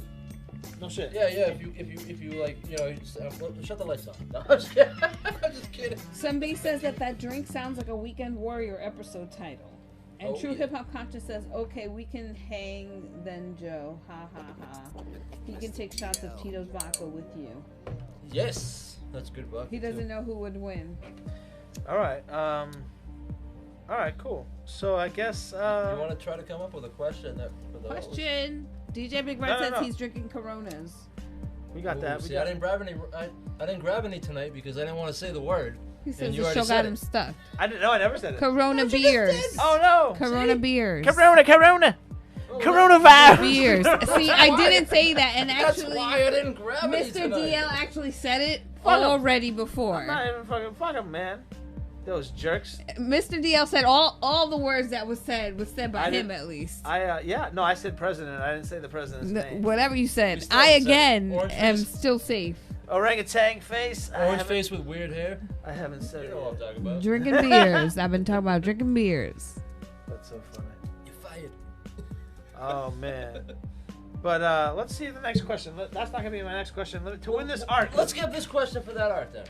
Speaker 1: No shit.
Speaker 2: Yeah. If you like, you know, you just, shut the lights off. No, I'm just kidding. I'm just kidding.
Speaker 3: Somebody says that drink sounds like a Weekend Warrior episode title. And
Speaker 2: Oh,
Speaker 3: True
Speaker 2: yeah.
Speaker 3: Hip Hop Conscious says, okay, we can hang then Joe. Ha ha ha. He can take shots of Tito's vodka with you.
Speaker 2: Yes, that's good buck.
Speaker 3: He doesn't know who would win.
Speaker 1: All right. All right. Cool. So I guess.
Speaker 2: You want to try to come up with a question that for the
Speaker 3: Question. DJ Big Red
Speaker 1: No, no,
Speaker 3: says
Speaker 1: no.
Speaker 3: he's drinking Coronas.
Speaker 1: We got that. We
Speaker 2: See,
Speaker 1: got
Speaker 2: I didn't grab any. I didn't grab any tonight because I didn't want to say the word.
Speaker 3: He
Speaker 2: And
Speaker 3: says
Speaker 2: you
Speaker 3: the
Speaker 2: already
Speaker 3: show
Speaker 2: said
Speaker 3: got
Speaker 2: it.
Speaker 3: him stuck.
Speaker 1: I didn't know. I never said it.
Speaker 3: Corona
Speaker 2: But you just
Speaker 3: beers.
Speaker 2: did.
Speaker 1: Oh no.
Speaker 3: Corona beers.
Speaker 1: Corona.
Speaker 2: Oh,
Speaker 1: Coronavirus.
Speaker 3: Beers. See, I didn't say that, and
Speaker 2: That's
Speaker 3: actually,
Speaker 2: why I didn't grab any
Speaker 3: Mr.
Speaker 2: tonight.
Speaker 3: DL actually said it
Speaker 1: Fuck 'em.
Speaker 3: already
Speaker 1: I'm
Speaker 3: before.
Speaker 1: not even fuck 'em, man. Those jerks.
Speaker 3: Mr. DL said all the words that was said by
Speaker 1: I
Speaker 3: him
Speaker 1: didn't-
Speaker 3: at least.
Speaker 1: I said president. I didn't say the president's name.
Speaker 3: Whatever you
Speaker 2: You
Speaker 3: said.
Speaker 2: still
Speaker 3: I
Speaker 2: said it.
Speaker 3: again
Speaker 2: Orange
Speaker 3: am
Speaker 2: face?
Speaker 3: still safe.
Speaker 1: Orangutan face.
Speaker 2: Orange face with weird hair.
Speaker 1: I haven't said
Speaker 2: You
Speaker 1: it.
Speaker 2: know what I'm
Speaker 1: Yet.
Speaker 2: talking about.
Speaker 3: Drinking beers. I've been talking about drinking beers.
Speaker 1: That's so funny.
Speaker 2: You're fired.
Speaker 1: Oh man. But let's see the next question. That's not gonna be my next question. To win this art.
Speaker 2: Let's get this question for that art then.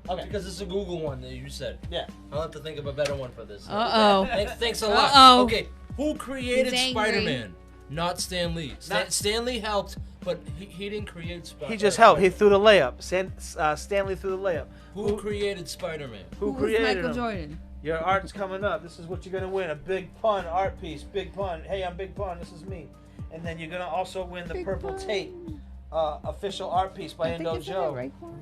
Speaker 1: Okay.
Speaker 2: Because it's a Google one that you said.
Speaker 1: Yeah.
Speaker 2: I'll have to think of a better one for this.
Speaker 3: Uh-oh.
Speaker 2: Thanks a lot.
Speaker 3: Uh-oh.
Speaker 2: Okay, who created
Speaker 3: He's angry.
Speaker 2: Spider-Man? Not Stan Lee.
Speaker 1: Not-
Speaker 2: Stan Lee helped, but he didn't create Spider-Man.
Speaker 1: He just helped. He threw the layup. Stanley threw the layup.
Speaker 2: Who created Spider-Man?
Speaker 1: Who
Speaker 3: was
Speaker 1: created
Speaker 3: Michael
Speaker 1: him?
Speaker 3: Jordan?
Speaker 1: Your art's coming up. This is what you're gonna win. A Big Pun art piece. Big Pun. Hey, I'm Big Pun. This is me. And then you're gonna also win the
Speaker 3: Big
Speaker 1: purple
Speaker 3: Pun.
Speaker 1: tape official art piece by
Speaker 3: I think
Speaker 1: Indo
Speaker 3: it's in
Speaker 1: Joe.
Speaker 3: the right corner.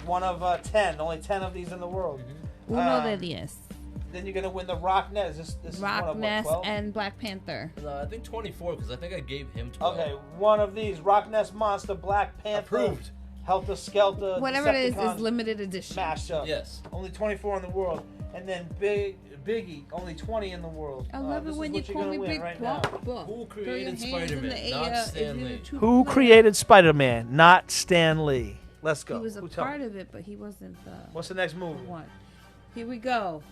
Speaker 1: One of 10. Only 10 of these in the world.
Speaker 3: Uno de diez.
Speaker 1: Then you're gonna win the Rock Ness. This is one
Speaker 3: Rock
Speaker 1: of
Speaker 3: Ness
Speaker 1: what, 12?
Speaker 3: and Black Panther.
Speaker 2: No, I think 24 because I think I gave him 12.
Speaker 1: Okay, one of these Rock Ness Monster Black Panther.
Speaker 2: Approved.
Speaker 1: Helter Skelter.
Speaker 3: Whatever it is
Speaker 1: Decepticon
Speaker 3: limited edition.
Speaker 1: mashup.
Speaker 2: Yes.
Speaker 1: Only 24 in the world, and then Biggie, only 20 in the world.
Speaker 3: I love
Speaker 1: this
Speaker 3: it when
Speaker 1: is
Speaker 3: you
Speaker 1: what you're
Speaker 3: call
Speaker 1: gonna
Speaker 3: me
Speaker 1: win
Speaker 3: Big
Speaker 1: right now.
Speaker 3: Papa.
Speaker 2: Who
Speaker 3: Throw your
Speaker 2: created
Speaker 3: hands in
Speaker 2: Spider-Man?
Speaker 3: the
Speaker 2: Not
Speaker 3: air
Speaker 2: Stan
Speaker 3: if you're
Speaker 2: Lee.
Speaker 3: a true
Speaker 1: Who
Speaker 3: player.
Speaker 1: created Spider-Man? Not Stan Lee. Let's go.
Speaker 3: He was a
Speaker 1: Who tell
Speaker 3: part
Speaker 1: me?
Speaker 3: of it, but he wasn't the
Speaker 1: What's the next movie?
Speaker 3: one. Here we go.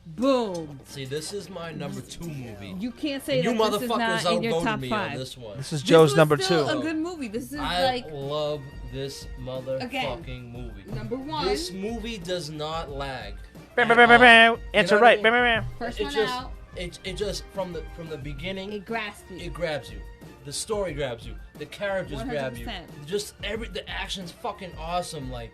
Speaker 3: Boom.
Speaker 2: See, this is my number 2 movie.
Speaker 3: You can't say
Speaker 2: You
Speaker 3: that this is
Speaker 2: motherfuckers
Speaker 3: not in your
Speaker 2: outvoted
Speaker 3: top
Speaker 2: me
Speaker 3: 5.
Speaker 2: on this one.
Speaker 1: This is
Speaker 3: This
Speaker 1: Joe's
Speaker 3: was
Speaker 1: number
Speaker 3: still
Speaker 1: 2.
Speaker 3: a good movie. This is
Speaker 2: I
Speaker 3: like
Speaker 2: love this motherfucking movie.
Speaker 3: number 1.
Speaker 2: This movie does not lag.
Speaker 1: Bam,
Speaker 2: at
Speaker 1: bam, bam, bam,
Speaker 2: all.
Speaker 1: bam.
Speaker 2: You
Speaker 1: Answer
Speaker 2: know what I
Speaker 1: right.
Speaker 2: mean?
Speaker 1: Bam, bam, bam.
Speaker 3: First
Speaker 2: It
Speaker 3: one
Speaker 2: just,
Speaker 3: out.
Speaker 2: it just from the beginning,
Speaker 3: It grasps you.
Speaker 2: it grabs you. The story grabs you. The characters grab you.
Speaker 3: 100%.
Speaker 2: Just the action's fucking awesome. Like,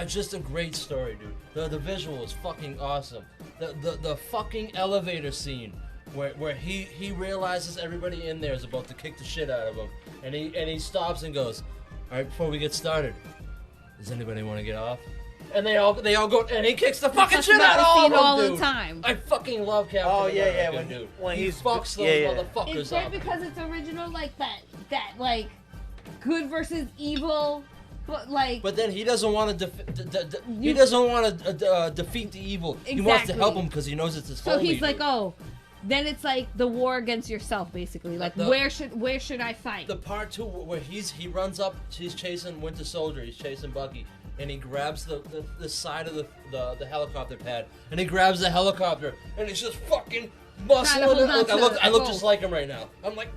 Speaker 2: just a great story, dude. The visual is fucking awesome. The fucking elevator scene where he realizes everybody in there is about to kick the shit out of him, and he stops and goes, "All right, before we get started, does anybody want to get off?" And they all go, and he kicks the fucking shit out of all of them,
Speaker 3: all
Speaker 2: dude.
Speaker 3: the time.
Speaker 2: I fucking love Captain
Speaker 1: Oh, yeah,
Speaker 2: America,
Speaker 1: yeah,
Speaker 2: dude.
Speaker 1: when
Speaker 2: he
Speaker 1: he's-
Speaker 2: fucks those
Speaker 1: yeah, yeah.
Speaker 2: motherfuckers
Speaker 3: It's great
Speaker 2: up.
Speaker 3: because it's original, like that like good versus evil, but like
Speaker 2: But then he doesn't want to
Speaker 3: You-
Speaker 2: defeat the evil. He wants to help
Speaker 3: Exactly.
Speaker 2: him because he knows it's his
Speaker 3: so
Speaker 2: homie,
Speaker 3: he's like,
Speaker 2: dude.
Speaker 3: oh, then it's like the war against yourself, basically. Like
Speaker 2: The-
Speaker 3: where should I fight?
Speaker 2: The part 2 where he runs up, he's chasing Winter Soldier, he's chasing Bucky, and he grabs the side of the helicopter pad, and he grabs the helicopter, and he's just fucking muscling
Speaker 3: hold
Speaker 2: it.
Speaker 3: on
Speaker 2: Look,
Speaker 3: to
Speaker 2: I look
Speaker 3: the
Speaker 2: just
Speaker 3: rope.
Speaker 2: like him right now. I'm like,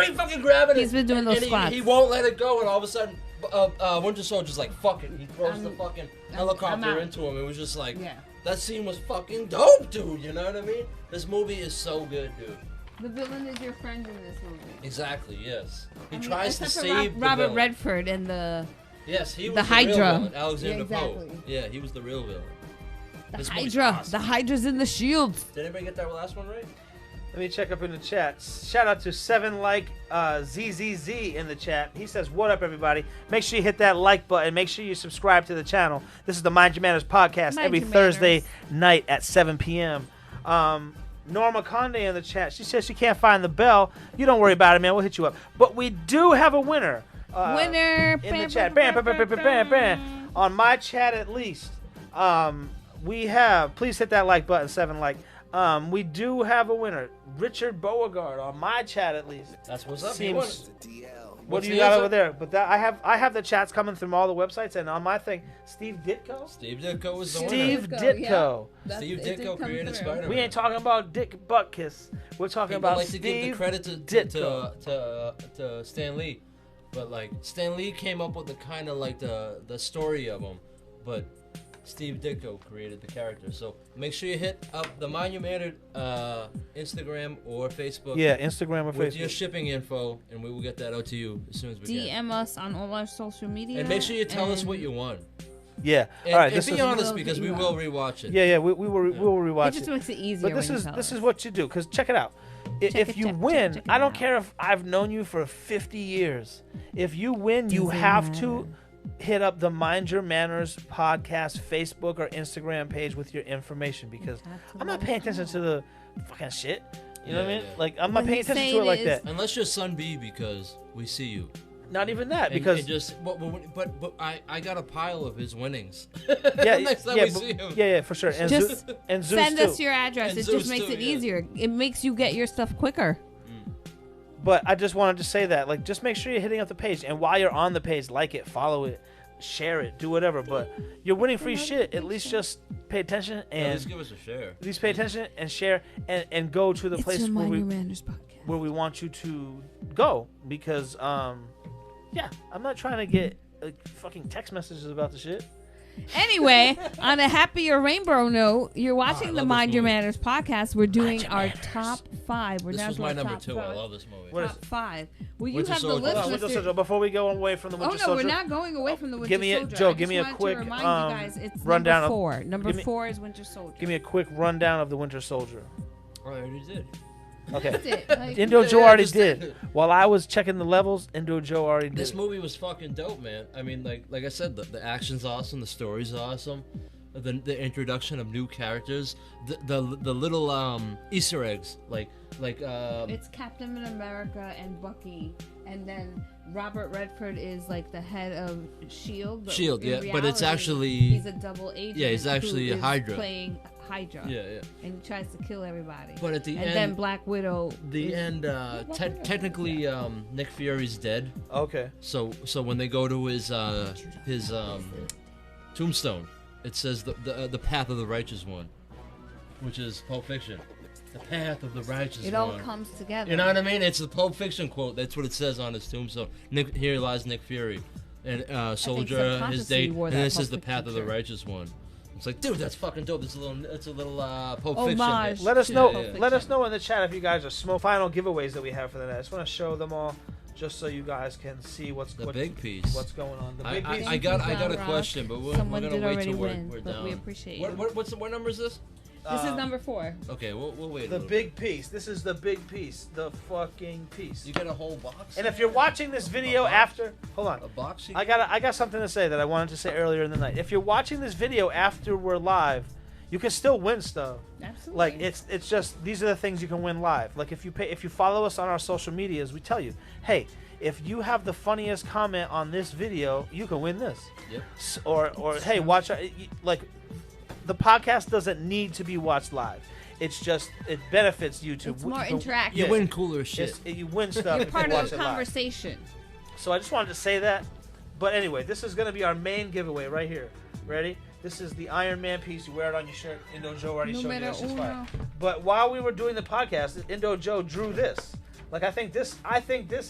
Speaker 2: he fucking grabbing it.
Speaker 3: He's been doing those
Speaker 2: and
Speaker 3: squats.
Speaker 2: He won't let it go, and all of a sudden, Winter Soldier's like, fuck it. He throws the fucking
Speaker 3: I'm
Speaker 2: helicopter
Speaker 3: out.
Speaker 2: into him. It was just like,
Speaker 3: Yeah.
Speaker 2: that scene was fucking dope, dude. You know what I mean? This movie is so good, dude.
Speaker 3: The villain is your friend in this movie.
Speaker 2: Exactly, yes. He
Speaker 3: I mean,
Speaker 2: tries to
Speaker 3: except for
Speaker 2: save the
Speaker 3: Robert
Speaker 2: villain.
Speaker 3: Redford and the
Speaker 2: Yes, he was
Speaker 3: the
Speaker 2: the
Speaker 3: Hydra.
Speaker 2: real villain, Alexander
Speaker 3: Yeah,
Speaker 2: Poe.
Speaker 3: exactly.
Speaker 2: Yeah, he was the real villain. This movie's
Speaker 3: Hydra.
Speaker 2: awesome.
Speaker 3: The Hydra's in the shields.
Speaker 2: Did anybody get that last one right?
Speaker 1: Let me check up in the chat. Shout out to 7ZZZ in the chat. He says, "What up, everybody? Make sure you hit that like button. Make sure you subscribe to the channel. This is the Mind Your Manners podcast
Speaker 3: Mind
Speaker 1: every
Speaker 3: Your
Speaker 1: Thursday
Speaker 3: Manners.
Speaker 1: night at 7 p.m. Norma Conde in the chat. She says she can't find the bell. You don't worry about it, man. We'll hit you up. But we do have a winner.
Speaker 3: Winner
Speaker 1: In the chat. Bam, bam, bam, bam, bam, bam, bam. On my chat, at least. We have. Please hit that like button. 7 like. We do have a winner, Richard Beauregard, on my chat at least.
Speaker 2: That's what's up.
Speaker 1: Seems- What
Speaker 2: What's
Speaker 1: do you
Speaker 2: the
Speaker 1: got
Speaker 2: answer?
Speaker 1: over there? But that, I have the chats coming from all the websites, and on my thing, Steve Ditko.
Speaker 2: Steve Ditko was the
Speaker 1: Steve
Speaker 2: winner.
Speaker 1: Ditko.
Speaker 2: Steve Ditko created Spider-Man.
Speaker 1: We ain't talking about Dick Buttkiss. We're talking
Speaker 2: People
Speaker 1: about
Speaker 2: like to give the
Speaker 1: Steve
Speaker 2: credit
Speaker 1: Ditko.
Speaker 2: to Stan Lee, but like Stan Lee came up with the kind of like the story of him, but Steve Ditko created the character. So make sure you hit up the Mind Your Mannered Instagram or Facebook.
Speaker 1: Yeah, Instagram or
Speaker 2: With your
Speaker 1: Facebook.
Speaker 2: shipping info, and we will get that out to you as soon as we can.
Speaker 3: DM us on all our social media.
Speaker 2: And make sure you tell us
Speaker 3: and
Speaker 2: what you want.
Speaker 1: Yeah.
Speaker 2: And,
Speaker 1: all right.
Speaker 2: and
Speaker 1: This
Speaker 2: be
Speaker 1: is.
Speaker 2: honest,
Speaker 3: We'll
Speaker 2: because
Speaker 3: hit
Speaker 2: we
Speaker 3: you
Speaker 2: will
Speaker 3: up.
Speaker 2: rewatch it.
Speaker 1: Yeah, we will rewatch
Speaker 3: It just
Speaker 1: it.
Speaker 3: makes it easier.
Speaker 1: But this
Speaker 3: when you
Speaker 1: is
Speaker 3: tell
Speaker 1: this
Speaker 3: us.
Speaker 1: is what you do. Cause check it out.
Speaker 3: Check
Speaker 1: If
Speaker 3: it,
Speaker 1: you
Speaker 3: check it,
Speaker 1: win,
Speaker 3: check it
Speaker 1: I don't
Speaker 3: out.
Speaker 1: care if I've known you for 50 years. If you win, you
Speaker 3: Doesn't
Speaker 1: have
Speaker 3: matter.
Speaker 1: to hit up the Mind Your Manners podcast Facebook or Instagram page with your information, because
Speaker 3: have to
Speaker 1: I'm not
Speaker 3: let
Speaker 1: paying
Speaker 3: us
Speaker 1: attention
Speaker 3: know.
Speaker 1: to the fucking shit. You know what I
Speaker 2: Yeah,
Speaker 1: mean?
Speaker 2: yeah.
Speaker 1: Like I'm not
Speaker 3: When
Speaker 1: paying
Speaker 3: you
Speaker 1: attention
Speaker 3: say
Speaker 1: to it
Speaker 3: it
Speaker 1: like
Speaker 3: is-
Speaker 1: that.
Speaker 2: Unless you're Son B, because we see you.
Speaker 1: Not even that,
Speaker 2: And
Speaker 1: because
Speaker 2: it just but I got a pile of his winnings.
Speaker 1: yeah,
Speaker 2: Next time
Speaker 1: yeah,
Speaker 2: we
Speaker 1: but-
Speaker 2: see him.
Speaker 1: yeah, for sure. And
Speaker 3: Just
Speaker 1: and Zeus
Speaker 3: Send
Speaker 1: too.
Speaker 3: us your address.
Speaker 2: And
Speaker 3: It
Speaker 2: Zeus
Speaker 3: just makes
Speaker 2: too,
Speaker 3: it
Speaker 2: yeah.
Speaker 3: easier. It makes you get your stuff quicker.
Speaker 1: But I just wanted to say that, like, just make sure you're hitting up the page, and while you're on the page, like it, follow it, share it, do whatever. But you're winning free shit. At least just pay attention
Speaker 2: At
Speaker 1: and
Speaker 2: least give us a share.
Speaker 1: at least pay attention and share and go to the
Speaker 3: It's
Speaker 1: place
Speaker 3: the
Speaker 1: where
Speaker 3: Mind
Speaker 1: we
Speaker 3: Your Manners podcast.
Speaker 1: where we want you to go, because yeah, I'm not trying to get fucking text messages about the shit.
Speaker 3: Anyway, on a happier rainbow note, you're watching
Speaker 2: I
Speaker 3: the
Speaker 2: love
Speaker 3: Mind
Speaker 2: this
Speaker 3: Your
Speaker 2: movie.
Speaker 3: Manners podcast. We're doing
Speaker 1: Your
Speaker 3: our
Speaker 1: Manners.
Speaker 3: top 5. We're
Speaker 2: This
Speaker 3: down
Speaker 2: was
Speaker 3: to
Speaker 2: my
Speaker 3: our
Speaker 2: number
Speaker 3: top
Speaker 2: 2.
Speaker 3: 5.
Speaker 2: I love this movie.
Speaker 1: What is
Speaker 3: Top 5. Well, you
Speaker 2: Winter
Speaker 3: have the
Speaker 2: Soldier.
Speaker 3: list.
Speaker 1: Hold on,
Speaker 3: with
Speaker 1: Winter
Speaker 3: your-
Speaker 1: Soldier. Before we go away from the
Speaker 3: Oh
Speaker 1: Winter
Speaker 3: no,
Speaker 1: Soldier,
Speaker 3: we're not going away from the Winter
Speaker 1: give me a-
Speaker 3: Soldier.
Speaker 1: Joe,
Speaker 3: I
Speaker 1: give
Speaker 3: just
Speaker 1: me a
Speaker 3: wanted
Speaker 1: quick,
Speaker 3: to remind you guys, it's
Speaker 1: rundown
Speaker 3: number
Speaker 1: of-
Speaker 3: 4. Number
Speaker 1: give me-
Speaker 3: 4 is Winter Soldier.
Speaker 1: give me a quick rundown of the Winter Soldier.
Speaker 2: Oh, I already did.
Speaker 1: Okay.
Speaker 3: That's it. Like,
Speaker 1: Indo Joe
Speaker 2: Yeah,
Speaker 1: already
Speaker 2: just
Speaker 1: did.
Speaker 2: did.
Speaker 1: While I was checking the levels, Indo Joe already did.
Speaker 2: This
Speaker 1: it.
Speaker 2: movie was fucking dope, man. I mean, like I said, the action's awesome, the story's awesome. the introduction of new characters, the little Easter eggs, like
Speaker 3: It's Captain America and Bucky, and then Robert Redford is like the head of Shield. But
Speaker 2: Shield,
Speaker 3: in
Speaker 2: yeah, but it's
Speaker 3: reality,
Speaker 2: actually
Speaker 3: he's a double agent.
Speaker 2: Yeah, he's actually
Speaker 3: who
Speaker 2: a
Speaker 3: is
Speaker 2: Hydra.
Speaker 3: playing Hydra.
Speaker 2: Yeah.
Speaker 3: And he tries to kill everybody.
Speaker 2: But at the
Speaker 3: and
Speaker 2: end,
Speaker 3: then Black Widow.
Speaker 2: technically, Nick Fury's dead.
Speaker 1: Okay.
Speaker 2: So when they go to his tombstone, it says the path of the righteous one, which is Pulp Fiction. The path of the righteous one.
Speaker 3: It all comes together.
Speaker 2: You know what I mean? It's the Pulp Fiction quote. That's what it says on his tombstone. Here lies Nick Fury, and soldier his date, and then it says the path of the righteous one. It's like, dude, that's fucking dope. It's a little Pulp Fiction.
Speaker 3: Homage.
Speaker 1: Let us know.
Speaker 2: Yeah.
Speaker 1: Let us know in the chat if you guys are final giveaways that we have for the night. I just want to show them all, just so you guys can see what's
Speaker 2: big piece.
Speaker 1: What's going on. The big piece.
Speaker 2: I got a question, but we're gonna wait till we're
Speaker 3: but
Speaker 2: down.
Speaker 3: we appreciate
Speaker 2: what,
Speaker 3: you.
Speaker 2: what number is this?
Speaker 3: This is number 4.
Speaker 2: Okay, we'll wait.
Speaker 1: The big piece. This is the big piece. The fucking piece.
Speaker 2: You get a whole box.
Speaker 1: And if you're watching this video after, hold on.
Speaker 2: A box.
Speaker 1: I got something to say that I wanted to say earlier in the night. If you're watching this video after we're live, you can still win stuff.
Speaker 3: Absolutely.
Speaker 1: Like it's just these are the things you can win live. Like if you follow us on our social medias, we tell you, hey, if you have the funniest comment on this video, you can win this.
Speaker 2: Yep.
Speaker 1: Or hey, watch like the podcast doesn't need to be watched live. It's just it benefits you to.
Speaker 3: It's more interactive.
Speaker 2: You win cooler shit.
Speaker 1: You win stuff.
Speaker 3: You're
Speaker 1: if
Speaker 3: part
Speaker 1: you watch
Speaker 3: of the
Speaker 1: it live.
Speaker 3: conversation.
Speaker 1: So I just wanted to say that. But anyway, this is going to be our main giveaway right here. Ready? This is the Iron Man piece. You wear it on your shirt. Indo Joe already showed you this. It's fine. But while we were doing the podcast, Indo Joe drew this. Like I think this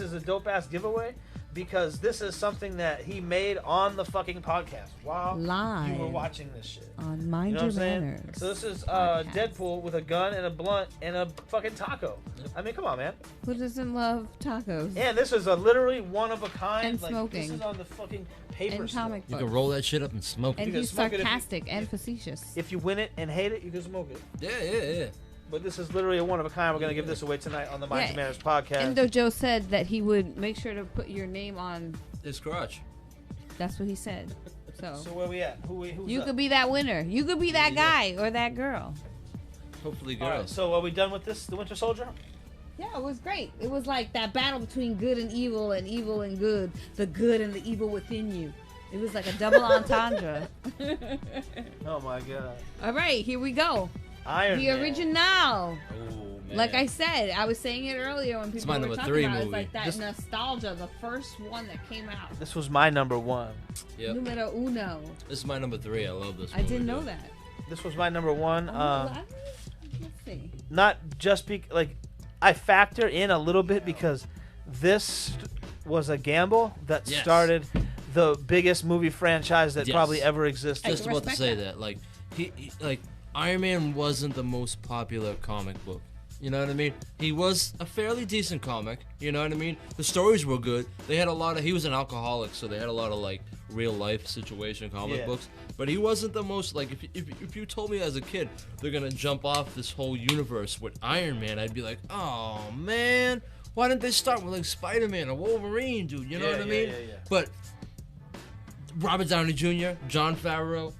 Speaker 1: is a dope ass giveaway because this is something that he made on the fucking podcast while
Speaker 3: Live.
Speaker 1: you were watching this shit.
Speaker 3: On Mind
Speaker 1: You know
Speaker 3: Your
Speaker 1: what I'm saying?
Speaker 3: Manners.
Speaker 1: So this is
Speaker 3: podcast.
Speaker 1: Deadpool with a gun and a blunt and a fucking taco. I mean, come on, man.
Speaker 3: Who doesn't love tacos?
Speaker 1: And this is a literally one of a kind.
Speaker 3: And
Speaker 1: like,
Speaker 3: smoking.
Speaker 1: This is on the fucking paper.
Speaker 3: And
Speaker 1: still.
Speaker 3: comic
Speaker 2: You
Speaker 3: books.
Speaker 2: can roll that shit up and smoke it.
Speaker 3: And
Speaker 1: can
Speaker 3: he's
Speaker 1: smoke it if you-
Speaker 3: sarcastic and facetious.
Speaker 1: If you win it and hate it, you can smoke it.
Speaker 2: Yeah.
Speaker 1: But this is literally a one of a kind. We're gonna give this away tonight on the Mind Your Manners podcast.
Speaker 3: Indo Joe said that he would make sure to put your name on.
Speaker 2: His crotch.
Speaker 3: That's what he said.
Speaker 1: So where we at? Who's
Speaker 3: You
Speaker 1: up?
Speaker 3: could be that winner. You could be that guy or that girl.
Speaker 2: Hopefully,
Speaker 1: All right.
Speaker 2: girls.
Speaker 1: So are we done with this? The Winter Soldier?
Speaker 3: Yeah, it was great. It was like that battle between good and evil and good. The good and the evil within you. It was like a double entendre.
Speaker 1: Oh my god.
Speaker 3: All right, here we go.
Speaker 1: Iron
Speaker 3: The
Speaker 1: Man.
Speaker 3: original.
Speaker 2: Oh man.
Speaker 3: Like I said, I was saying it earlier when people
Speaker 2: my
Speaker 3: were
Speaker 2: number
Speaker 3: talking
Speaker 2: 3
Speaker 3: about it. It's
Speaker 2: movie.
Speaker 3: like that
Speaker 1: This-
Speaker 3: nostalgia, the first one that came out.
Speaker 1: This was my number 1.
Speaker 2: Yep.
Speaker 3: Numero uno.
Speaker 2: This is my number 3. I love this.
Speaker 3: I didn't
Speaker 2: movie,
Speaker 3: know
Speaker 2: dude.
Speaker 3: that.
Speaker 1: This was my number 1.
Speaker 3: Let's see.
Speaker 1: Not just like I factor in a little bit because this was a gamble that
Speaker 2: Yes.
Speaker 1: started the biggest movie franchise that
Speaker 2: Yes.
Speaker 1: probably ever existed.
Speaker 2: Just
Speaker 3: can
Speaker 2: about to
Speaker 3: respect
Speaker 2: say
Speaker 3: that.
Speaker 2: that. Like like Iron Man wasn't the most popular comic book. You know what I mean? He was a fairly decent comic. You know what I mean? The stories were good. They had a lot of. He was an alcoholic, so they had a lot of like real life situation comic
Speaker 1: Yeah.
Speaker 2: books. But he wasn't the most like. If you told me as a kid they're gonna jump off this whole universe with Iron Man, I'd be like, oh man, why didn't they start with like Spider-Man or Wolverine, dude? You know what I mean?
Speaker 1: Yeah.
Speaker 2: But Robert Downey Jr., John Favreau.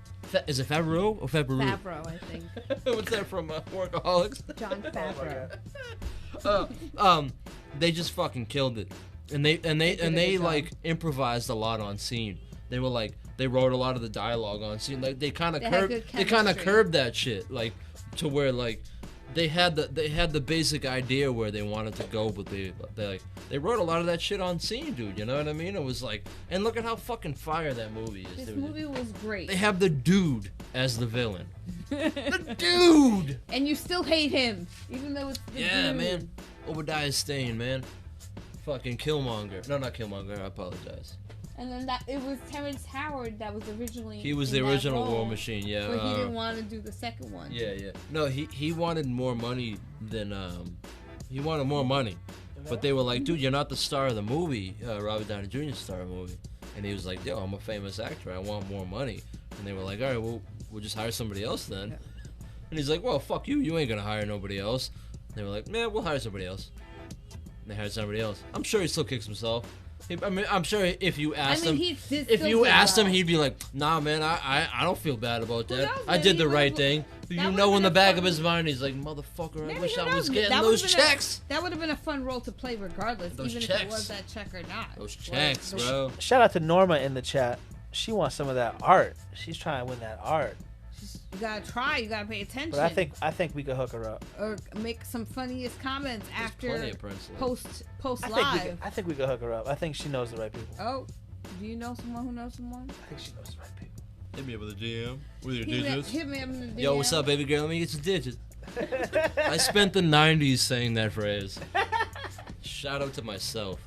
Speaker 2: Is it Favreau or Favreau?
Speaker 3: Favreau, I think.
Speaker 2: What's that from Workaholics?
Speaker 3: John Favreau.
Speaker 2: They just fucking killed it, and they
Speaker 3: did a good job.
Speaker 2: like improvised a lot on scene. They were like they wrote a lot of the dialogue on scene. Like they kind of curbed that shit, like to where like they had the basic idea where they wanted to go, but they wrote a lot of that shit on scene, dude. You know what I mean? It was like, and look at how fucking fire that movie is.
Speaker 3: This
Speaker 2: dude.
Speaker 3: movie was great.
Speaker 2: They have the dude as the villain. The dude.
Speaker 3: And you still hate him, even though it's the
Speaker 2: Yeah,
Speaker 3: dude.
Speaker 2: man. Obadiah Stane, man. Fucking Killmonger. No, not Killmonger. I apologize.
Speaker 3: And then it was Terrence Howard that was originally.
Speaker 2: He was
Speaker 3: in
Speaker 2: the
Speaker 3: that
Speaker 2: original
Speaker 3: role,
Speaker 2: War Machine. Yeah.
Speaker 3: But he didn't want to do the second one.
Speaker 2: Yeah. No, he wanted more money than he wanted more money, but they were like, dude, you're not the star of the movie. Robert Downey Jr.'s star of the movie, and he was like, yo, I'm a famous actor. I want more money. And they were like, all right, well, we'll just hire somebody else then.
Speaker 3: Yeah.
Speaker 2: And he's like, well, fuck you. You ain't gonna hire nobody else. And they were like, man, we'll hire somebody else. And they hired somebody else. I'm sure he still kicks himself. I mean, I'm sure if you asked him,
Speaker 3: he did
Speaker 2: if
Speaker 3: still
Speaker 2: you
Speaker 3: did
Speaker 2: asked him,
Speaker 3: well.
Speaker 2: he'd be like, "Nah, man, I don't feel bad about that.
Speaker 3: knows,
Speaker 2: I
Speaker 3: maybe
Speaker 2: did
Speaker 3: he
Speaker 2: the right
Speaker 3: would've-
Speaker 2: thing."
Speaker 3: that
Speaker 2: You
Speaker 3: would've
Speaker 2: know, in
Speaker 3: been
Speaker 2: the
Speaker 3: a
Speaker 2: back
Speaker 3: fun-
Speaker 2: of his mind, he's like, "Motherfucker, I
Speaker 3: Maybe
Speaker 2: wish
Speaker 3: who
Speaker 2: I was
Speaker 3: knows?
Speaker 2: getting
Speaker 3: That
Speaker 2: those
Speaker 3: would've been
Speaker 2: checks."
Speaker 3: That would have been a fun role to play regardless,
Speaker 2: Those
Speaker 3: even if
Speaker 2: checks.
Speaker 3: it was that check or not.
Speaker 2: Those checks,
Speaker 3: Like,
Speaker 2: bro.
Speaker 1: Shout out to Norma in the chat. She wants some of that art. She's trying to win that art.
Speaker 3: You gotta try. You gotta pay attention.
Speaker 1: But I think we could hook her up.
Speaker 3: or make some funniest comments
Speaker 2: Plenty
Speaker 3: after
Speaker 2: of Prince love.
Speaker 3: post
Speaker 1: I
Speaker 3: live.
Speaker 1: think we could hook her up. I think she knows the right people.
Speaker 3: Oh, do you know someone who knows someone?
Speaker 1: I think she knows the right people.
Speaker 2: Hit me up with a DM with your
Speaker 3: Hit me,
Speaker 2: digits.
Speaker 3: hit me up in the DM.
Speaker 2: Yo, what's up, baby girl? Let me get your digits. I spent the 90s saying that phrase. Shout out to myself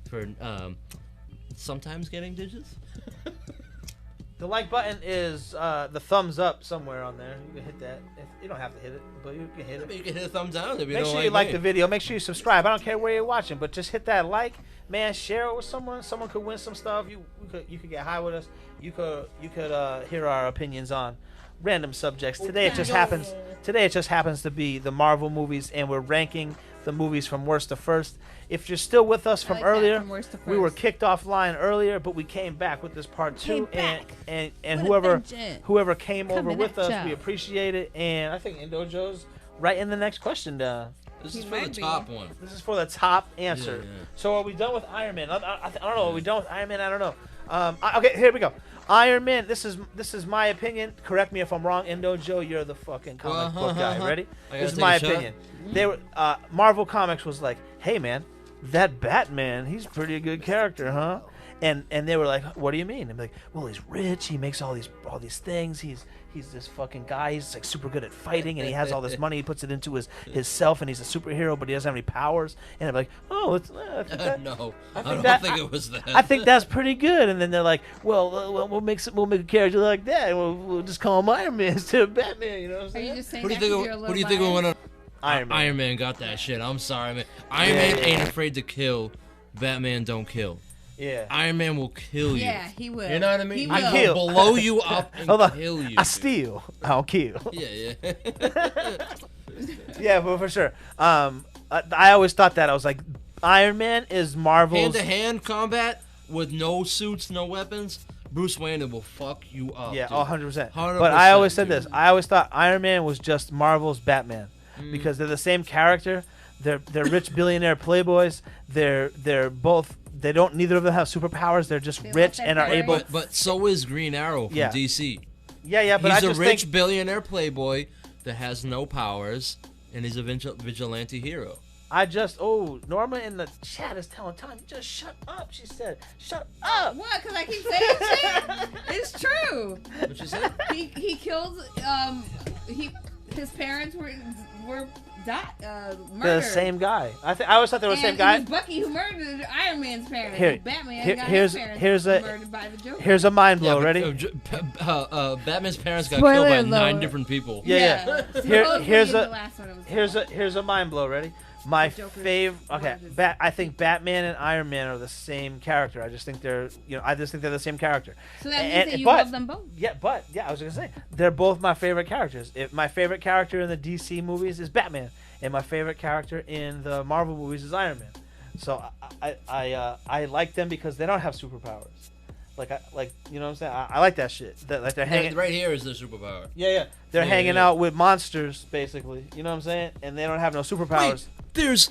Speaker 2: for sometimes getting digits.
Speaker 1: The like button is the thumbs up somewhere on there. You can hit that. You don't have to hit it, but you can hit it.
Speaker 2: You can hit a thumbs down if you
Speaker 1: Make
Speaker 2: don't
Speaker 1: sure you like
Speaker 2: me.
Speaker 1: the video. Make sure you subscribe. I don't care where you're watching, but just hit that like, man. Share it with someone. Someone could win some stuff. You could get high with us. You could hear our opinions on random subjects. Today it just happens to be the Marvel movies, and we're ranking the movies from worst to first. If you're still with us from
Speaker 3: like that,
Speaker 1: earlier,
Speaker 3: from worst to
Speaker 1: we were
Speaker 3: first.
Speaker 1: kicked offline earlier, but we came back with this part two, and
Speaker 3: With a
Speaker 1: whoever
Speaker 3: vengeance.
Speaker 1: came over
Speaker 3: Coming
Speaker 1: with
Speaker 3: at
Speaker 1: us,
Speaker 3: ya.
Speaker 1: we appreciate it. And I think Indo Joe's writing the next question down.
Speaker 2: This
Speaker 3: He
Speaker 2: is for the
Speaker 3: might be.
Speaker 2: top one.
Speaker 1: This is for the top answer.
Speaker 2: Yeah.
Speaker 1: So are we done with Iron Man? I don't know. Are we done with Iron Man? I don't know. Okay, here we go. Iron Man. This is my opinion. Correct me if I'm wrong. Indo Joe, you're the fucking comic book guy. Ready?
Speaker 2: I gotta
Speaker 1: This is
Speaker 2: take
Speaker 1: my
Speaker 2: a shot?
Speaker 1: opinion. They were Marvel Comics was like, hey man, that Batman, he's a pretty good character, huh? And they were like, what do you mean? I'm like, well, he's rich. He makes all these things. He's this fucking guy. He's like super good at fighting, and he has all this money. He puts it into his self, and he's a superhero, but he doesn't have any powers. And I'm like, oh, it's
Speaker 2: No, I don't
Speaker 1: that-
Speaker 2: think it was that.
Speaker 1: I think that's pretty good. And then they're like, well, we'll make a character like that, and we'll just call him Iron Man instead of Batman. You know what I'm
Speaker 3: Are
Speaker 1: saying?
Speaker 3: you just saying
Speaker 2: Who do you
Speaker 3: that 'cause
Speaker 2: think?
Speaker 3: you're a
Speaker 2: Who do you
Speaker 3: little
Speaker 2: think will win?
Speaker 3: biased?
Speaker 1: Iron Man.
Speaker 2: Iron Man got that shit. I'm sorry, man. Iron Man ain't afraid to kill. Batman don't kill.
Speaker 1: Yeah.
Speaker 2: Iron Man will kill you.
Speaker 3: Yeah, he will.
Speaker 2: You know what I mean?
Speaker 3: He
Speaker 2: He
Speaker 3: will.
Speaker 1: I kill.
Speaker 2: will blow you up and
Speaker 1: Hold on.
Speaker 2: kill you.
Speaker 1: I steal. I don't kill.
Speaker 2: Yeah.
Speaker 1: Yeah, but for sure. I always thought that. I was like, Iron Man is Marvel's.
Speaker 2: Hand-to-hand combat with no suits, no weapons. Bruce Wayne will fuck you up.
Speaker 1: Yeah,
Speaker 2: dude.
Speaker 1: 100%.
Speaker 2: 100%,
Speaker 1: But I always said
Speaker 2: dude.
Speaker 1: this. I always thought Iron Man was just Marvel's Batman
Speaker 2: Mm.
Speaker 1: because they're the same character. They're rich billionaire playboys. They're both. They don't. Neither of them have superpowers. They're just
Speaker 3: They
Speaker 1: rich
Speaker 3: both
Speaker 1: and
Speaker 3: have
Speaker 1: are able.
Speaker 2: But so is Green Arrow from
Speaker 1: Yeah.
Speaker 2: DC.
Speaker 1: Yeah, but
Speaker 2: He's
Speaker 1: I
Speaker 2: a
Speaker 1: just
Speaker 2: rich
Speaker 1: think.
Speaker 2: billionaire playboy that has no powers, and he's a vigilante hero.
Speaker 1: Norma in the chat is telling Tanya, just shut up. She said, shut up.
Speaker 3: What? Because I keep saying shit? It's true.
Speaker 2: What you said?
Speaker 3: He killed his parents were
Speaker 1: They're
Speaker 3: murdered.
Speaker 1: the same guy. I always thought they were the same
Speaker 3: And
Speaker 1: guy.
Speaker 3: It was Bucky who murdered Iron Man's parents.
Speaker 1: Here-
Speaker 3: Batman
Speaker 1: here-
Speaker 3: got
Speaker 1: here's-
Speaker 3: his parents
Speaker 1: here's a-
Speaker 3: murdered by the Joker.
Speaker 1: Here's a mind blow.
Speaker 2: but,
Speaker 1: Ready?
Speaker 2: Batman's parents got
Speaker 3: Spoiler
Speaker 2: killed by
Speaker 3: alert.
Speaker 2: 9 different people.
Speaker 1: Yeah.
Speaker 3: Supposedly
Speaker 1: Here's
Speaker 3: in
Speaker 1: a-
Speaker 3: the last one it was
Speaker 1: Here's a mind blow. Ready? My
Speaker 3: The Joker's
Speaker 1: favorite. Okay,
Speaker 3: largest-
Speaker 1: I think Batman and Iron Man are the same character. I just think they're the same character.
Speaker 3: So that means
Speaker 1: And-
Speaker 3: that you
Speaker 1: but-
Speaker 3: love them both.
Speaker 1: Yeah, I was gonna say they're both my favorite characters. My favorite character in the DC movies is Batman, and my favorite character in the Marvel movies is Iron Man. So I like them because they don't have superpowers. Like you know what I'm saying? I like that shit. Like they're hanging.
Speaker 2: Right here is their superpower.
Speaker 1: Yeah. They're
Speaker 2: Yeah,
Speaker 1: hanging
Speaker 2: yeah.
Speaker 1: out with monsters, basically. You know what I'm saying? And they don't have no superpowers.
Speaker 2: Wait, there's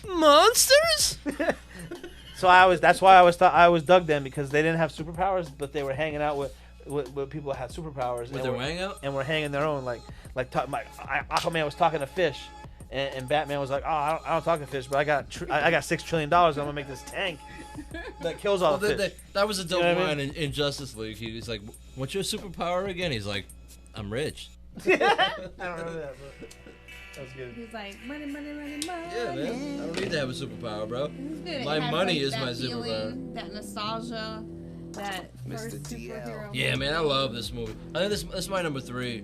Speaker 2: monsters?
Speaker 1: So that's why I always thought I always dug them because they didn't have superpowers, but they were hanging out with people that had superpowers.
Speaker 2: With their wang out?
Speaker 1: And we're hanging their own. Aquaman was talking to fish, and Batman was like, "Oh, I don't talk to fish, but I got $6 trillion. I'm gonna make this tank that kills all the fish."
Speaker 2: That was a dope
Speaker 1: You know what I
Speaker 2: line in Justice League. He's like, "What's your superpower again?" He's like, "I'm rich."
Speaker 1: I don't remember that, but that was good.
Speaker 3: He's like, money, money, money, money.
Speaker 2: Yeah, man. I don't need to have a superpower, bro.
Speaker 3: It's good. It
Speaker 2: My
Speaker 3: has,
Speaker 2: money
Speaker 3: like,
Speaker 2: is
Speaker 3: that
Speaker 2: my
Speaker 3: feeling,
Speaker 2: superpower.
Speaker 3: That nostalgia, that
Speaker 5: Myster
Speaker 3: first
Speaker 5: DL.
Speaker 3: superhero.
Speaker 2: Yeah, man, I love this movie. I think this is my number 3.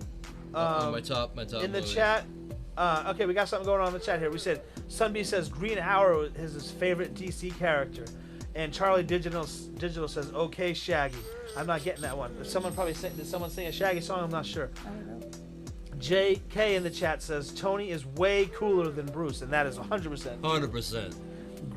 Speaker 2: My top.
Speaker 1: In the
Speaker 2: movie.
Speaker 1: chat, okay, we got something going on in the chat here. We said Sunbee says Green Arrow is his favorite DC character, and Charlie Digital says okay Shaggy. I'm not getting that one. Did someone sing a Shaggy song? I'm not sure.
Speaker 3: I don't know.
Speaker 1: JK in the chat says Tony is way cooler than Bruce, and that is 100%.
Speaker 2: 100%.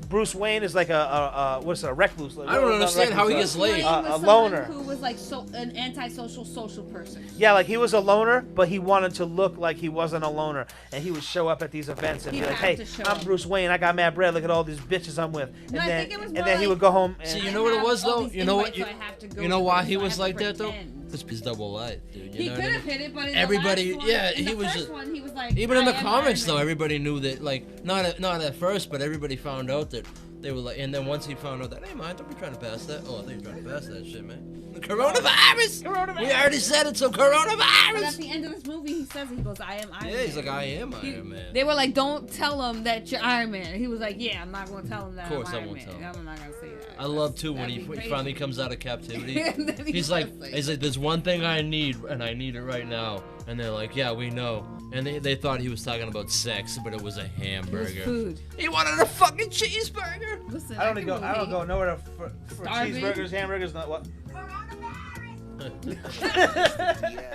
Speaker 1: Bruce Wayne is like a what's a recluse.
Speaker 2: I don't understand how he gets laid.
Speaker 1: A loner.
Speaker 3: Who was like an antisocial social person.
Speaker 1: Yeah, like he was a loner, but he wanted to look like he wasn't a loner, and he would show up at these events and be like, "Hey, I'm Bruce Wayne. I got mad bread. Look at all these bitches I'm with." And then he would go home. And
Speaker 2: See, you know what it was though? You know what? You know why he was like that though? It's his double life, dude.
Speaker 3: He could have hit it, but
Speaker 2: everybody,
Speaker 3: he was just. He was like,
Speaker 2: even in the comics though, everybody knew that. Like, not at first, but everybody found out that they were like. And then once he found out that, hey man, don't be trying to pass that. Oh, I think you're trying to pass that shit, man. The coronavirus. We already said it, so coronavirus.
Speaker 3: But at the end of this movie, he says he goes, "I am Iron Man."
Speaker 2: Yeah, he's like, "I am Iron Man."
Speaker 3: They were like, "Don't tell him that you're Iron Man." And he was like, "Yeah, I'm not going to tell him that."
Speaker 2: Of course,
Speaker 3: I'm
Speaker 2: I won't
Speaker 3: Iron
Speaker 2: tell
Speaker 3: Man.
Speaker 2: him.
Speaker 3: I'm not going to say that.
Speaker 2: I love too when he finally comes out of captivity. he's like,
Speaker 3: like,
Speaker 2: "There's one thing I need, and I need it right now." And they're like, "Yeah, we know." And they thought he was talking about sex, but it was a hamburger.
Speaker 3: It was food.
Speaker 2: He wanted a fucking cheeseburger.
Speaker 3: Listen,
Speaker 1: I don't go nowhere for cheeseburgers, hamburgers, not what.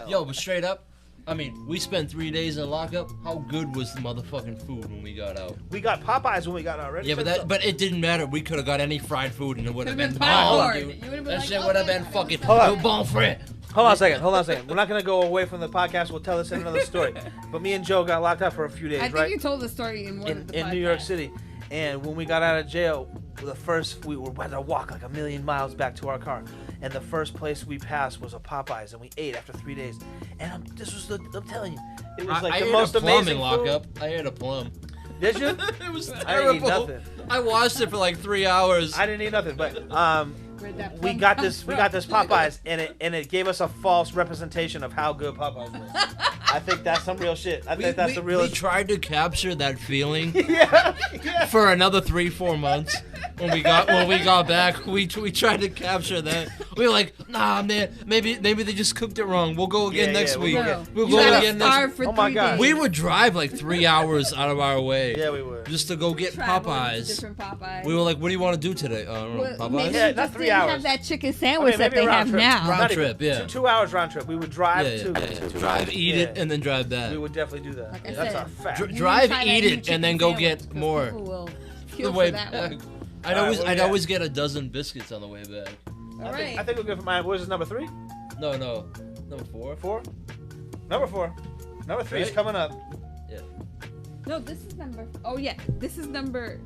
Speaker 2: Yo, but straight up, I mean, we spent 3 days in lockup. How good was the motherfucking food when we got out?
Speaker 1: We got Popeyes when we got out, right?
Speaker 2: Yeah, but it didn't matter. We could have got any fried food and it would have been
Speaker 3: popcorn.
Speaker 2: bomb, dude. That shit would have been fucking bon frit.
Speaker 1: Hold on a second. We're not gonna go away from the podcast. We'll tell this in another story. But me and Joe got locked up for a few days,
Speaker 3: I think you told the story in one of the podcasts.
Speaker 1: In New York City. And when we got out of jail, we were about to walk like 1,000,000 miles back to our car. And the first place we passed was a Popeyes, and we ate after 3 days. And I'm telling you, it was like the most amazing
Speaker 2: lockup. I ate a plum.
Speaker 1: Did you?
Speaker 2: It was terrible.
Speaker 1: I didn't eat nothing.
Speaker 2: I watched it for like 3 hours.
Speaker 1: I didn't eat nothing, but we got this Popeyes, and it gave us a false representation of how good Popeyes was. I think that's some real shit. I think that's the real.
Speaker 2: We tried to capture that feeling
Speaker 1: yeah.
Speaker 2: for another 3-4 months. When we got back, we tried to capture that. We were like, nah, man, maybe they just cooked it wrong. We'll go again next week. We'll go again next week.
Speaker 3: Oh my God.
Speaker 2: We would drive like 3 hours out of our way.
Speaker 1: Yeah, we would.
Speaker 2: Just to go get Popeyes.
Speaker 3: Different Popeyes.
Speaker 2: We were like, what do you want to do today? I don't know, Popeyes?
Speaker 1: Yeah, not 3 hours.
Speaker 3: Have that chicken sandwich that they have now.
Speaker 2: Round trip, yeah.
Speaker 1: 2 hours round trip. We would drive
Speaker 2: drive, eat it, and then drive back.
Speaker 1: We would definitely do that.
Speaker 3: Like I
Speaker 1: That's
Speaker 3: said,
Speaker 1: a fact.
Speaker 2: Drive, eat it, and then go get more. The way back. I'd always get a dozen biscuits on the way back.
Speaker 3: All right.
Speaker 1: I think we're good for mine. What is this, number 3?
Speaker 2: No. Number 4.
Speaker 1: 4? Number 4. Number 3 is coming up.
Speaker 2: Yeah.
Speaker 3: No, this is number. Oh yeah, this is number.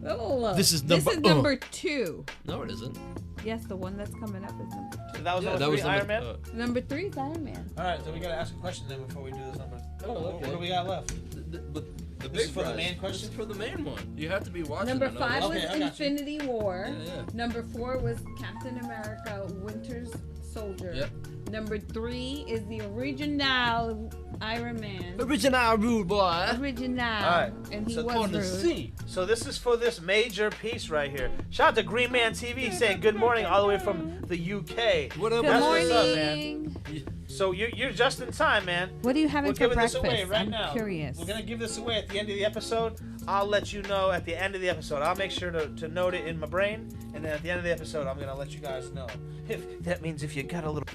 Speaker 3: Oh.
Speaker 2: This is number
Speaker 3: 2.
Speaker 2: No, it isn't.
Speaker 3: Yes, the one that's coming up is number 2.
Speaker 1: So that was number 3, Iron Man?
Speaker 3: Number 3 is Iron Man.
Speaker 1: All right, so we gotta ask a question then before we do this number.
Speaker 2: Oh, okay.
Speaker 1: What do we got left?
Speaker 2: The
Speaker 1: This is for the main question?
Speaker 2: This is for the main one. You have to be watching.
Speaker 3: Number 5 was
Speaker 1: I got you.
Speaker 3: Infinity War.
Speaker 2: Yeah.
Speaker 3: Number 4 was Captain America: Winter Soldier.
Speaker 2: Yep.
Speaker 3: Number 3 is the original Iron Man.
Speaker 2: Original rude boy.
Speaker 3: Original.
Speaker 1: All right.
Speaker 3: And he
Speaker 2: So
Speaker 3: was
Speaker 2: on the
Speaker 3: rude.
Speaker 2: sea.
Speaker 1: So this is for this major piece right here. Shout out to Green Man TV saying good morning all the way from the UK.
Speaker 2: What up?
Speaker 3: Good
Speaker 1: That's
Speaker 3: morning.
Speaker 1: what's up, man. So you're just in time, man.
Speaker 3: What are you having
Speaker 1: We're
Speaker 3: for
Speaker 1: giving
Speaker 3: breakfast?
Speaker 1: this away right
Speaker 3: I'm
Speaker 1: now.
Speaker 3: curious.
Speaker 1: We're gonna give this away at the end of the episode. I'll let you know at the end of the episode. I'll make sure to note it in my brain, and then at the end of the episode, I'm gonna let you guys know. If that means if you got a little.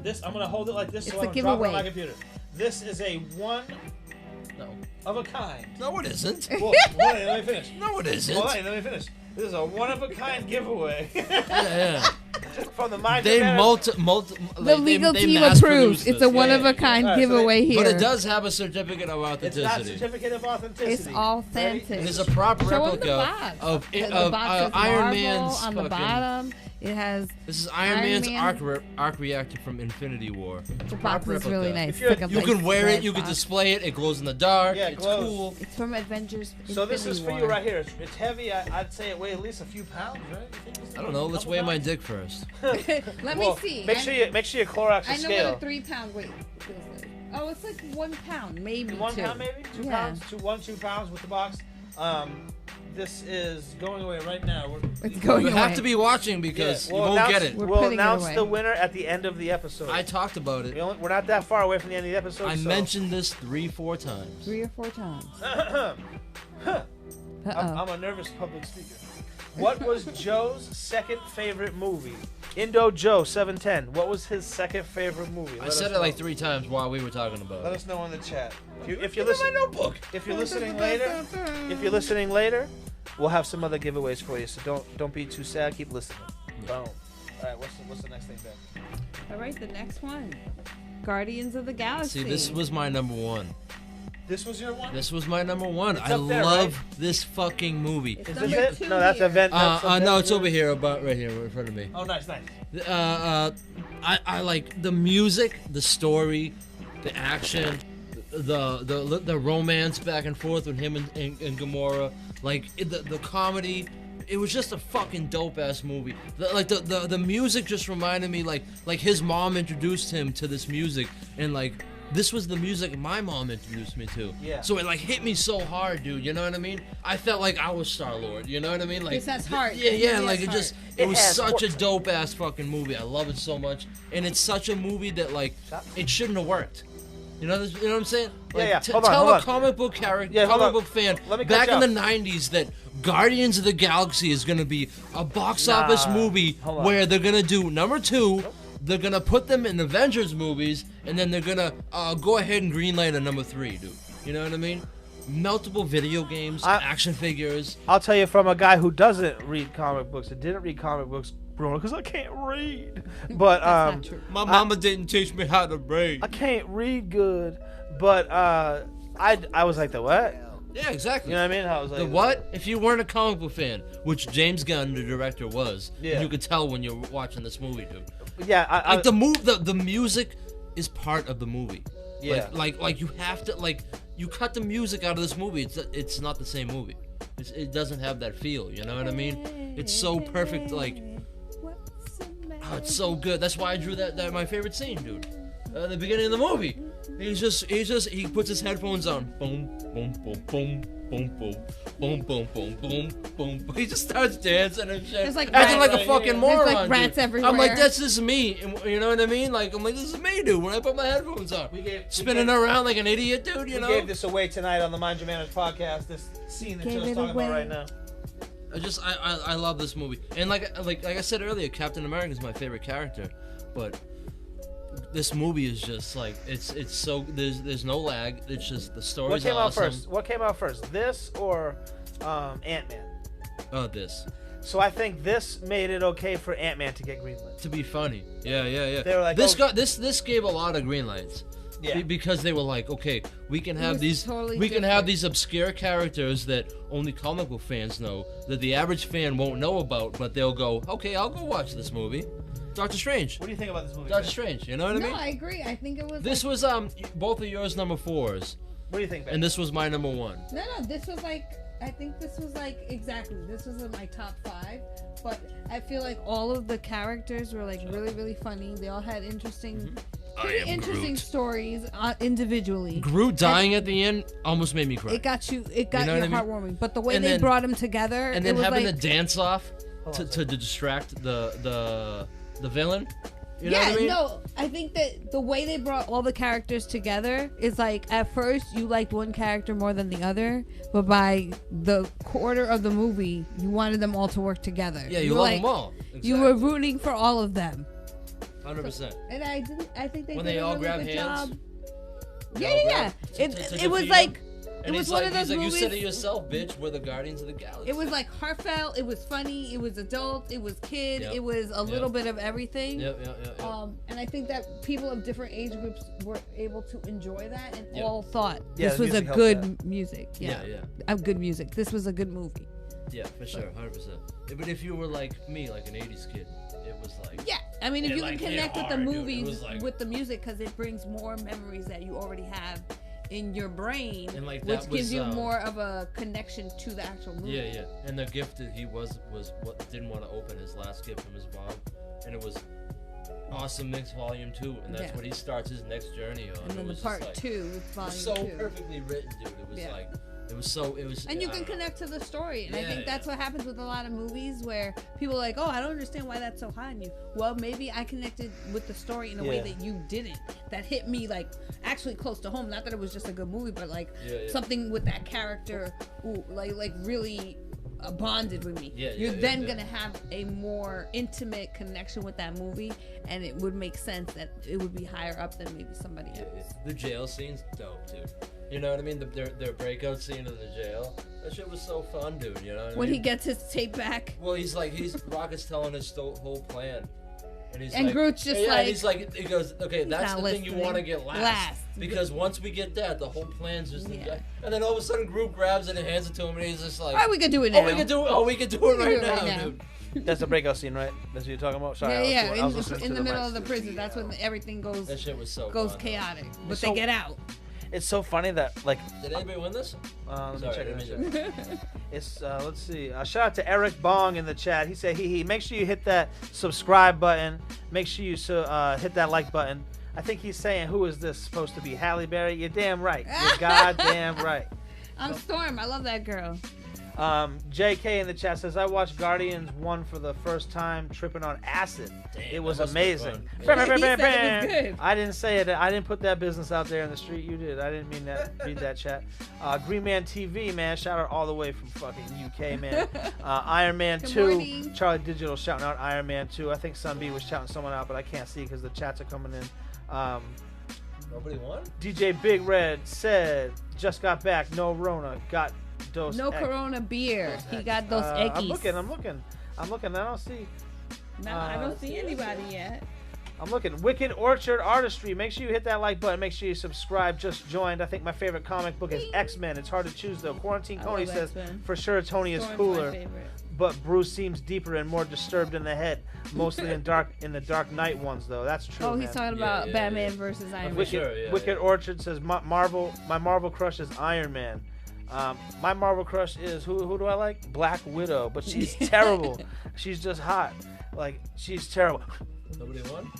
Speaker 1: This I'm gonna hold it like this,
Speaker 3: It's
Speaker 1: so
Speaker 3: a
Speaker 1: I'm gonna drop it on
Speaker 3: giveaway.
Speaker 1: my computer. This is a one of a kind.
Speaker 2: No, it isn't.
Speaker 1: Well, hold on, let me finish.
Speaker 2: No, it isn't.
Speaker 1: Hold on, let me finish. This is a one-of-a-kind giveaway.
Speaker 2: Yeah.
Speaker 1: From the Mind
Speaker 2: They
Speaker 1: Manor-
Speaker 3: The legal
Speaker 2: they
Speaker 3: team
Speaker 2: mass
Speaker 3: approves.
Speaker 2: produced
Speaker 3: It's
Speaker 2: this.
Speaker 3: a one-of-a-kind
Speaker 1: All right, so
Speaker 3: giveaway here.
Speaker 2: But it does have a certificate of
Speaker 1: It's not
Speaker 2: authenticity.
Speaker 1: certificate of authenticity.
Speaker 3: It's authentic.
Speaker 2: And there's a proper
Speaker 3: Show 'em the
Speaker 2: replica
Speaker 3: box.
Speaker 2: of
Speaker 3: The
Speaker 2: of
Speaker 3: box says
Speaker 2: Iron
Speaker 3: Marvel
Speaker 2: Man's
Speaker 3: on the
Speaker 2: fucking.
Speaker 3: bottom. It has.
Speaker 2: This is Iron Man's
Speaker 3: Man.
Speaker 2: arc reactor from Infinity War.
Speaker 3: The box is really nice.
Speaker 1: If you're-
Speaker 3: It's like a
Speaker 2: You can
Speaker 3: nice
Speaker 2: wear it.
Speaker 3: red
Speaker 2: You can
Speaker 3: box.
Speaker 2: display it. It glows in the dark.
Speaker 1: Yeah, it
Speaker 2: it's
Speaker 1: glows.
Speaker 2: cool.
Speaker 3: It's from Avengers.
Speaker 1: So this is for
Speaker 3: Infinity
Speaker 1: you
Speaker 3: War.
Speaker 1: right here. It's heavy. I'd say it weighs at least a few pounds, right? You think it's
Speaker 2: I don't know.
Speaker 1: a
Speaker 2: Let's
Speaker 1: couple
Speaker 2: weigh my
Speaker 1: pounds?
Speaker 2: dick first.
Speaker 3: Let
Speaker 1: Well,
Speaker 3: me see.
Speaker 1: Make sure you Clorox the
Speaker 3: I know
Speaker 1: scale.
Speaker 3: what a 3-pound weight feels like. Oh, it's like 1 pound, maybe
Speaker 1: 1
Speaker 3: 2.
Speaker 1: pound, maybe 2
Speaker 3: Yeah.
Speaker 1: pounds. 2 pounds with the box. This is going away right now.
Speaker 3: It's going
Speaker 2: You
Speaker 3: away.
Speaker 2: have to be watching because you
Speaker 1: we'll
Speaker 2: won't
Speaker 1: announce,
Speaker 2: get it.
Speaker 3: We're
Speaker 1: We'll
Speaker 3: putting it
Speaker 1: announce
Speaker 3: away.
Speaker 1: the winner at the end of the episode.
Speaker 2: I talked about it.
Speaker 1: We're not that far away from the end of the episode.
Speaker 2: I
Speaker 1: so.
Speaker 2: mentioned this 3-4 times.
Speaker 3: 3 or 4 times. Uh-oh.
Speaker 1: I'm a nervous public speaker. What was Joe's second favorite movie? Indo Joe 710. What was his second favorite movie?
Speaker 2: I said it like 3 times while we were talking about
Speaker 1: Let
Speaker 2: it.
Speaker 1: us know in the chat. If you
Speaker 2: Look at
Speaker 1: listen,
Speaker 2: my notebook.
Speaker 1: if you're listening later, we'll have some other giveaways for you. So don't be too sad. Keep listening. Boom. All right, what's the next thing, Ben?
Speaker 3: All right, the next one, Guardians of the Galaxy.
Speaker 2: See, this was my number one.
Speaker 1: This was your one?
Speaker 2: This was my number one.
Speaker 1: It's
Speaker 2: I
Speaker 1: up there,
Speaker 2: love
Speaker 1: right?
Speaker 2: this fucking movie.
Speaker 3: It's
Speaker 1: Is
Speaker 3: number
Speaker 1: this it?
Speaker 3: 2
Speaker 1: No, that's
Speaker 3: here.
Speaker 1: event.
Speaker 2: No, it's over here, about right here in front of me.
Speaker 1: Oh, nice.
Speaker 2: I like the music, the story, the action, the romance back and forth with him and Gamora, like the comedy. It was just a fucking dope ass movie. The music just reminded me like his mom introduced him to this music, and like this was the music my mom introduced me to.
Speaker 1: Yeah.
Speaker 2: So it like hit me so hard, dude. You know what I mean? I felt like I was Star-Lord. You know what I mean? Like
Speaker 3: This has heart.
Speaker 2: Yeah,
Speaker 3: This
Speaker 2: yeah.
Speaker 3: movie
Speaker 2: Like
Speaker 3: has
Speaker 2: it just
Speaker 3: heart.
Speaker 2: it was
Speaker 1: has
Speaker 2: such a
Speaker 1: heart.
Speaker 2: dope ass fucking movie. I love it so much, and it's such a movie that like it shouldn't have worked. You know what I'm saying? Like,
Speaker 1: Yeah. Hold
Speaker 2: tell
Speaker 1: on.
Speaker 2: a comic book character,
Speaker 1: Yeah, hold
Speaker 2: comic
Speaker 1: on.
Speaker 2: book fan
Speaker 1: Let me
Speaker 2: back
Speaker 1: cut
Speaker 2: in
Speaker 1: you
Speaker 2: the '90s that Guardians of the Galaxy is gonna be a box office movie
Speaker 1: hold on.
Speaker 2: where they're gonna do number 2. They're gonna put them in Avengers movies, and then they're gonna go ahead and greenlight a number 3, dude. You know what I mean? Multiple video games, action figures.
Speaker 1: I'll tell you from a guy who doesn't read comic books and didn't read comic books growing up because I can't read. But
Speaker 3: That's not true.
Speaker 2: My mama didn't teach me how to read.
Speaker 1: I can't read good. But I was like, the what?
Speaker 2: Yeah, exactly.
Speaker 1: You know what I mean? I was like,
Speaker 2: The what? If you weren't a comic book fan, which James Gunn, the director, was,
Speaker 1: Yeah.
Speaker 2: you could tell when you're watching this movie, dude.
Speaker 1: Yeah,
Speaker 2: Like the music is part of the movie.
Speaker 1: Yeah.
Speaker 2: Like you have to you cut the music out of this movie. It's not the same movie. It doesn't have that feel. You know what I mean? It's so perfect. Like it's so good. That's why I drew that my favorite scene, dude. The beginning of the movie. He puts his headphones on. Boom, boom, boom, boom, boom, boom, boom, boom, boom, boom, boom. He just starts dancing and shit.
Speaker 3: There's like
Speaker 2: acting
Speaker 3: rats
Speaker 2: like a fucking
Speaker 3: There's
Speaker 2: moron.
Speaker 3: like rats
Speaker 2: dude.
Speaker 3: everywhere.
Speaker 2: I'm like, this is me. And, you know what I mean? Like, I'm like, this is me, dude. When I put my headphones on, spinning around like an idiot, dude. You
Speaker 1: we
Speaker 2: know.
Speaker 1: gave this away tonight on the Mind Your Manners podcast. This scene that Joe's talking about right now.
Speaker 2: I love this movie, and like I said earlier, Captain America is my favorite character, but this movie is just like it's so there's no lag. It's just the story's
Speaker 1: What came
Speaker 2: awesome.
Speaker 1: out first? What came out first? This or Ant-Man?
Speaker 2: Oh, this
Speaker 1: So I think this made it okay for Ant-Man to get greenlit.
Speaker 2: to be funny. Yeah.
Speaker 1: They were like,
Speaker 2: this
Speaker 1: oh.
Speaker 2: got this gave a lot of green lights.
Speaker 1: Yeah.
Speaker 2: Because they were like, okay, we can have
Speaker 3: was
Speaker 2: these
Speaker 3: totally
Speaker 2: we can
Speaker 3: different.
Speaker 2: have these obscure characters that only comic book fans know, that the average fan won't know about, but they'll go, okay, I'll go watch this movie. Doctor Strange.
Speaker 1: What do you think about this movie?
Speaker 2: Doctor
Speaker 1: Ben?
Speaker 2: Strange, you know what I
Speaker 3: No,
Speaker 2: mean?
Speaker 3: I agree. I think it was.
Speaker 2: This was both of yours number 4s,
Speaker 1: What do you think, Ben?
Speaker 2: and this was my number 1.
Speaker 3: No, this was like. I think this was like exactly. This was in my top 5, but I feel like all of the characters were like really, really funny. They all had interesting, pretty interesting stories individually.
Speaker 2: Groot dying at the end almost made me cry.
Speaker 3: It got you. It got
Speaker 2: You know
Speaker 3: you
Speaker 2: what I mean?
Speaker 3: heartwarming. But the way
Speaker 2: And
Speaker 3: they
Speaker 2: then-
Speaker 3: brought them together,
Speaker 2: and
Speaker 3: it
Speaker 2: then
Speaker 3: was
Speaker 2: having
Speaker 3: like,
Speaker 2: the dance off to distract the villain. You know
Speaker 3: yeah,
Speaker 2: what I mean?
Speaker 3: no, I think that the way they brought all the characters together is like at first you liked one character more than the other, but by the quarter of the movie, you wanted them all to work together.
Speaker 2: Yeah, you
Speaker 3: were
Speaker 2: love
Speaker 3: like,
Speaker 2: them all.
Speaker 3: You were rooting for all of them,
Speaker 2: 100%.
Speaker 3: and I think they
Speaker 2: When
Speaker 3: did
Speaker 2: they
Speaker 3: a
Speaker 2: all
Speaker 3: really
Speaker 2: grab
Speaker 3: good
Speaker 2: hands?
Speaker 3: job.
Speaker 2: They
Speaker 3: Yeah,
Speaker 2: all
Speaker 3: yeah.
Speaker 2: grab to
Speaker 3: It was
Speaker 2: defeat
Speaker 3: like
Speaker 2: him?
Speaker 3: it
Speaker 2: And
Speaker 3: was
Speaker 2: he's
Speaker 3: one
Speaker 2: like,
Speaker 3: of those
Speaker 2: he's like,
Speaker 3: movies.
Speaker 2: you said it yourself, bitch. We're the Guardians of the Galaxy.
Speaker 3: It was like heartfelt. It was funny. It was adult. It was kid.
Speaker 2: Yep.
Speaker 3: It was a little bit of everything.
Speaker 2: Yep.
Speaker 3: And I think that people of different age groups were able to enjoy that and
Speaker 2: Yep.
Speaker 3: all thought
Speaker 1: Yeah,
Speaker 3: this
Speaker 1: the
Speaker 3: was a
Speaker 1: music helped
Speaker 3: good
Speaker 1: that.
Speaker 3: music.
Speaker 2: Yeah.
Speaker 3: A good music. This was a good movie.
Speaker 2: Yeah, for sure, 100%. But if you were like me, like an 80s kid, it was like...
Speaker 3: Yeah, I mean, if
Speaker 2: It,
Speaker 3: you
Speaker 2: like,
Speaker 3: can
Speaker 2: hit
Speaker 3: connect with the
Speaker 2: hard, dude. It
Speaker 3: movies
Speaker 2: was like-
Speaker 3: with the music, because it brings more memories that you already have in your brain,
Speaker 2: And, like,
Speaker 3: which
Speaker 2: that
Speaker 3: gives
Speaker 2: was,
Speaker 3: you more of a connection to the actual movie.
Speaker 2: Yeah. And the gift that he was what didn't want to open, his last gift from his mom, and it was Awesome Mix Volume 2, and that's
Speaker 3: Yeah.
Speaker 2: what he starts his next journey on.
Speaker 3: And then
Speaker 2: it
Speaker 3: the
Speaker 2: was
Speaker 3: part
Speaker 2: just like,
Speaker 3: 2 is
Speaker 2: it
Speaker 3: volume
Speaker 2: was so
Speaker 3: 2.
Speaker 2: perfectly written, dude. It was
Speaker 3: Yeah.
Speaker 2: like, it was.
Speaker 3: And you
Speaker 2: I
Speaker 3: can
Speaker 2: don't know.
Speaker 3: connect to the story. And I
Speaker 2: Yeah,
Speaker 3: think that's what happens with a lot of movies where people are like, oh, I don't understand why that's so high on you. Well, maybe I connected with the story in a way
Speaker 1: Yeah.
Speaker 3: that you didn't. That hit me like actually close to home. Not that it was just a good movie, but like
Speaker 2: Yeah.
Speaker 3: something with that character, ooh, like really bonded with me. You're then gonna have a more intimate connection with that movie, and it would make sense that it would be higher up than maybe somebody else.
Speaker 2: The jail scene's dope, dude. You know what I mean? Their breakout scene in the jail. That shit was so fun, dude. You know what I mean?
Speaker 3: When he gets his tape back.
Speaker 2: Well, Rocket's telling his whole plan.
Speaker 3: And Groot's just
Speaker 2: he goes, okay, that's the thing you want to get last. Because once we get that, the whole plan's just and then all of a sudden Groot grabs it and hands it to him, and he's just like,
Speaker 3: we can do it now.
Speaker 2: We can do it right now, dude.
Speaker 1: That's the breakout scene, right? That's what you're talking about? Sorry,
Speaker 3: in the middle of the prison. That's when everything goes.
Speaker 2: That shit was so
Speaker 3: goes
Speaker 2: fun,
Speaker 3: chaotic, but they get out.
Speaker 1: It's so funny that, like...
Speaker 2: Did anybody win this?
Speaker 1: Let me check it. It's, let's see. Shout out to Eric Bong in the chat. He said, make sure you hit that subscribe button. Make sure you hit that like button. I think he's saying, who is this supposed to be? Halle Berry? You're damn right. You're goddamn right.
Speaker 3: I'm Storm. I love that girl.
Speaker 1: JK in the chat says, I watched Guardians 1 for the first time tripping on acid. Damn, it was amazing. I didn't say it. I didn't put that business out there in the street. You did. I didn't mean that. Read that chat. Green Man TV, man. Shout out all the way from fucking UK, man. Iron Man 2.
Speaker 3: Morning.
Speaker 1: Charlie Digital shouting out Iron Man 2. I think Sunbee was shouting someone out, but I can't see because the chats are coming in.
Speaker 2: Nobody won?
Speaker 1: DJ Big Red said, just got back. No Rona. Got Dos
Speaker 3: no
Speaker 1: X.
Speaker 3: Corona beer. He got those X.
Speaker 1: I'm looking. I don't see.
Speaker 3: No, I don't see anybody yet.
Speaker 1: I'm looking. Wicked Orchard Artistry. Make sure you hit that like button. Make sure you subscribe. Just joined. I think my favorite comic book is X-Men. It's hard to choose though. Quarantine Tony says
Speaker 3: X-Men.
Speaker 1: for sure Tony is cooler, but Bruce seems deeper and more disturbed in the head. Mostly in the Dark Knight ones though. That's true.
Speaker 3: Oh, he's talking about Batman versus Iron Man.
Speaker 1: Wicked Orchard says my Marvel crush is Iron Man. My Marvel crush is who do I like? Black Widow, but she's terrible. She's just hot. Like she's terrible.
Speaker 2: Nobody won?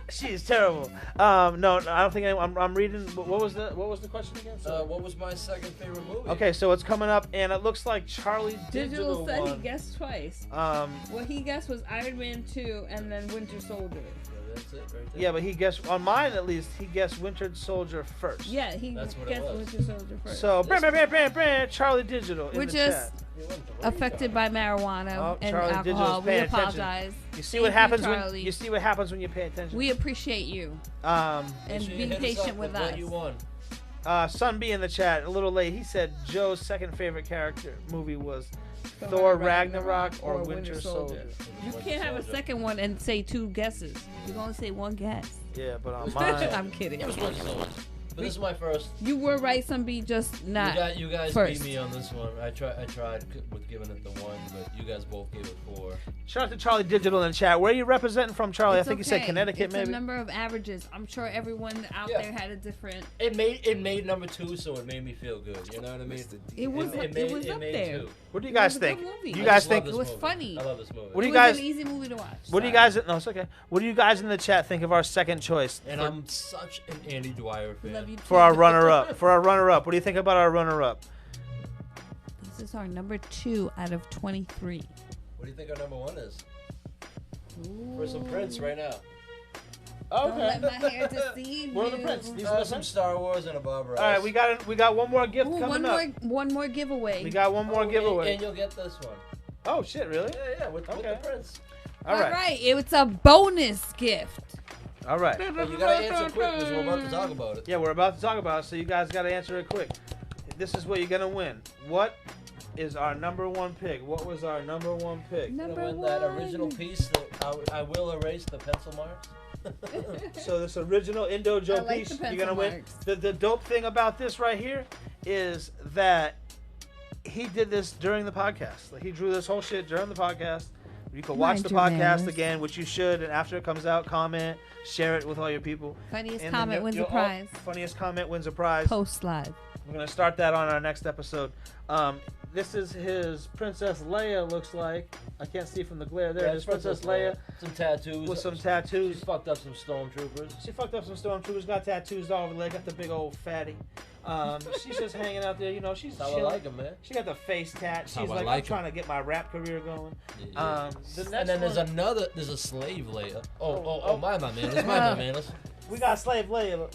Speaker 1: She's terrible. No, I don't think I'm reading. What was the question again?
Speaker 2: What was my second favorite movie?
Speaker 1: Okay, so it's coming up, and it looks like Charlie
Speaker 3: Digital said
Speaker 1: won.
Speaker 3: he guessed twice. What he guessed was Iron Man 2 and then Winter Soldier.
Speaker 2: That's it right there.
Speaker 1: Yeah, but he guessed on mine at least. He guessed Winter Soldier first.
Speaker 3: Yeah, he guessed Winter Soldier first.
Speaker 1: So Charlie Digital.
Speaker 3: We're just affected by marijuana and alcohol. We apologize.
Speaker 1: You see what happens when you see what happens when you pay attention.
Speaker 3: We appreciate you. And be patient with us.
Speaker 2: You won.
Speaker 1: Sunbee in the chat, a little late. He said Joe's second favorite movie was Thor Ragnarok or Winter Soldier.
Speaker 3: You can't have a second one and say two guesses. You can only say one guess.
Speaker 1: Yeah, but on mine.
Speaker 3: I'm kidding.
Speaker 2: But this is my first.
Speaker 3: You were right, Sunbee, just not.
Speaker 2: You guys
Speaker 3: first.
Speaker 2: beat me on this one. I tried with giving it the 1, but you guys both gave it 4.
Speaker 1: Shout out to Charlie Digital in the chat. Where are you representing from, Charlie? I think you said Connecticut,
Speaker 3: it's
Speaker 1: maybe.
Speaker 3: A number of averages. I'm sure everyone out there had a different.
Speaker 2: It made number 2, so it made me feel good. You know what I mean?
Speaker 3: It was up there.
Speaker 2: 2.
Speaker 1: What do you guys think?
Speaker 3: You
Speaker 1: guys think
Speaker 3: it was funny?
Speaker 2: I love this movie.
Speaker 1: What do you guys?
Speaker 3: It was an easy movie to watch.
Speaker 1: What do you guys? No, it's okay. What do you guys in the chat think of our second choice?
Speaker 2: And I'm such an Andy Dwyer fan.
Speaker 1: For our runner-up. What do you think about our runner-up?
Speaker 3: This is our number 2 out of 23.
Speaker 2: What do you think our number 1 is? For some Prince right now.
Speaker 3: Don't let my hair deceive you.
Speaker 1: What are the Prince? These
Speaker 2: are some Star Wars and a Bob Ross.
Speaker 1: All right, we got one more gift coming up.
Speaker 3: One more giveaway.
Speaker 1: We got one more giveaway.
Speaker 2: And you'll get this one.
Speaker 1: Oh shit! Really?
Speaker 2: Yeah, with the Prince.
Speaker 1: All right.
Speaker 3: It's a bonus gift.
Speaker 1: All right.
Speaker 2: But you gotta answer quick because we're about to talk about it.
Speaker 1: Yeah, we're about to talk about it, so you guys gotta answer it quick. This is what you're gonna win. What is our number 1 pick? What was our number 1 pick?
Speaker 3: Number
Speaker 2: win
Speaker 3: 1.
Speaker 2: That original piece that I will erase the pencil marks.
Speaker 1: So this original Indo Joe piece, you're gonna win. The dope thing about this right here is that he did this during the podcast. Like he drew this whole shit during the podcast. You can watch the podcast again, which you should, and after it comes out, comment, share it with all your people.
Speaker 3: Funniest comment wins a prize.
Speaker 1: Funniest comment wins a prize.
Speaker 3: Post live.
Speaker 1: We're gonna start that on our next episode. This is his Princess Leia. Looks like I can't see from the glare. There it is, Princess Leia.
Speaker 2: Some tattoos.
Speaker 1: With some tattoos.
Speaker 2: She fucked up some stormtroopers.
Speaker 1: Got tattoos all over the leg. Got the big old fatty. She's just hanging out there. You know, she's chilling.
Speaker 2: I like him, man.
Speaker 1: She got the face tat. She's like, I'm trying to get my rap career going.
Speaker 2: The next and then there's a slave Leia. Oh, my man. It's my man.
Speaker 1: We got Slave Leia.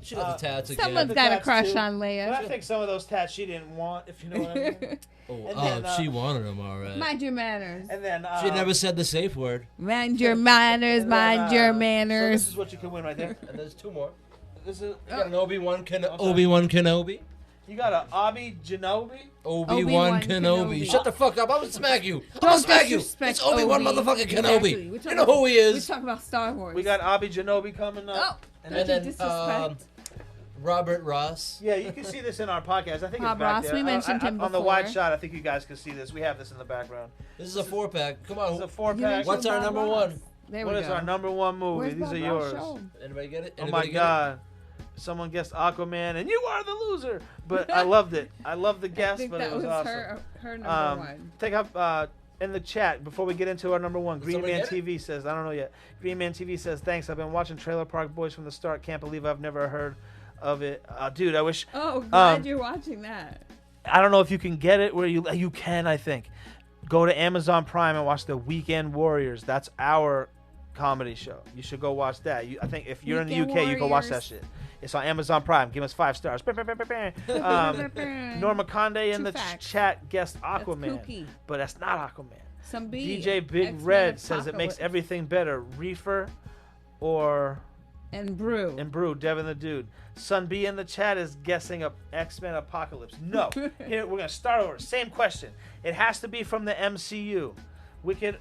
Speaker 2: She got the tats again.
Speaker 3: Someone's
Speaker 1: The
Speaker 3: got a
Speaker 1: tats,
Speaker 3: crush
Speaker 1: too.
Speaker 3: on
Speaker 1: But I
Speaker 3: Leia.
Speaker 1: think some of those tats she didn't want, if you know what I mean. And then,
Speaker 2: She wanted them, all right.
Speaker 3: Mind your manners.
Speaker 1: And then
Speaker 2: She never said the safe word.
Speaker 3: Mind your manners.
Speaker 1: and then,
Speaker 3: Mind your
Speaker 1: So
Speaker 3: manners.
Speaker 1: this is what you can win right there.
Speaker 2: And there's two more.
Speaker 1: This is
Speaker 2: You got an Obi-Wan
Speaker 1: sorry.
Speaker 2: Kenobi.
Speaker 1: you got a Abi Genobi.
Speaker 2: Obi-Wan Kenobi. Shut the fuck up. I'm gonna smack you. I'm gonna
Speaker 3: Don't
Speaker 2: smack you.
Speaker 3: disrespect
Speaker 2: It's Obi-Wan
Speaker 3: Obi.
Speaker 2: motherfucking
Speaker 3: Exactly.
Speaker 2: Kenobi.
Speaker 3: We're
Speaker 2: You
Speaker 3: talking
Speaker 2: know who he
Speaker 3: We
Speaker 2: is.
Speaker 3: talk about Star Wars.
Speaker 1: We got Abi Genobi coming up.
Speaker 3: Oh,
Speaker 2: And
Speaker 3: don't
Speaker 2: then,
Speaker 3: you disrespect.
Speaker 2: Robert Ross.
Speaker 1: Yeah, you can see this in our podcast. I think
Speaker 3: Bob
Speaker 1: it's back
Speaker 3: Ross,
Speaker 1: there.
Speaker 3: we mentioned him
Speaker 1: on the wide
Speaker 3: before.
Speaker 1: shot. I think you guys can see this. We have this in the background.
Speaker 2: This is a 4-pack. Come
Speaker 1: This is a
Speaker 2: on.
Speaker 1: 4-pack.
Speaker 3: mentioned
Speaker 2: What's our
Speaker 3: Bob
Speaker 2: number
Speaker 3: Ross.
Speaker 2: one?
Speaker 3: There
Speaker 1: What
Speaker 3: we
Speaker 1: is
Speaker 3: go.
Speaker 1: our number one movie?
Speaker 3: Where's
Speaker 1: These
Speaker 3: Bob
Speaker 1: are
Speaker 3: Ross?
Speaker 1: yours.
Speaker 3: Show 'em.
Speaker 2: Anybody get it?
Speaker 1: Oh
Speaker 2: Anybody
Speaker 1: my
Speaker 2: get
Speaker 1: God. Someone guessed Aquaman, and you are the loser. But I loved it. I loved the
Speaker 3: I
Speaker 1: guess,
Speaker 3: think
Speaker 1: but
Speaker 3: that
Speaker 1: it was awesome.
Speaker 3: her number one.
Speaker 1: Take up in the chat before we get into our number one. Green
Speaker 2: somebody
Speaker 1: Man
Speaker 2: get it?
Speaker 1: TV says, I don't know yet. Green Man TV says, thanks. I've been watching Trailer Park Boys from the start. Can't believe I've never heard of it. Dude, I wish.
Speaker 3: Oh, glad you're watching that.
Speaker 1: I don't know if you can get it where you can, I think. Go to Amazon Prime and watch The Weekend Warriors. That's our comedy show. You should go watch that. I think if you're in the
Speaker 3: Weekend
Speaker 1: UK, you go watch that
Speaker 3: Warriors.
Speaker 1: shit. It's on Amazon Prime. Give us 5 stars. Norma Conde in
Speaker 3: True
Speaker 1: the
Speaker 3: facts.
Speaker 1: chat guessed
Speaker 3: That's
Speaker 1: Aquaman,
Speaker 3: kooky.
Speaker 1: but that's not Aquaman.
Speaker 3: Some B.
Speaker 1: DJ Big
Speaker 3: X-Men
Speaker 1: Red says it makes
Speaker 3: Apocalypse.
Speaker 1: everything better. Reefer or
Speaker 3: And Brew.
Speaker 1: Brew. Devin the Dude. Sun B in the chat is guessing up X-Men Apocalypse. No. Here we're gonna start over. Same question. It has to be from the MCU. Wicked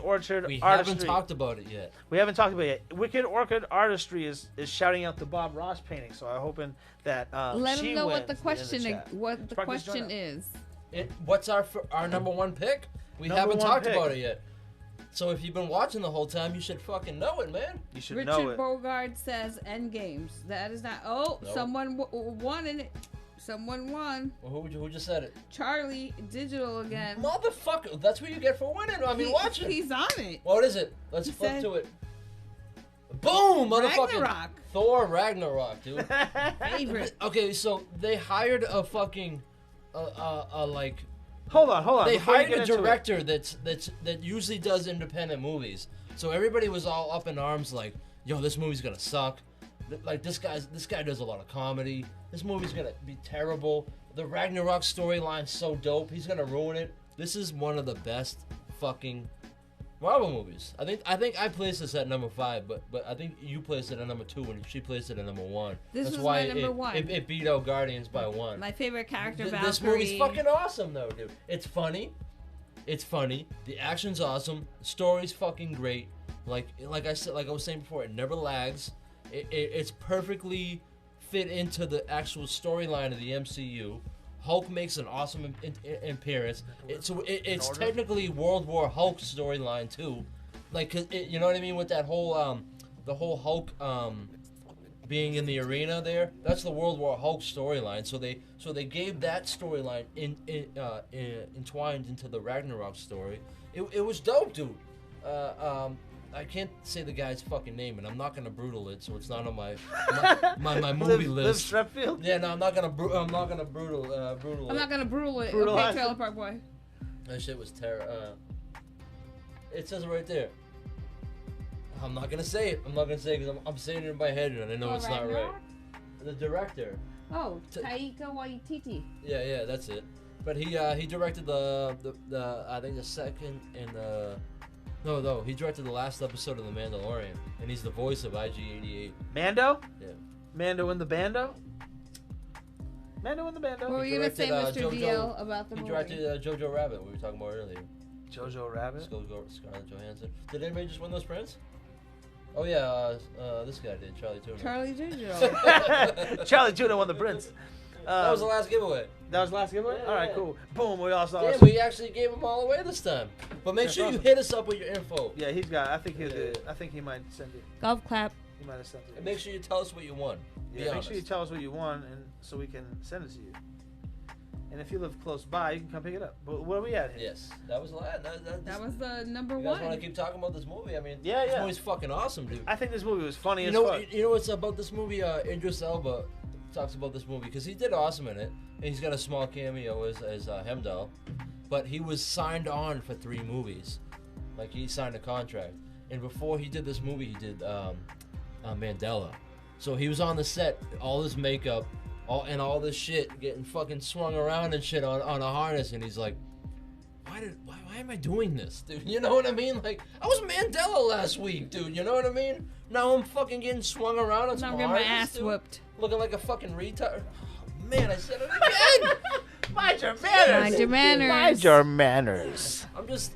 Speaker 1: Orchard
Speaker 2: We
Speaker 1: Artistry.
Speaker 2: haven't talked about it yet.
Speaker 1: We haven't talked about it yet. Wicked Orchid Artistry is shouting out the Bob Ross painting, so I'm hoping that
Speaker 3: Let
Speaker 1: she
Speaker 3: them know what the
Speaker 1: wins
Speaker 3: question
Speaker 1: in the chat.
Speaker 3: what the
Speaker 1: Sparky's join
Speaker 3: question
Speaker 1: us.
Speaker 3: is.
Speaker 2: What's our number one pick? We
Speaker 1: Number
Speaker 2: haven't
Speaker 1: one
Speaker 2: talked
Speaker 1: pick.
Speaker 2: about it yet. So if you've been watching the whole time, you should fucking know it, man.
Speaker 1: You should know
Speaker 3: Richard
Speaker 1: it.
Speaker 3: Bogard says Endgames. That is not. Oh,
Speaker 2: No.
Speaker 3: someone won in it. Someone won.
Speaker 2: Well, who just said it?
Speaker 3: Charlie Digital again.
Speaker 2: Motherfucker, that's what you get for winning. I mean, watch it.
Speaker 3: He's on it.
Speaker 2: What is it? Let's
Speaker 3: He
Speaker 2: flip
Speaker 3: said-
Speaker 2: to it. Boom, motherfucker.
Speaker 3: Ragnarok.
Speaker 2: Thor Ragnarok, dude.
Speaker 3: Favorite.
Speaker 2: Okay, so they hired a fucking, like,
Speaker 1: Hold on.
Speaker 2: they
Speaker 1: before you
Speaker 2: hired
Speaker 1: get
Speaker 2: a
Speaker 1: into it.
Speaker 2: director that usually does independent movies. So everybody was all up in arms, like, yo, this movie's gonna suck. Like this guy does a lot of comedy. This movie's gonna be terrible. The Ragnarok storyline's so dope. He's gonna ruin it. This is one of the best fucking Marvel movies. I think I placed this at number 5, but I think you placed it at number 2 and she placed it at number 1.
Speaker 3: This
Speaker 2: That's
Speaker 3: was
Speaker 2: why
Speaker 3: my number 1.
Speaker 2: It beat out Guardians by 1.
Speaker 3: My favorite character,
Speaker 2: This
Speaker 3: Valkyrie.
Speaker 2: movie's fucking awesome, though, dude. It's funny. The action's awesome. The story's fucking great. Like I said, like I was saying before, it never lags. It's perfectly fit into the actual storyline of the MCU. Hulk makes an awesome appearance. It's technically World War Hulk storyline too. Like, 'cause you know what I mean with that whole the whole Hulk being in the arena there. That's the World War Hulk storyline. So they gave that storyline entwined into the Ragnarok story. It was dope, dude. I can't say the guy's fucking name, and I'm not gonna brutal it, so it's not on my movie list.
Speaker 1: Liv Strepfield?
Speaker 2: Yeah, no, I'm not gonna brutal.
Speaker 3: I'm not gonna brutal it.
Speaker 1: Brutalize
Speaker 3: Okay,
Speaker 1: it.
Speaker 3: Trailer Park Boy.
Speaker 2: That shit was terrible. It says it right there. I'm not gonna say it. I'm not gonna say it because I'm saying it in my head, and I know it's not right.
Speaker 3: Ragnarok?
Speaker 2: The director.
Speaker 3: Oh, Taika Waititi.
Speaker 2: Yeah, that's it. But he directed the I think the second and no, he directed the last episode of The Mandalorian, and he's the voice of IG-88.
Speaker 1: Mando?
Speaker 2: Yeah.
Speaker 1: Mando in the Bando? Mando in the Bando?
Speaker 3: What were you gonna say,
Speaker 2: directed,
Speaker 3: Mr.
Speaker 2: Jojo-
Speaker 3: DL, about the
Speaker 2: He
Speaker 3: movie?
Speaker 2: directed Jojo Rabbit, we were talking about earlier.
Speaker 1: Jojo Rabbit?
Speaker 2: Scarlett Johansson. Did anybody just win those prints? Oh yeah, this guy did, Charlie Tuna.
Speaker 3: Charlie Digital.
Speaker 1: Charlie Tuna won the Prince.
Speaker 2: That was the last giveaway.
Speaker 1: That was the last giveaway?
Speaker 2: Yeah,
Speaker 1: All right,
Speaker 2: yeah.
Speaker 1: cool. Boom, we all saw
Speaker 2: Yeah,
Speaker 1: it.
Speaker 2: we actually gave them all away this time. But make
Speaker 1: That's
Speaker 2: sure you
Speaker 1: awesome.
Speaker 2: hit us up with your info.
Speaker 1: Yeah, he's got it. I think he'll do
Speaker 2: Yeah.
Speaker 1: it. I think he might send it.
Speaker 3: Golf clap.
Speaker 1: He might have sent it.
Speaker 2: And make sure you tell us what you won. Be
Speaker 1: Yeah, make
Speaker 2: honest.
Speaker 1: sure you tell us what you want, and so we can send it to you. And if you live close by, you can come pick it up. But where are we at here?
Speaker 2: Yes, that was the last.
Speaker 3: That was the number
Speaker 2: You guys want to
Speaker 3: one.
Speaker 2: keep talking about this movie? I mean,
Speaker 1: Yeah,
Speaker 2: this
Speaker 1: yeah.
Speaker 2: movie's fucking awesome, dude.
Speaker 1: I think this movie was funny
Speaker 2: You
Speaker 1: as
Speaker 2: know,
Speaker 1: fuck.
Speaker 2: you know what's about this movie? Idris Elba talks about this movie because he did awesome in it, and he's got a small cameo as Hemdall, but he was signed on for 3 movies, like he signed a contract. And before he did this movie, he did Mandela. So he was on the set, all his makeup, all this shit getting fucking swung around and shit on a harness, and he's like, why am I doing this, dude? You know what I mean? Like, I was Mandela last week, dude. You know what I mean? Now I'm fucking getting swung around on some harness,
Speaker 3: I'm getting my ass
Speaker 2: dude,
Speaker 3: whooped.
Speaker 2: looking like a fucking retard. Oh, man, I said it again.
Speaker 1: Mind your manners.
Speaker 3: Mind your manners.
Speaker 1: Mind your manners.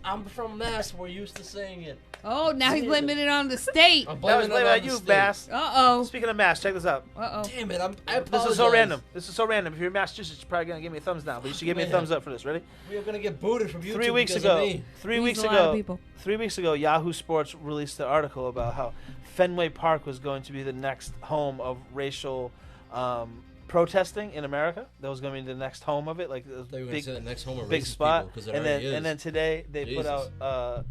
Speaker 2: I'm from Mass. We're used to saying it.
Speaker 3: Oh, now he's blaming it on the state.
Speaker 2: I'm
Speaker 1: That was
Speaker 2: blaming it
Speaker 1: blaming
Speaker 2: on
Speaker 1: on
Speaker 2: the
Speaker 1: you,
Speaker 2: state.
Speaker 1: Bass.
Speaker 3: Uh-oh.
Speaker 1: Speaking of Mass, check this out.
Speaker 3: Uh-oh.
Speaker 2: Damn it, I apologize.
Speaker 1: This is so random. This is so random. If you're in Massachusetts, you're probably gonna give me a thumbs down, but you should give me a thumbs up for this. Ready?
Speaker 2: We are gonna get booted from YouTube
Speaker 1: 3 weeks
Speaker 2: because
Speaker 1: ago.
Speaker 2: of me.
Speaker 1: 3
Speaker 3: Lose
Speaker 1: weeks
Speaker 3: a lot of
Speaker 1: ago.
Speaker 3: people.
Speaker 1: 3 weeks ago, Yahoo Sports released an article about how Fenway Park was going to be the next home of racial protesting in America. That was going to be the next home of it, like the
Speaker 2: They were gonna say the next home of
Speaker 1: big
Speaker 2: racist
Speaker 1: spot.
Speaker 2: people, 'cause it
Speaker 1: And
Speaker 2: already
Speaker 1: then
Speaker 2: is.
Speaker 1: and then today they put
Speaker 2: Jesus.
Speaker 1: out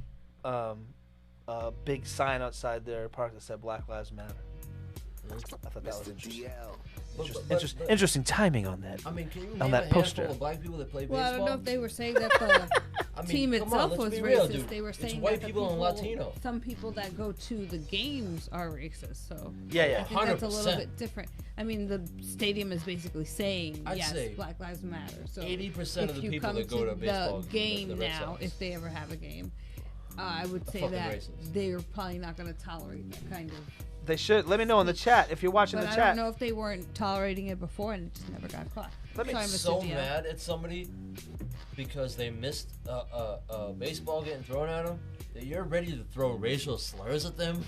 Speaker 1: a big sign outside their park that said Black Lives Matter. I thought that was interesting. Interesting timing on that.
Speaker 2: I mean, can you
Speaker 1: on
Speaker 2: name
Speaker 1: that
Speaker 2: a
Speaker 1: poster.
Speaker 2: handful of black people that play
Speaker 3: Well,
Speaker 2: baseball?
Speaker 3: I don't know if they were saying that the
Speaker 2: I mean,
Speaker 3: team
Speaker 2: come on,
Speaker 3: itself
Speaker 2: let's
Speaker 3: was
Speaker 2: be real,
Speaker 3: racist.
Speaker 2: dude.
Speaker 3: They were
Speaker 2: It's
Speaker 3: saying
Speaker 2: white
Speaker 3: that
Speaker 2: people
Speaker 3: the
Speaker 2: and Latino.
Speaker 3: Some people that go to the games are racist. So
Speaker 1: Yeah,
Speaker 3: I
Speaker 1: yeah.
Speaker 3: think that's a little
Speaker 2: 100%.
Speaker 3: bit different. I mean, the stadium is basically saying
Speaker 2: I'd
Speaker 3: yes,
Speaker 2: say
Speaker 3: Black Lives Matter. So
Speaker 2: 80% of
Speaker 3: if
Speaker 2: the
Speaker 3: you
Speaker 2: people
Speaker 3: come
Speaker 2: that go to baseball
Speaker 3: the game
Speaker 2: the Red
Speaker 3: now,
Speaker 2: Sox.
Speaker 3: if they ever have a game, I would say
Speaker 2: fucking
Speaker 3: that
Speaker 2: racist.
Speaker 3: they're probably not going to tolerate that kind of.
Speaker 1: They should. Let me know in the chat if you're watching
Speaker 3: But
Speaker 1: the
Speaker 3: I
Speaker 1: chat.
Speaker 3: don't know if they weren't tolerating it before and it just never got caught.
Speaker 1: Let me-
Speaker 3: Sorry,
Speaker 2: I'm
Speaker 3: Mr.
Speaker 2: so
Speaker 3: DL.
Speaker 2: mad at somebody because they missed a baseball getting thrown at them that you're ready to throw racial slurs at them.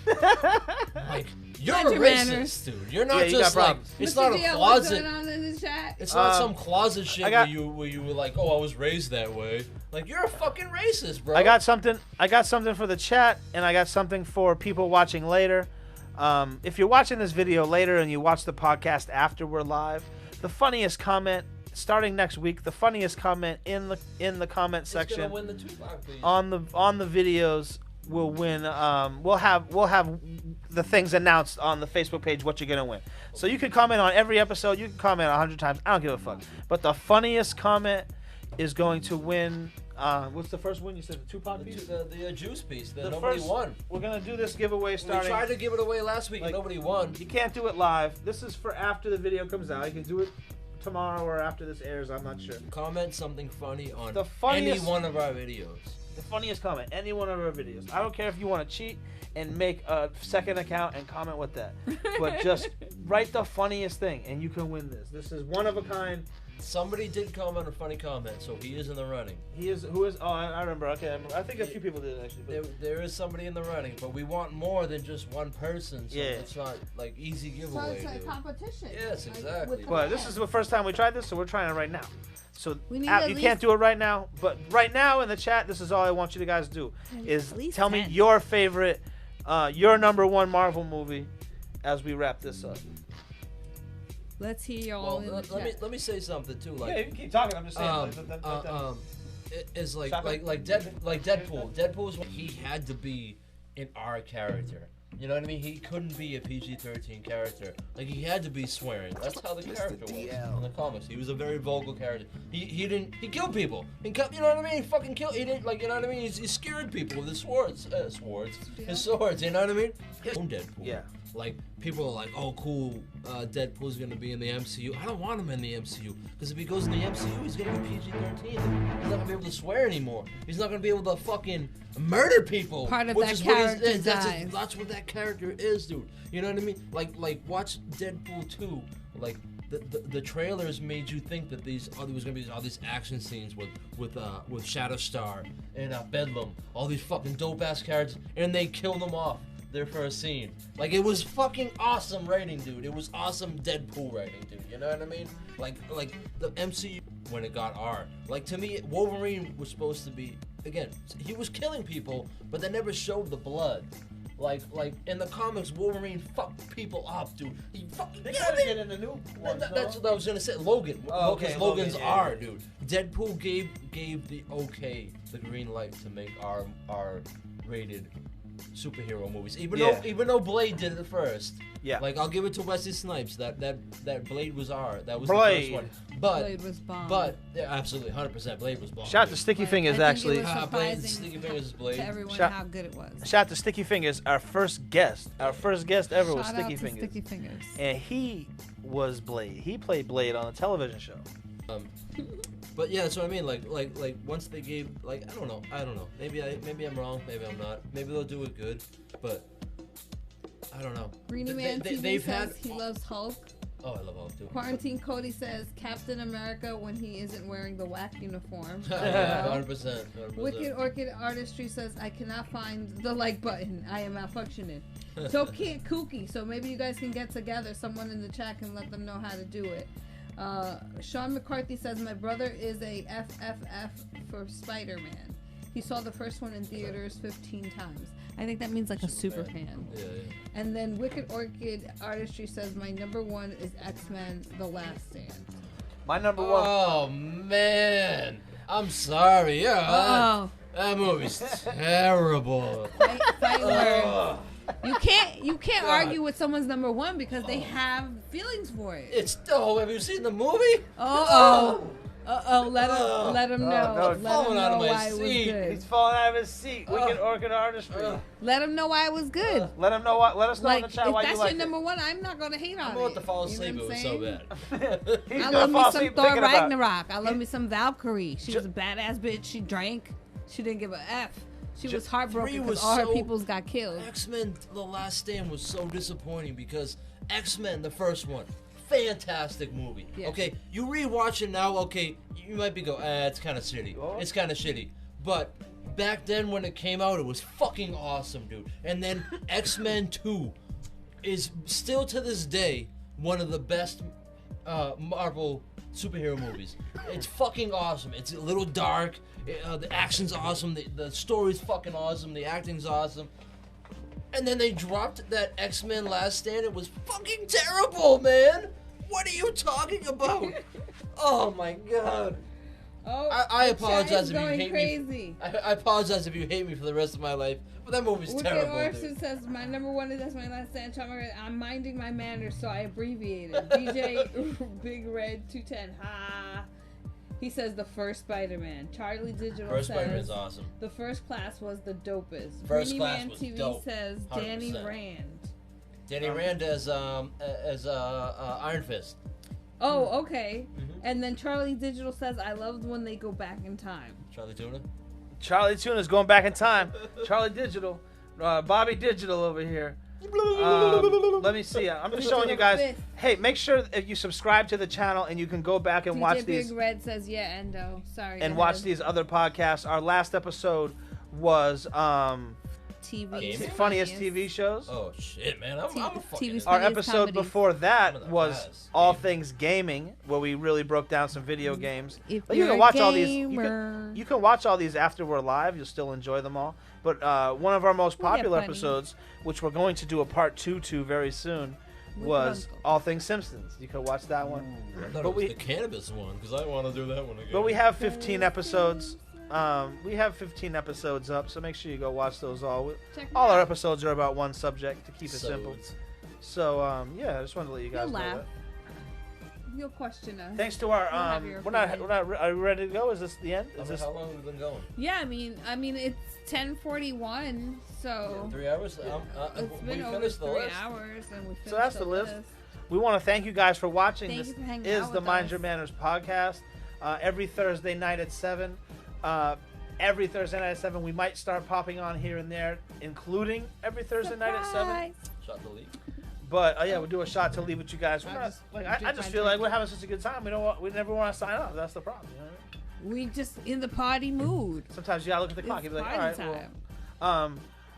Speaker 2: Like, you're
Speaker 3: Mind
Speaker 2: a
Speaker 3: your
Speaker 2: racist,
Speaker 3: manners.
Speaker 2: dude. You're not
Speaker 1: Yeah, you got
Speaker 2: just like,
Speaker 1: problems.
Speaker 2: it's
Speaker 3: Mr.
Speaker 2: not a
Speaker 3: DL, what's
Speaker 2: closet.
Speaker 3: going on in the chat?
Speaker 2: It's not some closet shit
Speaker 1: I got-
Speaker 2: where you were like, oh, I was raised that way. Like, you're a fucking racist, bro.
Speaker 1: I got something for the chat, and I got something for people watching later. If you're watching this video later and you watch the podcast after we're live, the funniest comment starting next week, the funniest comment in the comment
Speaker 2: It's
Speaker 1: section
Speaker 2: gonna win the Tupac beat.
Speaker 1: on the videos will win. We'll have the things announced on the Facebook page what you're gonna win. So you can comment on every episode. You can comment 100 times. I don't give a fuck. But the funniest comment is going to win. What's the first one? You said the Tupac piece?
Speaker 2: The juice piece that
Speaker 1: The
Speaker 2: nobody
Speaker 1: first-
Speaker 2: won.
Speaker 1: We're gonna do this giveaway starting.
Speaker 2: We tried to give it away last week
Speaker 1: like,
Speaker 2: and nobody won.
Speaker 1: You can't do it live. This is for after the video comes out. You can do it tomorrow or after this airs. I'm not sure.
Speaker 2: Comment something funny on
Speaker 1: The
Speaker 2: any
Speaker 1: funniest-
Speaker 2: one of our videos.
Speaker 1: The funniest comment, any one of our videos. I don't care if you want to cheat and make a second account and comment with that, but just write the funniest thing and you can win this. This is one of a kind.
Speaker 2: Somebody did comment a funny comment, so he is in the running.
Speaker 1: Who is? Oh, I remember. Okay, I think a few people did actually. But
Speaker 2: There is somebody in the running, but we want more than just one person, so
Speaker 1: Yeah.
Speaker 2: it's not like easy
Speaker 3: So
Speaker 2: giveaway.
Speaker 3: it's a
Speaker 2: dude.
Speaker 3: competition.
Speaker 2: Yes,
Speaker 3: like,
Speaker 2: exactly.
Speaker 3: with the
Speaker 1: But this
Speaker 3: fans.
Speaker 1: is the first time we tried this, so we're trying it right now. So
Speaker 3: We need
Speaker 1: out,
Speaker 3: at
Speaker 1: you
Speaker 3: least-
Speaker 1: can't do it right now, but right now in the chat, this is all I want you to guys do is
Speaker 3: At least
Speaker 1: tell
Speaker 3: 10.
Speaker 1: me your favorite, your number one Marvel movie, as we wrap this up.
Speaker 3: Let's hear y'all
Speaker 2: Well,
Speaker 3: in the
Speaker 2: let
Speaker 3: chat.
Speaker 2: me say something too.
Speaker 1: Yeah,
Speaker 2: Like,
Speaker 1: you can keep talking. I'm just saying.
Speaker 2: it is like
Speaker 1: Shotgun?
Speaker 2: Deadpool. Deadpool's he had to be an R character. You know what I mean? He couldn't be a PG-13 character. Like, he had to be swearing. That's how the character was in the comics. He was a very vocal character. He killed people. You know what I mean? He fucking killed. He didn't, like, you know what I mean? He scared people with his swords. His swords. You know what I mean? His own Deadpool.
Speaker 1: Yeah.
Speaker 2: Like, people are like, oh, cool, Deadpool's gonna be in the MCU. I don't want him in the MCU, because if he goes in the MCU, he's gonna be PG-13. He's not gonna be able to swear anymore. He's not gonna be able to fucking murder people.
Speaker 3: Part of
Speaker 2: which
Speaker 3: that
Speaker 2: is what
Speaker 3: character
Speaker 2: he's,
Speaker 3: dies.
Speaker 2: that's what that character is, dude. You know what I mean? Like watch Deadpool 2. Like, the trailers made you think that there was gonna be all these action scenes with Shatterstar and Bedlam, all these fucking dope ass characters, and they killed them off there for a scene. Like, it was fucking awesome writing, dude. It was awesome Deadpool writing, dude. You know what I mean? Like the MCU when it got R. Like, to me, Wolverine was supposed to be, again, he was killing people, but they never showed the blood. Like in the comics, Wolverine fucked people up, dude. He fucking
Speaker 1: They gotta get in the new one.
Speaker 2: That's what I was gonna say. Logan.
Speaker 1: Oh, okay,
Speaker 2: Because Logan's
Speaker 1: Logan,
Speaker 2: R, dude. Deadpool gave the okay, the green light to make R rated superhero movies. Even
Speaker 1: Yeah.
Speaker 2: though Blade did it first.
Speaker 1: Yeah.
Speaker 2: Like I'll give it to Wesley Snipes. That Blade was that was
Speaker 1: Blade.
Speaker 2: the first one. But
Speaker 3: Blade was bomb.
Speaker 2: But yeah, absolutely 100% Blade was bomb.
Speaker 1: Shout out to
Speaker 2: dude.
Speaker 1: Sticky
Speaker 3: Like,
Speaker 1: Fingers,
Speaker 3: I think
Speaker 1: actually.
Speaker 3: it was
Speaker 2: Blade,
Speaker 3: surprising
Speaker 2: Sticky Fingers is Blade.
Speaker 3: to everyone
Speaker 1: Shout-
Speaker 3: how good it was.
Speaker 1: Shout out to Sticky Fingers, our first guest. Our first guest ever was
Speaker 3: Shout
Speaker 1: Sticky
Speaker 3: out to
Speaker 1: Fingers.
Speaker 3: Sticky Fingers.
Speaker 1: And he was Blade. He played Blade on a television show.
Speaker 2: But yeah, that's what I mean. Like once they gave, like I don't know. Maybe I'm wrong. Maybe I'm not. Maybe they'll do it good. But I don't know.
Speaker 3: Greeny
Speaker 2: They-
Speaker 3: Man
Speaker 2: they-
Speaker 3: TV
Speaker 2: they've
Speaker 3: says
Speaker 2: had-
Speaker 3: he loves Hulk.
Speaker 2: Oh, I love Hulk too.
Speaker 3: Quarantine Cody says Captain America when he isn't wearing the whack uniform.
Speaker 2: Yeah, 100%.
Speaker 3: Wicked Orchid Artistry says I cannot find the like button. I am malfunctioning. So can't Kooky. So maybe you guys can get together. Someone in the chat can let them know how to do it. Sean McCarthy says my brother is a FFF for Spider-Man. He saw the first one in theaters 15 times. I think that means like a super fan.
Speaker 2: Yeah.
Speaker 3: And then Wicked Orchid Artistry says my number one is X-Men: The Last Stand.
Speaker 1: My number one.
Speaker 2: Oh man, I'm sorry. Yeah,
Speaker 3: Oh,
Speaker 2: that movie's terrible.
Speaker 3: fight word.
Speaker 2: Ugh.
Speaker 3: You can't argue with someone's number one because they have feelings for it.
Speaker 2: It's have you seen the movie?
Speaker 3: Let him know.
Speaker 1: no,
Speaker 3: Let him
Speaker 2: falling out of
Speaker 3: know
Speaker 2: my
Speaker 3: why it was
Speaker 2: seat.
Speaker 3: good.
Speaker 1: He's falling out of his seat. Wicked Orchid Artistry.
Speaker 3: Let him know why it was good.
Speaker 1: Let him know what. Let us know
Speaker 3: Like
Speaker 1: in the chat
Speaker 3: if
Speaker 1: why
Speaker 3: that's
Speaker 1: you like
Speaker 3: your number one, I'm not gonna hate on
Speaker 2: I'm
Speaker 3: it.
Speaker 2: about to fall
Speaker 3: You know
Speaker 2: asleep.
Speaker 3: what
Speaker 2: It was
Speaker 3: I'm
Speaker 2: so
Speaker 3: saying?
Speaker 2: bad.
Speaker 1: He's
Speaker 3: I
Speaker 1: gonna
Speaker 3: love me
Speaker 1: fall
Speaker 3: some
Speaker 1: asleep
Speaker 3: Thor
Speaker 1: thinking about it.
Speaker 3: Ragnarok. I love me some Valkyrie. She was a badass bitch. She drank. She didn't give a F. She was heartbroken
Speaker 2: 3
Speaker 3: because
Speaker 2: was
Speaker 3: all her
Speaker 2: so-
Speaker 3: peoples got killed.
Speaker 2: X-Men: The Last Stand was so disappointing because X-Men, the first one, fantastic movie.
Speaker 3: Yeah.
Speaker 2: Okay, you rewatch it now. Okay, you might be it's kind of shitty.
Speaker 1: Oh.
Speaker 2: It's kind of shitty. But back then when it came out, it was fucking awesome, dude. And then X-Men 2 is still to this day one of the best Marvel superhero movies. It's fucking awesome. It's a little dark. The action's awesome. The story's fucking awesome. The acting's awesome. And then they dropped that X-Men Last Stand. It was fucking terrible, man. What are you talking about? Oh my god.
Speaker 3: Oh,
Speaker 2: I
Speaker 3: the chat
Speaker 2: apologize
Speaker 3: is
Speaker 2: if you
Speaker 3: going
Speaker 2: hate
Speaker 3: crazy.
Speaker 2: me. I apologize if you hate me for the rest of my life. But that movie's
Speaker 3: Wicked
Speaker 2: terrible,
Speaker 3: Orson
Speaker 2: dude.
Speaker 3: says my number one is that's my last stand. I'm minding my manners, so I abbreviated. DJ Big Red 210. Ha. He says the first Spider-Man. Charlie Digital
Speaker 2: First
Speaker 3: says
Speaker 2: Spider-Man's awesome.
Speaker 3: the first class was the dopest.
Speaker 2: First
Speaker 3: Greeny
Speaker 2: Class
Speaker 3: Man
Speaker 2: was
Speaker 3: TV
Speaker 2: dope.
Speaker 3: says Danny
Speaker 2: 100%.
Speaker 3: Rand.
Speaker 2: Danny Rand as Iron Fist.
Speaker 3: Oh, okay.
Speaker 2: Mhm.
Speaker 3: And then Charlie Digital says I loved when they go back in time.
Speaker 2: Charlie Tuna.
Speaker 1: Charlie Tuna's going back in time. Charlie Digital. Bobby Digital over here. Let me see. I'm just showing you guys. Hey, make sure that you subscribe to the channel and you can go back and watch
Speaker 3: DJ
Speaker 1: these
Speaker 3: Big Red says yeah, Endo. Sorry.
Speaker 1: and
Speaker 3: go
Speaker 1: watch
Speaker 3: ahead.
Speaker 1: these other podcasts. Our last episode was
Speaker 3: TV.
Speaker 1: funniest TV shows.
Speaker 2: Oh shit, man! I'm a fucking.
Speaker 3: TV
Speaker 1: Our
Speaker 3: funniest
Speaker 1: episode
Speaker 3: comedies.
Speaker 1: before
Speaker 2: Some of
Speaker 1: that
Speaker 2: the
Speaker 1: was
Speaker 2: best.
Speaker 1: all things gaming, where we really broke down some video games.
Speaker 3: If
Speaker 1: But you
Speaker 3: you're
Speaker 1: can
Speaker 3: a
Speaker 1: watch all these.
Speaker 3: gamer.
Speaker 1: You can watch all these after we're live. You'll still enjoy them all. But one of our most
Speaker 3: We get
Speaker 1: popular
Speaker 3: plenty.
Speaker 1: episodes, which we're going to do a part 2 to very soon,
Speaker 3: With
Speaker 1: was
Speaker 3: Uncle.
Speaker 1: All Things Simpsons. You can watch that one.
Speaker 2: I thought
Speaker 1: But
Speaker 2: it was
Speaker 1: we-
Speaker 2: the cannabis one because I want to do that one again.
Speaker 1: But we have 15 episodes. We have 15 episodes up, so make sure you go watch those all.
Speaker 3: Check
Speaker 1: All
Speaker 3: it
Speaker 1: our
Speaker 3: out.
Speaker 1: episodes are about one subject to keep it simple. So yeah, I just wanted to let you guys
Speaker 3: You'll
Speaker 1: know
Speaker 3: laugh.
Speaker 1: that.
Speaker 3: You'll question us.
Speaker 1: Thanks to our
Speaker 3: We'll have your
Speaker 1: we're not
Speaker 3: opinion.
Speaker 1: are we ready to go? Is this the end? Is this
Speaker 2: How long have we been going?
Speaker 3: Yeah, I mean it's 10:41, so
Speaker 2: 3 hours.
Speaker 3: it's
Speaker 2: we
Speaker 3: been over
Speaker 2: finished the
Speaker 3: 3
Speaker 2: list.
Speaker 3: hours, and we finished
Speaker 1: So that's the list. We want to thank you guys for watching.
Speaker 3: Thank
Speaker 1: This
Speaker 3: you for hanging
Speaker 1: is
Speaker 3: out
Speaker 1: the
Speaker 3: with
Speaker 1: Mind
Speaker 3: us.
Speaker 1: Your Manners podcast. Every Thursday night at 7. Every Thursday night at 7. We might start popping on here and there, including every Thursday night at 7.
Speaker 3: Surprise.
Speaker 2: Shot the lead.
Speaker 1: But yeah, we'll do a shot to leave with you guys. We're
Speaker 3: I
Speaker 1: not,
Speaker 3: just
Speaker 1: like,
Speaker 3: drink
Speaker 1: I just
Speaker 3: my
Speaker 1: feel like
Speaker 3: drink.
Speaker 1: we're having such a good time. We never want to sign off. That's the problem. You know what I mean?
Speaker 3: We just in the party mood.
Speaker 1: Sometimes you gotta look at the
Speaker 3: It's
Speaker 1: clock and be like, all
Speaker 3: party
Speaker 1: right,
Speaker 3: time.
Speaker 1: well,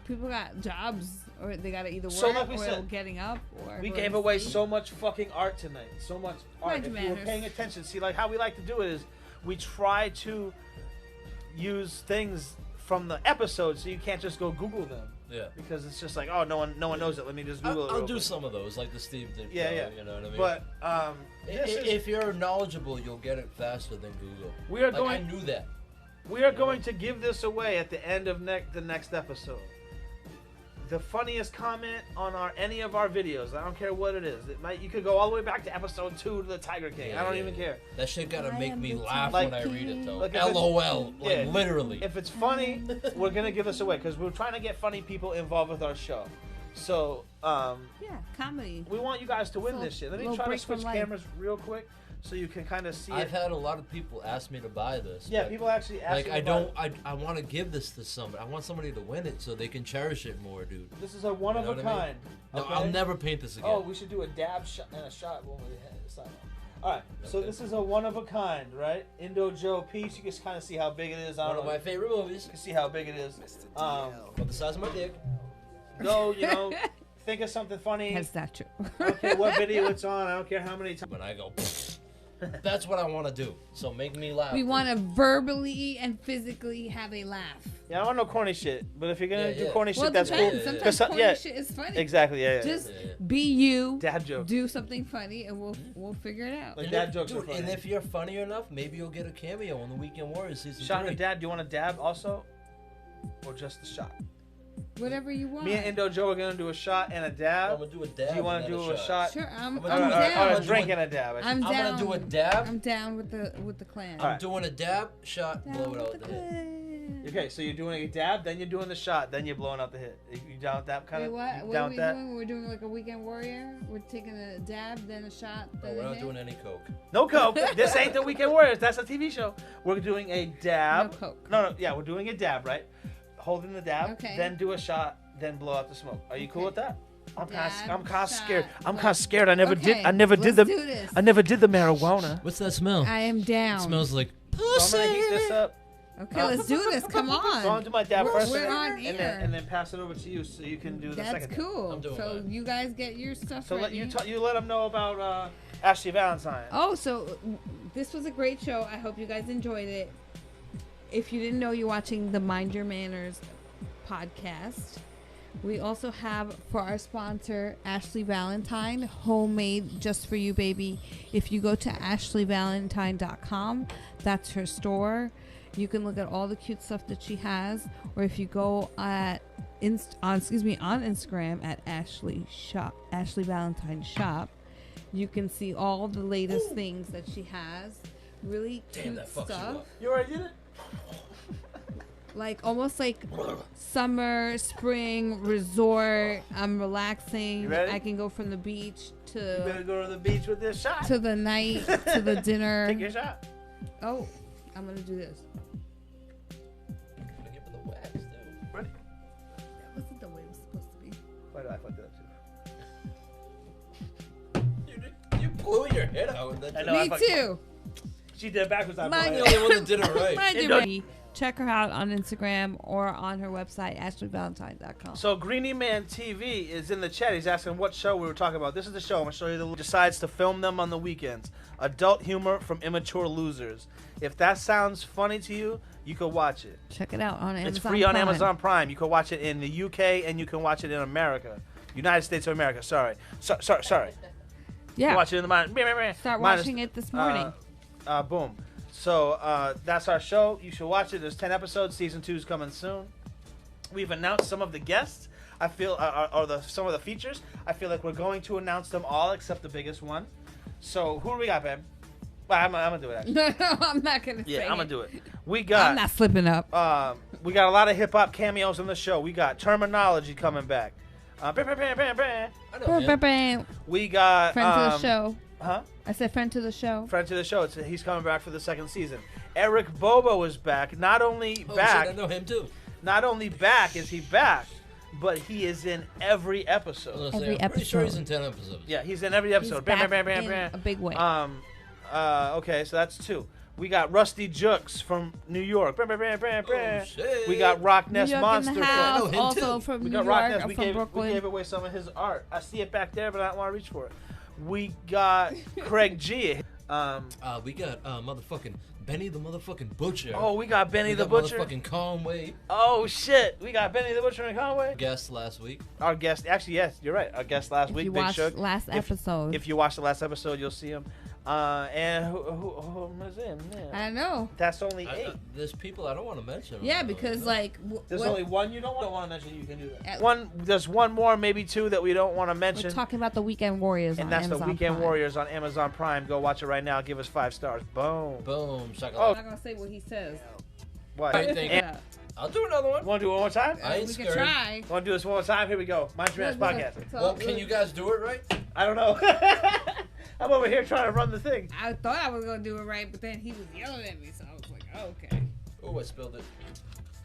Speaker 3: People got jobs, or they gotta either work,
Speaker 1: So like we
Speaker 3: or
Speaker 1: said,
Speaker 3: getting up, or
Speaker 1: we
Speaker 3: go
Speaker 1: gave
Speaker 3: to
Speaker 1: away
Speaker 3: sleep.
Speaker 1: so much fucking art tonight. So much art.
Speaker 3: Mind
Speaker 1: If
Speaker 3: your
Speaker 1: you were
Speaker 3: manners.
Speaker 1: paying attention, see, like how we like to do it is we try to use things from the episode, so you can't just go Google them
Speaker 2: Yeah.
Speaker 1: because it's just like, oh, no one knows it. Let me just Google it.
Speaker 2: I'll
Speaker 1: real
Speaker 2: do
Speaker 1: quick.
Speaker 2: some of those, like the Steve did.
Speaker 1: Yeah, yeah.
Speaker 2: You know what I mean?
Speaker 1: But this is,
Speaker 2: if you're knowledgeable, you'll get it faster than Google.
Speaker 1: we are
Speaker 2: Like, I
Speaker 1: going.
Speaker 2: knew that.
Speaker 1: We are going to give this away at the end of the next episode. the funniest comment on any of our videos. I don't care what it is. You could go all the way back to episode 2 to the Tiger King. I don't even care.
Speaker 2: That shit gotta
Speaker 3: I
Speaker 2: make
Speaker 3: am
Speaker 2: me
Speaker 3: the
Speaker 2: laugh
Speaker 1: Tiger
Speaker 2: when I read it though.
Speaker 1: Like, if it's-
Speaker 2: LOL, like
Speaker 1: yeah.
Speaker 2: literally.
Speaker 1: If it's funny, we're gonna give this away because we're trying to get funny people involved with our show. So
Speaker 3: Yeah, comedy.
Speaker 1: we want you guys to win
Speaker 3: Little-
Speaker 1: this shit. Let me
Speaker 3: little
Speaker 1: try to
Speaker 3: break from
Speaker 1: switch
Speaker 3: life.
Speaker 1: cameras real quick so you can kind of see
Speaker 2: I've
Speaker 1: it.
Speaker 2: had a lot of people ask me to buy this.
Speaker 1: Yeah,
Speaker 2: but,
Speaker 1: people actually ask
Speaker 2: like
Speaker 1: me
Speaker 2: I
Speaker 1: about
Speaker 2: don't. I want to give this to somebody. I want somebody to win it so they can cherish it more, dude.
Speaker 1: This is a one of
Speaker 2: You
Speaker 1: a
Speaker 2: know what I mean?
Speaker 1: kind.
Speaker 2: No,
Speaker 1: okay?
Speaker 2: I'll never paint this again.
Speaker 1: Oh, we should do a dab shot and a shot when we decide. All right, so
Speaker 2: Okay.
Speaker 1: this is a one of a kind, right? Indo Joe piece. You can kind of see how big it is. I
Speaker 2: One
Speaker 1: don't
Speaker 2: of
Speaker 1: know.
Speaker 2: my favorite movies.
Speaker 1: You can see how big it is.
Speaker 2: About the size of my dick.
Speaker 1: Go, think of something funny.
Speaker 3: That's not true.
Speaker 1: Okay, what video it's on. I don't care how many times.
Speaker 2: When I go, that's what I want to do. So make me laugh.
Speaker 3: We want to verbally and physically have a laugh.
Speaker 1: Yeah, I don't want no corny shit. But if you're gonna
Speaker 2: Yeah,
Speaker 1: do
Speaker 2: yeah.
Speaker 1: corny
Speaker 3: Well,
Speaker 1: shit,
Speaker 3: it
Speaker 1: that's
Speaker 3: depends.
Speaker 1: cool.
Speaker 2: Yeah, yeah.
Speaker 3: Sometimes corny
Speaker 1: yeah.
Speaker 3: shit is funny.
Speaker 1: Exactly. Yeah.
Speaker 3: Just
Speaker 2: Yeah, yeah.
Speaker 3: be you.
Speaker 1: Dad joke.
Speaker 3: Do something funny, and we'll figure it out.
Speaker 1: Like
Speaker 2: And
Speaker 1: dad
Speaker 2: if-
Speaker 1: jokes are
Speaker 2: dude,
Speaker 1: funny.
Speaker 2: and if you're funny enough, maybe you'll get a cameo on the Weekend Warriors season
Speaker 1: Shot
Speaker 2: 3.
Speaker 1: and dad, do you want a dab also, or just the shot?
Speaker 3: Whatever you want.
Speaker 1: Me and Indo Joe are gonna do a shot and a
Speaker 2: I'm
Speaker 1: dab.
Speaker 2: gonna do a dab.
Speaker 1: Do you want
Speaker 2: and
Speaker 1: to
Speaker 2: then
Speaker 1: do a shot?
Speaker 3: Sure, I'm
Speaker 2: Or-
Speaker 1: Or,
Speaker 3: down.
Speaker 1: or a
Speaker 2: I'm
Speaker 1: drink
Speaker 2: doing-
Speaker 1: and a dab.
Speaker 3: I'm
Speaker 2: I'm
Speaker 3: down.
Speaker 2: gonna do a dab.
Speaker 3: I'm down with the clan.
Speaker 1: All right.
Speaker 2: Doing a dab, shot,
Speaker 3: Down
Speaker 2: blow it out
Speaker 3: with
Speaker 2: with
Speaker 3: the
Speaker 2: the hit.
Speaker 3: clan.
Speaker 1: Okay, so you're doing a dab, then you're doing the shot, then you're blowing out the hit. You down with that kind
Speaker 3: Wait,
Speaker 1: of?
Speaker 3: what?
Speaker 1: You
Speaker 3: What
Speaker 1: down
Speaker 3: are
Speaker 1: with
Speaker 3: we
Speaker 1: that?
Speaker 3: doing? We're doing like a weekend warrior. We're taking a dab, then a shot,
Speaker 2: No,
Speaker 3: then
Speaker 2: we're
Speaker 3: a
Speaker 2: not
Speaker 3: hit.
Speaker 2: doing any coke.
Speaker 1: No coke. This ain't the Weekend Warriors. That's a TV show. We're doing a dab.
Speaker 3: No coke.
Speaker 1: No. Yeah, we're doing a dab, right? Holding the dab,
Speaker 3: Okay.
Speaker 1: then do a shot, then blow out the smoke. Are you cool
Speaker 3: Okay.
Speaker 1: with that? I'm kind
Speaker 3: Dab,
Speaker 1: of scared.
Speaker 3: shot,
Speaker 1: I'm
Speaker 3: blow.
Speaker 1: kind of scared. I never did.
Speaker 3: Okay,
Speaker 1: I never did
Speaker 3: let's
Speaker 1: the.
Speaker 3: do this.
Speaker 1: I never did the marijuana.
Speaker 2: What's that smell?
Speaker 3: I am down.
Speaker 2: It smells like
Speaker 1: So
Speaker 2: pussy.
Speaker 1: I'm gonna heat this up.
Speaker 3: Okay, let's do this. Come
Speaker 1: So I'm gonna
Speaker 3: on.
Speaker 1: do my dab
Speaker 3: We're-
Speaker 1: first,
Speaker 3: we're
Speaker 1: and,
Speaker 3: on
Speaker 1: and
Speaker 3: air.
Speaker 1: then pass it over to you so you can do the
Speaker 3: That's
Speaker 1: second. dab.
Speaker 3: cool.
Speaker 2: I'm doing
Speaker 3: So
Speaker 2: mine.
Speaker 3: you guys get your stuff
Speaker 1: So let
Speaker 3: ready.
Speaker 1: you let them know about Ashley Valentine.
Speaker 3: Oh, so this was a great show. I hope you guys enjoyed it. If you didn't know, you're watching the Mind Your Manners podcast. We also have, for our sponsor, Ashley Valentine, homemade just for you, baby. If you go to ashleyvalentine.com, that's her store. You can look at all the cute stuff that she has, or if you go on Instagram at Ashley Valentine Shop, you can see all the latest things that she has. Really
Speaker 2: Damn,
Speaker 3: cute
Speaker 2: that fucks you
Speaker 3: stuff.
Speaker 2: up.
Speaker 1: You already did it.
Speaker 3: Like almost like summer, spring, resort. I'm relaxing.
Speaker 1: You ready?
Speaker 3: I can go from the beach
Speaker 1: You better
Speaker 3: to
Speaker 1: go to the beach with this shot.
Speaker 3: the night to the dinner.
Speaker 1: Take your shot.
Speaker 3: Oh, I'm gonna do this.
Speaker 2: Gotta give it the wax, dude.
Speaker 1: Ready?
Speaker 3: That wasn't the way it was supposed to be.
Speaker 1: Why did I fuck that up
Speaker 2: You blew your head out with that.
Speaker 1: I know.
Speaker 3: Me
Speaker 1: I fucked-
Speaker 3: too.
Speaker 1: too? She did it backwards. I
Speaker 3: Mind
Speaker 2: You're
Speaker 1: blew
Speaker 2: the
Speaker 1: it.
Speaker 2: only one that did it right.
Speaker 3: Mind
Speaker 1: It
Speaker 3: you,
Speaker 1: does-
Speaker 3: baby. Check her out on Instagram or on her website, ashleyvalentine.com.
Speaker 1: So Greenie Man TV is in the chat. He's asking what show we were talking about. This is the show. I'm gonna show you the decides to film them on the weekends. Adult humor from immature losers. If that sounds funny to you, you could watch it.
Speaker 3: Check it out on Amazon.
Speaker 1: It's free on
Speaker 3: Prime.
Speaker 1: Amazon Prime. You can watch it in the UK and you can watch it in America, United States of America. Sorry. Sorry.
Speaker 3: Yeah.
Speaker 1: Watch it in the
Speaker 3: Start watching it this morning.
Speaker 1: Boom. So that's our show. You should watch it. There's 10 episodes. Season 2 is coming soon. We've announced some of the guests. I feel, some of the features. I feel like we're going to announce them all except the biggest one. So who do we got, babe? Well, I'm gonna do it actually.
Speaker 3: No, I'm not gonna say
Speaker 1: Yeah, I'm gonna
Speaker 3: it.
Speaker 1: do it. We
Speaker 3: I'm
Speaker 1: got
Speaker 3: not slipping up.
Speaker 1: we got a lot of hip hop cameos on the show. We got Terminology coming back.
Speaker 2: I know
Speaker 3: Bam,
Speaker 2: him.
Speaker 3: bam, bam.
Speaker 1: We got
Speaker 3: Friend to the show.
Speaker 1: Huh?
Speaker 3: I said friend to the show.
Speaker 1: Friend to the show. He's coming back for the second season. Eric Bobo is back. Not only
Speaker 2: Oh,
Speaker 1: back,
Speaker 2: shit, I know him too.
Speaker 1: not only back is he back, but he is in every
Speaker 2: I was
Speaker 1: episode.
Speaker 2: gonna say,
Speaker 3: Every
Speaker 2: I'm pretty sure he's in
Speaker 3: episode.
Speaker 2: 10 episodes.
Speaker 1: Yeah, he's in every episode.
Speaker 3: He's
Speaker 1: Bam, bam,
Speaker 3: back
Speaker 1: bam, bam,
Speaker 3: in
Speaker 1: bam.
Speaker 3: a big way.
Speaker 1: Okay, so that's 2. We got Rusty Jukes from New York. Bam, bam, bam, bam, bam.
Speaker 2: Oh, shit.
Speaker 1: We got Rock
Speaker 3: New
Speaker 1: Nest
Speaker 3: York
Speaker 1: Monster.
Speaker 3: in the
Speaker 1: from-
Speaker 3: house.
Speaker 2: know him
Speaker 3: Also
Speaker 2: too.
Speaker 3: from
Speaker 1: We
Speaker 3: New
Speaker 1: got
Speaker 3: York.
Speaker 1: Rock Nest.
Speaker 3: I'm
Speaker 1: We
Speaker 3: from
Speaker 1: gave
Speaker 3: Brooklyn.
Speaker 1: away some of his art. I see it back there, but I don't want to reach for it. We got Craig G.
Speaker 2: We got motherfucking Benny the motherfucking Butcher.
Speaker 1: Oh, we got Benny
Speaker 2: we
Speaker 1: the
Speaker 2: got
Speaker 1: Butcher.
Speaker 2: Motherfucking Conway.
Speaker 1: Oh shit, we got Benny the Butcher and Conway.
Speaker 2: Guest last week.
Speaker 1: Our guest, actually, yes, you're right. Our guest last
Speaker 3: If
Speaker 1: week,
Speaker 3: you
Speaker 1: Big
Speaker 3: watched
Speaker 1: Shook.
Speaker 3: last episode.
Speaker 1: If you watched the last episode, you'll see him. And who is in? Yeah.
Speaker 3: I know.
Speaker 1: That's only 8.
Speaker 2: There's people I don't want to mention.
Speaker 3: Yeah, because like
Speaker 1: There's only one you don't want to mention. You can do that.
Speaker 3: Uh,
Speaker 1: There's one more, maybe 2 that we don't want to mention.
Speaker 3: we're talking about the Weekend Warriors,
Speaker 1: and
Speaker 3: on
Speaker 1: that's
Speaker 3: Amazon
Speaker 1: the Weekend
Speaker 3: Prime.
Speaker 1: Warriors on Amazon Prime. Go watch it right now. Give us 5 stars. Boom.
Speaker 2: Boom.
Speaker 1: Oh.
Speaker 3: I'm not gonna say what he says.
Speaker 1: What?
Speaker 2: I think-
Speaker 3: Yeah.
Speaker 2: I'll do another one.
Speaker 1: Want to do it one more time?
Speaker 2: I ain't
Speaker 3: We can
Speaker 2: scared.
Speaker 3: try.
Speaker 1: Want to do this one more time? Here we go. Mind Your Man's Podcast.
Speaker 3: So,
Speaker 2: Well, can you guys do it right?
Speaker 1: I don't know. I'm over here trying to run the thing.
Speaker 3: I thought I was gonna do it right, but then he was yelling at me, so I was like, oh, okay.
Speaker 2: Oh, I spilled it.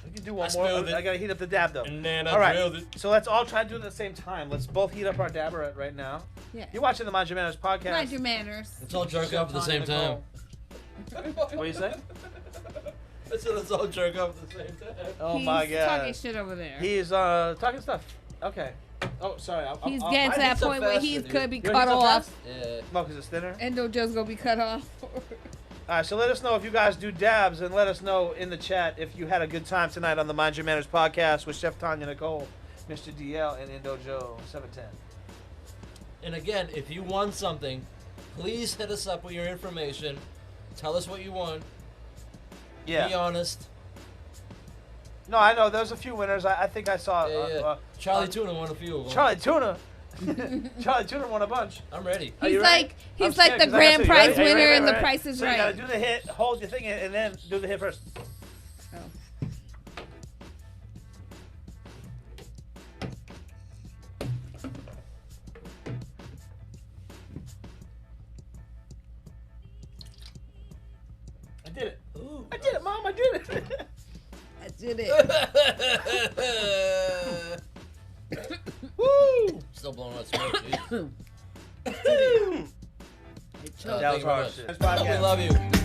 Speaker 1: We can do one
Speaker 2: I
Speaker 1: more.
Speaker 2: spilled it.
Speaker 1: I gotta heat up the dab though.
Speaker 2: And then I
Speaker 1: All right.
Speaker 2: drilled it.
Speaker 1: So let's all try to do it at the same time. Let's both heat up our dabber right now.
Speaker 3: Yeah.
Speaker 1: You're watching the Mind Your Manners podcast.
Speaker 3: Mind your manners.
Speaker 2: Let's all jerk off at the same time.
Speaker 1: What do you say?
Speaker 2: I said let's all jerk off at the same time.
Speaker 1: Oh
Speaker 3: He's
Speaker 1: my god.
Speaker 3: talking shit over there.
Speaker 1: He's talking stuff. Okay. Oh, sorry.
Speaker 3: He's
Speaker 1: I'll
Speaker 3: getting to
Speaker 2: I
Speaker 3: that
Speaker 2: need some
Speaker 3: point where
Speaker 2: faster,
Speaker 3: he's
Speaker 2: dude.
Speaker 3: could be
Speaker 1: You
Speaker 3: cut
Speaker 1: want to get some
Speaker 3: off.
Speaker 1: fast?
Speaker 2: Yeah.
Speaker 1: No, because it's thinner.
Speaker 3: Endo Joe's gonna be cut off.
Speaker 1: Alright, so let us know if you guys do dabs, and let us know in the chat if you had a good time tonight on the Mind Your Manners podcast with Chef Tanya Nicole, Myster DL, and Indo Joe 710.
Speaker 2: And again, if you want something, please hit us up with your information. Tell us what you want. Be
Speaker 1: Yeah.
Speaker 2: honest.
Speaker 1: No, I know. There's a few winners. I think I saw.
Speaker 2: Yeah. Charlie Tuna won a few of them.
Speaker 1: Charlie Tuna. Charlie Tuna won a bunch.
Speaker 2: I'm ready.
Speaker 1: Are you
Speaker 3: He's
Speaker 1: ready?
Speaker 3: like
Speaker 1: I'm
Speaker 3: he's like
Speaker 1: scared
Speaker 3: the
Speaker 1: 'cause I gotta
Speaker 3: grand
Speaker 1: see.
Speaker 3: prize
Speaker 1: Ready? Are you
Speaker 3: winner
Speaker 1: ready?
Speaker 3: and the
Speaker 1: Ready?
Speaker 3: Price is
Speaker 1: So you gotta
Speaker 3: Right.
Speaker 1: do the hit, hold your thing, and then do the hit first.
Speaker 3: Oh.
Speaker 1: I did it.
Speaker 2: Ooh.
Speaker 1: I did it, Mom. I did it.
Speaker 3: I did it.
Speaker 1: Woo!
Speaker 2: Still blowing out smoke. Jeez.
Speaker 1: That was
Speaker 2: Thank you very
Speaker 1: hard
Speaker 2: much.
Speaker 1: shit.
Speaker 2: We love you.